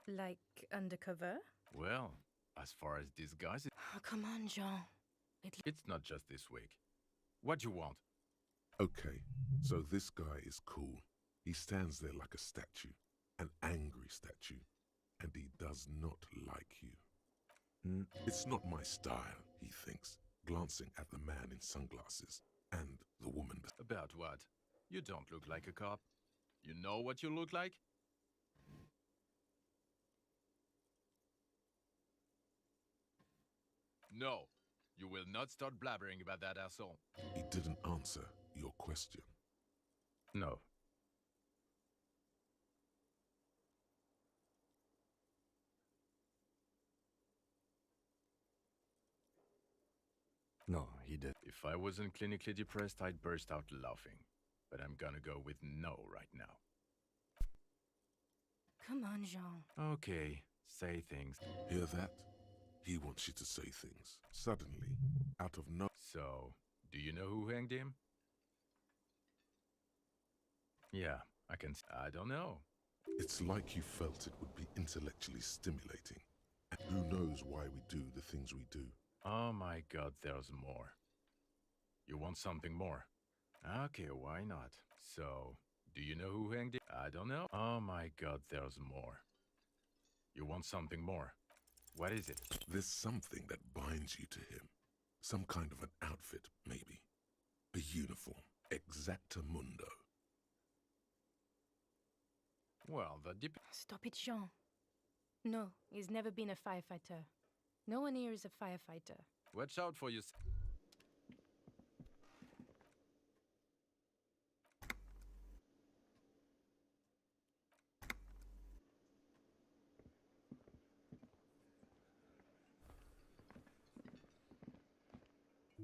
Like undercover? Well, as far as disguise, Oh, come on, Jean. it's not just this week. What you want? Okay, so this guy is cool. He stands there like a statue, an angry statue, and he does not like you. It's not my style, he thinks, glancing at the man in sunglasses and the woman. About what? You don't look like a cop. You know what you look like? No, you will not start blabbering about that asshole. He didn't answer your question. No. No, he did. If I wasn't clinically depressed, I'd burst out laughing. But I'm gonna go with no right now. Come on, Jean. Okay, say things. Hear that? He wants you to say things. Suddenly, out of no... So, do you know who hanged him? Yeah, I don't know. It's like you felt it would be intellectually stimulating. And who knows why we do the things we do. Oh my god, there's more. You want something more? Okay, why not? So, do you know who hanged him? I don't know. Oh my god, there's more. You want something more? What is it? There's something that binds you to him. Some kind of an outfit, maybe. A uniform. Exactamundo. Well, that depends. Stop it, Jean. No, he's never been a firefighter. No one here is a firefighter. Watch out for you.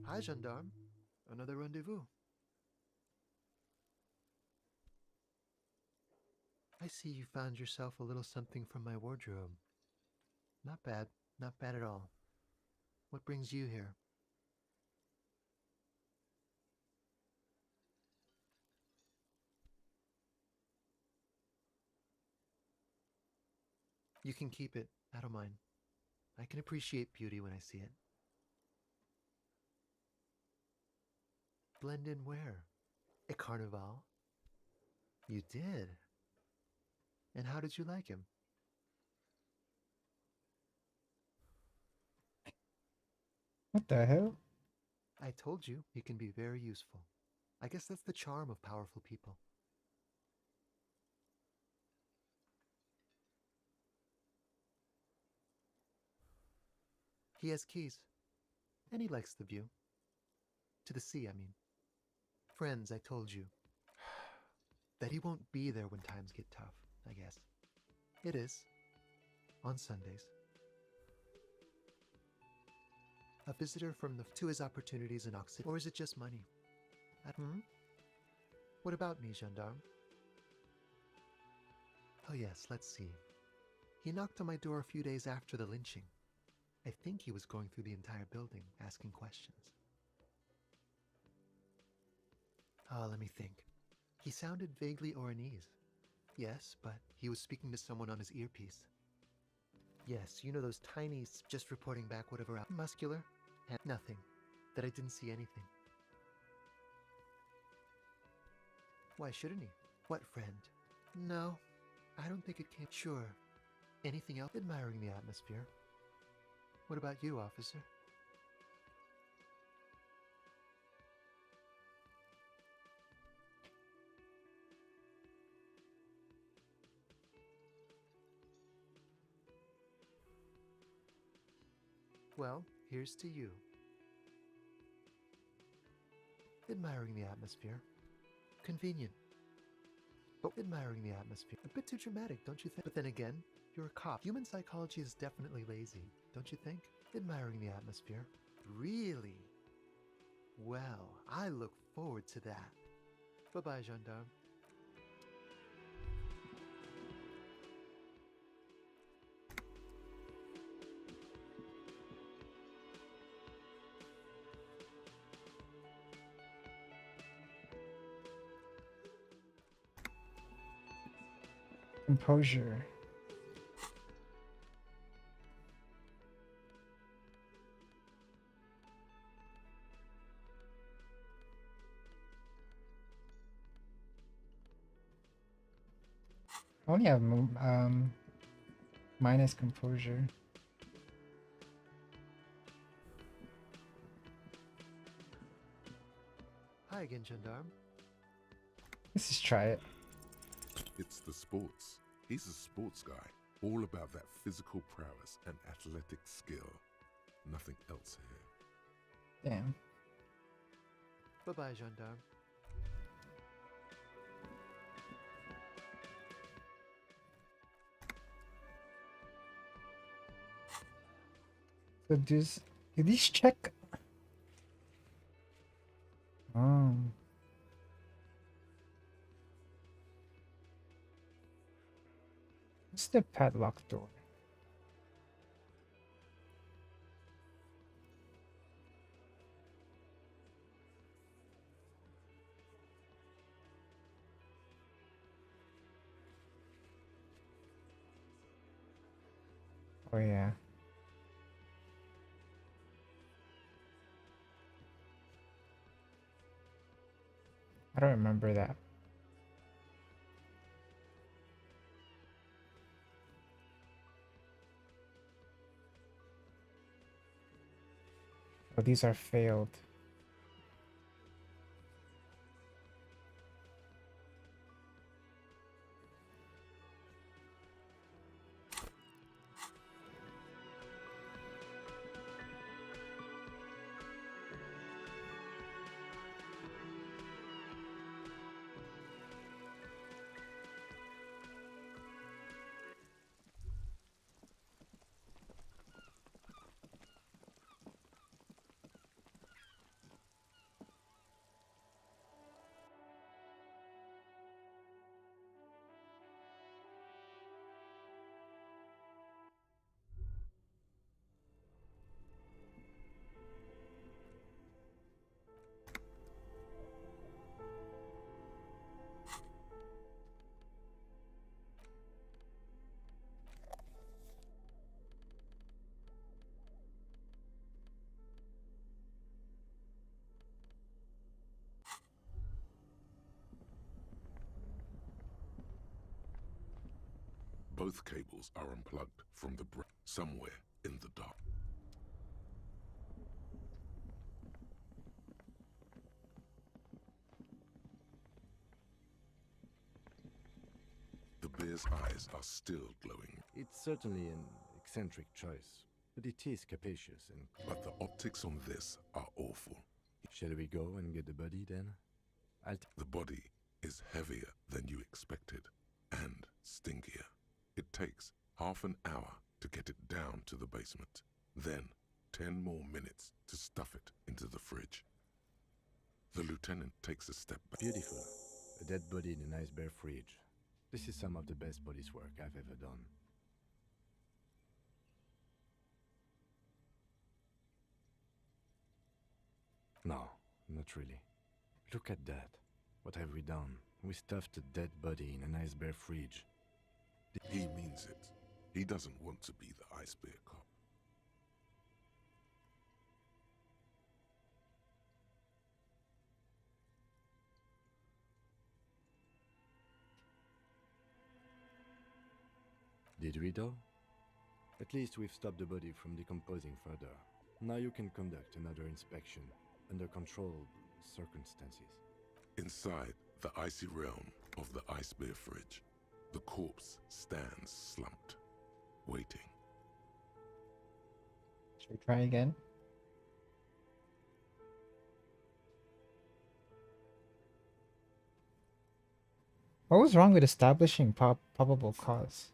Hi, gendarme. Another rendezvous. I see you found yourself a little something from my wardrobe. Not bad. Not bad at all. What brings you here? You can keep it. I don't mind. I can appreciate beauty when I see it. Blend in where? At Carnival? You did? And how did you like him? What the hell? I told you, he can be very useful. I guess that's the charm of powerful people. He has keys. And he likes the view. To the sea, I mean. Friends, I told you. That he won't be there when times get tough, I guess. It is. On Sundays. A visitor from to his opportunities in Oxford. Or is it just money? What about me, gendarme? Oh yes, let's see. He knocked on my door a few days after the lynching. I think he was going through the entire building, asking questions. Let me think. He sounded vaguely Oranese. Yes, but he was speaking to someone on his earpiece. Yes, you know those tiny, just reporting back whatever out. Muscular? And nothing. That I didn't see anything. Why shouldn't he? What friend? No, I don't think it came. Sure. Anything else? Admiring the atmosphere. What about you, officer? Well, here's to you. Admiring the atmosphere. Convenient. But admiring the atmosphere. A bit too dramatic, don't you think? But then again, you're a cop. Human psychology is definitely lazy, don't you think? Admiring the atmosphere. Really? Well, I look forward to that. Bye-bye, gendarme. Composure. I only have minus composure. Hi again, gendarme. Let's just try it. It's the sports. He's a sports guy, all about that physical prowess and athletic skill. Nothing else here. Damn. Bye-bye, gendarme. So do these check? Oh. What's the padlock door? Oh yeah. I don't remember that. Oh, these are failed. Both cables are unplugged from the somewhere in the dark. The bear's eyes are still glowing. It's certainly an eccentric choice, but it is capacious and... But the optics on this are awful. Shall we go and get the body then? The body is heavier than you expected and stinkier. It takes half an hour to get it down to the basement, then 10 more minutes to stuff it into the fridge. The lieutenant takes a step back. Beautiful. A dead body in a nice bare fridge. This is some of the best police work I've ever done. No, not really. Look at that. What have we done? We stuffed a dead body in a nice bare fridge. He means it. He doesn't want to be the Ice Bear cop. Did we though? At least we've stopped the body from decomposing further. Now you can conduct another inspection under controlled circumstances. Inside the icy realm of the Ice Bear fridge, the corpse stands slumped, waiting. Should we try again? What was wrong with establishing probable cause?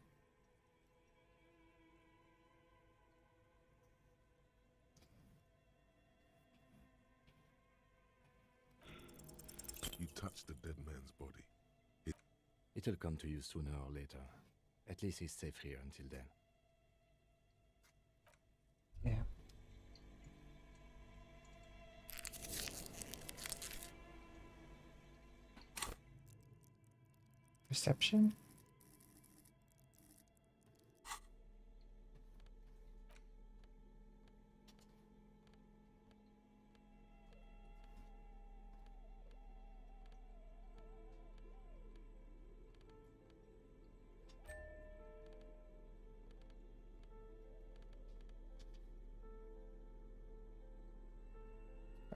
You touch the dead man's body. It'll come to you sooner or later. At least he's safe here until then. Yeah. Perception?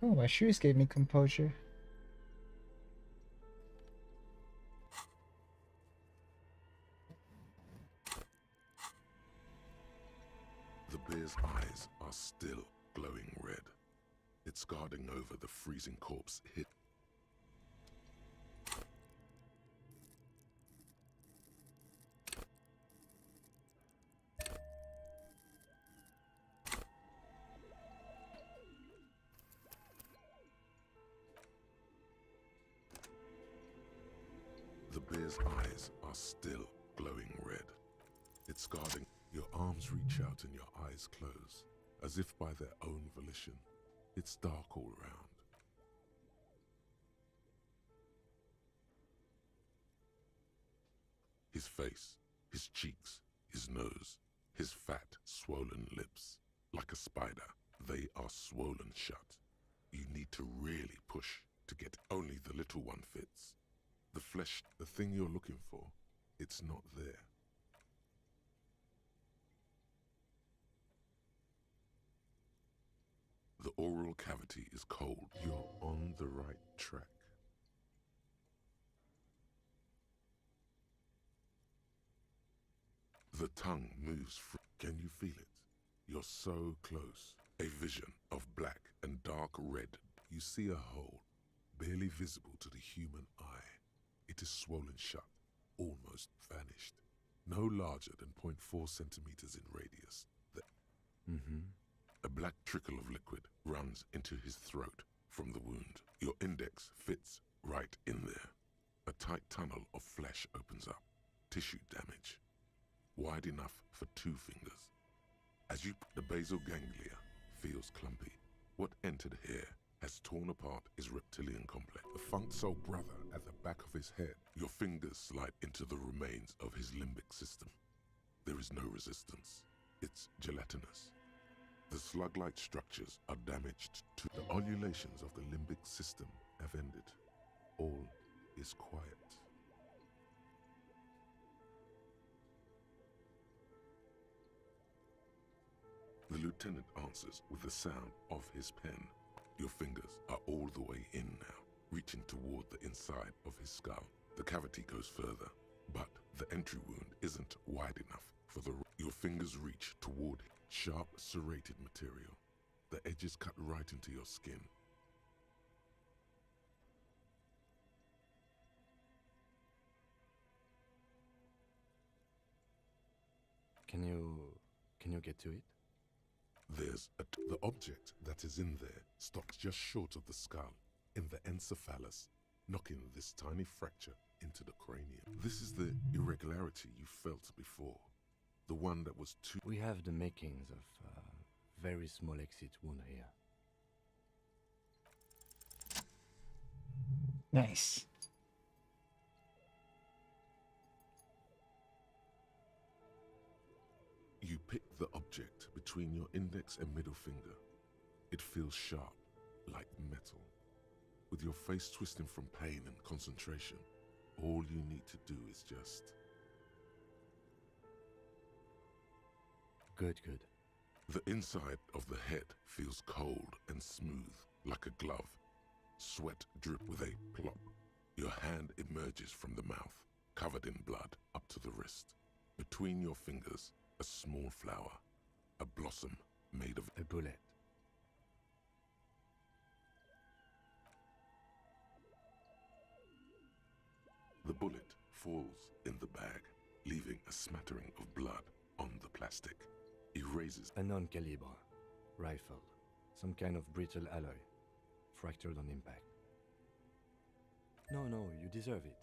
Oh, my shoes gave me composure. The bear's eyes are still glowing red. It's guarding over the freezing corpse hit. The bear's eyes are still glowing red. It's guarding. Your arms reach out and your eyes close, as if by their own volition. It's dark all around. His face, his cheeks, his nose, his fat, swollen lips. Like a spider, they are swollen shut. You need to really push to get only the little one fits. The flesh, the thing you're looking for, it's not there. The oral cavity is cold. You're on the right track. The tongue moves free. Can you feel it? You're so close. A vision of black and dark red. You see a hole, barely visible to the human eye. It is swollen shut, almost vanished. No larger than 0.4 centimeters in radius. A black trickle of liquid runs into his throat from the wound. Your index fits right in there. A tight tunnel of flesh opens up. Tissue damage. Wide enough for 2 fingers. As you, the basal ganglia feels clumpy. What entered here has torn apart his reptilian complex. The funk soul brother at the back of his head. Your fingers slide into the remains of his limbic system. There is no resistance. It's gelatinous. The slug-like structures are damaged too. The undulations of the limbic system have ended. All is quiet. lieutenant answers with the sound of his pen. Your fingers are all the way in now, reaching toward the inside of his skull. The cavity goes further, but the entry wound isn't wide enough for the... Your fingers reach toward sharp, serrated material. The edges cut right into your skin. Can you get to it? The object that is in there stops just short of the skull, in the encephalus, knocking this tiny fracture into the cranium. This is the irregularity you felt before, the one that was too... We have the makings of a very small exit wound here. Nice. You pick the object between your index and middle finger. It feels sharp, like metal. With your face twisting from pain and concentration, all you need to do is just... Good. The inside of the head feels cold and smooth, like a glove. Sweat drip with a plop. Your hand emerges from the mouth, covered in blood up to the wrist. Between your fingers, a small flower, a blossom made of... A bullet. The bullet falls in the bag, leaving a smattering of blood on the plastic. Erases... A non-caliber rifle. Some kind of brittle alloy. Fractured on impact. No, you deserve it.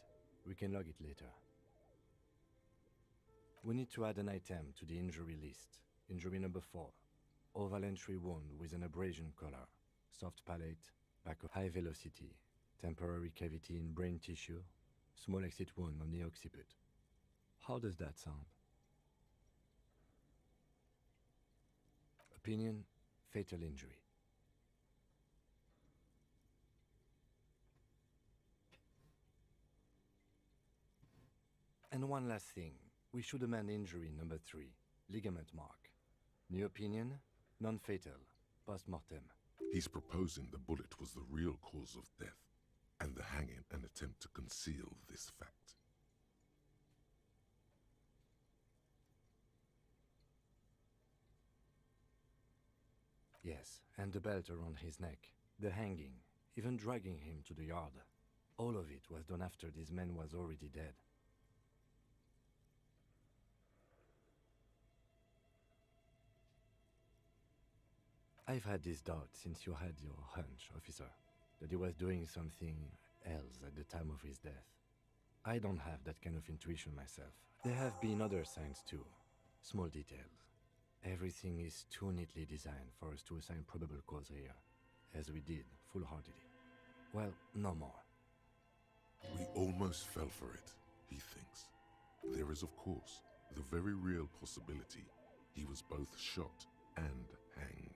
We can log it later. We need to add an item to the injury list. Injury number 4. Oval entry wound with an abrasion color. Soft palate, back of high velocity. Temporary cavity in brain tissue. Small exit wound on the occiput. How does that sound? Opinion, fatal injury. And one last thing. We should amend injury number 3, ligament mark. New opinion, non-fatal, post-mortem. He's proposing the bullet was the real cause of death, and the hanging an attempt to conceal this fact. Yes, and the belt around his neck, the hanging, even dragging him to the yard. All of it was done after this man was already dead. I've had this doubt since you had your hunch, officer, that he was doing something else at the time of his death. I don't have that kind of intuition myself. There have been other signs too, small details. Everything is too neatly designed for us to assign probable cause here, as we did, full-heartedly. Well, no more. We almost fell for it, he thinks. There is, of course, the very real possibility he was both shot and hanged.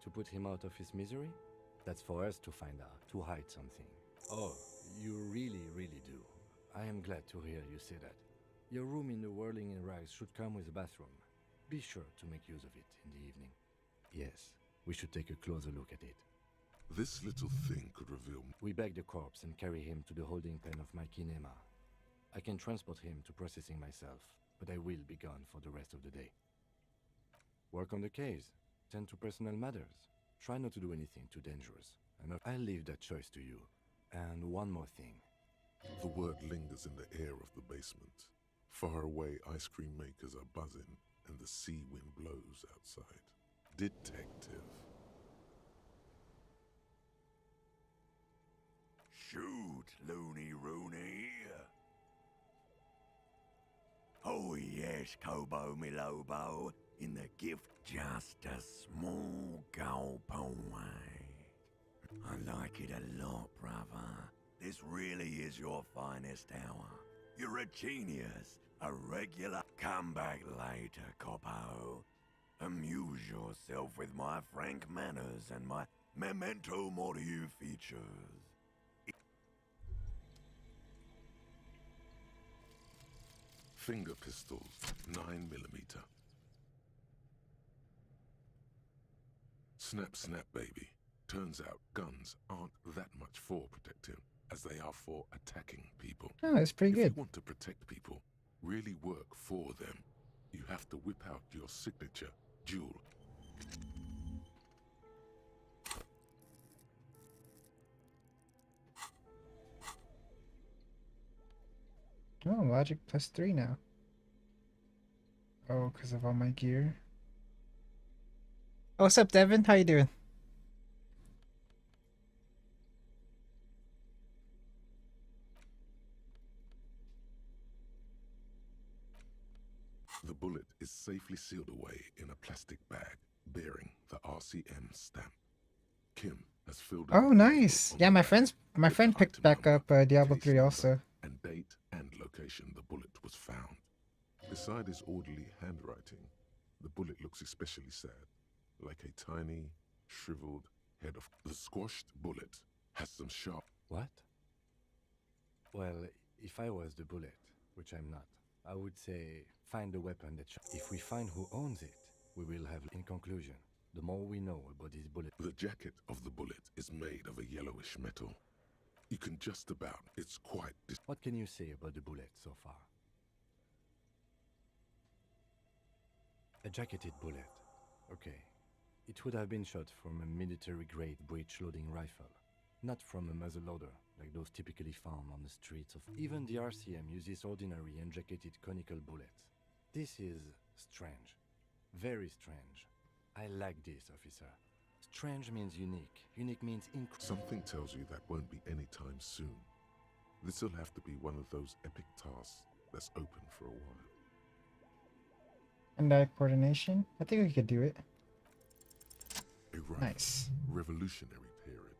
To put him out of his misery? That's for us to find out, to hide something. Oh, you really do. I am glad to hear you say that. Your room in the Whirling in Rags should come with a bathroom. Be sure to make use of it in the evening. Yes, we should take a closer look at it. This little thing could reveal... We bag the corpse and carry him to the holding pen of my kinema. I can transport him to processing myself, but I will be gone for the rest of the day. Work on the case. Tend to personal matters. Try not to do anything too dangerous. And I'll leave that choice to you. And one more thing. The word lingers in the air of the basement. Far away, ice cream makers are buzzing, and the sea wind blows outside. Detective. Shoot, Looney Rooney. Oh yes, Kobo me Lobo. In the gift, just a small gulp away. I like it a lot, brother. This really is your finest hour. You're a genius, a regular. Come back later, Copo. Amuse yourself with my frank manners and my memento mori features. Finger pistols, 9mm. Snap, snap, baby. Turns out guns aren't that much for protecting as they are for attacking people. Oh, it's pretty If good. you want to protect people, really work for them, you have to whip out your signature jewel. Oh, logic +3 now. Oh, because of all my gear. Oh, what's up, Devin? How you doing? The bullet is safely sealed away in a plastic bag bearing the RCM stamp. Kim has filled in Oh, nice. Yeah, my friend picked back up Diablo 3 also. and date and location the bullet was found. Beside his orderly handwriting, the bullet looks especially sad, like a tiny, shriveled head of... The squashed bullet has some sharp... What? Well, if I was the bullet, which I'm not, I would say find the weapon that... If we find who owns it, we will have... In conclusion, the more we know about this bullet... The jacket of the bullet is made of a yellowish metal. You can just about... It's quite... What can you say about the bullet so far? A jacketed bullet. Okay. It would have been shot from a military-grade breech-loading rifle, not from a muzzleloader, like those typically found on the streets of... Even the RCM uses ordinary unjacketed conical bullets. This is strange. Very strange. I like this, officer. Strange means unique. Unique means Something tells you that won't be anytime soon. This'll have to be one of those epic tasks that's open for a while. Hand-eye coordination. I think we could do it. A rifle. Nice. Revolutionary period.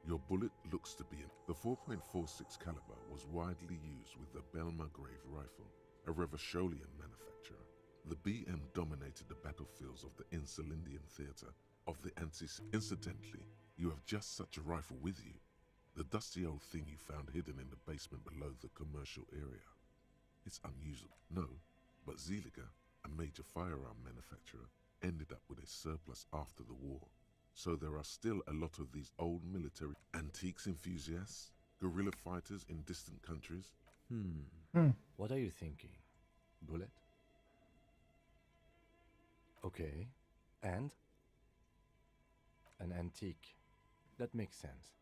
Your bullet looks to be in... The 4.46 caliber was widely used with the Belmargrave rifle, a Revacholian manufacturer. The BM dominated the battlefields of the Insulindian theater of the Incidentally, you have just such a rifle with you. The dusty old thing you found hidden in the basement below the commercial area. It's unusable. No, but Zeliger, a major firearm manufacturer, ended up with a surplus after the war. So there are still a lot of these old military antiques enthusiasts, guerrilla fighters in distant countries. What are you thinking? Bullet? Okay. And? An antique. That makes sense.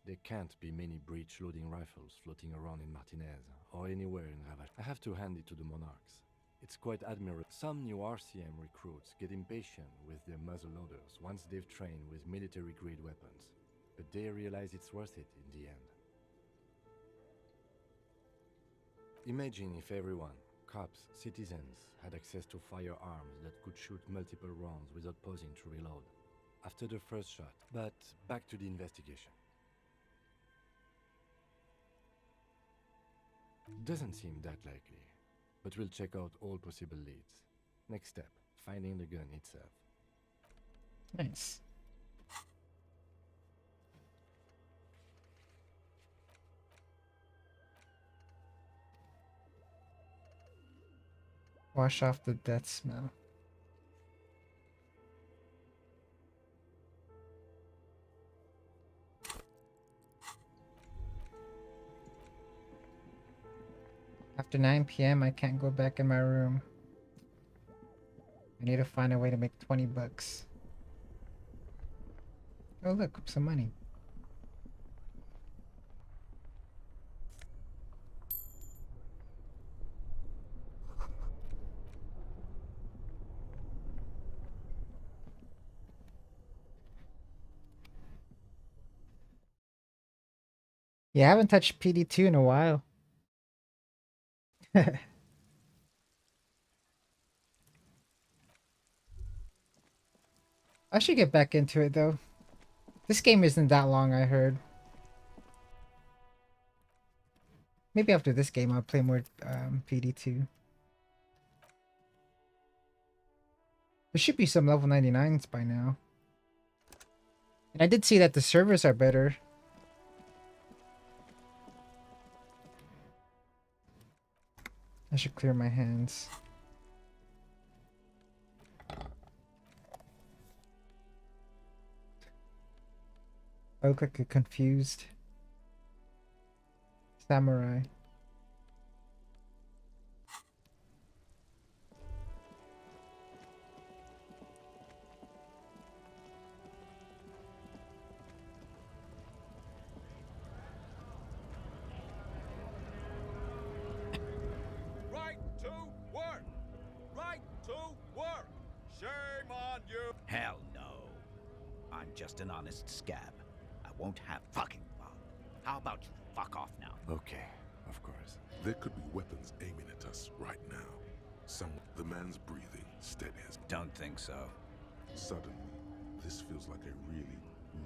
There can't be many breech-loading rifles floating around in Martinez or anywhere in Ravage. I have to hand it to the monarchs. It's quite admirable. Some new RCM recruits get impatient with their muzzleloaders once they've trained with military-grade weapons, but they realize it's worth it in the end. Imagine if everyone, cops, citizens, had access to firearms that could shoot multiple rounds without pausing to reload after the first shot. But back to the investigation. Doesn't seem that likely, but we'll check out all possible leads. Next step, finding the gun itself. Nice. Wash off the death smell. After 9 p.m., I can't go back in my room. I need to find a way to make 20 bucks. Oh, look, some money. Yeah, I haven't touched PD2 in a while. I should get back into it though. This game isn't that long, I heard. Maybe after this game I'll play more PD2. There should be some level 99s by now. And I did see that the servers are better. I should clear my hands. I look like a confused samurai. Right to work! Right to work! Shame on you! Hell no. I'm just an honest scab. I won't have fucking fun. How about you fuck off now? Okay, of course. There could be weapons aiming at us right now. The man's breathing steady as... Don't think so. Suddenly, this feels like a really,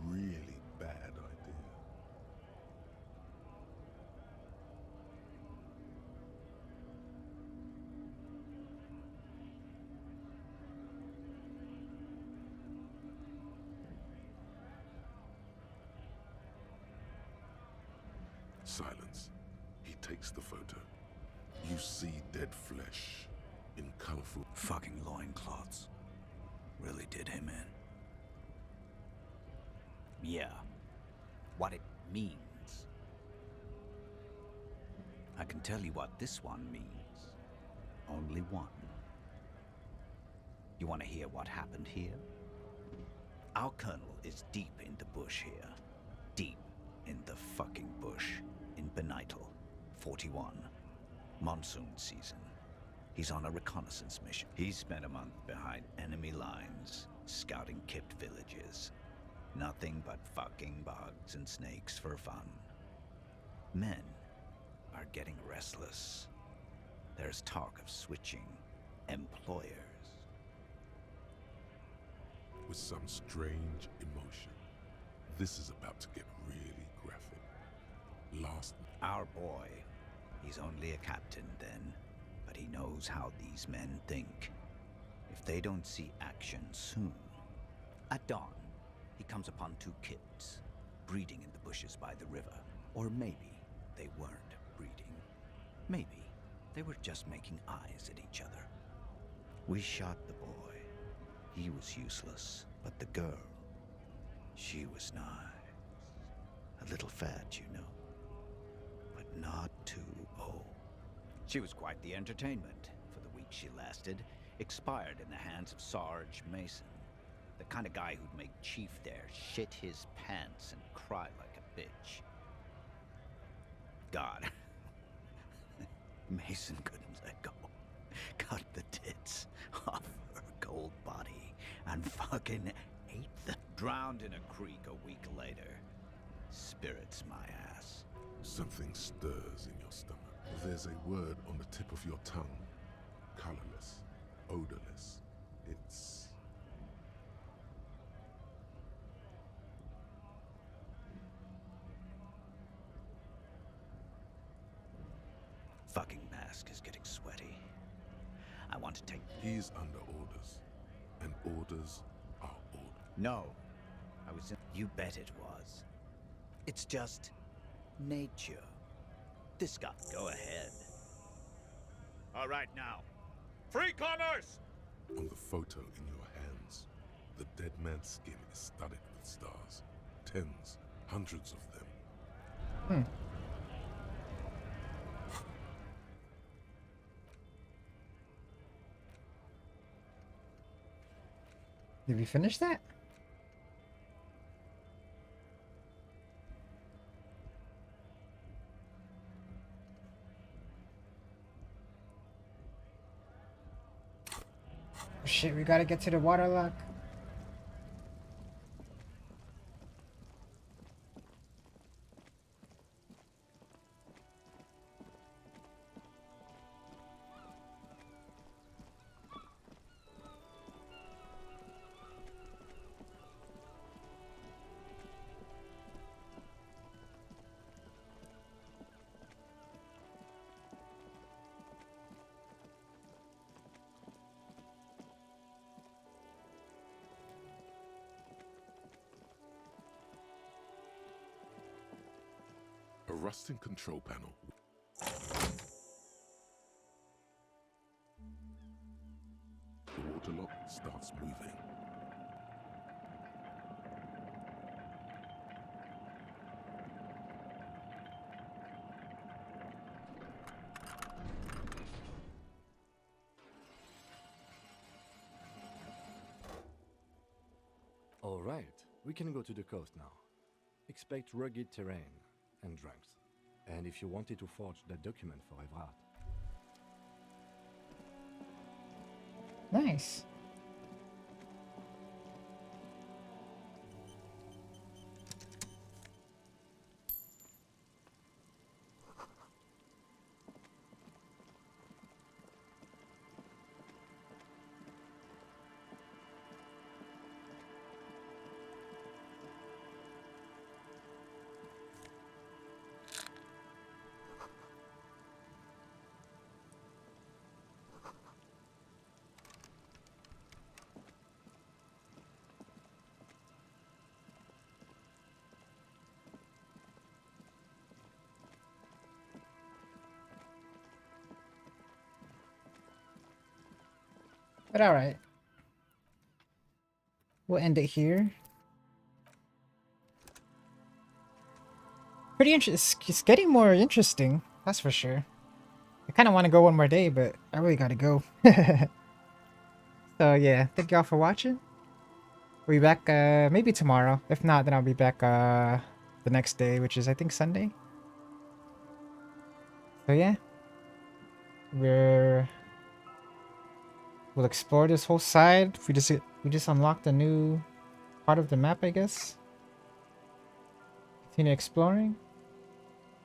really bad idea. Silence. He takes the photo. You see dead flesh in colorful... Fucking loincloths. Really did him in. Yeah. What it means. I can tell you what this one means. Only one. You want to hear what happened here? Our colonel is deep in the bush here. Deep in the fucking bush. In Benital, 41. Monsoon season. He's on a reconnaissance mission. He spent a month behind enemy lines, scouting kept villages. Nothing but fucking bugs and snakes for fun. Men are getting restless. There's talk of switching employers. With some strange emotion. This is about to get really graphic. Our boy, he's only a captain then, but he knows how these men think. If they don't see action soon. At dawn, he comes upon two kids, breeding in the bushes by the river. Or maybe they weren't breeding. Maybe they were just making eyes at each other. We shot the boy. He was useless, but the girl, she was nice. A little fat, you know. Not too old. She was quite the entertainment for the week she lasted. Expired in the hands of Sarge Mason. The kind of guy who'd make Chief there shit his pants and cry like a bitch. God. Mason couldn't let go. Cut the tits off her cold body and fucking ate them. Drowned in a creek a week later. Spirits my ass. Something stirs in your stomach. There's a word on the tip of your tongue. Colorless. Odorless. It's... Fucking mask is getting sweaty. I want to take... He's under orders. And orders are orders. No. I was in... You bet it was. It's just... nature. This guy... Go ahead. All right, now. Free commerce! On the photo in your hands, the dead man's skin is studded with stars. Tens, hundreds of them. Did we finish that? Oh, shit, we gotta get to the water lock. A rusting control panel. All right, we can go to the coast now. Expect rugged terrain and drunks. And if you wanted to forge that document for Evrard. Nice. But alright. We'll end it here. Pretty interesting. It's getting more interesting, that's for sure. I kind of want to go one more day, but I really gotta go. So yeah, thank y'all for watching. We'll be back maybe tomorrow. If not, then I'll be back the next day, which is I think Sunday. So yeah. We'll explore this whole side. We just unlocked a new part of the map, I guess. Continue exploring.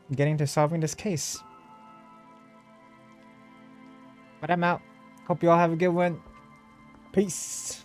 And getting to solving this case. But I'm out. Hope you all have a good one. Peace.